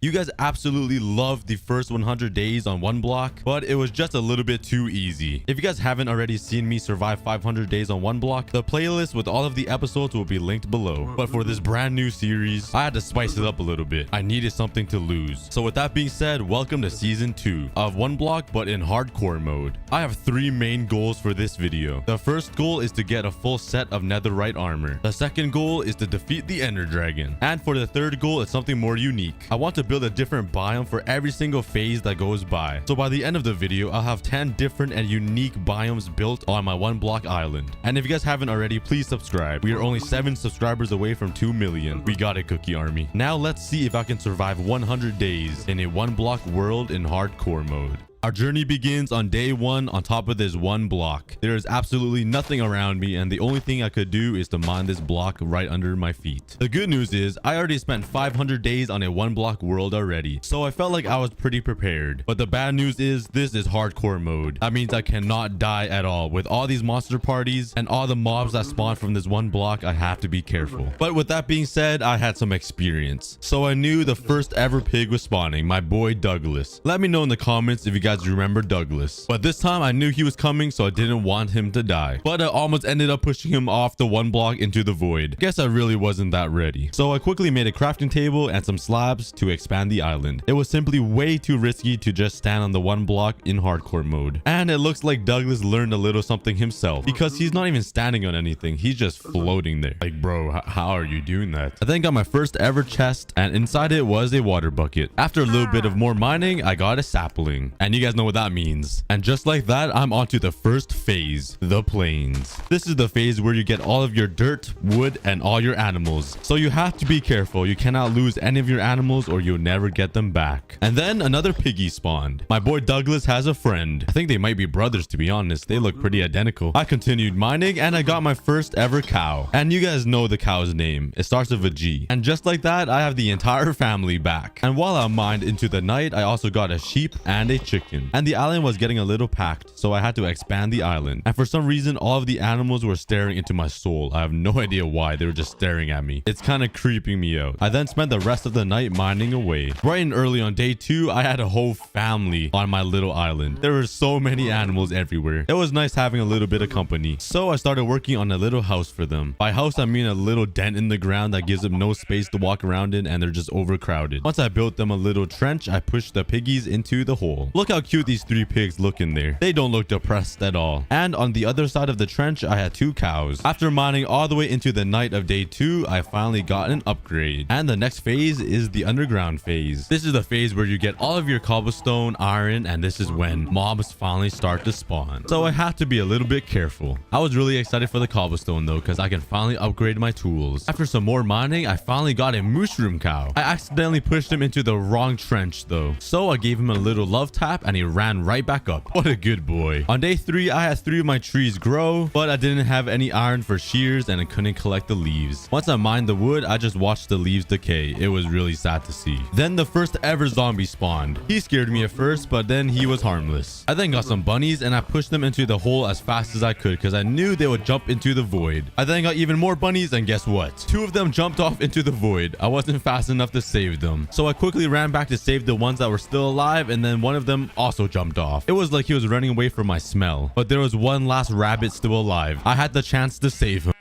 You guys absolutely loved the first 100 days on one block, but it was just a little bit too easy. If you guys haven't already seen me survive 500 days on one block, the playlist with all of the episodes will be linked below. But for this brand new series, I had to spice it up a little bit. I needed something to lose. So with that being said, welcome to season 2 of one block, but in hardcore mode. I have 3 main goals for this video. The first goal is to get a full set of netherite armor. The second goal is to defeat the ender dragon. And for the third goal, it's something more unique. I want to build a different biome for every single phase that goes by. So by the end of the video, I'll have 10 different and unique biomes built on my one block island. And if you guys haven't already, please subscribe. We are only 7 subscribers away from 2 million. We got it, Cookie Army. Now let's see if I can survive 100 days in a one block world in hardcore mode. Our journey begins on day 1 on top of this one block. There is absolutely nothing around me, and the only thing I could do is to mine this block right under my feet. The good news is I already spent 500 days on a one block world already, so I felt like I was pretty prepared. But the bad news is this is hardcore mode. That means I cannot die at all. With all these monster parties and all the mobs that spawn from this one block, I have to be careful. But with that being said, I had some experience. So I knew the first ever pig was spawning, my boy Douglas. Let me know in the comments if you guys guys remember Douglas. But this time I knew he was coming, so I didn't want him to die. But I almost ended up pushing him off the one block into the void. Guess I really wasn't that ready. So I quickly made a crafting table and some slabs to expand the island. It was simply way too risky to just stand on the one block in hardcore mode. And it looks like Douglas learned a little something himself, because he's not even standing on anything. He's just floating there. Like, bro, how are you doing that? I then got my first ever chest, and inside it was a water bucket. After a little bit of more mining, I got a sapling. And you guys know what that means. And just like that, I'm on to the first phase, the plains. This is the phase where you get all of your dirt, wood, and all your animals. So you have to be careful. You cannot lose any of your animals or you'll never get them back. And then another piggy spawned. My boy Douglas has a friend. I think they might be brothers, to be honest. They look pretty identical. I continued mining and I got my first ever cow. And you guys know the cow's name. It starts with a G. And just like that, I have the entire family back. And while I mined into the night, I also got a sheep and a chicken. And the island was getting a little packed, so I had to expand the island. And for some reason, all of the animals were staring into my soul. I have no idea why. They were just staring at me. It's kind of creeping me out. I then spent the rest of the night mining away. Bright and early on day 2, I had a whole family on my little island. There were so many animals everywhere. It was nice having a little bit of company. So I started working on a little house for them. By house, I mean a little dent in the ground that gives them no space to walk around in, and they're just overcrowded. Once I built them a little trench, I pushed the piggies into the hole. Look how cute these 3 pigs look in there. They don't look depressed at all. And on the other side of the trench, I had 2 cows. After mining all the way into the night of day 2, I finally got an upgrade. And the next phase is the underground phase. This is the phase where you get all of your cobblestone, iron, and this is when mobs finally start to spawn. So I had to be a little bit careful. I was really excited for the cobblestone though, because I can finally upgrade my tools. After some more mining, I finally got a mushroom cow. I accidentally pushed him into the wrong trench though. So I gave him a little love tap and he ran right back up. What a good boy. On day 3, I had 3 of my trees grow, but I didn't have any iron for shears and I couldn't collect the leaves. Once I mined the wood, I just watched the leaves decay. It was really sad to see. Then the first ever zombie spawned. He scared me at first, but then he was harmless. I then got some bunnies and I pushed them into the hole as fast as I could because I knew they would jump into the void. I then got even more bunnies and guess what? 2 of them jumped off into the void. I wasn't fast enough to save them. So I quickly ran back to save the ones that were still alive, and then one of them also jumped off. It was like he was running away from my smell. But there was one last rabbit still alive. I had the chance to save him.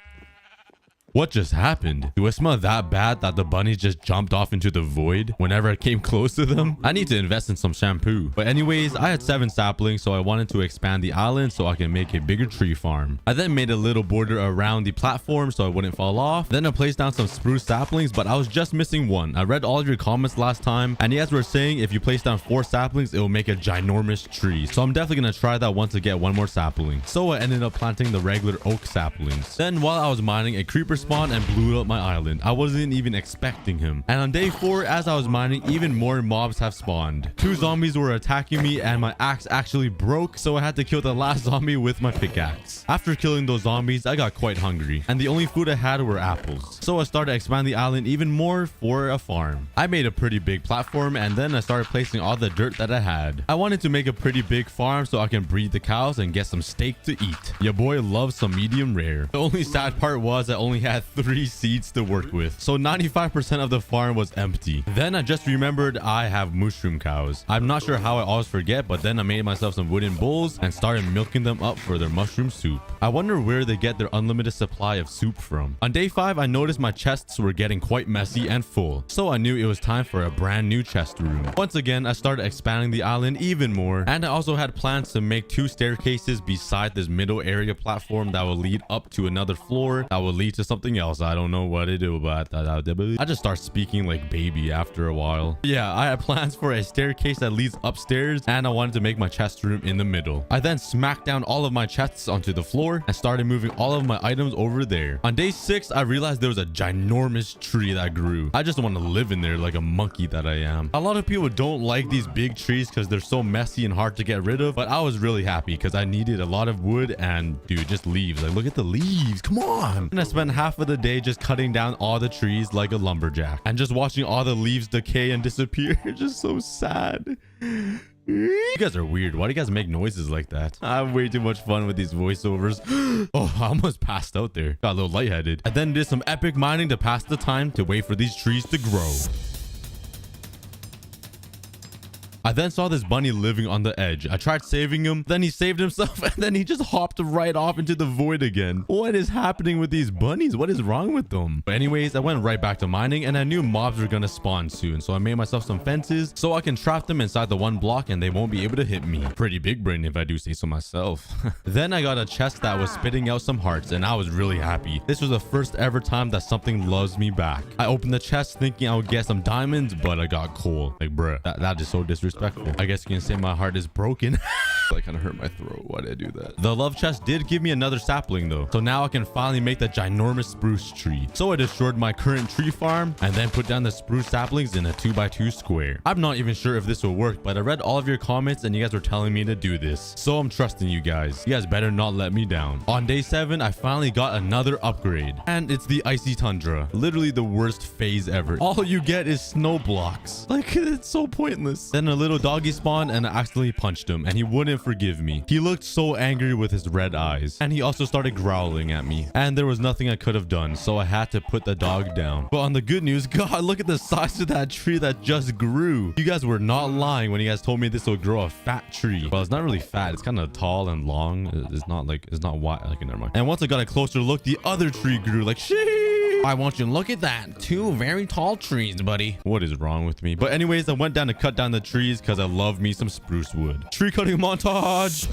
What just happened? Do I smell that bad that the bunny just jumped off into the void whenever I came close to them? I need to invest in some shampoo. But anyways, I had 7 saplings, so I wanted to expand the island so I can make a bigger tree farm. I then made a little border around the platform so I wouldn't fall off. Then I placed down some spruce saplings, but I was just missing one. I read all of your comments last time, and you guys were saying if you place down 4 saplings, it will make a ginormous tree. So I'm definitely going to try that once to get 1 more sapling. So I ended up planting the regular oak saplings. Then while I was mining, a creeper spawned and blew up my island. I wasn't even expecting him. And on day 4, as I was mining, even more mobs have spawned. 2 zombies were attacking me and my axe actually broke, so I had to kill the last zombie with my pickaxe. After killing those zombies, I got quite hungry and the only food I had were apples. So I started expanding the island even more for a farm. I made a pretty big platform and then I started placing all the dirt that I had. I wanted to make a pretty big farm so I can breed the cows and get some steak to eat. Your boy loves some medium rare. The only sad part was I only had 3 seeds to work with, so 95% of the farm was empty. Then I just remembered I have mushroom cows. I'm not sure how I always forget, but then I made myself some wooden bowls and started milking them up for their mushroom soup. I wonder where they get their unlimited supply of soup from. On day 5, I noticed my chests were getting quite messy and full, so I knew it was time for a brand new chest room. Once again, I started expanding the island even more, and I also had plans to make 2 staircases beside this middle area platform that will lead up to another floor that will lead to something else. I don't know what to do about that. I just start speaking like baby after a while. Yeah, I had plans for a staircase that leads upstairs and I wanted to make my chest room in the middle. I then smacked down all of my chests onto the floor and started moving all of my items over there. On day 6, I realized there was a ginormous tree that grew. I just want to live in there like a monkey that I am. A lot of people don't like these big trees because they're so messy and hard to get rid of, but I was really happy because I needed a lot of wood and dude, just leaves. Like, look at the leaves. Come on. And I spent half of the day just cutting down all the trees like a lumberjack and just watching all the leaves decay and disappear. Just so sad. You guys are weird. Why do you guys make noises like that? I have way too much fun with these voiceovers. Oh, I almost passed out there. Got a little lightheaded. I then did some epic mining to pass the time to wait for these trees to grow. I then saw this bunny living on the edge. I tried saving him, then he saved himself, and then he just hopped right off into the void again. What is happening with these bunnies? What is wrong with them? But anyways, I went right back to mining, and I knew mobs were gonna spawn soon, so I made myself some fences so I can trap them inside the one block and they won't be able to hit me. Pretty big brain if I do say so myself. Then I got a chest that was spitting out some hearts, and I was really happy. This was the first ever time that something loves me back. I opened the chest thinking I would get some diamonds, but I got coal. Like, bruh, that is so disrespectful. I guess you can say my heart is broken. That kind of hurt my throat. Why did I do that? The love chest did give me another sapling though, so now I can finally make the ginormous spruce tree. So I destroyed my current tree farm and then put down the spruce saplings in a 2x2 square. I'm not even sure if this will work, but I read all of your comments and you guys were telling me to do this, so I'm trusting you guys. You guys better not let me down. On day 7, I finally got another upgrade, and it's the icy tundra. Literally the worst phase ever. All you get is snow blocks. Like, it's so pointless. Then a little doggy spawned and I accidentally punched him and he wouldn't forgive me. He looked so angry with his red eyes, and he also started growling at me, and there was nothing I could have done, so I had to put the dog down. But on the good news, God, look at the size of that tree that just grew. You guys were not lying when you guys told me this will grow a fat tree. Well, it's not really fat, it's kind of tall and long. It's not wide. Okay, never mind. And once I got a closer look, the other tree grew. Like, sheesh. I want you to look at that. 2 very tall trees, buddy. What is wrong with me? But anyways, I went down to cut down the trees because I love me some spruce wood. Tree cutting montage.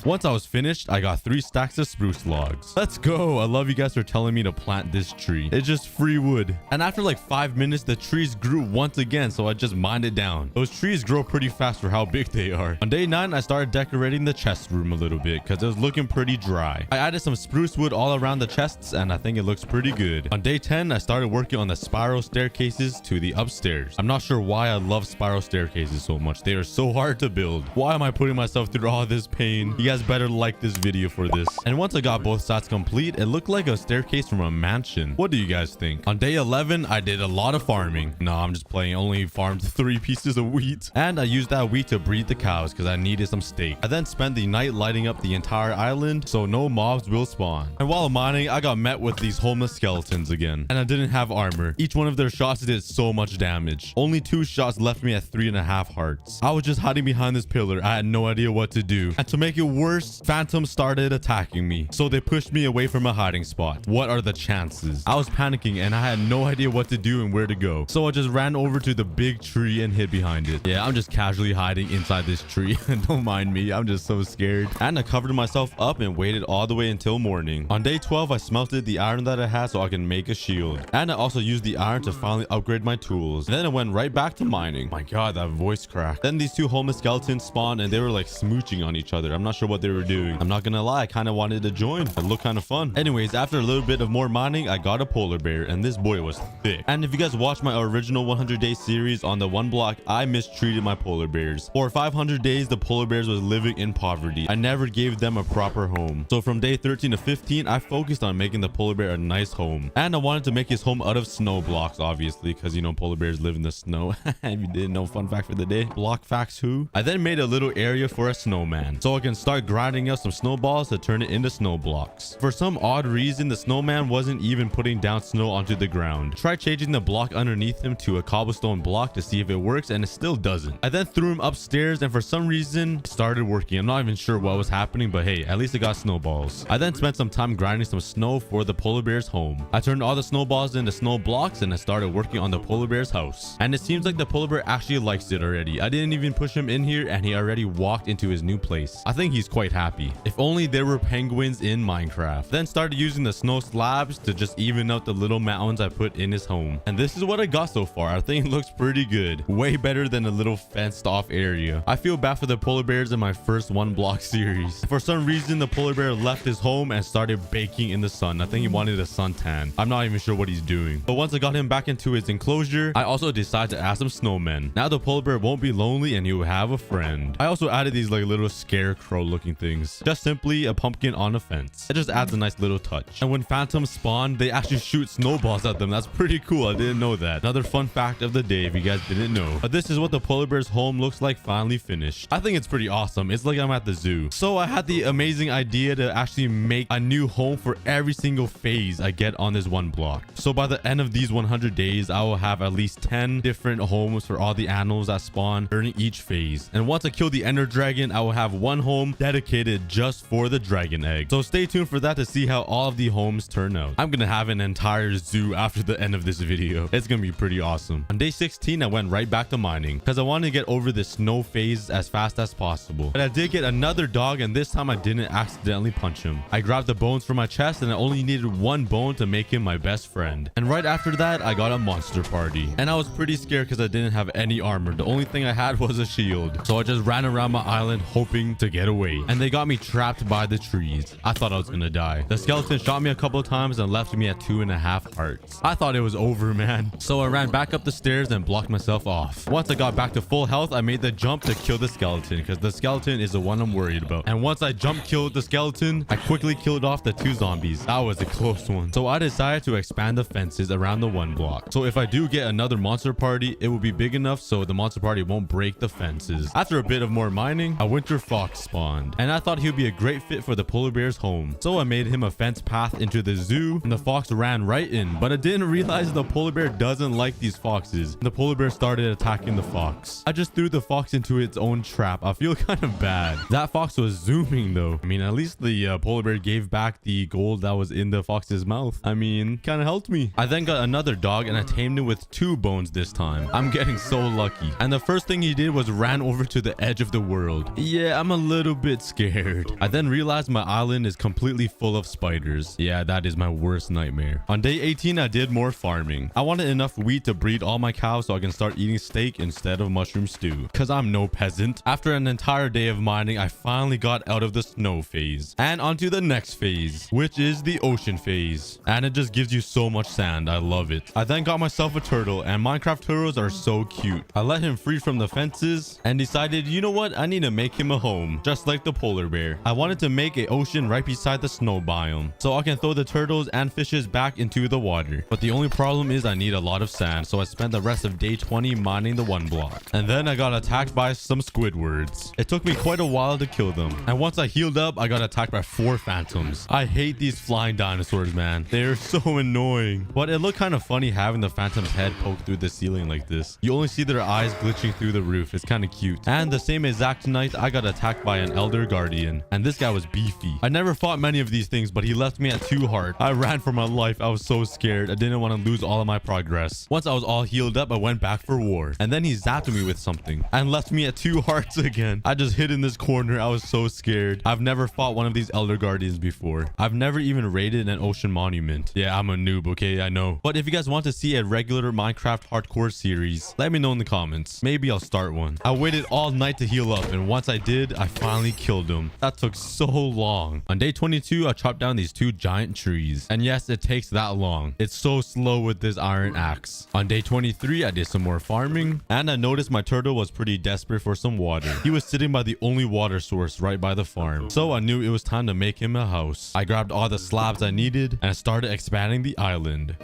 Once I was finished, I got 3 stacks of spruce logs. Let's go. I love you guys for telling me to plant this tree. It's just free wood. And after like 5 minutes, the trees grew once again, so I just mined it down. Those trees grow pretty fast for how big they are. On day 9, I started decorating the chest room a little bit because it was looking pretty dry. I added some spruce wood all around the chests, and I think it looks pretty good. On day 10, I started working on the spiral staircases to the upstairs. I'm not sure why I love spiral staircases so much. They are so hard to build. Why am I putting myself through all this pain? You guys better like this video for this. And once I got both sides complete, it looked like a staircase from a mansion. What do you guys think? On day 11, I did a lot of farming. No, I'm just playing. Only farmed 3 pieces of wheat, and I used that wheat to breed the cows because I needed some steak. I then spent the night lighting up the entire island so no mobs will spawn. And while mining, I got met with these homeless skeletons again, and I didn't have armor. Each one of their shots did so much damage. Only 2 shots left me at 3.5 hearts. I was just hiding behind this pillar. I had no idea what to do, and to make it worse, Phantom started attacking me, so they pushed me away from a hiding spot. What are the chances? I was panicking and I had no idea what to do and where to go, so I just ran over to the big tree and hid behind it. Yeah, I'm just casually hiding inside this tree. Don't mind me, I'm just so scared. And I covered myself up and waited all the way until morning. On day 12, I smelted the iron that I had so I can make a shield, and I also used the iron to finally upgrade my tools. And then I went right back to mining. My god, that voice cracked. Then these 2 homeless skeletons spawned and they were like smooching on each other. I'm not sure what they were doing. I'm not gonna lie, I kind of wanted to join. It looked kind of fun. Anyways, after a little bit of more mining, I got a polar bear, and this boy was thick. And if you guys watch my original 100-day series on the one block, I mistreated my polar bears. For 500 days, the polar bears was living in poverty. I never gave them a proper home. So from day 13 to 15, I focused on making the polar bear a nice home. And I wanted to make his home out of snow blocks, obviously, because you know polar bears live in the snow. If you didn't know, fun fact for the day. Block facts who? I then made a little area for a snowman, so I can start grinding up some snowballs to turn it into snow blocks. For some odd reason, the snowman wasn't even putting down snow onto the ground. Try changing the block underneath him to a cobblestone block to see if it works, and it still doesn't. I then threw him upstairs, and for some reason it started working. I'm not even sure what was happening, but hey, at least I got snowballs. I then spent some time grinding some snow for the polar bear's home. I turned all the snowballs into snow blocks, and I started working on the polar bear's house. And it seems like the polar bear actually likes it already. I didn't even push him in here, and he already walked into his new place. I think he's quite happy. If only there were penguins in Minecraft. Then started using the snow slabs to just even out the little mountains I put in his home. And this is what I got so far. I think it looks pretty good. Way better than a little fenced off area. I feel bad for the polar bears in my first one block series. For some reason, the polar bear left his home and started baking in the sun. I think he wanted a suntan. I'm not even sure what he's doing. But once I got him back into his enclosure, I also decided to add some snowmen. Now the polar bear won't be lonely and he will have a friend. I also added these like little scarecrow looking looking things. Just simply a pumpkin on a fence. It just adds a nice little touch. And when phantoms spawn, they actually shoot snowballs at them. That's pretty cool. I didn't know that. Another fun fact of the day if you guys didn't know. But this is what the polar bear's home looks like finally finished. I think it's pretty awesome. It's like I'm at the zoo. So I had the amazing idea to actually make a new home for every single phase I get on this one block. So by the end of these 100 days, I will have at least 10 different homes for all the animals that spawn during each phase. And once I kill the ender dragon, I will have one home dedicated just for the dragon egg. So stay tuned for that to see how all of the homes turn out. I'm gonna have an entire zoo after the end of this video. It's gonna be pretty awesome. On day 16, I went right back to mining because I wanted to get over the snow phase as fast as possible. But I did get another dog, and this time I didn't accidentally punch him. I grabbed the bones from my chest, and I only needed one bone to make him my best friend. And right after that, I got a monster party. And I was pretty scared because I didn't have any armor. The only thing I had was a shield. So I just ran around my island hoping to get away. And they got me trapped by the trees. I thought I was gonna die. The skeleton shot me a couple of times and left me at 2.5 hearts. I thought it was over, man. So I ran back up the stairs and blocked myself off. Once I got back to full health, I made the jump to kill the skeleton because the skeleton is the one I'm worried about. And once I jump killed the skeleton, I quickly killed off the 2 zombies. That was a close one. So I decided to expand the fences around the 1 block. So if I do get another monster party, it will be big enough so the monster party won't break the fences. After a bit of more mining, a winter fox spawned. And I thought he would be a great fit for the polar bear's home. So I made him a fence path into the zoo, and the fox ran right in. But I didn't realize the polar bear doesn't like these foxes. The polar bear started attacking the fox. I just threw the fox into its own trap. I feel kind of bad. That fox was zooming though. I mean, at least the polar bear gave back the gold that was in the fox's mouth. I mean, kind of helped me. I then got another dog and I tamed him with 2 bones this time. I'm getting so lucky. And the first thing he did was ran over to the edge of the world. Yeah, I'm a little bit scared. I then realized my island is completely full of spiders. Yeah, that is my worst nightmare. On day 18, I did more farming. I wanted enough wheat to breed all my cows so I can start eating steak instead of mushroom stew. Cause I'm no peasant. After an entire day of mining, I finally got out of the snow phase and onto the next phase, which is the ocean phase. And it just gives you so much sand. I love it. I then got myself a turtle, and Minecraft turtles are so cute. I let him free from the fences and decided, you know what? I need to make him a home, just like the polar bear. I wanted to make an ocean right beside the snow biome so I can throw the turtles and fishes back into the water. But the only problem is I need a lot of sand, so I spent the rest of day 20 mining the 1 block. And then I got attacked by some Squidwards. It took me quite a while to kill them. And once I healed up, I got attacked by 4 phantoms. I hate these flying dinosaurs, man. They're so annoying. But it looked kind of funny having the phantom's head poke through the ceiling like this. You only see their eyes glitching through the roof. It's kind of cute. And the same exact night, I got attacked by an elder guardian. And this guy was beefy. I never fought many of these things, but he left me at 2 hearts. I ran for my life. I was so scared. I didn't want to lose all of my progress. Once I was all healed up, I went back for war. And then he zapped me with something and left me at 2 hearts again. I just hid in this corner. I was so scared. I've never fought one of these elder guardians before. I've never even raided an ocean monument. Yeah, I'm a noob, okay? I know. But if you guys want to see a regular Minecraft hardcore series, let me know in the comments. Maybe I'll start one. I waited all night to heal up, and once I did, I finally killed him. That took so long. On day 22, I chopped down these 2 giant trees. And yes, it takes that long. It's so slow with this iron axe. On day 23, I did some more farming, and I noticed my turtle was pretty desperate for some water. He was sitting by the only water source right by the farm. So I knew it was time to make him a house. I grabbed all the slabs I needed, and I started expanding the island.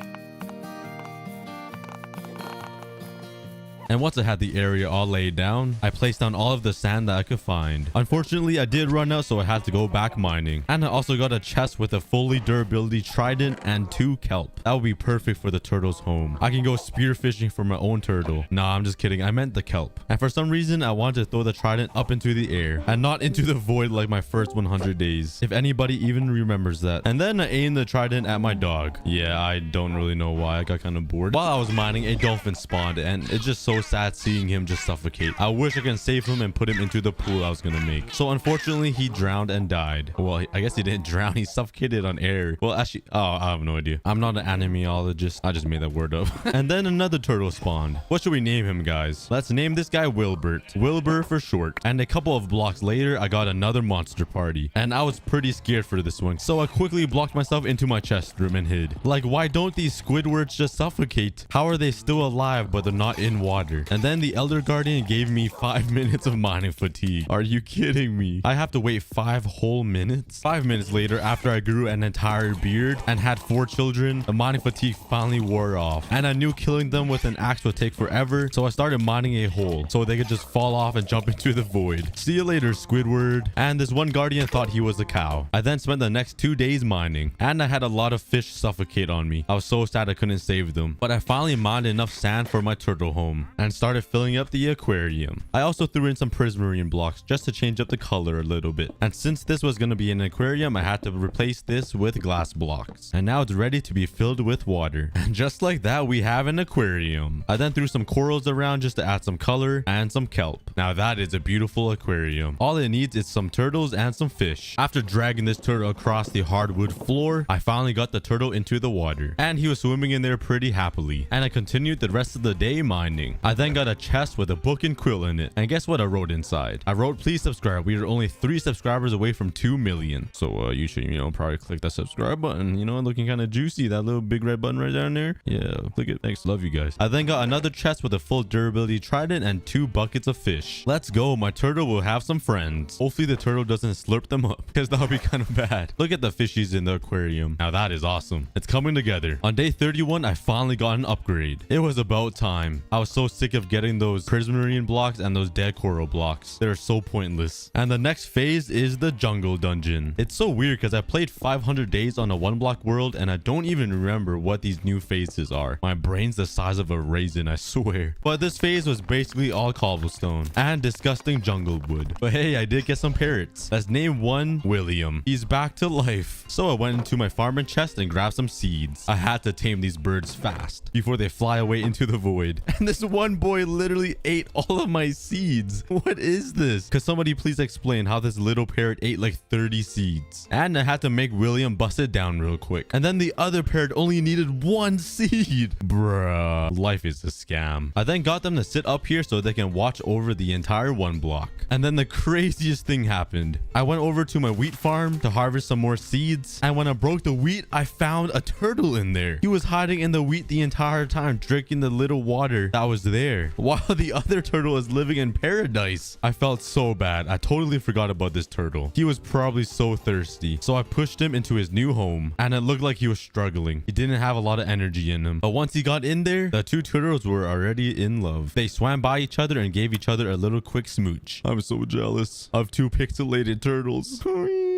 And once I had the area all laid down, I placed down all of the sand that I could find. Unfortunately, I did run out, so I had to go back mining. And I also got a chest with a fully durability trident and 2 kelp. That would be perfect for the turtle's home. I can go spear fishing for my own turtle. Nah, I'm just kidding. I meant the kelp. And for some reason, I wanted to throw the trident up into the air and not into the void like my first 100 days. If anybody even remembers that. And then I aimed the trident at my dog. Yeah, I don't really know why. I got kind of bored. While I was mining, a dolphin spawned, and it's just so sad seeing him just suffocate. I wish I can save him and put him into the pool I was gonna make. So unfortunately, he drowned and died. Well, I guess he didn't drown. He suffocated on air. Well, actually, I have no idea. I'm not an animeologist. I just made that word up. And then another turtle spawned. What should we name him, guys? Let's name this guy Wilbert. Wilbur for short. And a couple of blocks later, I got another monster party. And I was pretty scared for this one. So I quickly blocked myself into my chest room and hid. Like, why don't these Squidwards just suffocate? How are they still alive, but they're not in water? water. And then the Elder Guardian gave me 5 minutes of mining fatigue. Are you kidding me? I have to wait 5 whole minutes? 5 minutes later, after I grew an entire beard and had 4 children, the mining fatigue finally wore off. And I knew killing them with an axe would take forever, so I started mining a hole so they could just fall off and jump into the void. See you later, Squidward. And this one guardian thought he was a cow. I then spent the next 2 days mining, and I had a lot of fish suffocate on me. I was so sad I couldn't save them, but I finally mined enough sand for my turtle home and started filling up the aquarium. I also threw in some prismarine blocks just to change up the color a little bit. And since this was going to be an aquarium, I had to replace this with glass blocks. And now it's ready to be filled with water. And just like that, we have an aquarium. I then threw some corals around just to add some color and some kelp. Now that is a beautiful aquarium. All it needs is some turtles and some fish. After dragging this turtle across the hardwood floor, I finally got the turtle into the water. And he was swimming in there pretty happily. And I continued the rest of the day mining. I then got a chest with a book and quill in it. And guess what I wrote inside? I wrote, please subscribe. We are only 3 subscribers away from 2 million. So you should, probably click that subscribe button. Looking kind of juicy. That little big red button right down there. Yeah, click it. Thanks. Love you guys. I then got another chest with a full durability trident and 2 buckets of fish. Let's go. My turtle will have some friends. Hopefully the turtle doesn't slurp them up because that would be kind of bad. Look at the fishies in the aquarium. Now that is awesome. It's coming together. On day 31, I finally got an upgrade. It was about time. I was so sick of getting those prismarine blocks and those dead coral blocks. They're so pointless. And the next phase is the jungle dungeon. It's so weird because I played 500 days on a 1-block world and I don't even remember what these new phases are. My brain's the size of a raisin, I swear. But this phase was basically all cobblestone and disgusting jungle wood. But hey, I did get some parrots. Let's name one William. He's back to life. So I went into my farming chest and grabbed some seeds. I had to tame these birds fast before they fly away into the void. And this one boy literally ate all of my seeds. What is this? Could somebody please explain how this little parrot ate like 30 seeds? And I had to make William bust it down real quick. And then the other parrot only needed 1 seed. Bruh. Life is a scam. I then got them to sit up here so they can watch over the entire 1 block. And then the craziest thing happened. I went over to my wheat farm to harvest some more seeds. And when I broke the wheat, I found a turtle in there. He was hiding in the wheat the entire time, drinking the little water that was there, while the other turtle is living in paradise. I felt so bad. I totally forgot about this turtle. He was probably so thirsty. So I pushed him into his new home and it looked like he was struggling. He didn't have a lot of energy in him. But once he got in there, the 2 turtles were already in love. They swam by each other and gave each other a little quick smooch. I'm so jealous of 2 pixelated turtles.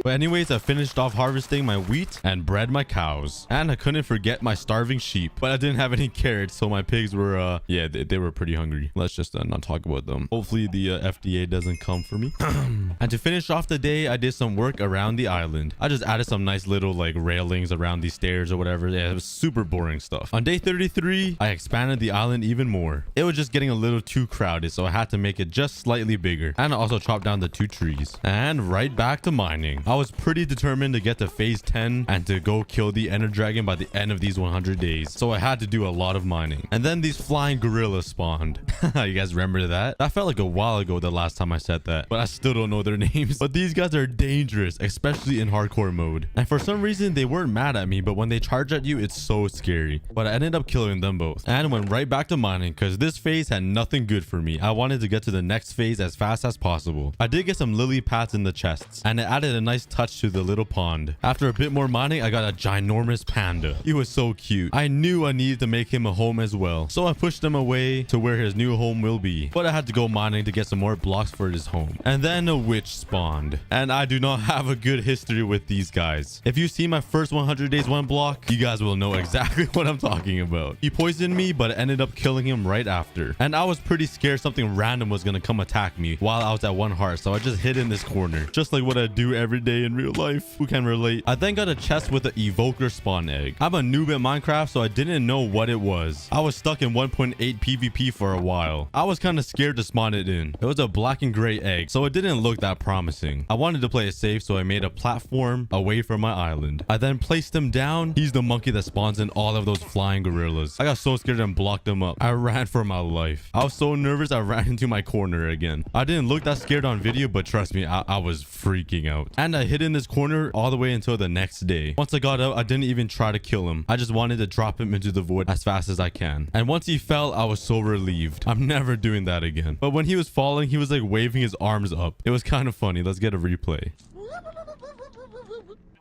But anyways, I finished off harvesting my wheat and bred my cows. And I couldn't forget my starving sheep. But I didn't have any carrots, so my pigs were, they were pretty hungry. Let's just not talk about them. Hopefully the FDA doesn't come for me. And to finish off the day, I did some work around the island. I just added some nice little like railings around these stairs or whatever. Yeah, it was super boring stuff. On day 33, I expanded the island even more. It was just getting a little too crowded, so I had to make it just slightly bigger. And I also chopped down the 2 trees. And right back to mining. I was pretty determined to get to phase 10 and to go kill the Ender Dragon by the end of these 100 days. So I had to do a lot of mining. And then these flying gorillas spawned. You guys remember that? That felt like a while ago the last time I said that. But I still don't know their names. But these guys are dangerous, especially in hardcore mode. And for some reason, they weren't mad at me, but when they charge at you, it's so scary. But I ended up killing them both. And went right back to mining because this phase had nothing good for me. I wanted to get to the next phase as fast as possible. I did get some lily pads in the chests. And it added a nice touch to the little pond. After a bit more mining, I got a ginormous panda. He was so cute. I knew I needed to make him a home as well. So I pushed him away to where his new home will be. But I had to go mining to get some more blocks for his home. And then a witch spawned. And I do not have a good history with these guys. If you see my first 100 days 1 block, you guys will know exactly what I'm talking about. He poisoned me, but I ended up killing him right after. And I was pretty scared something random was gonna come attack me while I was at 1 heart. So I just hid in this corner. Just like what I do every day in real life. Who can relate? I then got a chest with an evoker spawn egg. I'm a noob at Minecraft, so I didn't know what it was. I was stuck in 1.8 PvP for a while. I was kind of scared to spawn it in. It was a black and gray egg, so it didn't look that promising. I wanted to play it safe, so I made a platform away from my island. I then placed him down. He's the monkey that spawns in all of those flying gorillas. I got so scared and blocked him up. I ran for my life. I was so nervous I ran into my corner again. I didn't look that scared on video, but trust me, I was freaking out. And And I hid in this corner all the way until the next day. Once I got out, I didn't even try to kill him. I just wanted to drop him into the void as fast as I can. And once he fell, I was so relieved. I'm never doing that again. But when he was falling, he was like waving his arms up. It was kind of funny. Let's get a replay.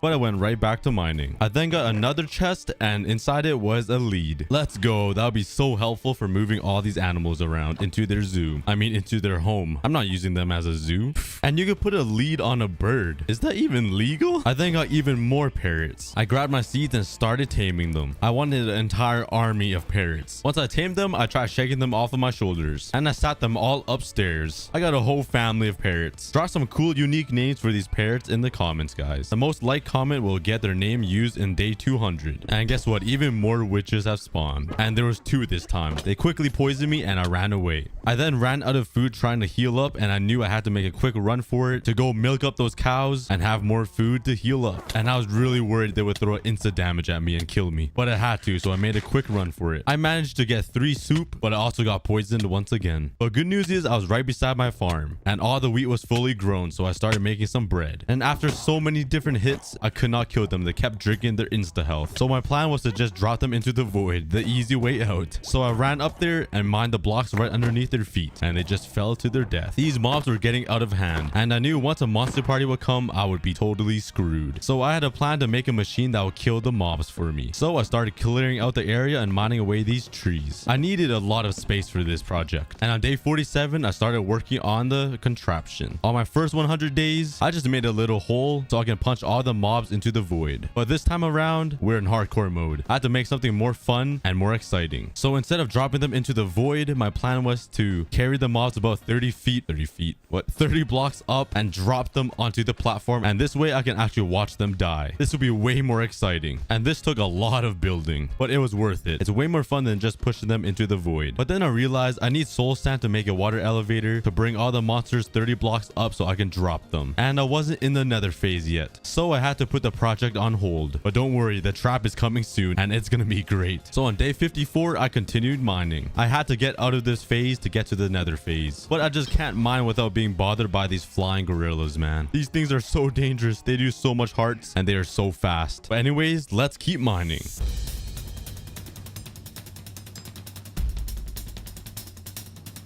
But I went right back to mining. I then got another chest, and inside it was a lead. Let's go. That would be so helpful for moving all these animals around into their zoo. I mean, into their home. I'm not using them as a zoo. And you could put a lead on a bird. Is that even legal? I then got even more parrots. I grabbed my seeds and started taming them. I wanted an entire army of parrots. Once I tamed them, I tried shaking them off of my shoulders, and I sat them all upstairs. I got a whole family of parrots. Drop some cool, unique names for these parrots in the comments, guys. The most liked comment will get their name used in day 200. And guess what? Even more witches have spawned. And there was 2 this time. They quickly poisoned me and I ran away. I then ran out of food trying to heal up, and I knew I had to make a quick run for it to go milk up those cows and have more food to heal up. And I was really worried they would throw insta damage at me and kill me. But I had to, so I made a quick run for it. I managed to get 3 soup, but I also got poisoned once again. But good news is I was right beside my farm and all the wheat was fully grown, so I started making some bread. And after so many different hits, I could not kill them. They kept drinking their insta health. So my plan was to just drop them into the void, the easy way out. So I ran up there and mined the blocks right underneath their feet, and they just fell to their death. These mobs were getting out of hand, and I knew once a monster party would come, I would be totally screwed. So I had a plan to make a machine that would kill the mobs for me. So I started clearing out the area and mining away these trees. I needed a lot of space for this project. And on day 47, I started working on the contraption. On my first 100 days, I just made a little hole so I can punch all the mobs into the void. But this time around, we're in hardcore mode. I had to make something more fun and more exciting. So instead of dropping them into the void, my plan was to carry the mobs about 30 blocks up and drop them onto the platform. And this way I can actually watch them die. This will be way more exciting. And this took a lot of building, but it was worth it. It's way more fun than just pushing them into the void. But then I realized I need soul sand to make a water elevator to bring all the monsters 30 blocks up so I can drop them. And I wasn't in the nether phase yet, so I had to put the project on hold. But don't worry, the trap is coming soon and it's gonna be great. So on day 54, I continued mining. I had to get out of this phase to get to the nether phase, but I just can't mine without being bothered by these flying gorillas, man. These things are so dangerous. They do so much hearts and they are so fast. But anyways, let's keep mining.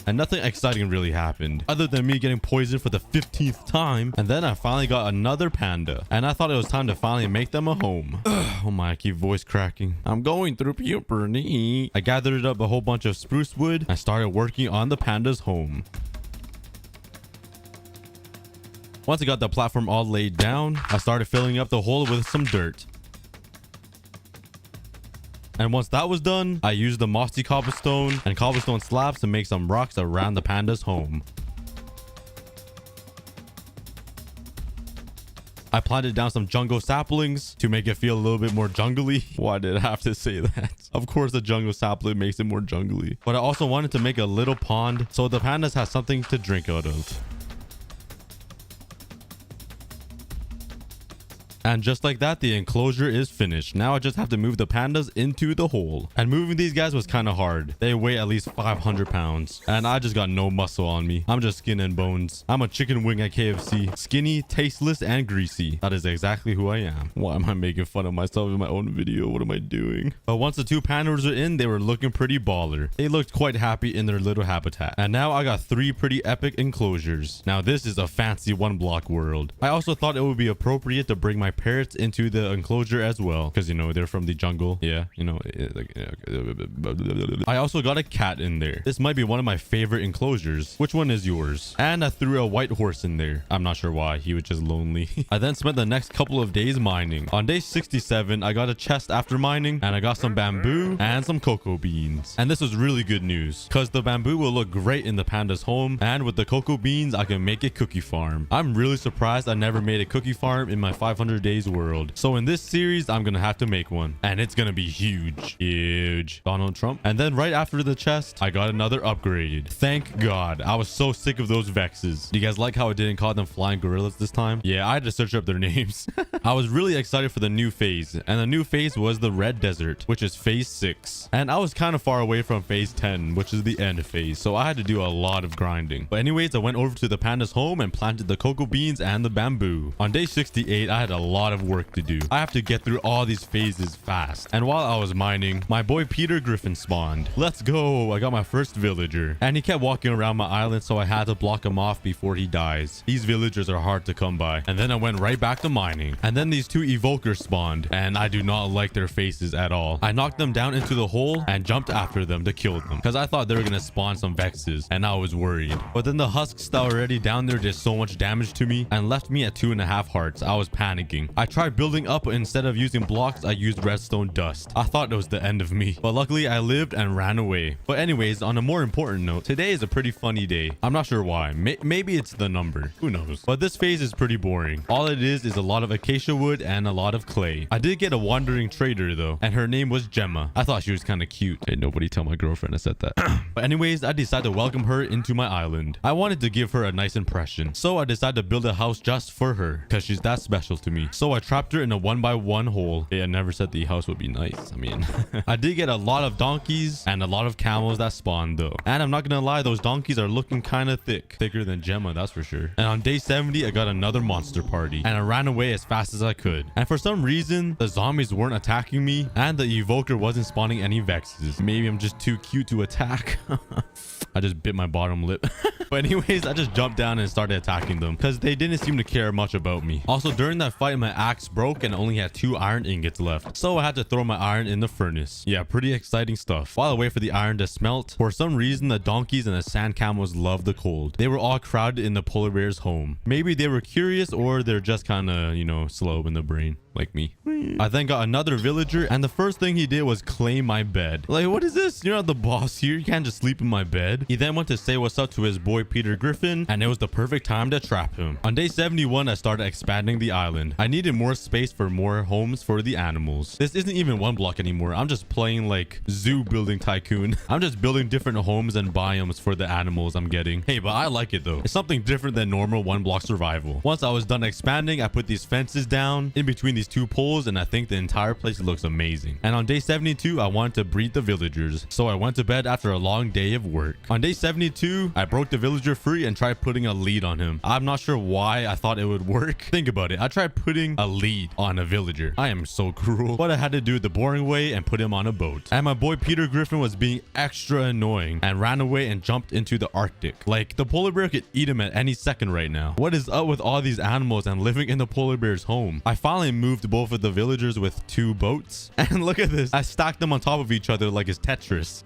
And nothing exciting really happened other than me getting poisoned for the 15th time. And then I finally got another panda, and I thought it was time to finally make them a home. Oh my, I keep voice cracking. I'm going through puberty. I gathered up a whole bunch of spruce wood. I started working on the panda's home. Once I got the platform all laid down, I started filling up the hole with some dirt. And once that was done, I used the mossy cobblestone and cobblestone slabs to make some rocks around the panda's home. I planted down some jungle saplings to make it feel a little bit more jungly. Why did I have to say that? Of course, the jungle sapling makes it more jungly. But I also wanted to make a little pond so the pandas have something to drink out of. And just like that, the enclosure is finished. Now I just have to move the pandas into the hole. And moving these guys was kind of hard. They weigh at least 500 pounds. And I just got no muscle on me. I'm just skin and bones. I'm a chicken wing at KFC. Skinny, tasteless, and greasy. That is exactly who I am. Why am I making fun of myself in my own video? What am I doing? But once the 2 pandas were in, they were looking pretty baller. They looked quite happy in their little habitat. And now I got 3 pretty epic enclosures. Now this is a fancy 1-block world. I also thought it would be appropriate to bring my parrots into the enclosure as well, because you know they're from the jungle. Yeah, you know, I also got a cat in there. This might be one of my favorite enclosures. Which one is yours? And I threw a white horse in there. I'm not sure why. He was just lonely. I then spent the next couple of days mining. On day 67, I got a chest after mining, and I got some bamboo and some cocoa beans. And this was really good news, because the bamboo will look great in the panda's home, and with the cocoa beans I can make a cookie farm. I'm really surprised I never made a cookie farm in my 500 another day's world. So in this series, I'm gonna have to make one, and it's gonna be huge. Donald Trump. And then right after the chest, I got another upgrade. Thank God. I was so sick of those Vexes. Do you guys like how I didn't call them flying gorillas this time? Yeah, I had to search up their names. I was really excited for the new phase, and the new phase was the Red Desert, which is phase 6. And I was kind of far away from phase 10, which is the end phase, so I had to do a lot of grinding. But anyways, I went over to the panda's home and planted the cocoa beans and the bamboo. On day 68, I had a lot of work to do. I have to get through all these phases fast. And while I was mining, my boy Peter Griffin spawned. Let's go. I got my first villager, and he kept walking around my island, so I had to block him off before he dies. These villagers are hard to come by. And then I went right back to mining, and then these 2 evokers spawned, and I do not like their faces at all. I knocked them down into the hole and jumped after them to kill them, because I thought they were gonna spawn some Vexes, and I was worried. But then the husks that were already down there did so much damage to me and left me at 2.5 hearts. I was panicking. I tried building up, but instead of using blocks, I used redstone dust. I thought it was the end of me, but luckily I lived and ran away. But anyways, on a more important note, today is a pretty funny day. I'm not sure why. Maybe it's the number. Who knows? But this phase is pretty boring. All it is a lot of acacia wood and a lot of clay. I did get a wandering trader though, and her name was Gemma. I thought she was kind of cute. Hey, nobody tell my girlfriend I said that. But anyways, I decided to welcome her into my island. I wanted to give her a nice impression, so I decided to build a house just for her, because she's that special to me. So I trapped her in a 1x1 hole. Hey, I never said the house would be nice. I mean, I did get a lot of donkeys and a lot of camels that spawned though. And I'm not gonna lie, those donkeys are looking kind of thick. Thicker than Gemma, that's for sure. And on day 70, I got another monster party, and I ran away as fast as I could. And for some reason, the zombies weren't attacking me, and the evoker wasn't spawning any Vexes. Maybe I'm just too cute to attack. I just bit my bottom lip. But anyways, I just jumped down and started attacking them, because they didn't seem to care much about me. Also, during that fight, my axe broke and only had 2 iron ingots left, so I had to throw my iron in the furnace. Yeah, pretty exciting stuff. While I wait for the iron to smelt, for some reason, the donkeys and the sand camels love the cold. They were all crowded in the polar bear's home. Maybe they were curious, or they're just kind of, you know, slow in the brain, like me. I then got another villager, and the first thing he did was claim my bed. Like, what is this? You're not the boss here. You can't just sleep in my bed. He then went to say what's up to his boy Peter Griffin, and it was the perfect time to trap him. On day 71, I started expanding the island. I needed more space for more homes for the animals. This isn't even 1 block anymore. I'm just playing like zoo building tycoon. I'm just building different homes and biomes for the animals I'm getting. Hey, but I like it though. It's something different than normal 1 block survival. Once I was done expanding, I put these fences down in between these 2 poles, and I think the entire place looks amazing. And on day 72, I wanted to breed the villagers, so I went to bed after a long day of work. On day 72, I broke the villager free and tried putting a lead on him. I'm not sure why I thought it would work. Think about it. I tried putting a lead on a villager. I am so cruel. But I had to do it the boring way and put him on a boat. And my boy Peter Griffin was being extra annoying and ran away and jumped into the Arctic. Like, the polar bear could eat him at any second right now. What is up with all these animals and living in the polar bear's home? I finally moved both of the villagers with 2 boats. And look at this. I stacked them on top of each other like it's Tetris.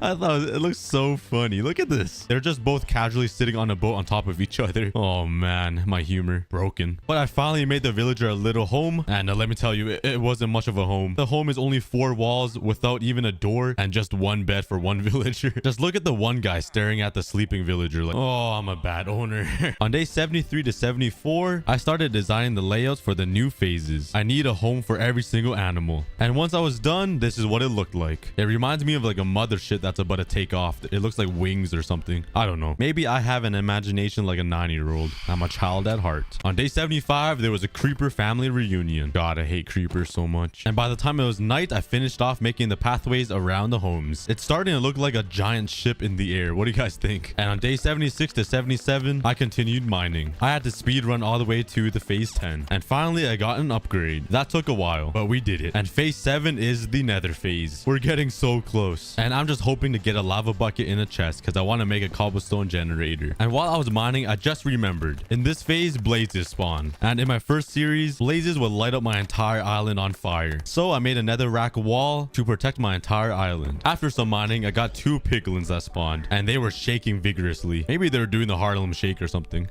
I thought it looks so funny. Look at this. They're just both casually sitting on a boat on top of each other. Oh man, my humor broken. But I finally made the villager a little home, and let me tell you, it wasn't much of a home. The home is only 4 walls without even a door and just 1 bed for 1 villager. Just look at the one guy staring at the sleeping villager like, oh, I'm a bad owner. On day 73 to 74, I started designing the layouts for the new phases. I need a home for every single animal. And once I was done, this is what it looked like. It reminds me of like a mothership that's about to take off. It looks like wings or something. I don't know. Maybe I have an imagination like a 9-year-old. I'm a child at heart. On day 75, there was a creeper family reunion. God, I hate creepers so much. And by the time it was night, I finished off making the pathways around the homes. It's starting to look like a giant ship in the air. What do you guys think? And on day 76 to 77, I continued mining. I had to speed run all the way to the phase 10. And finally, I got an upgrade. That took a while, but we did it. And phase 7 is the nether phase. We're getting so close. And I'm just hoping to get a lava bucket in a chest because I want to make a cobblestone generator. And while I was mining, I just remembered. In this phase, blazes spawn. And in my first series, blazes would light up my entire island on fire. So I made a netherrack wall to protect my entire island. After some mining, I got 2 piglins that spawned, and they were shaking vigorously. Maybe they were doing the Harlem Shake or something.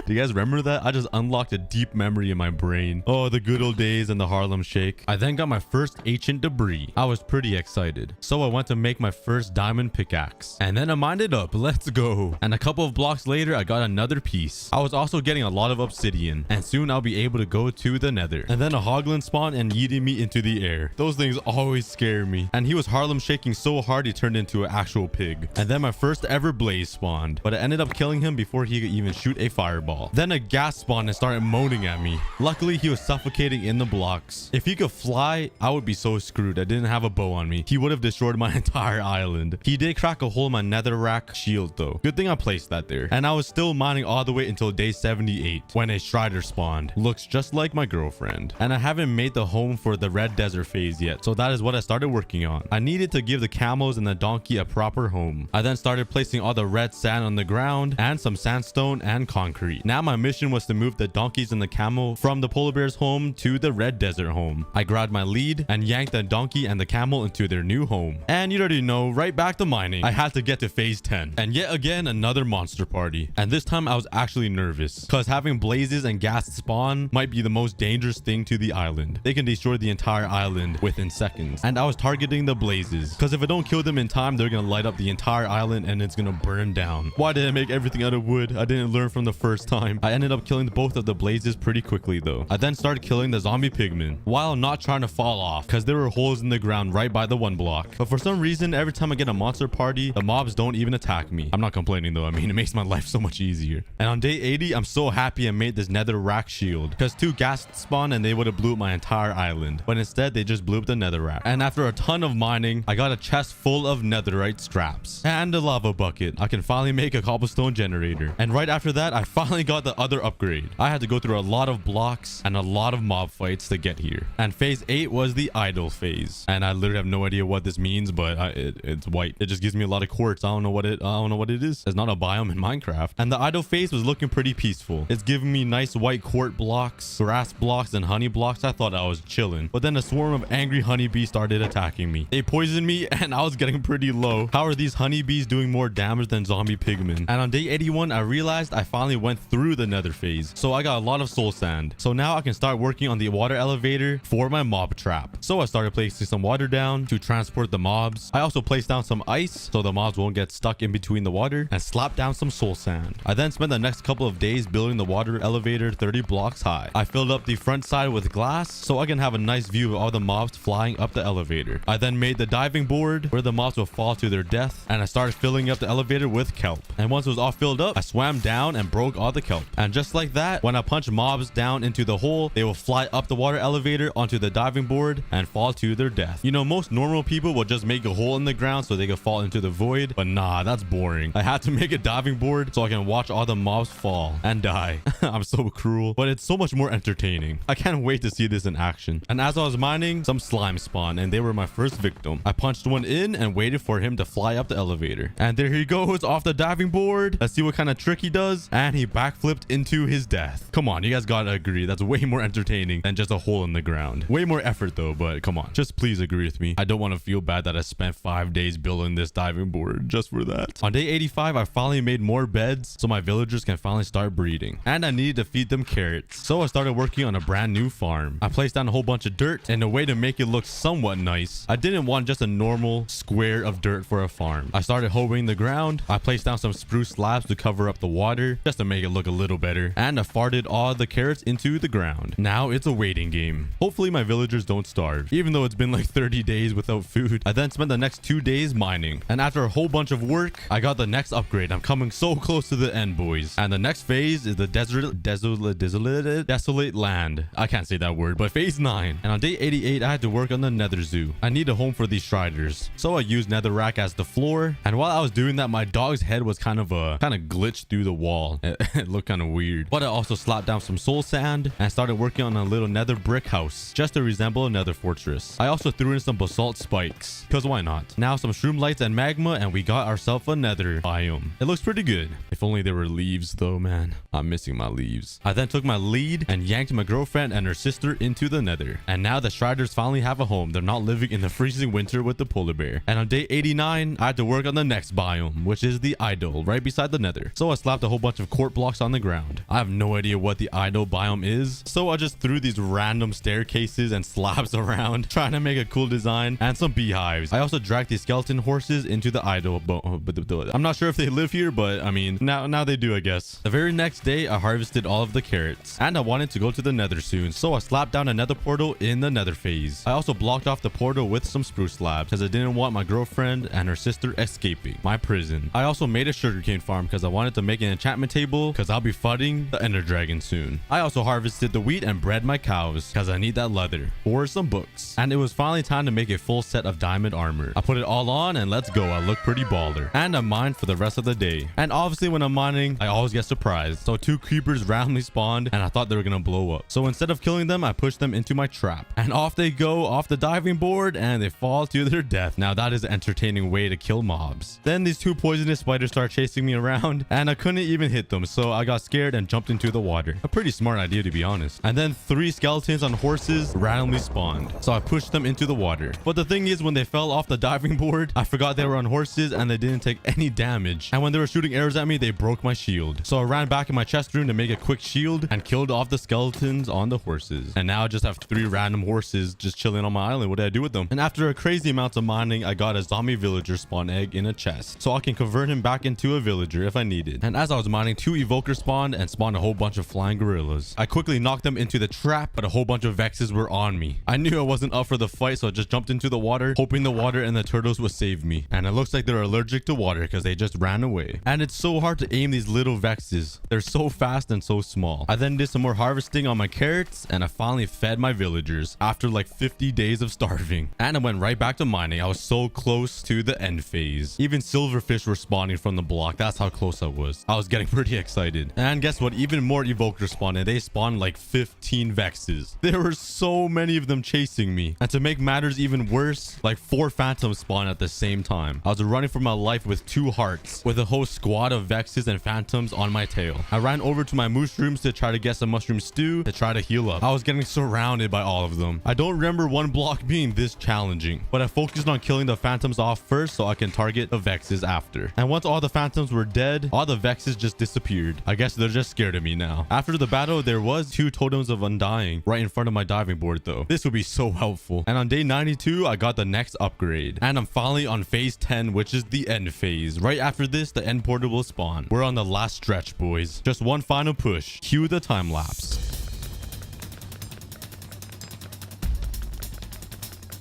Do you guys remember that? I just unlocked a deep memory in my brain. Oh, the good old days and the Harlem Shake. I then got my first ancient debris. I was pretty excited. So I went to make my first diamond pickaxe. And then I mined it up. Let's go. And a couple of blocks later, I got another piece. I was also getting a lot of obsidian. And soon I'll be able to go to the nether. And then a hoglin spawned and yeeted me into the air. Those things always scare me. And he was Harlem shaking so hard he turned into an actual pig. And then my first ever blaze spawned. But I ended up killing him before he could even shoot a fireball. Then a gas spawned and started moaning at me. Luckily, he was suffocating in the blocks. If he could fly, I would be so screwed. I didn't have a bow on me. He would have destroyed my entire island. He did crack a hole in my netherrack shield though. Good thing I placed that there. And I was still mining all the way until day 78 when a strider spawned. Looks just like my girlfriend. And I haven't made the home for the red desert phase yet. So that is what I started working on. I needed to give the camels and the donkey a proper home. I then started placing all the red sand on the ground and some sandstone and concrete. Now my mission was to move the donkeys and the camel from the polar bear's home to the red desert home. I grabbed my lead and yanked the donkey and the camel into their new home. And you already know, right back to mining. I had to get to phase 10. And yet again, another monster party. And this time I was actually nervous because having blazes and gas spawn might be the most dangerous thing to the island. They can destroy the entire island within seconds. And I was targeting the blazes because if I don't kill them in time, they're gonna light up the entire island and it's gonna burn down. Why did I make everything out of wood? I didn't learn from the first time. I ended up killing both of the blazes pretty quickly though. I then started killing the zombie pigmen while not trying to fall off because there were holes in the ground right by the one block. But for some reason, every time I get a monster party, the mobs don't even attack me. I'm not complaining though. I mean, it makes my life so much easier. And on day 80, I'm so happy I made this nether rack shield because 2 gas spawned and they would have blew up my entire island. But instead, they just blew up the nether rack. And after a ton of mining, I got a chest full of netherite scraps and a lava bucket. I can finally make a cobblestone generator. And right after that, I finally got the other upgrade. I had to go through a lot of blocks and a lot of mob fights to get here. And phase 8 was the idle phase. And I literally have no idea what this means, but it's white. It just gives me a lot of quartz. I don't know what it is. It's not a biome in Minecraft. And the idle phase was looking pretty peaceful. It's giving me nice white quartz blocks, grass blocks, and honey blocks. I thought I was chilling. But then a swarm of angry honeybees started attacking me. They poisoned me and I was getting pretty low. How are these honeybees doing more damage than zombie pigmen? And on day 81, I realized I finally went through the nether phase. So I got a lot of soul sand. So now I can start working on the water elevator for my mob trap. So I started placing some water down to transport the mobs. I also placed down some ice so the mobs won't get stuck in between the water and slapped down some soul sand. I then spent the next couple of days building the water elevator 30 blocks high. I filled up the front side with glass so I can have a nice view of all the mobs flying up the elevator. I then made the diving board where the mobs will fall to their death, and I started filling up the elevator with kelp. And once it was all filled up, I swam down and broke all the kelp. And just like that, when I punch mobs down into the hole, they will fly up the water elevator onto the diving board and fall to their death. You know, most normal people will just make a hole in the ground so they can fall into the void, but nah, that's boring. I had to make a diving board so I can watch all the mobs fall and die. I'm so cruel, but it's so much more entertaining. I can't wait to see this in action. And as I was mining, some slime spawned and they were my first victim. I punched one in and waited for him to fly up the elevator. And there he goes off the diving board. Let's see what kind of trick he does. And he backflipped into his death. Come on, you guys gotta agree. That's way more entertaining than just a hole in the ground. Way more effort though, but come on. Just please agree with me. I don't want to feel bad that I spent 5 days building this diving board just for that. On day 85, I finally made more beds so my villagers can finally start breeding. And I needed to feed them carrots. So I started working on a brand new farm. I placed down a whole bunch of dirt in a way to make it look somewhat nice. I didn't want just a normal square of dirt for a farm. I started hoeing the ground. I placed down some spruce slabs to cover up the water just to make it look a little better. And I farted all the carrots into the ground. Now it's a waiting game. Hopefully my villagers don't starve, even though it's been like 30 days without food. I then spent the next 2 days mining. And after a whole bunch of work, I got the next upgrade. I'm coming so close to the end, boys. And the next phase is the desolate land. I can't say that word, but phase 9. And on day 88, I had to work on the nether zoo. I need a home for these striders. So I used netherrack as the floor. And while I was doing that, my dog's head was kind of glitched through the wall. It looked kind of weird. But I also slapped down some soul sand and started working on a little nether brick house just to resemble a nether fortress. I also threw in some basalt spikes because why not? Now some shroom lights and magma and we got ourselves a nether biome. It looks pretty good. If only there were leaves though, man. I'm missing my leaves. I then took my lead and yanked my girlfriend and her sister into the nether. And now the striders finally have a home. They're not living in the freezing winter with the polar bear. And on day 89, I had to work on the next biome, which is the idol right beside the nether. So I slapped a whole bunch of quartz blocks blocks on the ground. I have no idea what the idle biome is, so I just threw these random staircases and slabs around, trying to make a cool design, and some beehives. I also dragged these skeleton horses into the idle I'm not sure if they live here, but I mean, now they do, I guess. The very next day, I harvested all of the carrots, and I wanted to go to the nether soon, so I slapped down a nether portal in the nether phase. I also blocked off the portal with some spruce slabs because I didn't want my girlfriend and her sister escaping my prison. I also made a sugarcane farm because I wanted to make an enchantment table because I'll be fighting the ender dragon soon. I also harvested the wheat and bred my cows because I need that leather or some books. And it was finally time to make a full set of diamond armor. I put it all on and let's go. I look pretty baller. And I mined for the rest of the day. And obviously when I'm mining, I always get surprised. So 2 creepers randomly spawned and I thought they were gonna blow up. So instead of killing them, I pushed them into my trap. And off they go off the diving board and they fall to their death. Now that is an entertaining way to kill mobs. Then these 2 poisonous spiders start chasing me around and I couldn't even hit them. So I got scared and jumped into the water. A pretty smart idea, to be honest. And then 3 skeletons on horses randomly spawned. So I pushed them into the water. But the thing is, when they fell off the diving board, I forgot they were on horses and they didn't take any damage. And when they were shooting arrows at me, they broke my shield. So I ran back in my chest room to make a quick shield and killed off the skeletons on the horses. And now I just have 3 random horses just chilling on my island. What did I do with them? And after a crazy amount of mining, I got a zombie villager spawn egg in a chest. So I can convert him back into a villager if I need it. And as I was mining, 2 evokers spawned and spawned a whole bunch of flying gorillas. I quickly knocked them into the trap, but a whole bunch of vexes were on me. I knew I wasn't up for the fight, so I just jumped into the water, hoping the water and the turtles would save me. And it looks like they're allergic to water because they just ran away. And it's so hard to aim these little vexes. They're so fast and so small. I then did some more harvesting on my carrots and I finally fed my villagers after like 50 days of starving. And I went right back to mining. I was so close to the end phase. Even silverfish were spawning from the block. That's how close I was. I was getting pretty excited. And guess what? Even more evokers spawned and they spawned like 15 vexes. There were so many of them chasing me. And to make matters even worse, like 4 phantoms spawned at the same time. I was running for my life with 2 hearts, with a whole squad of vexes and phantoms on my tail. I ran over to my mushrooms to try to get some mushroom stew to try to heal up. I was getting surrounded by all of them. I don't remember one block being this challenging, but I focused on killing the phantoms off first so I can target the vexes after. And once all the phantoms were dead, all the vexes just disappeared. I guess they're just scared of me now. After the battle, there was 2 totems of undying right in front of my diving board though. This would be so helpful. And on day 92, I got the next upgrade. And I'm finally on phase 10, which is the end phase. Right after this, the end portal will spawn. We're on the last stretch, boys. Just one final push. Cue the time lapse.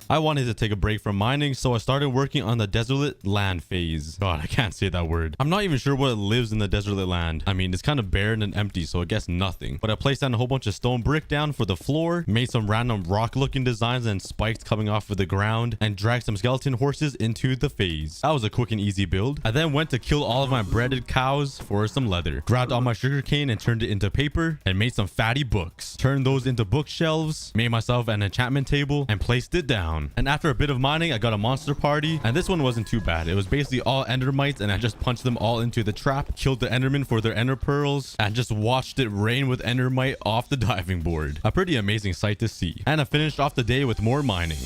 I wanted to take a break from mining, so I started working on the desolate land phase. God, I can't say that word. I'm not even sure what lives in the desolate land. I mean, it's kind of barren and empty, so I guess nothing. But I placed down a whole bunch of stone brick down for the floor, made some random rock looking designs and spikes coming off of the ground, and dragged some skeleton horses into the phase. That was a quick and easy build. I then went to kill all of my breaded cows for some leather, grabbed all my sugarcane and turned it into paper, and made some fatty books. Turned those into bookshelves, made myself an enchantment table, and placed it down. And after a bit of mining, I got a monster party, and this one wasn't too bad. It was basically all endermites, and I just punched them all into the trap, killed the endermen for their ender pearls, and just watched it rain with endermite off the diving board. A pretty amazing sight to see. And I finished off the day with more mining.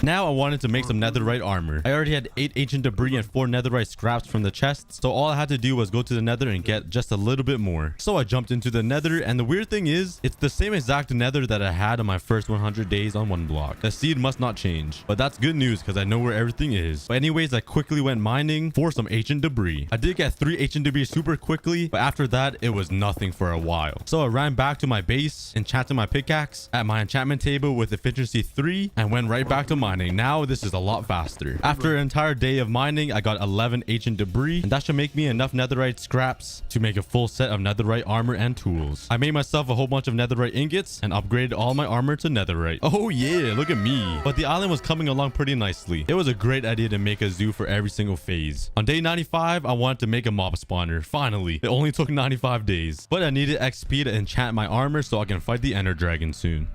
Now I wanted to make some netherite armor. I already had 8 ancient debris and 4 netherite scraps from the chests, so all I had to do was go to the nether and get just a little bit more. So I jumped into the nether, and the weird thing is, it's the same exact nether that I had on my first 100 days on one block. The seed must not change, but that's good news because I know where everything is. But anyways, I quickly went mining for some ancient debris. I did get 3 ancient debris super quickly, but after that, it was nothing for a while. So I ran back to my base, enchanted my pickaxe at my enchantment table with efficiency 3, and went right back to mining. Now this is a lot faster. After an entire day of mining, I got 11 ancient debris, and that should make me enough netherite scraps to make a full set of netherite armor and tools. I made myself a whole bunch of netherite ingots and upgraded all my armor to netherite. Oh yeah, look at me. But the island was coming along pretty nicely. It was a great idea to make a zoo for every single phase. On day 95, I wanted to make a mob spawner. Finally, it only took 95 days, but I needed XP to enchant my armor so I can fight the ender dragon soon.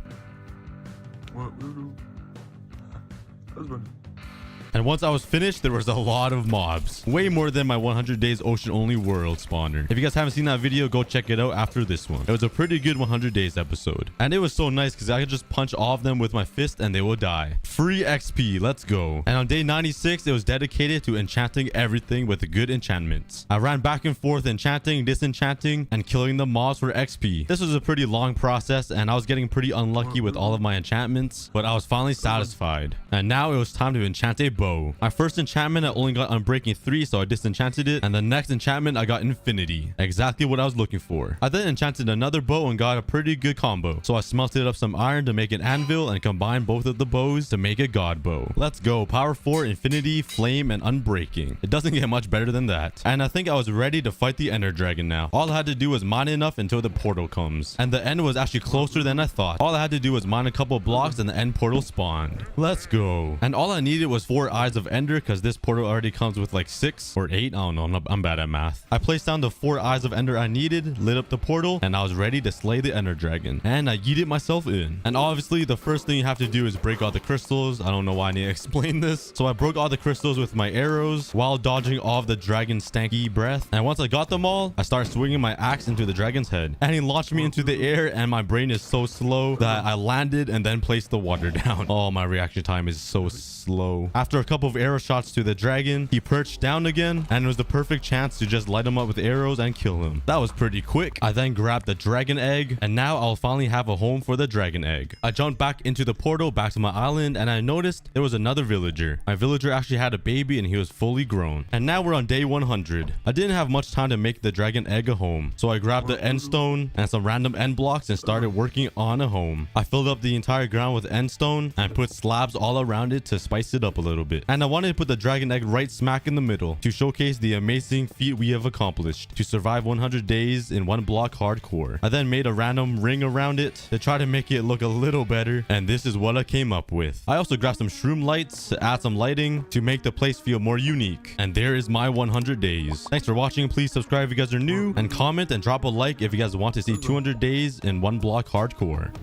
And once I was finished, there was a lot of mobs. Way more than my 100 days ocean only world spawner. If you guys haven't seen that video, go check it out after this one. It was a pretty good 100 days episode. And it was so nice because I could just punch all of them with my fist and they will die. Free XP. Let's go. And on day 96, it was dedicated to enchanting everything with good enchantments. I ran back and forth enchanting, disenchanting, and killing the mobs for XP. This was a pretty long process and I was getting pretty unlucky with all of my enchantments, but I was finally satisfied. And now it was time to enchant a bow. My first enchantment, I only got Unbreaking 3, so I disenchanted it. And the next enchantment, I got Infinity. Exactly what I was looking for. I then enchanted another bow and got a pretty good combo. So I smelted up some iron to make an anvil and combined both of the bows to make a god bow. Let's go. Power 4, Infinity, Flame, and Unbreaking. It doesn't get much better than that. And I think I was ready to fight the Ender Dragon now. All I had to do was mine enough until the portal comes. And the end was actually closer than I thought. All I had to do was mine a couple blocks and the end portal spawned. Let's go. And all I needed was 4 Eyes of Ender because this portal already comes with like 6 or 8. I don't know. I'm bad at math. I placed down the 4 Eyes of Ender I needed, lit up the portal, and I was ready to slay the Ender Dragon. And I yeeted myself in. And obviously, the first thing you have to do is break all the crystals. I don't know why I need to explain this. So I broke all the crystals with my arrows while dodging all of the dragon's stanky breath. And once I got them all, I started swinging my axe into the dragon's head. And he launched me into the air, and my brain is so slow that I landed and then placed the water down. Oh, my reaction time is so slow. After a couple of arrow shots to the dragon, he perched down again, and it was the perfect chance to just light him up with arrows and kill him. That was pretty quick. I then grabbed the dragon egg, and now I'll finally have a home for the dragon egg. I jumped back into the portal back to my island, and I noticed there was another villager. My villager actually had a baby, and he was fully grown. And now we're on day 100. I didn't have much time to make the dragon egg a home, so I grabbed the end stone and some random end blocks and started working on a home. I filled up the entire ground with end stone and put slabs all around it to spice it up a little bit. And I wanted to put the dragon egg right smack in the middle to showcase the amazing feat we have accomplished to survive 100 days in 1 block hardcore. I then made a random ring around it to try to make it look a little better, and this is what I came up with. I also grabbed some shroom lights to add some lighting to make the place feel more unique. And there is my 100 days. Thanks for watching. Please subscribe if you guys are new, and comment and drop a like if you guys want to see 200 days in 1 block hardcore.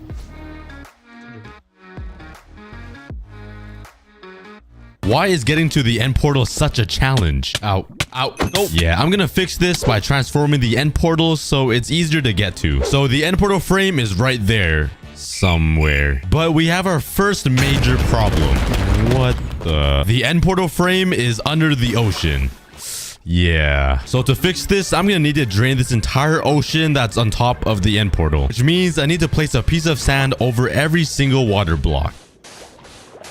Why is getting to the end portal such a challenge? Ow. Ow. Oh. Yeah, I'm gonna fix this by transforming the end portal so it's easier to get to. So the end portal frame is right there somewhere. But we have our first major problem. What the? The end portal frame is under the ocean. Yeah. So to fix this, I'm gonna need to drain this entire ocean that's on top of the end portal, which means I need to place a piece of sand over every single water block.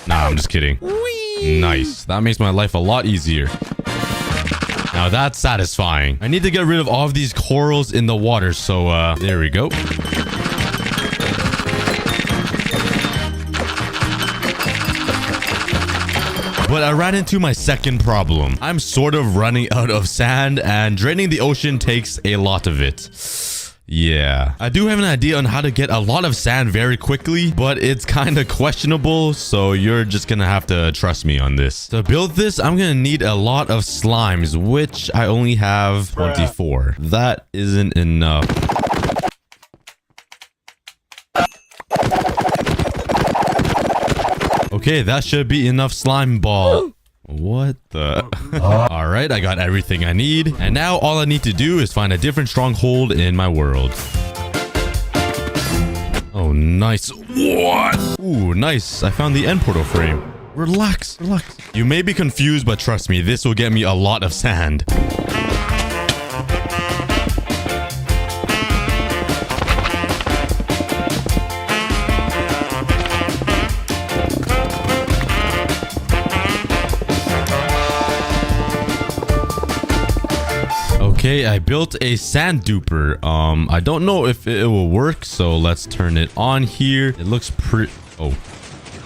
Nah, I'm just kidding. Nice. That makes my life a lot easier. Now that's satisfying. I need to get rid of all of these corals in the water, so there we go. But I ran into my second problem. I'm sort of running out of sand, and draining the ocean takes a lot of it. Yeah, I do have an idea on how to get a lot of sand very quickly, but it's kind of questionable, so you're just gonna have to trust me on this. To build this, I'm gonna need a lot of slimes, which I only have 24. That isn't enough. Okay, that should be enough slime ball. What the? All right, I got everything I need. And now all I need to do is find a different stronghold in my world. Oh, nice. What? Ooh, nice. I found the end portal frame. Relax, relax. You may be confused, but trust me, this will get me a lot of sand. Okay, I built a sand duper. I don't know if it will work, so let's turn it on here. It looks pretty... Oh,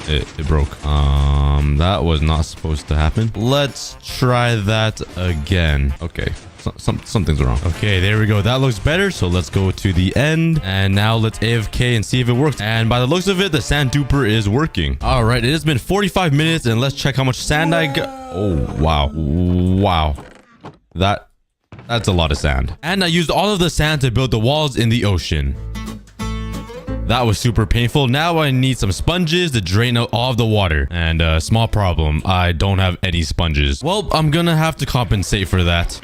it broke. That was not supposed to happen. Let's try that again. Okay, something's wrong. Okay, there we go. That looks better, so let's go to the end. And now let's AFK and see if it works. And by the looks of it, the sand duper is working. All right, it has been 45 minutes, and let's check how much sand I got. Oh, wow. Wow. That's a lot of sand. And I used all of the sand to build the walls in the ocean. that was super painful. Now I need some sponges to drain out all of the water. And small problem, I don't have any sponges. Well, I'm gonna have to compensate for that.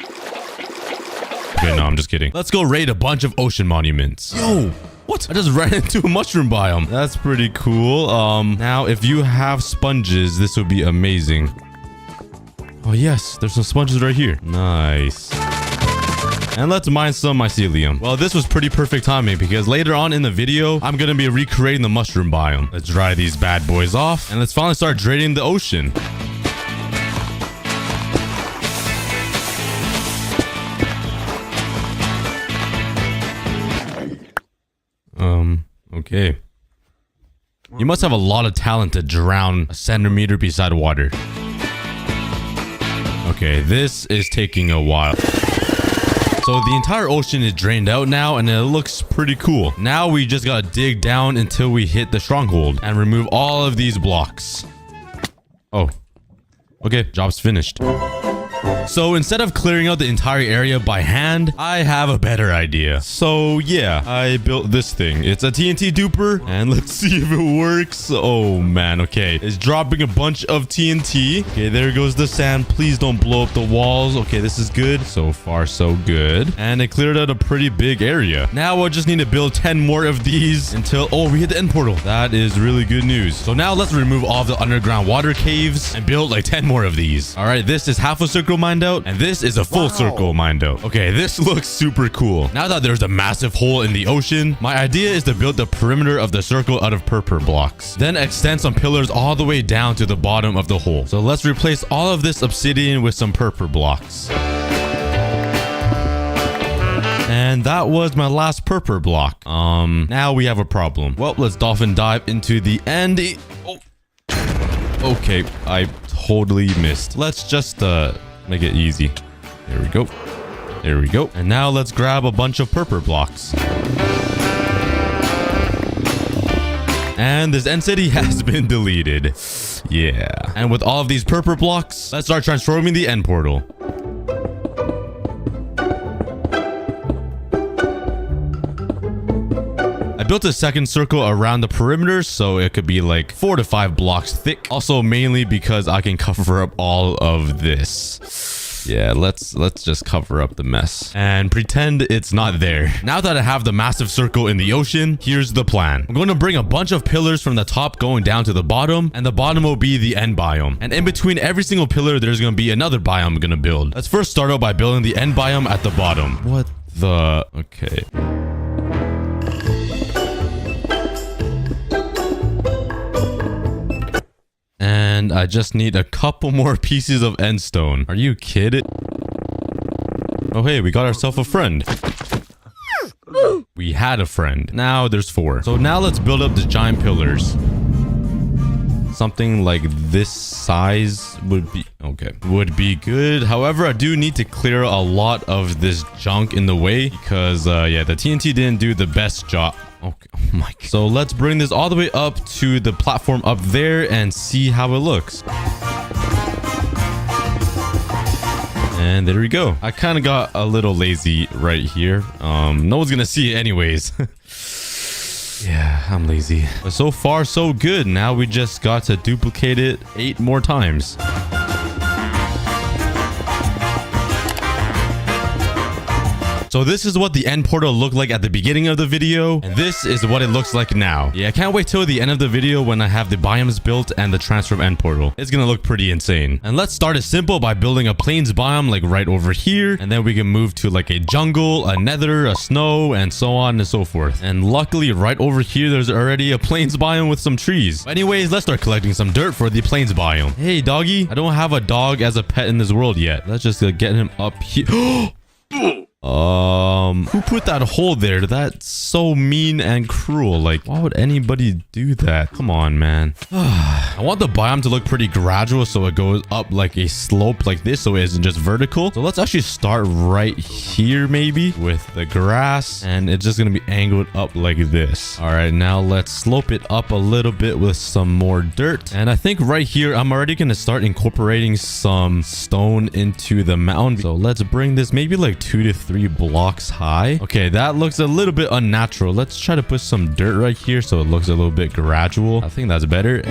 Okay, no, I'm just kidding. Let's go raid a bunch of ocean monuments. Yo, what? I just ran into a mushroom biome. That's pretty cool. Now if you have sponges, this would be amazing. Oh yes, there's some sponges right here. Nice. And let's mine some mycelium. Well, this was pretty perfect timing because later on in the video, I'm gonna be recreating the mushroom biome. Let's dry these bad boys off and let's finally start draining the ocean. Okay. You must have a lot of talent to drown a centimeter beside water. Okay, this is taking a while. So the entire ocean is drained out now and it looks pretty cool. Now we just gotta dig down until we hit the stronghold and remove all of these blocks. Oh. Okay, job's finished. So instead of clearing out the entire area by hand, I have a better idea. So yeah, I built this thing. It's a TNT duper and let's see if it works. Oh man, okay. It's dropping a bunch of TNT. Okay, there goes the sand. Please don't blow up the walls. Okay, this is good. So far, so good. And it cleared out a pretty big area. Now I just need to build 10 more of these until, oh, we hit the end portal. That is really good news. So now let's remove all of the underground water caves and build like 10 more of these. All right, this is half a circle mined out and this is a full circle mined out. Okay, this looks super cool. Now that there's a massive hole in the ocean, my idea is to build the perimeter of the circle out of purple blocks, then extend some pillars all the way down to the bottom of the hole. So let's replace all of this obsidian with some purple blocks. And that was my last purple block. Now we have a problem. Well, let's dolphin dive into the end. Oh. Okay, I totally missed. Let's just make it easy. There we go. There we go. And now let's grab a bunch of purple blocks. And this end city has been deleted. Yeah. And with all of these purple blocks, let's start transforming the end portal. I built a second circle around the perimeter so it could be like 4 to 5 blocks thick. Also mainly because I can cover up all of this. Yeah, let's just cover up the mess and pretend it's not there. Now that I have the massive circle in the ocean, here's the plan. I'm going to bring a bunch of pillars from the top going down to the bottom, and the bottom will be the end biome. And in between every single pillar, there's going to be another biome I'm going to build. Let's first start out by building the end biome at the bottom. What the? Okay. And I just need a couple more pieces of end stone. Are you kidding? Oh, hey, we got ourselves a friend. We had a friend. Now there's 4. So now let's build up the giant pillars. Something like this size would be okay. Would be good. However, I do need to clear a lot of this junk in the way because yeah, the TNT didn't do the best job. Okay. Oh my God. So let's bring this all the way up to the platform up there and see how it looks. And there we go. I kind of got a little lazy right here. No one's gonna see it anyways. Yeah, I'm lazy. But so far, so good. Now we just got to duplicate it 8 more times. So this is what the end portal looked like at the beginning of the video, and this is what it looks like now. Yeah, I can't wait till the end of the video when I have the biomes built and the transform end portal. It's gonna look pretty insane. And let's start it simple by building a plains biome like right over here, and then we can move to like a jungle, a nether, a snow, and so on and so forth. And luckily right over here there's already a plains biome with some trees. But anyways, let's start collecting some dirt for the plains biome. Hey doggy, I don't have a dog as a pet in this world yet. Let's just get him up here. Who put that hole there? That's so mean and cruel. Like, why would anybody do that? Come on, man. I want the biome to look pretty gradual so it goes up like a slope like this so it isn't just vertical. So let's actually start right here maybe with the grass, and it's just gonna be angled up like this. All right, now let's slope it up a little bit with some more dirt. And I think right here I'm already gonna start incorporating some stone into the mountain. So let's bring this maybe like 2 to 3 3 blocks high. Okay, that looks a little bit unnatural. Let's try to put some dirt right here so it looks a little bit gradual. I think that's better.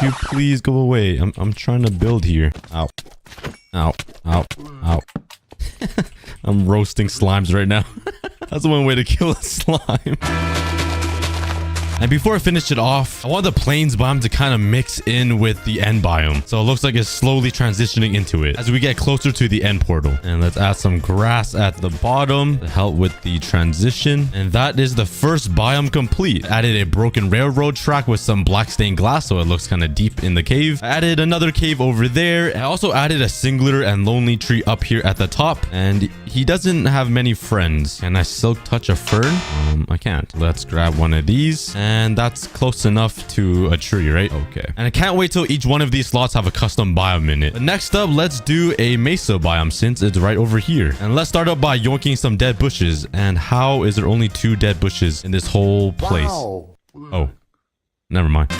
You please go away. I'm trying to build here. Ow. Ow. Ow. Ow. I'm roasting slimes right now. That's one way to kill a slime. And before I finish it off, I want the plains biome to kind of mix in with the end biome. So it looks like it's slowly transitioning into it as we get closer to the end portal. And let's add some grass at the bottom to help with the transition. And that is the first biome complete. I added a broken railroad track with some black stained glass so it looks kind of deep in the cave. I added another cave over there. I also added a singular and lonely tree up here at the top. And he doesn't have many friends. Can I silk touch a fern? I can't. Let's grab one of these. And that's close enough to a tree, right? Okay. And I can't wait till each one of these slots have a custom biome in it. But next up, let's do a mesa biome since it's right over here. And let's start up by yoinking some dead bushes. And how is there only 2 dead bushes in this whole place? Wow. Oh, never mind.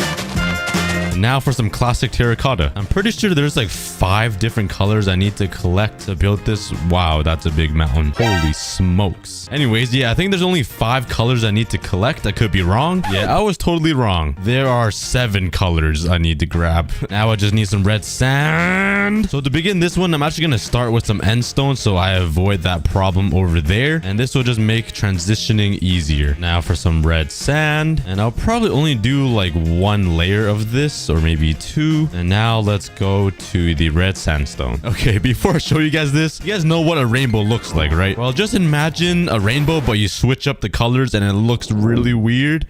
And now for some classic terracotta. I'm pretty sure there's like 5 different colors I need to collect to build this. Wow, that's a big mountain. Holy smokes. Anyways, yeah, I think there's only 5 colors I need to collect. I could be wrong. Yeah, I was totally wrong. There are 7 colors I need to grab. Now I just need some red sand. So to begin this one, I'm actually going to start with some end stone so I avoid that problem over there. And this will just make transitioning easier. Now for some red sand. And I'll probably only do like 1 layer of this, or maybe 2. And now let's go to the red sandstone. Okay, before I show you guys this, you guys know what a rainbow looks like, right? Well, just imagine a rainbow, but you switch up the colors and it looks really weird.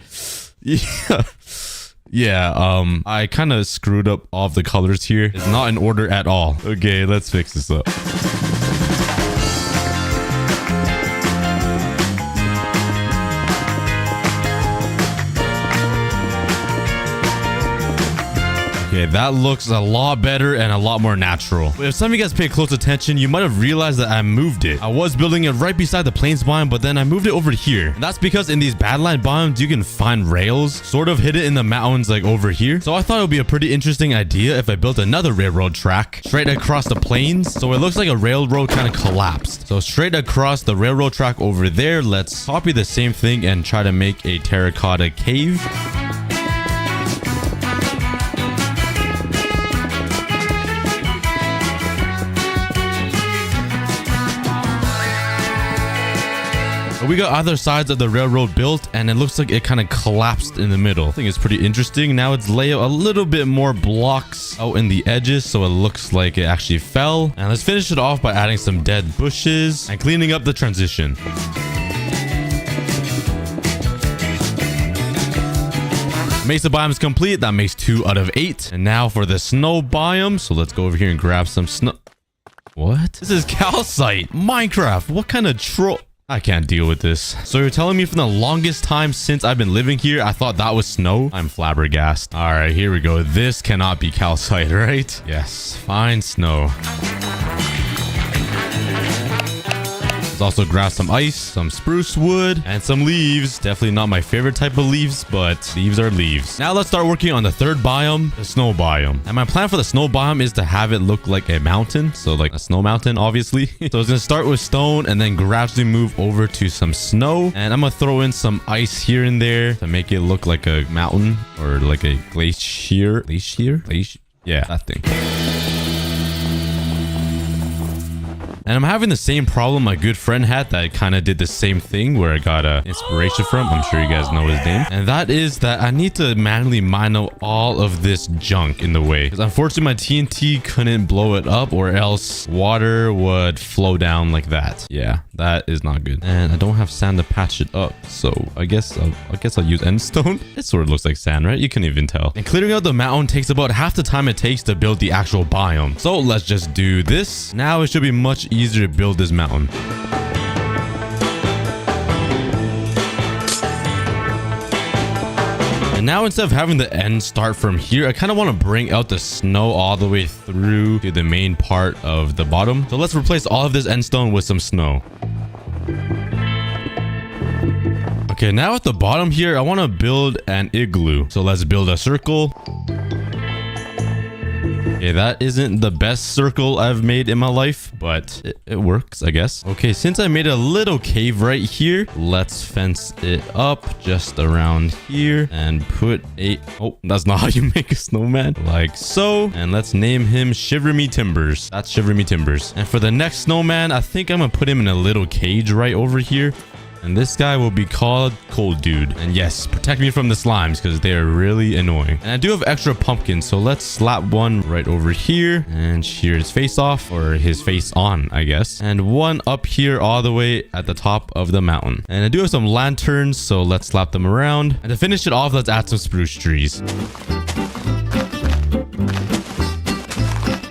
Yeah, I kind of screwed up all of the colors here. It's not in order at all. Okay, let's fix this up. Okay, that looks a lot better and a lot more natural. If some of you guys pay close attention, you might have realized that I moved it. I was building it right beside the plains biome, but then I moved it over here. And that's because in these badland biomes, you can find rails sort of hidden in the mountains like over here. So I thought it would be a pretty interesting idea if I built another railroad track straight across the plains. So it looks like a railroad kind of collapsed. So straight across the railroad track over there, let's copy the same thing and try to make a terracotta cave. We got other sides of the railroad built and it looks like it kind of collapsed in the middle. I think it's pretty interesting. Now it's lay out a little bit more blocks out in the edges so it looks like it actually fell. And let's finish it off by adding some dead bushes and cleaning up the transition. Mesa biome is complete. That makes 2 out of 8. And now for the snow biome. So let's go over here and grab some snow. What? This is calcite. Minecraft. What kind of troll? I can't deal with this. So you're telling me from the longest time since I've been living here, I thought that was snow? I'm flabbergasted. All right, here we go. This cannot be calcite, right? Yes, fine snow. Let's also grab some ice, some spruce wood, and some leaves. Definitely not my favorite type of leaves, but leaves are leaves. Now let's start working on the third biome, the snow biome. And my plan for the snow biome is to have it look like a mountain. So like a snow mountain, obviously. So it's going to start with stone and then gradually move over to some snow. And I'm going to throw in some ice here and there to make it look like a mountain or like a glacier. Glacier? Yeah, that thing. And I'm having the same problem my good friend had that kind of did the same thing where I got inspiration from. I'm sure you guys know his name. And that is that I need to manually mine out all of this junk in the way. Because unfortunately my TNT couldn't blow it up or else water would flow down like that. Yeah, that is not good. And I don't have sand to patch it up. So I guess I'll use endstone. It sort of looks like sand, right? You can't even tell. And clearing out the mountain takes about half the time it takes to build the actual biome. So let's just do this. Now it should be much easier to build this mountain. And And now instead of having the end start from here, I kind of want to bring out the snow all the way through to the main part of the bottom. So let's replace all of this end stone with some snow. Okay, now at the bottom here, I want to build an igloo. So let's build a circle. Okay, that isn't the best circle I've made in my life, but it works, I guess. Okay, since I made a little cave right here, let's fence it up just around here and put a... Oh, that's not how you make a snowman. Like so. And let's name him Shiver Me Timbers. That's Shiver Me Timbers. And for the next snowman, I think I'm gonna put him in a little cage right over here. And this guy will be called Cold Dude. And yes, protect me from the slimes because they are really annoying. And I do have extra pumpkins, so let's slap one right over here and shear his face off, or his face on, I guess. And one up here all the way at the top of the mountain. And I do have some lanterns, so let's slap them around. And to finish it off, let's add some spruce trees.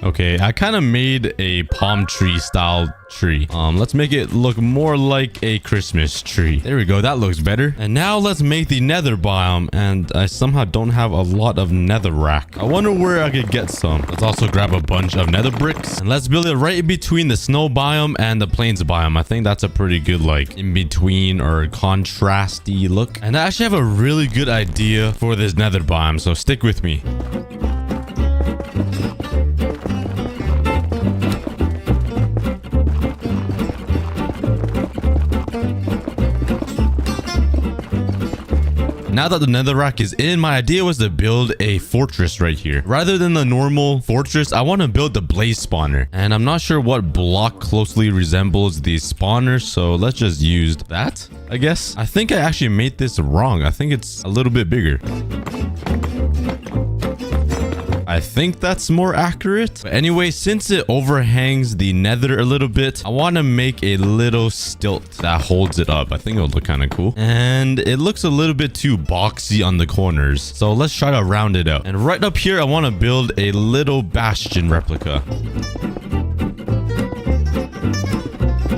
Okay, I kind of made a palm tree style tree. Let's make it look more like a Christmas tree. There we go. That looks better. And now let's make the nether biome. And I somehow don't have a lot of netherrack. I wonder where I could get some. Let's also grab a bunch of nether bricks. And let's build it right in between the snow biome and the plains biome. I think that's a pretty good like in between or contrasty look. And I actually have a really good idea for this nether biome. So stick with me. Now that the netherrack is in, my idea was to build a fortress right here. Rather than the normal fortress, I want to build the blaze spawner. And I'm not sure what block closely resembles the spawner, so let's just use that, I guess. I think I actually made this wrong. I think it's a little bit bigger. I think that's more accurate. But anyway, since it overhangs the nether a little bit, I want to make a little stilt that holds it up. I think it'll look kind of cool. And it looks a little bit too boxy on the corners. So let's try to round it out. And right up here, I want to build a little bastion replica.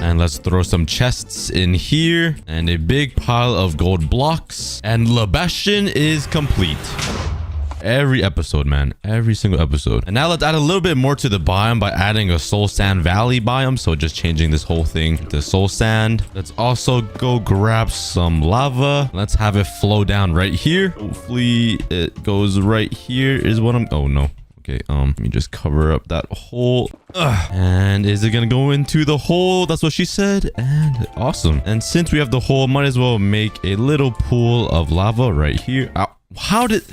And let's throw some chests in here and a big pile of gold blocks. And the bastion is complete. Every episode, man. Every single episode. And now let's add a little bit more to the biome by adding a soul sand valley biome. So just changing this whole thing to soul sand. Let's also go grab some lava. Let's have it flow down right here. Hopefully it goes right here is what I'm... Oh, no. Okay, let me just cover up that hole. And is it gonna go into the hole? That's what she said. And awesome. And since we have the hole, might as well make a little pool of lava right here. Ow. How did...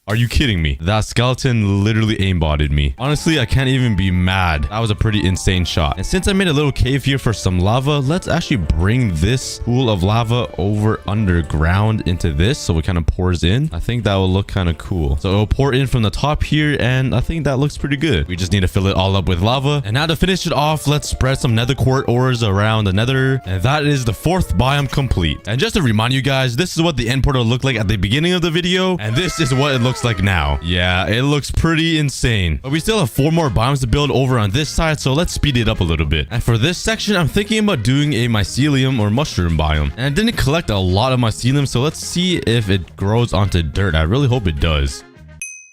Are you kidding me? That skeleton literally aimbotted me. Honestly, I can't even be mad. That was a pretty insane shot. And since I made a little cave here for some lava, let's actually bring this pool of lava over underground into this so it kind of pours in. I think that will look kind of cool. So it'll pour in from the top here, and I think that looks pretty good. We just need to fill it all up with lava. And now to finish it off, let's spread some nether quart ores around the nether. And that is the 4th biome complete. And just to remind you guys, this is what the end portal looked like at the beginning of the video. And this is what it looks like now. Yeah, it looks pretty insane. But we still have 4 more biomes to build over on this side, so let's speed it up a little bit. And for this section, I'm thinking about doing a mycelium or mushroom biome. And I didn't collect a lot of mycelium, so let's see if it grows onto dirt. I really hope it does.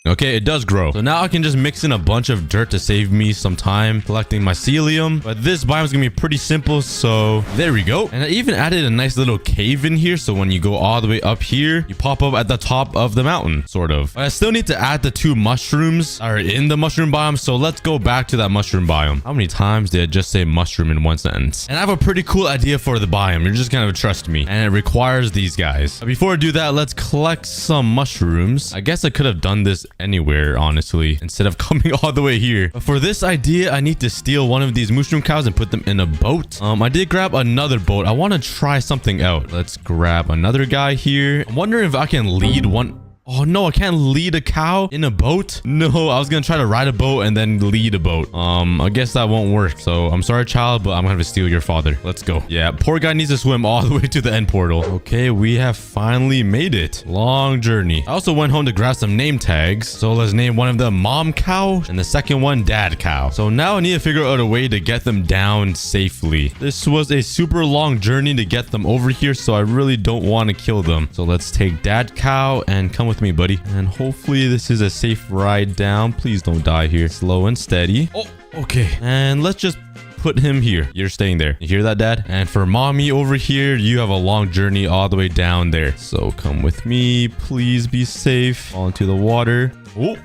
Okay, it does grow. So now I can just mix in a bunch of dirt to save me some time collecting mycelium. But this biome is gonna be pretty simple, so there we go. And I even added a nice little cave in here, so when you go all the way up here, you pop up at the top of the mountain, sort of. But I still need to add the 2 mushrooms that are in the mushroom biome, so let's go back to that mushroom biome. How many times did I just say mushroom in one sentence? And I have a pretty cool idea for the biome. You're just gonna trust me. And it requires these guys. But before I do that, let's collect some mushrooms. I guess I could have done this anywhere, honestly, instead of coming all the way here. But for this idea, I need to steal one of these mushroom cows and put them in a boat. I did grab another boat. I want to try something out. Let's grab another guy here. I'm wondering if I can lead one. Oh no, I can't lead a cow in a boat. No, I was gonna try to ride a boat and then lead a boat. I guess that won't work. So I'm sorry, child, but I'm gonna have to steal your father. Let's go. Yeah, poor guy needs to swim all the way to the end portal. Okay, we have finally made it. Long journey. I also went home to grab some name tags. So let's name one of them Mom Cow and the second one Dad Cow. So now I need to figure out a way to get them down safely. This was a super long journey to get them over here, so I really don't want to kill them. So let's take Dad Cow and come with with me, buddy. And hopefully this is a safe ride down. Please don't die here. Slow and steady. Oh, okay. And let's just put him here. You're staying there. You hear that, Dad? And for mommy over here, you have a long journey all the way down there. So come with me. Please be safe. Fall into the water. Oh,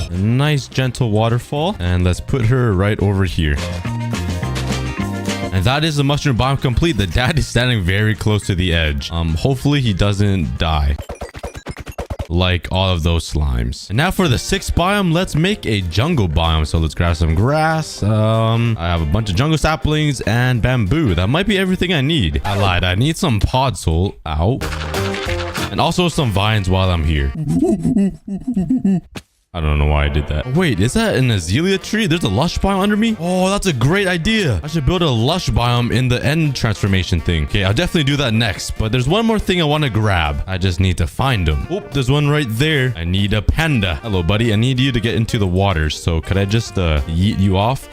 a nice gentle waterfall. And let's put her right over here. And that is the mushroom biome complete. The dad is standing very close to the edge. Hopefully he doesn't die like all of those slimes. And now for the 6th biome, let's make a jungle biome. So let's grab some grass. I have a bunch of jungle saplings and bamboo. That might be everything I need. I lied. I need some podzol. Ow. And also some vines while I'm here. I don't know why I did that. Wait, is that an azalea tree? There's a lush biome under me? Oh, that's a great idea. I should build a lush biome in the end transformation thing. Okay, I'll definitely do that next. But there's one more thing I want to grab. I just need to find them. Oh, there's one right there. I need a panda. Hello, buddy. I need you to get into the water. So could I just yeet you off?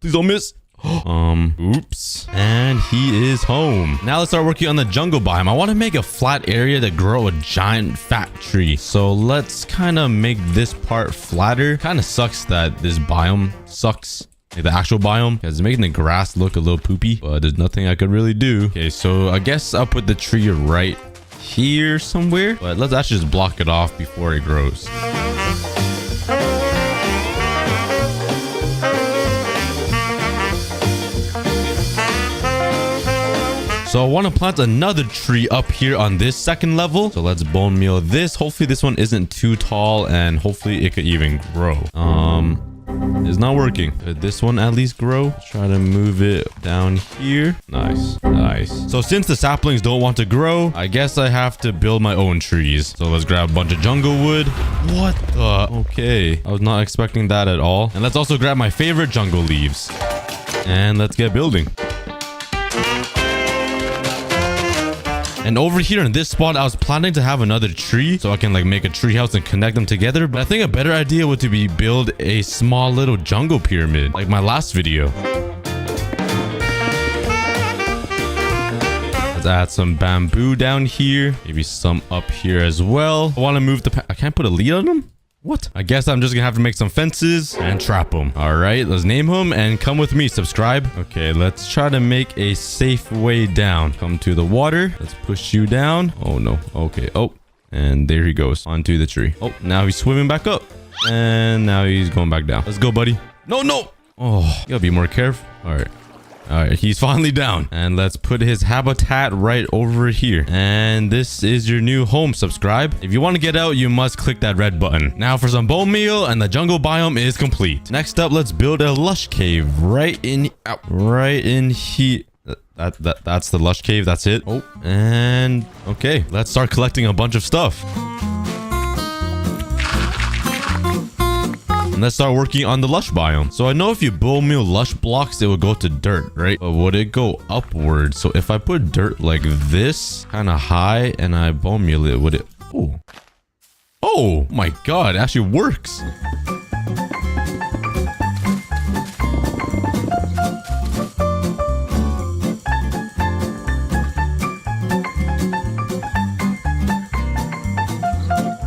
Please don't miss. Oops. And he is home. Now let's start working on the jungle biome. I want to make a flat area to grow a giant fat tree. So let's kind of make this part flatter. Kind of sucks that this biome sucks. Like the actual biome, because it's making the grass look a little poopy, but there's nothing I could really do. Okay, so I guess I'll put the tree right here somewhere, but let's actually just block it off before it grows. So I want to plant another tree up here on this 2nd level. So let's bone meal this. Hopefully this one isn't too tall and hopefully it could even grow. It's not working. Could this one at least grow? Try to move it down here. Nice. So since the saplings don't want to grow, I guess I have to build my own trees. So let's grab a bunch of jungle wood. What the? Okay. I was not expecting that at all. And let's also grab my favorite jungle leaves. And let's get building. And over here in this spot, I was planning to have another tree so I can like make a tree house and connect them together. But I think a better idea would to be build a small little jungle pyramid like my last video. Let's add some bamboo down here. Maybe some up here as well. I want to move the... I can't put a lead on them? What? I guess I'm just gonna have to make some fences and trap them. All right, let's name them and come with me. Subscribe. Okay, let's try to make a safe way down. Come to the water. Let's push you down. Oh, no. Okay. Oh, and there he goes onto the tree. Oh, now he's swimming back up. And now he's going back down. Let's go, buddy. No. Oh, you gotta be more careful. All right. He's finally down. And let's put his habitat right over here. And this is your new home. Subscribe. If you want to get out, you must click that red button. Now for some bone meal, and the jungle biome is complete. Next up, let's build a lush cave right in here. That's the lush cave. That's it. Oh, and okay, let's start collecting a bunch of stuff. And let's start working on the lush biome. So I know if you bone meal lush blocks, it will go to dirt, right? But would it go upward? So if I put dirt like this, kind of high, and I bone meal it, would it... Oh my god, it actually works.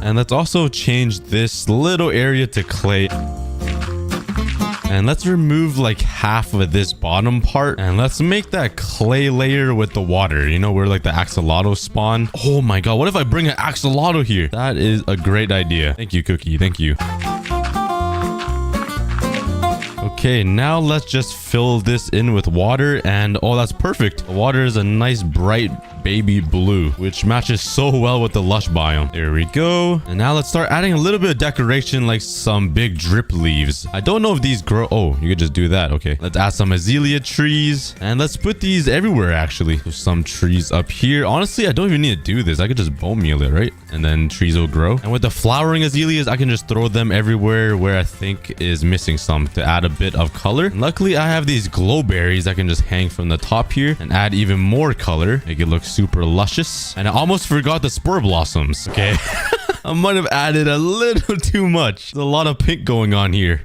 And let's also change this little area to clay. And let's remove like half of this bottom part. And let's make that clay layer with the water. You know, where like the axolotl spawn. Oh my god, what if I bring an axolotl here? That is a great idea. Thank you, Cookie. Thank you. Okay, now let's just fill this in with water. And oh, that's perfect. The water is a nice bright baby blue, which matches so well with the lush biome. There we go. And now let's start adding a little bit of decoration, like some big drip leaves. I don't know if these grow. Oh, you could just do that. Okay, let's add some azalea trees, and let's put these everywhere. Actually, there's some trees up here. Honestly, I don't even need to do this. I could just bone meal it, right? And then trees will grow. And with the flowering azaleas, I can just throw them everywhere where I think is missing some to add a bit of color. And luckily, I have these glow berries that can just hang from the top here and add even more color, make it look super luscious. And I almost forgot the spur blossoms. Okay. I might have added a little too much. There's a lot of pink going on here.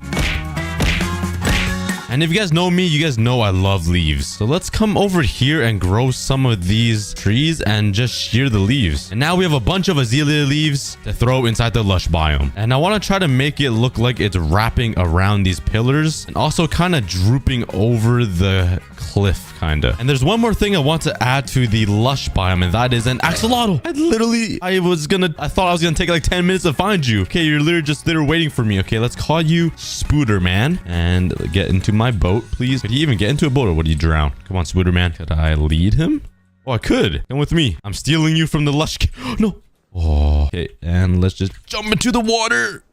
And if you guys know me, you guys know I love leaves. So let's come over here and grow some of these trees and just shear the leaves. And now we have a bunch of azalea leaves to throw inside the lush biome. And I want to try to make it look like it's wrapping around these pillars and also kind of drooping over the cliff kind of. And there's one more thing I want to add to the lush biome, and that is an axolotl. I thought I was gonna take like 10 minutes to find you. Okay, you're literally just there waiting for me. Okay, let's call you Spooder Man and get into my boat, please. Could he even get into a boat, or would he drown? Come on, Spooder Man. Could I lead him? Oh, I could. Come with me. I'm stealing you from the lush. No. Oh, okay. And let's just jump into the water.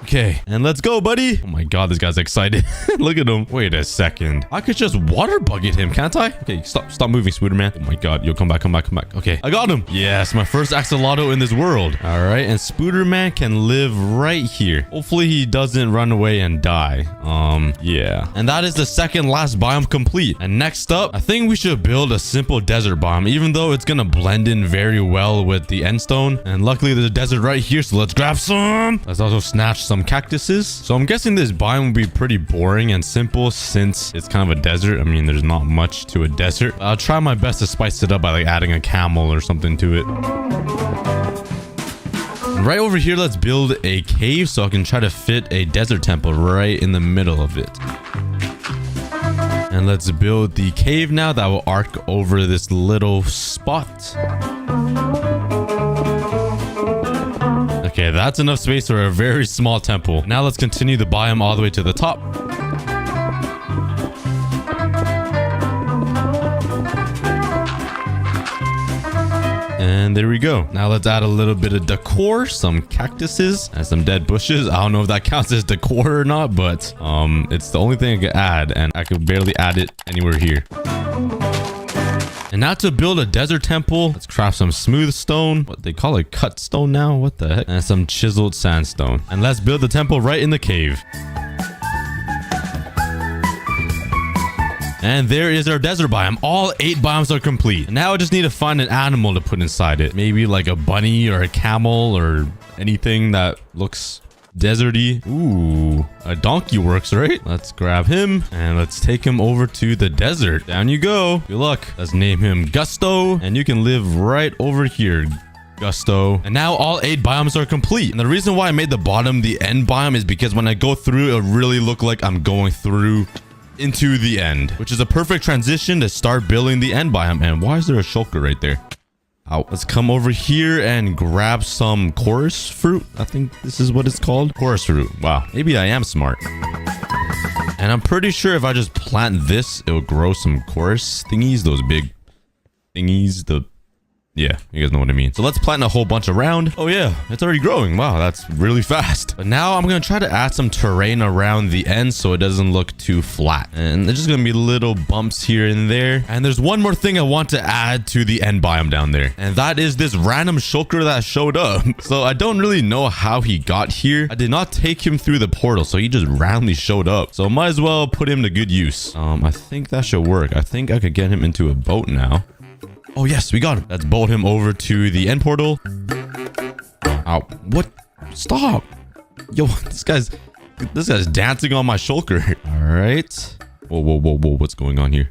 Okay, and let's go, buddy. Oh my god, this guy's excited. Look at him. Wait a second. I could just water bucket him, can't I? Okay, stop moving, Spooder Man. Oh my god, yo, come back. Okay, I got him. Yes, my first axolotl in this world. All right, and Spooder Man can live right here. Hopefully he doesn't run away and die. Yeah. And that is the second last biome complete. And next up, I think we should build a simple desert biome, even though it's gonna blend in very well with the end stone. And luckily there's a desert right here, so let's grab some. Let's also snatch some cactuses. So I'm guessing this biome will be pretty boring and simple since it's kind of a desert. I mean, there's not much to a desert. I'll try my best to spice it up by like adding a camel or something to it. Right over here, let's build a cave so I can try to fit a desert temple right in the middle of it. And let's build the cave now that will arc over this little spot. Okay, that's enough space for a very small temple. Now let's continue the biome all the way to the top. And there we go. Now let's add a little bit of decor, some cactuses and some dead bushes. I don't know if that counts as decor or not, but it's the only thing I could add, and I could barely add it anywhere here. And now to build a desert temple, let's craft some smooth stone. What they call it, cut stone now? What the heck? And some chiseled sandstone. And let's build the temple right in the cave. And there is our desert biome. All 8 biomes are complete. And now I just need to find an animal to put inside it. Maybe like a bunny or a camel or anything that looks deserty. Ooh, a donkey works, right? Let's grab him and let's take him over to the desert. Down you go. Good luck. Let's name him Gusto, and you can live right over here, Gusto. And now all 8 biomes are complete. And the reason why I made the bottom the end biome is because when I go through, it'll really look like I'm going through into the end, which is a perfect transition to start building the end biome. And why is there a shulker right there? Let's come over here and grab some chorus fruit. I think this is what it's called. Chorus fruit. Wow. Maybe I am smart. And I'm pretty sure if I just plant this, it will grow some chorus thingies. Those big thingies. Yeah, you guys know what I mean. So let's plant a whole bunch around. Oh yeah, it's already growing. Wow, that's really fast. But now I'm going to try to add some terrain around the end so it doesn't look too flat. And there's just going to be little bumps here and there. And there's one more thing I want to add to the end biome down there. And that is this random shulker that showed up. So I don't really know how he got here. I did not take him through the portal, so he just randomly showed up. So might as well put him to good use. I think that should work. I think I could get him into a boat now. Oh, yes, we got him. Let's bolt him over to the end portal. Ow. What? Stop. Yo, this guy's dancing on my shulker. All right. Whoa. What's going on here?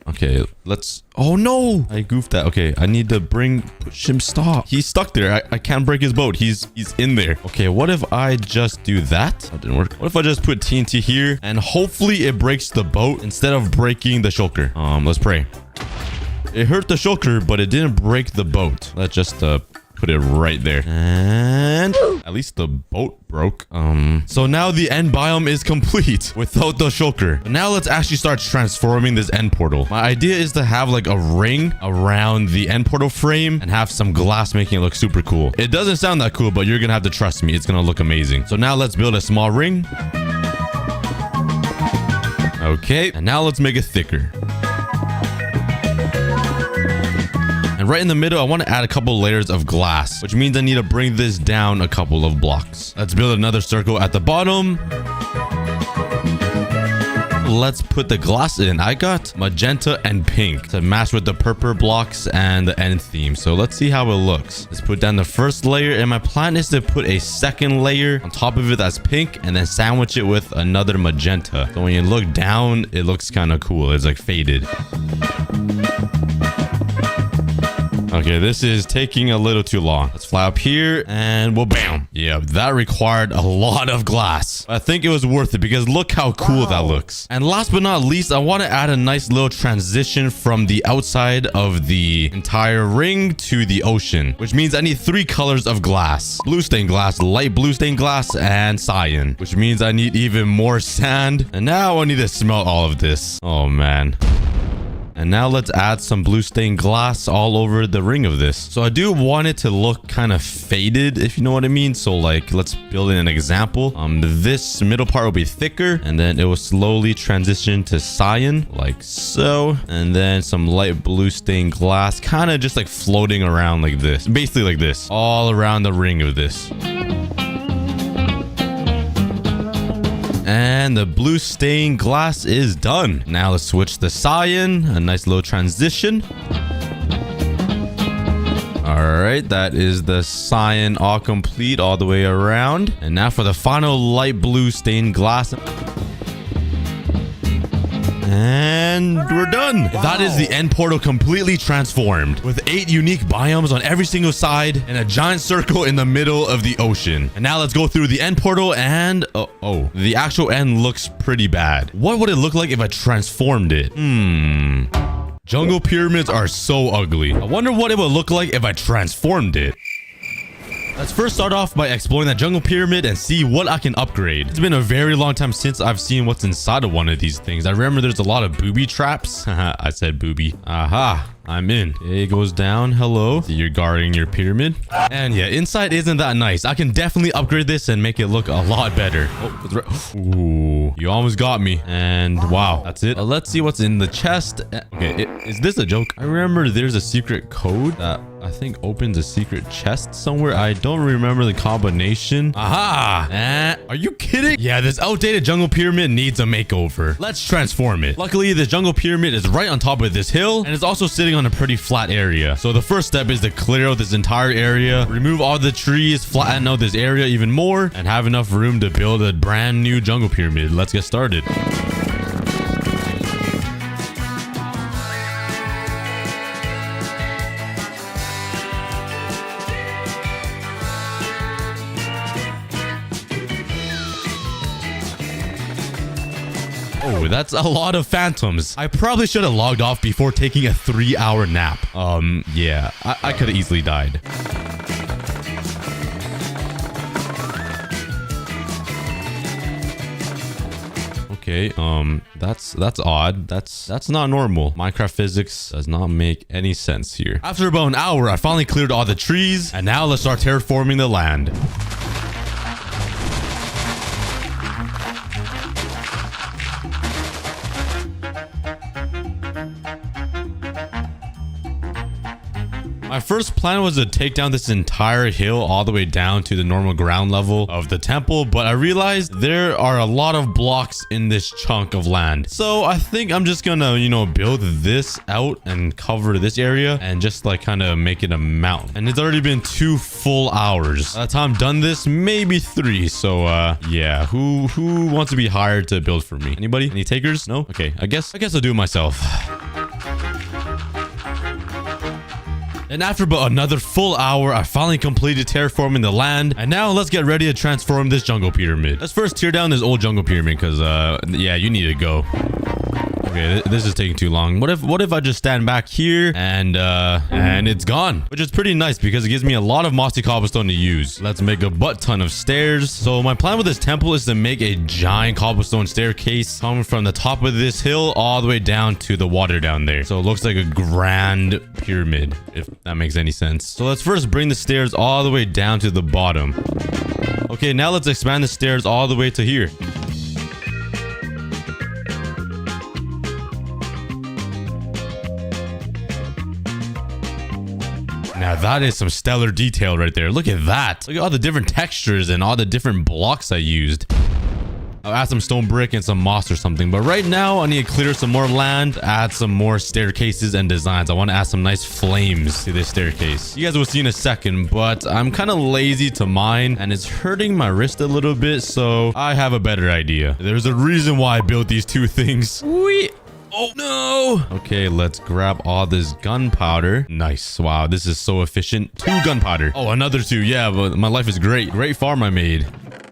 Okay, let's... Oh, no. I goofed that. Okay, I need to push him. Stop. He's stuck there. I can't break his boat. He's in there. Okay, what if I just do that? That didn't work. What if I just put TNT here and hopefully it breaks the boat instead of breaking the shulker? Let's pray. It hurt the shulker, but it didn't break the boat. Let's just put it right there. And at least the boat broke. So now the end biome is complete without the shulker. But now let's actually start transforming this end portal. My idea is to have like a ring around the end portal frame and have some glass making it look super cool. It doesn't sound that cool, but you're gonna have to trust me. It's gonna look amazing. So now let's build a small ring. Okay, and now let's make it thicker. And right in the middle, I want to add a couple layers of glass, which means I need to bring this down a couple of blocks. Let's build another circle at the bottom. let's put the glass in. I got magenta and pink to match with the purple blocks and the end theme. So let's see how it looks. Let's put down the first layer, and my plan is to put a second layer on top of it that's pink and then sandwich it with another magenta. So when you look down, it looks kind of cool. It's like faded. Okay, this is taking a little too long. Let's fly up here and well, bam. Yeah, that required a lot of glass. I think it was worth it because look how cool that looks. And last but not least, I want to add a nice little transition from the outside of the entire ring to the ocean, which means I need 3 colors of glass. Blue stained glass, light blue stained glass, and cyan, which means I need even more sand. And now I need to smelt all of this. Oh, man. And now let's add some blue stained glass all over the ring of this. So I do want it to look kind of faded, if you know what I mean. So like, let's build in an example. This middle part will be thicker, and then it will slowly transition to cyan, like so. And then some light blue stained glass, kind of just like floating around like this. Basically like this, all around the ring of this. And the blue stained glass is done. Now let's switch to cyan. A nice little transition. All right, that is the cyan all complete all the way around. And now for the final light blue stained glass. And we're done. Wow. That is the end portal completely transformed with 8 unique biomes on every single side and a giant circle in the middle of the ocean. And now let's go through the end portal and oh, the actual end looks pretty bad. What would it look like if I transformed it? Jungle pyramids are so ugly. I wonder what it would look like if I transformed it. Let's first start off by exploring that jungle pyramid and see what I can upgrade. It's been a very long time since I've seen what's inside of one of these things. I remember there's a lot of booby traps. I said booby. Aha. I'm in. It goes down. Hello. So you're guarding your pyramid. And yeah, inside isn't that nice. I can definitely upgrade this and make it look a lot better. Oh, ooh, you almost got me. And wow, that's it. Let's see what's in the chest. Okay, is this a joke? I remember there's a secret code that I think opens a secret chest somewhere. I don't remember the combination. Aha! Are you kidding? Yeah, this outdated jungle pyramid needs a makeover. Let's transform it. Luckily, this jungle pyramid is right on top of this hill, and it's also sitting on a pretty flat area. So the first step is to clear out this entire area, remove all the trees, flatten out this area even more, and have enough room to build a brand new jungle pyramid. Let's get started. Oh, that's a lot of phantoms. I probably should have logged off before taking a 3-hour nap. Yeah, I could have easily died. Okay, that's odd. That's not normal. Minecraft physics does not make any sense here. After about an hour, I finally cleared all the trees, and now let's start terraforming the land. My first plan was to take down this entire hill all the way down to the normal ground level of the temple, but I realized there are a lot of blocks in this chunk of land. So I think I'm just gonna, build this out and cover this area and just like kind of make it a mountain. And it's already been 2 full hours. By the time I'm done this, maybe 3. So yeah, who wants to be hired to build for me? Anybody? Any takers? No? Okay, I guess I'll do it myself. And after about another full hour, I finally completed terraforming the land. And now let's get ready to transform this jungle pyramid. Let's first tear down this old jungle pyramid because, yeah, you need to go. Okay, this is taking too long. What if I just stand back here and it's gone? Which is pretty nice because it gives me a lot of mossy cobblestone to use. Let's make a butt ton of stairs. So my plan with this temple is to make a giant cobblestone staircase coming from the top of this hill all the way down to the water down there. So it looks like a grand pyramid, if that makes any sense. So let's first bring the stairs all the way down to the bottom. Okay, now let's expand the stairs all the way to here. Now that is some stellar detail right there. Look at that. Look at all the different textures and all the different blocks I used. I'll add some stone brick and some moss or something. But right now, I need to clear some more land, add some more staircases and designs. I want to add some nice flames to this staircase. You guys will see in a second, but I'm kind of lazy to mine and it's hurting my wrist a little bit. So I have a better idea. There's a reason why I built these two things. Oh no. Okay, let's grab all this gunpowder. Nice. Wow, this is so efficient. 2 gunpowder. Oh, another 2. Yeah, but my life is great. Great farm I made.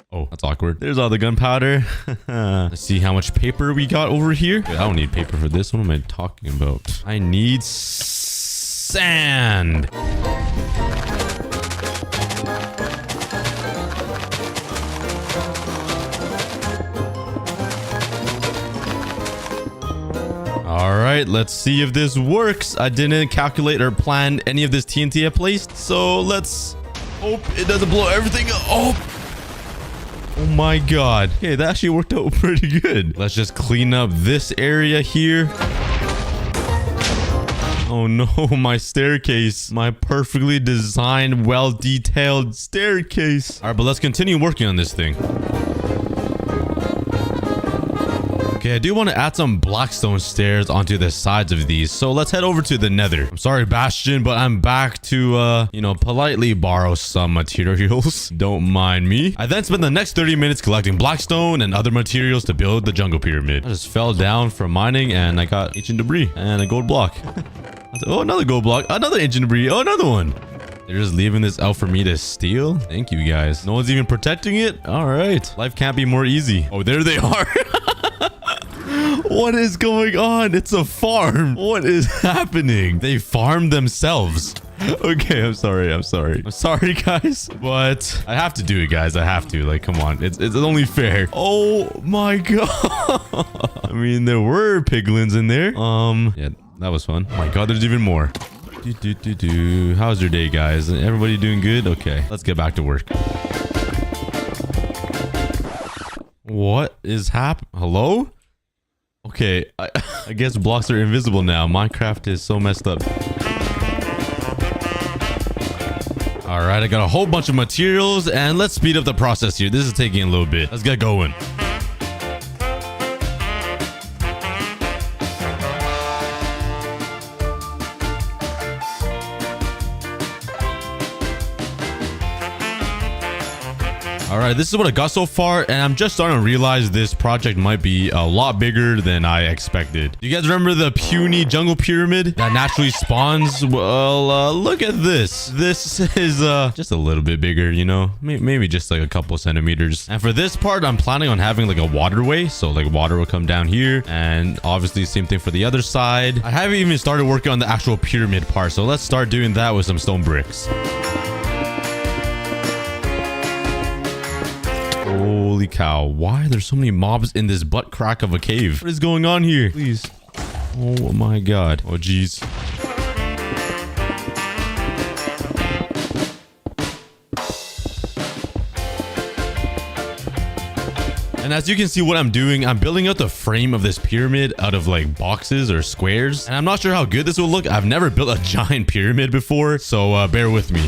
Oh, that's awkward. There's all the gunpowder. Let's see how much paper we got over here. Wait, I don't need paper for this. What am I talking about? I need sand. All right, let's see if this works. I didn't calculate or plan any of this TNT I placed, so let's hope it doesn't blow everything up. Oh my god. Okay, that actually worked out pretty good. Let's just clean up this area here. Oh no, my staircase. My perfectly designed, well-detailed staircase. All right, but let's continue working on this thing. Okay, I do want to add some blackstone stairs onto the sides of these. So let's head over to the nether. I'm sorry, Bastion, but I'm back to, politely borrow some materials. Don't mind me. I then spent the next 30 minutes collecting blackstone and other materials to build the jungle pyramid. I just fell down from mining and I got ancient debris and a gold block. Oh, another gold block. Another ancient debris. Oh, another one. They're just leaving this out for me to steal. Thank you, guys. No one's even protecting it. All right. Life can't be more easy. Oh, there they are. What is going on? It's a farm. What is happening? They farmed themselves. Okay, I'm sorry. I'm sorry, guys. But I have to do it, guys. I have to. Like, come on. It's only fair. Oh my god. I mean, there were piglins in there. Yeah, that was fun. Oh my god, there's even more. How's your day, guys? Everybody doing good? Okay, let's get back to work. What is happening? Hello? Okay, I guess blocks are invisible now. Minecraft is so messed up. All right, I got a whole bunch of materials and let's speed up the process here. This is taking a little bit. Let's get going. All right, this is what I got so far, and I'm just starting to realize this project might be a lot bigger than I expected. Do you guys remember the puny jungle pyramid that naturally spawns? Well, look at this. This is just a little bit bigger, you know, maybe just like a couple centimeters. And for this part, I'm planning on having like a waterway, so like water will come down here, and obviously same thing for the other side. I haven't even started working on the actual pyramid part, so let's start doing that with some stone bricks. Holy cow, why are there so many mobs in this butt crack of a cave? What is going on here? Please. Oh my god. Oh geez. And as you can see what I'm doing, I'm building out the frame of this pyramid out of like boxes or squares. And I'm not sure how good this will look. I've never built a giant pyramid before, so bear with me.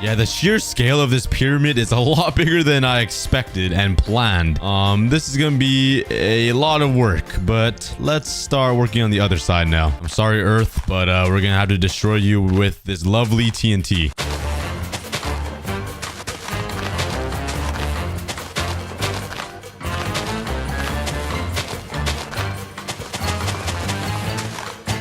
Yeah, the sheer scale of this pyramid is a lot bigger than I expected and planned. This is gonna be a lot of work, but let's start working on the other side now. I'm sorry, Earth, but we're gonna have to destroy you with this lovely TNT.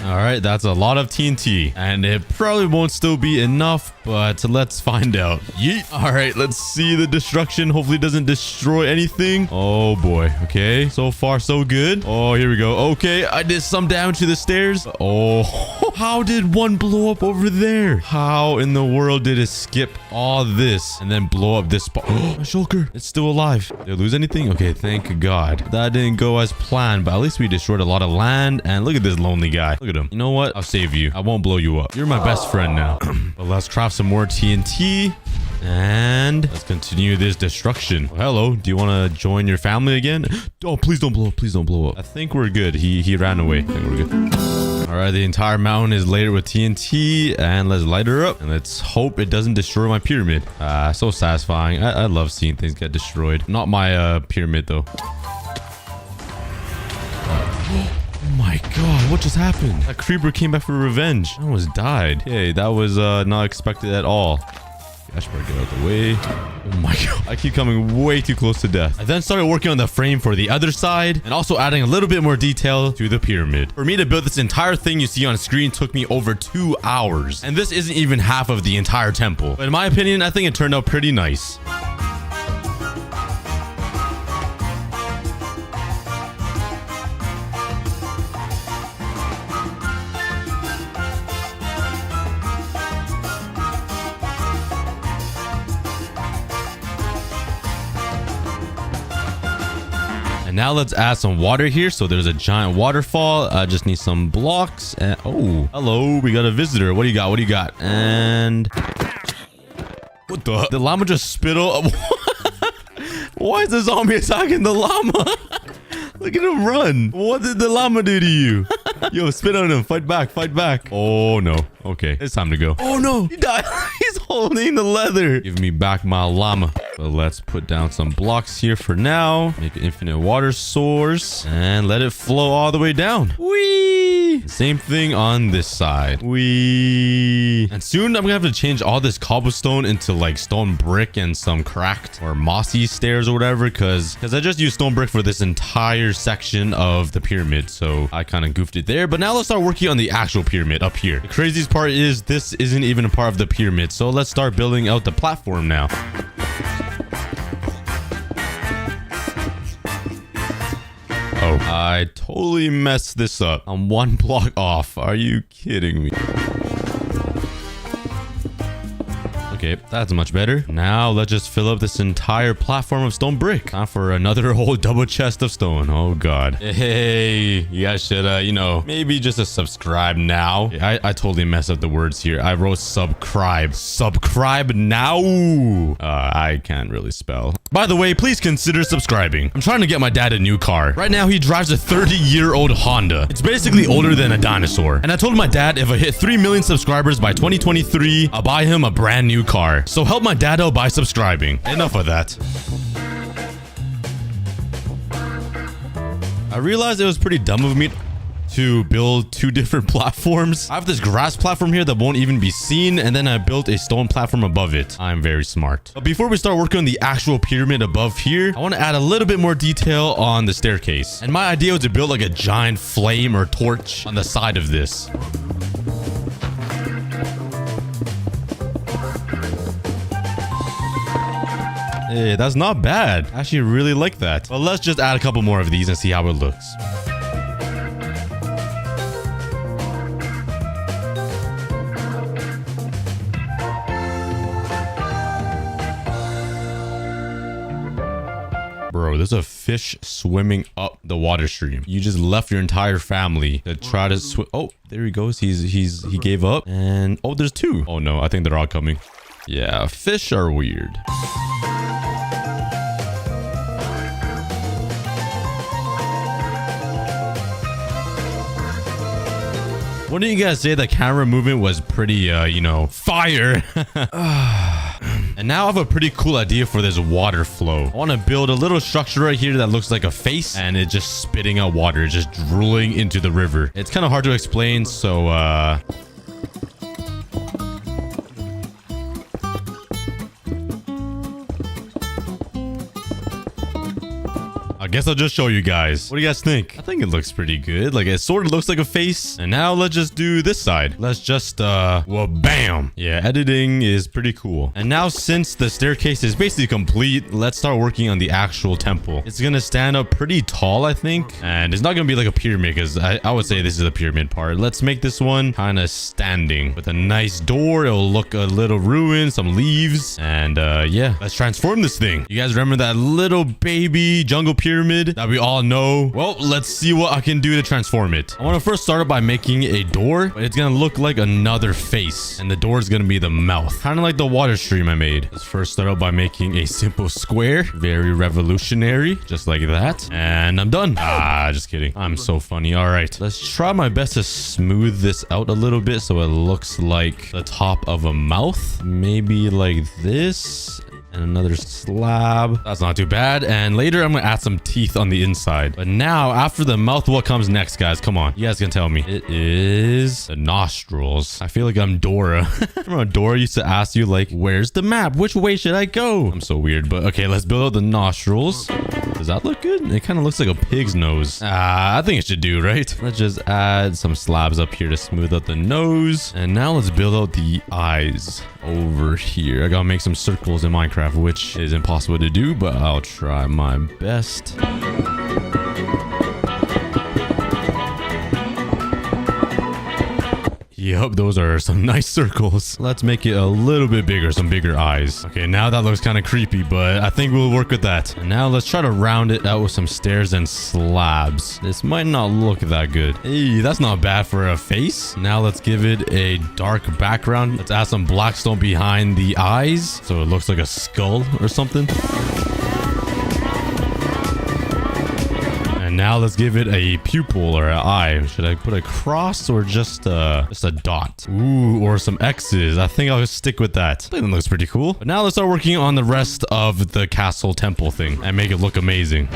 All right, that's a lot of TNT, and it probably won't still be enough, but let's find out. Yeet. All right, let's see the destruction. Hopefully it doesn't destroy anything. Oh boy. Okay, so far so good. Oh, here we go. Okay, I did some damage to the stairs. Oh, how did one blow up over there? How in the world did it skip all this and then blow up this spot? Oh, my shulker, it's still alive. Did I lose anything? Okay, thank God. That didn't go as planned, but at least we destroyed a lot of land. And look at this lonely guy. Look at him. You know what? I'll save you. I won't blow you up. You're my best friend now. But let's craft some more TNT. And let's continue this destruction. Oh, hello. Do you want to join your family again? Oh, please don't blow up. Please don't blow up. I think we're good. He ran away. I think we're good. All right, the entire mountain is layered with TNT, and let's light her up, and let's hope it doesn't destroy my pyramid. So satisfying. I love seeing things get destroyed. Not my pyramid though. Oh my god, what just happened? That creeper came back for revenge. I almost died. Okay, that was not expected at all. I should probably get out of the way. Oh my god, I keep coming way too close to death. I then started working on the frame for the other side and also adding a little bit more detail to the pyramid. For me to build this entire thing you see on screen took me over 2 hours. And this isn't even half of the entire temple. But in my opinion, I think it turned out pretty nice. Now let's add some water here. So there's a giant waterfall. I just need some blocks. And oh, hello, we got a visitor. What do you got? What do you got? And what the llama just spit up. Why is the zombie attacking the llama? Look at him run. What did the llama do to you? Yo, spit on him. Fight back. Fight back. Oh, no. Okay, it's time to go. Oh, no. He died. He's holding the leather. Give me back my llama. So let's put down some blocks here for now. Make an infinite water source. And let it flow all the way down. Whee! Same thing on this side. Whee! And soon I'm going to have to change all this cobblestone into like stone brick and some cracked or mossy stairs or whatever. Because I just used stone brick for this entire section of the pyramid. So I kind of goofed it there. But now let's start working on the actual pyramid up here. The craziest part is this isn't even a part of the pyramid. So let's start building out the platform now. Oh, I totally messed this up. I'm 1 block off. Are you kidding me? Okay, that's much better. Now let's just fill up this entire platform of stone brick. Time for another whole double chest of stone. Oh god. Hey, you guys should you know, maybe just a subscribe now. I totally messed up the words here. I wrote subscribe. Subscribe now. I can't really spell. By the way, please consider subscribing. I'm trying to get my dad a new car. Right now he drives a 30-year-old Honda. It's basically older than a dinosaur. And I told my dad if I hit 3 million subscribers by 2023, I'll buy him a brand new car. So help my dad out by subscribing. Enough of that. I realized it was pretty dumb of me to build 2 different platforms. I have this grass platform here that won't even be seen, and then I built a stone platform above it. I'm very smart. But before we start working on the actual pyramid above here, I want to add a little bit more detail on the staircase. And my idea was to build like a giant flame or torch on the side of this. Hey, that's not bad. I actually really like that. But let's just add a couple more of these and see how it looks. Bro, there's a fish swimming up the water stream. You just left your entire family to try to swim. Oh, there he goes. He gave up. And oh, there's 2. Oh no, I think they're all coming. Yeah, fish are weird. Wouldn't you guys say the camera movement was pretty, you know, fire? And now I have a pretty cool idea for this water flow. I want to build a little structure right here that looks like a face, and it's just spitting out water, just drooling into the river. It's kind of hard to explain, so I guess I'll just show you guys. What do you guys think? I think it looks pretty good. Like, it sort of looks like a face. And now let's just do this side. Let's just, well, bam. Yeah, editing is pretty cool. And now since the staircase is basically complete, let's start working on the actual temple. It's gonna stand up pretty tall, I think. And it's not gonna be like a pyramid, because I would say this is the pyramid part. Let's make this one kind of standing with a nice door. It'll look a little ruined, some leaves. And yeah, let's transform this thing. You guys remember that little baby jungle pyramid pyramid that we all know. Well, let's see what I can do to transform it. I want to first start by making a door, but it's going to look like another face. And the door is going to be the mouth. Kind of like the water stream I made. Let's first start out by making a simple square. Very revolutionary. Just like that. And I'm done. Just kidding. I'm so funny. All right. Let's try my best to smooth this out a little bit so it looks like the top of a mouth. Maybe like this. And another slab. That's not too bad. And later I'm gonna add some teeth on the inside. But now after the mouth, what comes next, guys? Come on, you guys can tell me. It is the nostrils. I feel like I'm Dora. Remember Dora used to ask you like, where's the map? Which way should I go? I'm so weird, but okay, let's build out the nostrils. Does that look good? It kind of looks like a pig's nose. I think it should do, right? Let's just add some slabs up here to smooth out the nose. And now let's build out the eyes over here. I gotta make some circles in Minecraft, which is impossible to do, but I'll try my best. Yup, those are some nice circles. Let's make it a little bit bigger, some bigger eyes. Okay, now that looks kind of creepy, but I think we'll work with that. And now let's try to round it out with some stairs and slabs. This might not look that good. Hey, that's not bad for a face. Now let's give it a dark background. Let's add some blackstone behind the eyes so it looks like a skull or something. Now let's give it a pupil or an eye. Should I put a cross or just a dot? Ooh, or some X's. I think I'll stick with that. I think that looks pretty cool. But now let's start working on the rest of the castle temple thing and make it look amazing.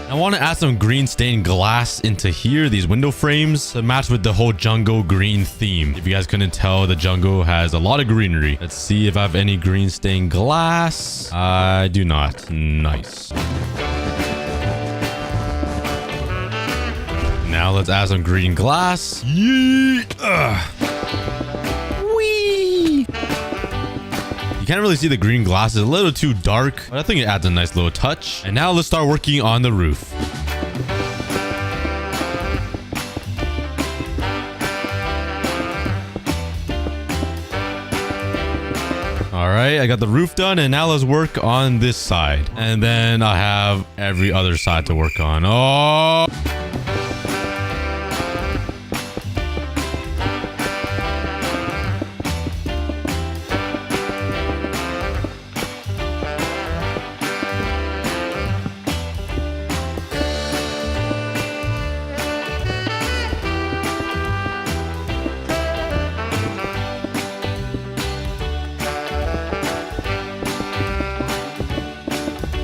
I want to add some green stained glass into here, these window frames, to match with the whole jungle green theme. If you guys couldn't tell, the jungle has a lot of greenery. Let's see if I have any green stained glass. I do not. Nice. Now let's add some green glass. Yeet. Whee! You can't really see the green glass. It's a little too dark, but I think it adds a nice little touch. And now let's start working on the roof. All right, I got the roof done, and now let's work on this side. And then I have every other side to work on. Oh!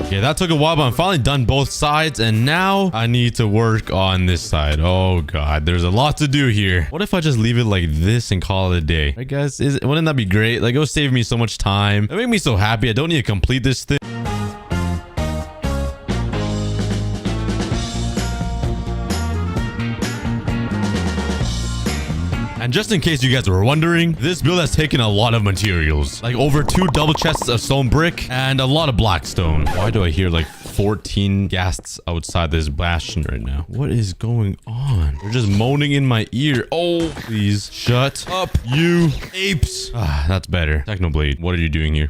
Okay, that took a while, but I'm finally done both sides, and now I need to work on this side. Oh god, there's a lot to do here. What if I just leave it like this and call it a day? Right, guys? Wouldn't that be great? Like, it'll save me so much time. It make me so happy. I don't need to complete this thing. And just in case you guys were wondering, this build has taken a lot of materials. Like over 2 double chests of stone brick and a lot of blackstone. Why do I hear like 14 ghasts outside this bastion right now? What is going on? They're just moaning in my ear. Oh, please shut up, you apes. That's better. Technoblade, what are you doing here?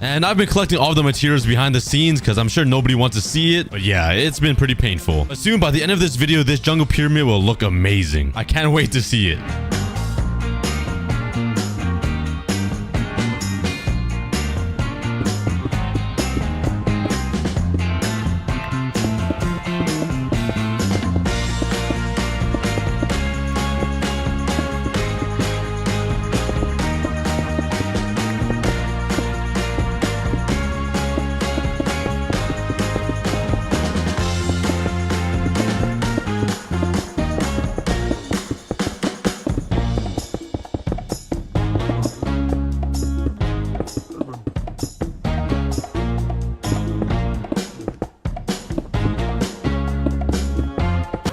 And I've been collecting all the materials behind the scenes because I'm sure nobody wants to see it. But yeah, it's been pretty painful. But soon, by the end of this video, this jungle pyramid will look amazing. I can't wait to see it.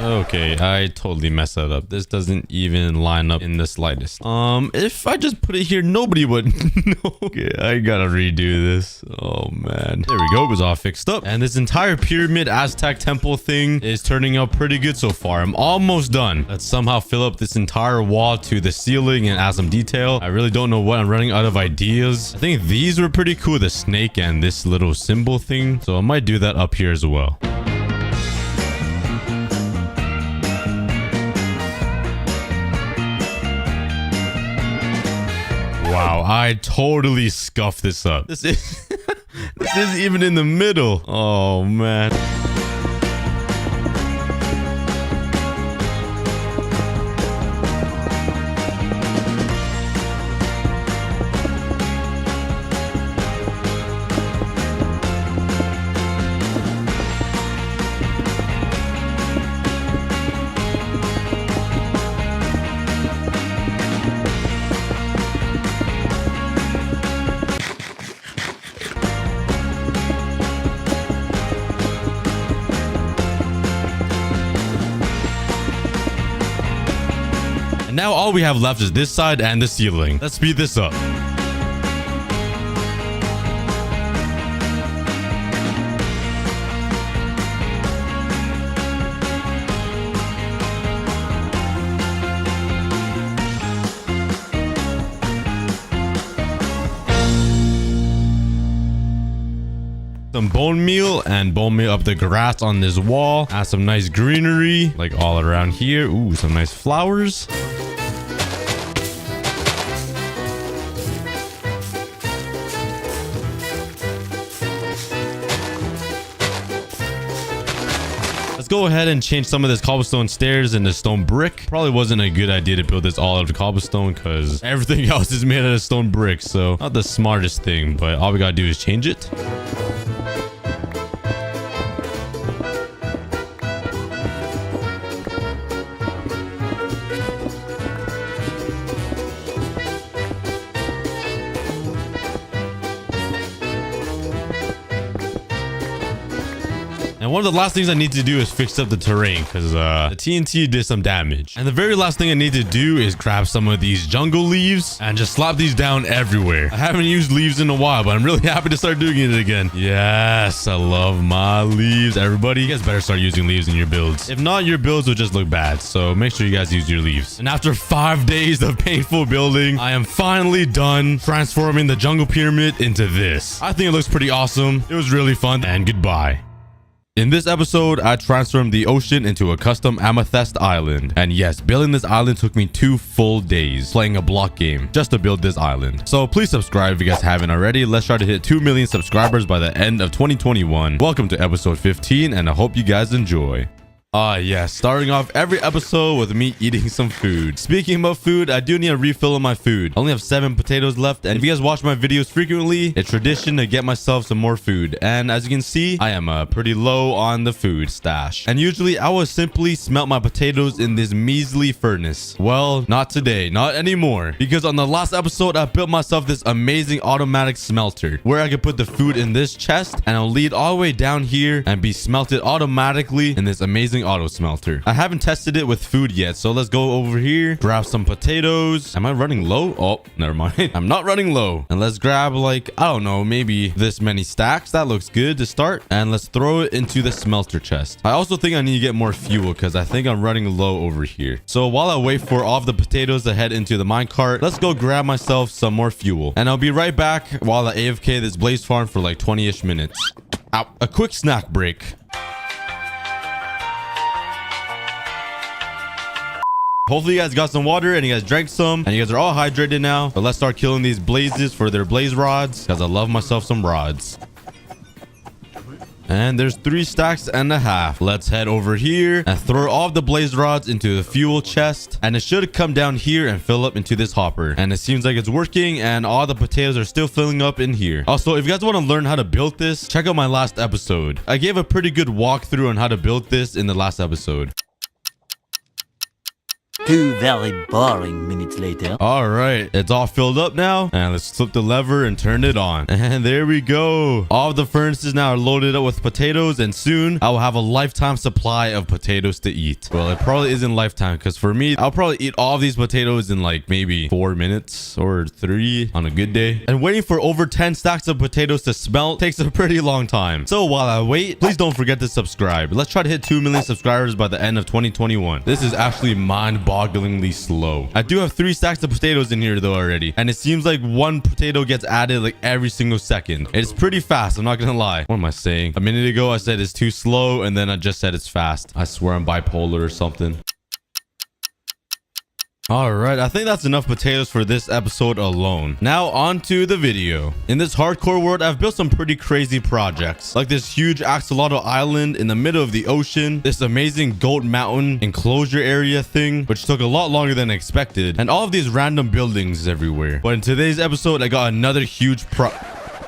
Okay, I totally messed that up. This doesn't even line up in the slightest. If I just put it here, nobody would know. Okay, I gotta redo this. Oh man. There we go. It was all fixed up. And this entire pyramid Aztec temple thing is turning out pretty good so far. I'm almost done. Let's somehow fill up this entire wall to the ceiling and add some detail. I really don't know what. I'm running out of ideas. I think these were pretty cool. The snake and this little symbol thing. So I might do that up here as well. Wow, I totally scuffed this up. This is this is even in the middle. Oh man. Now all we have left is this side and the ceiling. Let's speed this up. Some bone meal and bone meal up the grass on this wall. Add some nice greenery like all around here. Ooh, some nice flowers. Let's go ahead and change some of this cobblestone stairs into stone brick. Probably wasn't a good idea to build this all out of cobblestone because everything else is made out of stone brick. So not the smartest thing, but all we gotta do is change it. And one of the last things I need to do is fix up the terrain because the TNT did some damage. And the very last thing I need to do is grab some of these jungle leaves and just slap these down everywhere. I haven't used leaves in a while, but I'm really happy to start doing it again. Yes, I love my leaves. Everybody, you guys better start using leaves in your builds. If not, your builds will just look bad. So make sure you guys use your leaves. And after 5 days of painful building, I am finally done transforming the jungle pyramid into this. I think it looks pretty awesome. It was really fun, and goodbye. In this episode, I transformed the ocean into a custom amethyst island. And yes, building this island took me 2 full days playing a block game just to build this island. So please subscribe if you guys haven't already. Let's try to hit 2 million subscribers by the end of 2021. Welcome to episode 15 and I hope you guys enjoy. Yes, starting off every episode with me eating some food. Speaking about food, I do need a refill of my food. I only have 7 potatoes left, and if you guys watch my videos frequently, it's tradition to get myself some more food. And as you can see, I am pretty low on the food stash. And usually I would simply smelt my potatoes in this measly furnace. Well, not today, not anymore. Because on the last episode, I built myself this amazing automatic smelter where I could put the food in this chest and it'll lead all the way down here and be smelted automatically in this amazing auto smelter. I haven't tested it with food yet, so let's go over here, grab some potatoes. Am I running low? Oh, never mind. I'm not running low. And let's grab like, I don't know, maybe this many stacks. That looks good to start. And let's throw it into the smelter chest. I also think I need to get more fuel because I think I'm running low over here. So while I wait for all of the potatoes to head into the minecart, let's go grab myself some more fuel. And I'll be right back while I AFK this blaze farm for like 20-ish minutes. Ow. A quick snack break. Hopefully you guys got some water and you guys drank some and you guys are all hydrated now. But let's start killing these blazes for their blaze rods because I love myself some rods. And there's 3.5 stacks. Let's head over here and throw all of the blaze rods into the fuel chest. And it should come down here and fill up into this hopper. And it seems like it's working and all the potatoes are still filling up in here. Also, if you guys want to learn how to build this, check out my last episode. I gave a pretty good walkthrough on how to build this in the last episode.
2 very boring minutes later.
All right, it's all filled up now. And let's flip the lever and turn it on. And there we go. All of the furnaces now are loaded up with potatoes. And soon I will have a lifetime supply of potatoes to eat. Well, it probably isn't lifetime because for me, I'll probably eat all of these potatoes in like maybe 4 minutes or 3 on a good day. And waiting for over 10 stacks of potatoes to smelt takes a pretty long time. So while I wait, please don't forget to subscribe. Let's try to hit 2 million subscribers by the end of 2021. This is actually mind-bogglingly slow. I do have 3 stacks of potatoes in here though already. And it seems like 1 potato gets added like every single second. It's pretty fast, I'm not gonna lie. What am I saying? A minute ago I said it's too slow and then I just said it's fast. I swear I'm bipolar or something. All right, I think that's enough potatoes for this episode alone. Now on to the video. In this hardcore world, I've built some pretty crazy projects, like this huge axolotl island in the middle of the ocean, this amazing goat mountain enclosure area thing, which took a lot longer than expected, and all of these random buildings everywhere. But in today's episode, I got another huge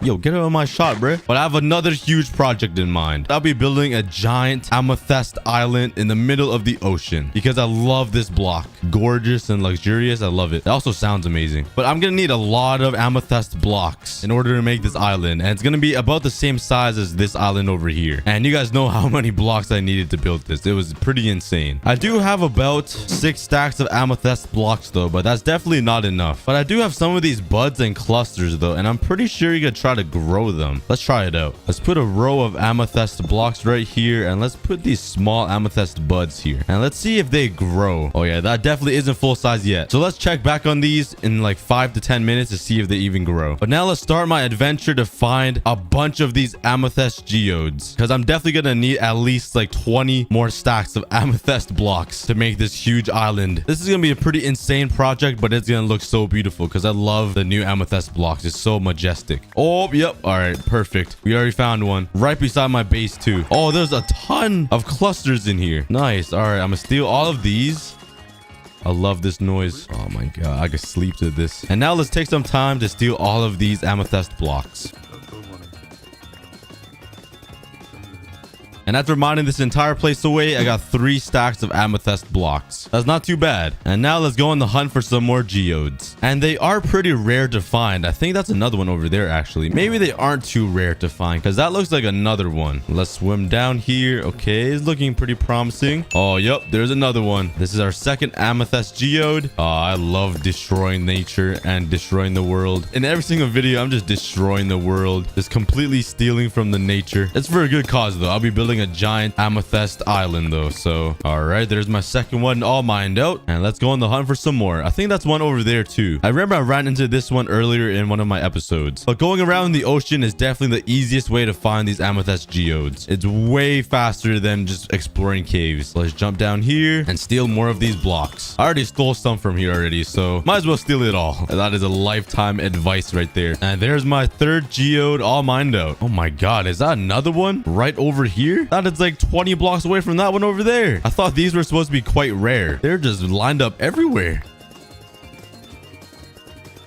Yo, get out of my shot, bruh. But I have another huge project in mind. I'll be building a giant amethyst island in the middle of the ocean because I love this block. Gorgeous and luxurious. I love it. It also sounds amazing. But I'm going to need a lot of amethyst blocks in order to make this island. And it's going to be about the same size as this island over here. And you guys know how many blocks I needed to build this. It was pretty insane. I do have about 6 stacks of amethyst blocks though, but that's definitely not enough. But I do have some of these buds and clusters though, and I'm pretty sure you could try to grow them. Let's try it out. Let's put a row of amethyst blocks right here, and let's put these small amethyst buds here, and let's see if they grow. Oh yeah, that definitely isn't full size yet. So let's check back on these in like 5 to 10 minutes to see if they even grow. But now let's start my adventure to find a bunch of these amethyst geodes, because I'm definitely gonna need at least like 20 more stacks of amethyst blocks to make this huge island. This is gonna be a pretty insane project, but it's gonna look so beautiful because I love the new amethyst blocks. It's so majestic. Oh yep, all right, perfect. We already found one right beside my base too. Oh, there's a ton of clusters in here. Nice. All right, I'm gonna steal all of these. I love this noise. Oh my god, I could sleep to this. And now let's take some time to steal all of these amethyst blocks. And after mining this entire place away, I got 3 stacks of amethyst blocks. That's not too bad. And now let's go on the hunt for some more geodes. And they are pretty rare to find. I think that's another one over there actually. Maybe they aren't too rare to find because that looks like another one. Let's swim down here. Okay, it's looking pretty promising. Oh, yep, there's another one. This is our second amethyst geode. Oh, I love destroying nature and destroying the world. In every single video, I'm just destroying the world. Just completely stealing from the nature. It's for a good cause though. I'll be building a giant amethyst island though. So all right, there's my second one all mined out, and let's go on the hunt for some more. I think that's one over there too. I remember I ran into this one earlier in one of my episodes. But going around the ocean is definitely the easiest way to find these amethyst geodes. It's way faster than just exploring caves. Let's jump down here and steal more of these blocks. I already stole some from here already, so might as well steal it all. That is a lifetime advice right there. And there's my third geode all mined out. Oh my god, is that another one right over here? That is like 20 blocks away from that one over there. I thought these were supposed to be quite rare. They're just lined up everywhere.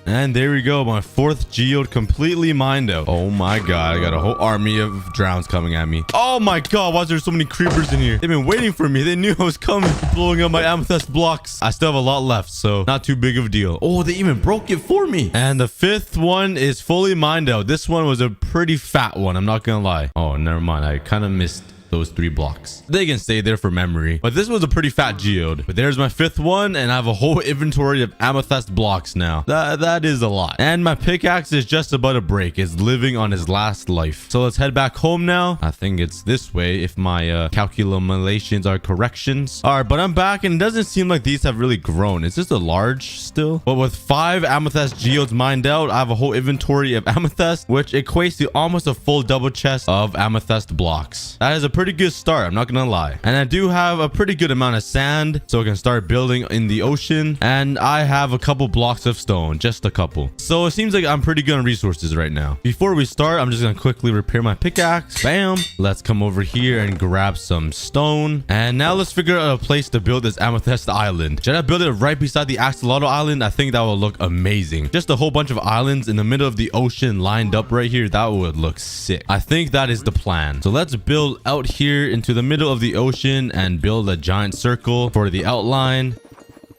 And there we go, my 4th geode completely mined out. Oh my god, I got a whole army of drowns coming at me. Oh my god, why is there so many creepers in here? They've been waiting for me. They knew I was coming, blowing up my amethyst blocks. I still have a lot left, so not too big of a deal. Oh, they even broke it for me. And the 5th one is fully mined out. This one was a pretty fat one, I'm not gonna lie. Oh, never mind, I kind of missed those 3 blocks. They can stay there for memory, but this was a pretty fat geode. But there's my 5th one, and I have a whole inventory of amethyst blocks now. That is a lot. And my pickaxe is just about to break. It's living on his last life. So let's head back home now. I think it's this way if my calculations are corrections. All right, but I'm back, and it doesn't seem like these have really grown. It's just a large still. But with 5 amethyst geodes mined out, I have a whole inventory of amethyst, which equates to almost a full double chest of amethyst blocks. That is a pretty good start, I'm not gonna lie. And I do have a pretty good amount of sand, so I can start building in the ocean. And I have a couple blocks of stone, just a couple. So it seems like I'm pretty good on resources right now. Before we start, I'm just gonna quickly repair my pickaxe. Bam. Let's come over here and grab some stone. And now let's figure out a place to build this amethyst island. Should I build it right beside the axolotl island? I think that will look amazing. Just a whole bunch of islands in the middle of the ocean lined up right here. That would look sick. I think that is the plan. So let's build out here into the middle of the ocean and build a giant circle for the outline.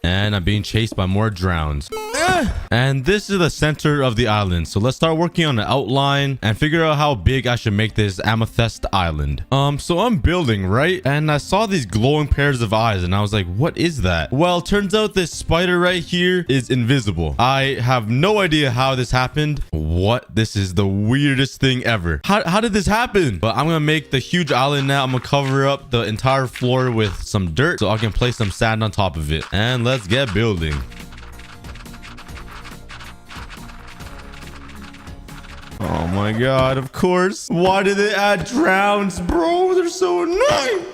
And I'm being chased by more drowns. And this is the center of the island. So let's start working on the outline and figure out how big I should make this amethyst island. So I'm building, right? And I saw these glowing pairs of eyes and I was like, what is that? Well, turns out this spider right here is invisible. I have no idea how this happened. What? This is the weirdest thing ever. How did this happen? But I'm gonna make the huge island now. I'm gonna cover up the entire floor with some dirt so I can place some sand on top of it. And let's get building. Oh my god, of course. Why did they add drowns, bro? They're so annoying.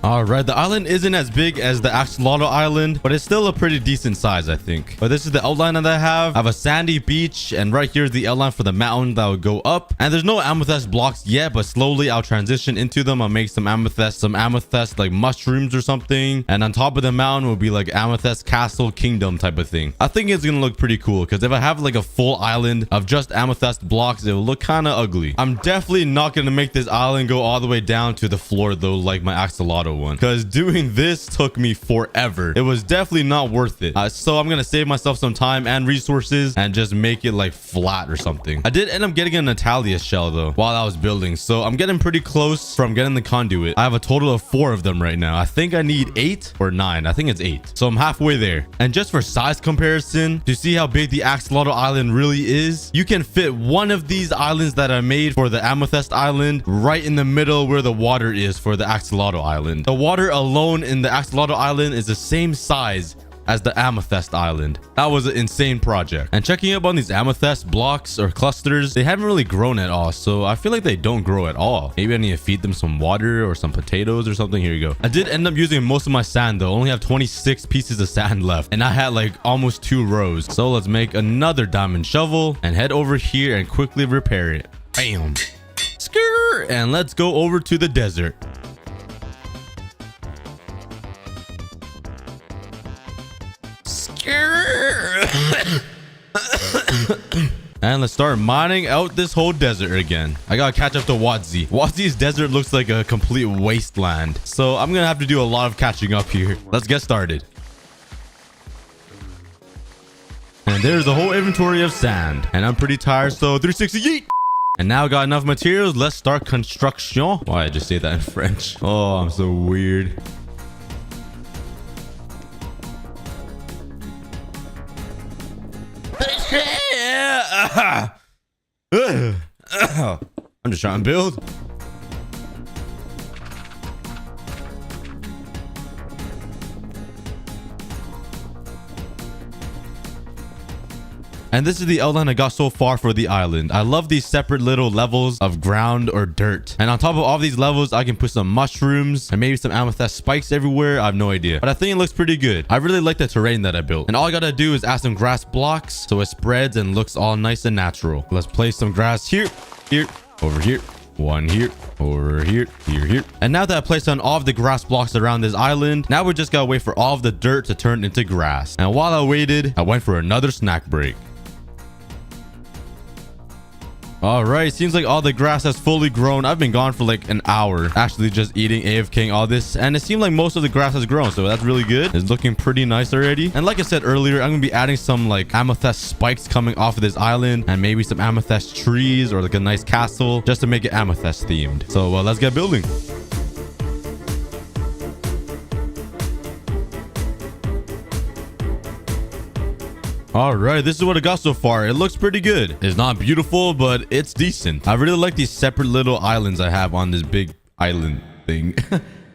All right, the island isn't as big as the Axolotl Island, but it's still a pretty decent size, I think. But this is the outline that I have. I have a sandy beach, and right here is the outline for the mountain that would go up. And there's no amethyst blocks yet, but slowly I'll transition into them. I'll make some amethyst like mushrooms or something. And on top of the mountain will be like amethyst castle kingdom type of thing. I think it's gonna look pretty cool because if I have like a full island of just amethyst blocks, it will look kind of ugly. I'm definitely not gonna make this island go all the way down to the floor though, like my Axolotl one, because doing this took me forever. It was definitely not worth it. So I'm gonna save myself some time and resources and just make it like flat or something. I did end up getting a Natalia shell though while I was building, so I'm getting pretty close from getting the conduit. I have a total of 4 of them right now. I think I need 8 or 9. I think it's 8, so I'm halfway there. And just for size comparison, to see how big the Axolotl Island really is, you can fit one of these islands that I made for the Amethyst Island right in the middle where the water is for the Axolotl Island. The water alone in the Axolotl Island is the same size as the Amethyst Island. That was an insane project. And checking up on these amethyst blocks or clusters, they haven't really grown at all, so I feel like they don't grow at all. Maybe I need to feed them some water or some potatoes or something. Here you go. I did end up using most of my sand though. I only have 26 pieces of sand left, and I had like almost 2 rows. So let's make another diamond shovel and head over here and quickly repair it. Bam. Skrrr. And let's go over to the desert. And let's start mining out this whole desert again. I gotta catch up to Wadzi. Wadzi's desert looks like a complete wasteland, so I'm gonna have to do a lot of catching up here. Let's get started. And there's the whole inventory of sand, and I'm pretty tired, so 360 yeet. And now I got enough materials. Let's start construction. Why I just say that in French? Oh, I'm so weird. I'm just trying to build. And this is the outline I got so far for the island. I love these separate little levels of ground or dirt. And on top of all these levels, I can put some mushrooms and maybe some amethyst spikes everywhere. I have no idea, but I think it looks pretty good. I really like the terrain that I built. And all I gotta do is add some grass blocks so it spreads and looks all nice and natural. Let's place some grass here, here, over here. One here, over here, here. And now that I placed on all of the grass blocks around this island, now we just gotta wait for all of the dirt to turn into grass. And while I waited, I went for another snack break. All right, seems like all the grass has fully grown. I've been gone for like an hour, actually just eating, AFKing all this, and it seemed like most of the grass has grown, so that's really good. It's looking pretty nice already. And like I said earlier, I'm gonna be adding some like amethyst spikes coming off of this island, and maybe some amethyst trees or like a nice castle just to make it amethyst themed. So let's get building. All right, this is what I got so far. It looks pretty good. It's not beautiful, but it's decent. I really like these separate little islands I have on this big island thing.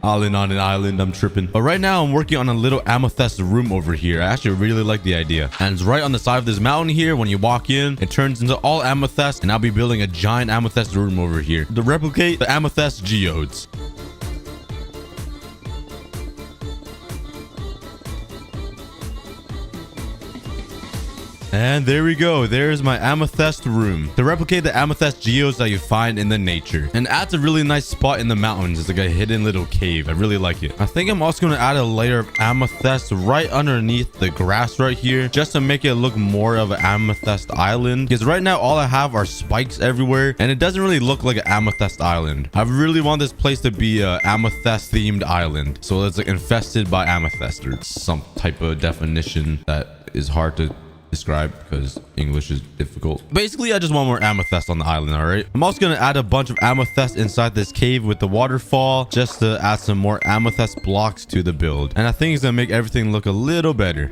Island on an island, I'm tripping. But right now I'm working on a little amethyst room over here. I actually really like the idea. And it's right on the side of this mountain here. When you walk in, it turns into all amethyst, and I'll be building a giant amethyst room over here to replicate the amethyst geodes. And there we go. There's my amethyst room. To replicate the amethyst geodes that you find in the nature. And adds a really nice spot in the mountains. It's like a hidden little cave. I really like it. I think I'm also going to add a layer of amethyst right underneath the grass right here, just to make it look more of an amethyst island. Because right now all I have are spikes everywhere, and it doesn't really look like an amethyst island. I really want this place to be a amethyst themed island, so it's like infested by amethyst, or some type of definition that is hard to describe because English is difficult. Basically, I just want more amethyst on the island. All right, I'm also gonna add a bunch of amethyst inside this cave with the waterfall, just to add some more amethyst blocks to the build, and I think it's gonna make everything look a little better.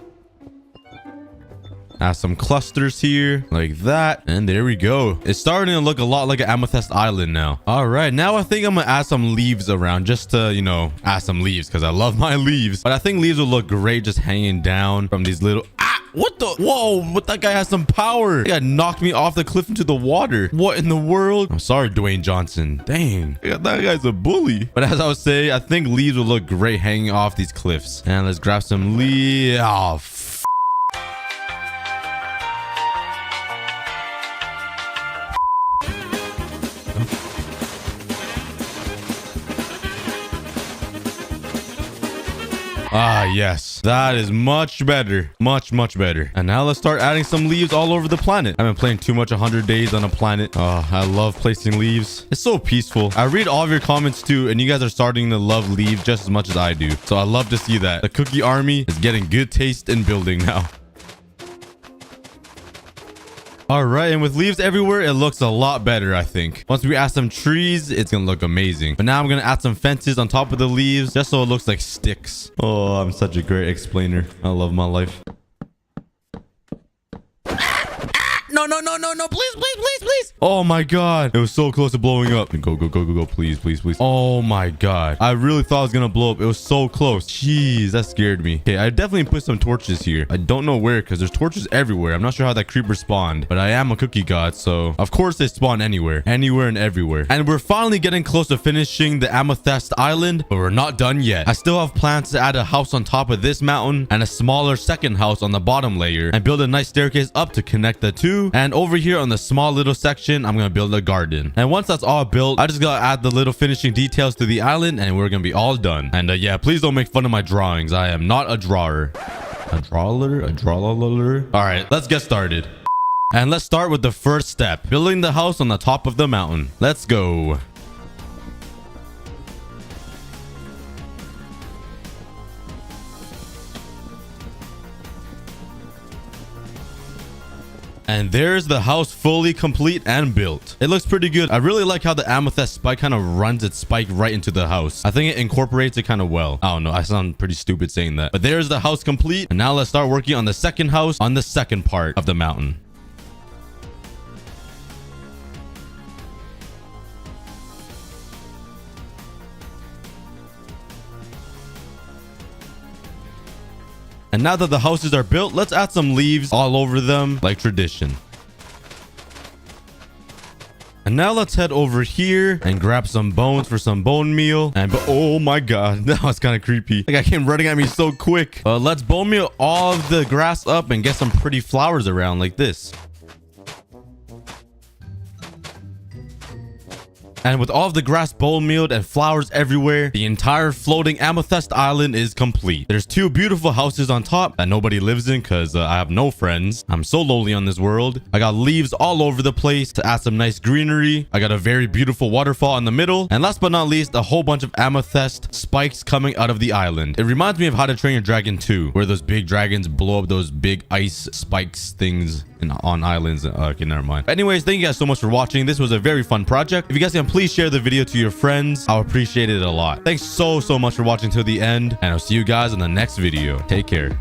Add some clusters here like that, and there we go. It's starting to look a lot like an amethyst island now. All right, now I think I'm gonna add some leaves around, just to, you know, add some leaves because I love my leaves. But I think leaves will look great just hanging down from these little what the? Whoa, but that guy has some power. That guy knocked me off the cliff into the water. What in the world? I'm sorry, Dwayne Johnson. Dang, that guy's a bully. But as I was saying, I think leaves will look great hanging off these cliffs. And let's grab some leaves. Oh, ah, yes. That is much better. Much, much better. And now let's start adding some leaves all over the planet. I've been playing too much 100 days on a planet. Oh, I love placing leaves. It's so peaceful. I read all of your comments too, and you guys are starting to love leaves just as much as I do. So I love to see that. The cookie army is getting good taste in building now. All right, and with leaves everywhere, it looks a lot better, I think. Once we add some trees, it's gonna look amazing. But now I'm gonna add some fences on top of the leaves, just so it looks like sticks. Oh, I'm such a great explainer. I love my life. No, please. Oh my god, it was so close to blowing up. Go, please. Oh my god, I really thought it was gonna blow up. It was so close. Jeez, that scared me. Okay, I definitely put some torches here. I don't know where, because there's torches everywhere. I'm not sure how that creeper spawned, but I am a cookie god, so of course they spawn anywhere and everywhere. And we're finally getting close to finishing the amethyst island, but we're not done yet. I still have plans to add a house on top of this mountain and a smaller second house on the bottom layer, and build a nice staircase up to connect the two. And over here on the small little section, I'm gonna build a garden. And once that's all built, I just gotta add the little finishing details to the island, and we're gonna be all done. And yeah, please don't make fun of my drawings. I am not a drawer. A drawer? All right, let's get started. And let's start with the first step, building the house on the top of the mountain. Let's go. And there's the house fully complete and built. It looks pretty good. I really like how the amethyst spike kind of runs its spike right into the house. I think it incorporates it kind of well. I don't know. I sound pretty stupid saying that. But there's the house complete. And now let's start working on the second house on the second part of the mountain. And now that the houses are built, let's add some leaves all over them like tradition. And now let's head over here and grab some bones for some bone meal. And oh my god, that was kind of creepy. Like, I came running at me so quick. Let's bone meal all of the grass up and get some pretty flowers around like this. And with all of the grass bone mealed and flowers everywhere, the entire floating amethyst island is complete. There's two beautiful houses on top that nobody lives in because I have no friends. I'm so lonely on this world. I got leaves all over the place to add some nice greenery. I got a very beautiful waterfall in the middle. And last but not least, a whole bunch of amethyst spikes coming out of the island. It reminds me of How to Train Your Dragon 2, where those big dragons blow up those big ice spikes things on islands. Okay, never mind. Anyways, thank you guys so much for watching. This was a very fun project. If you guys can please share the video to your friends, I'll appreciate it a lot. Thanks so much for watching till the end, and I'll see you guys in the next video. Take care.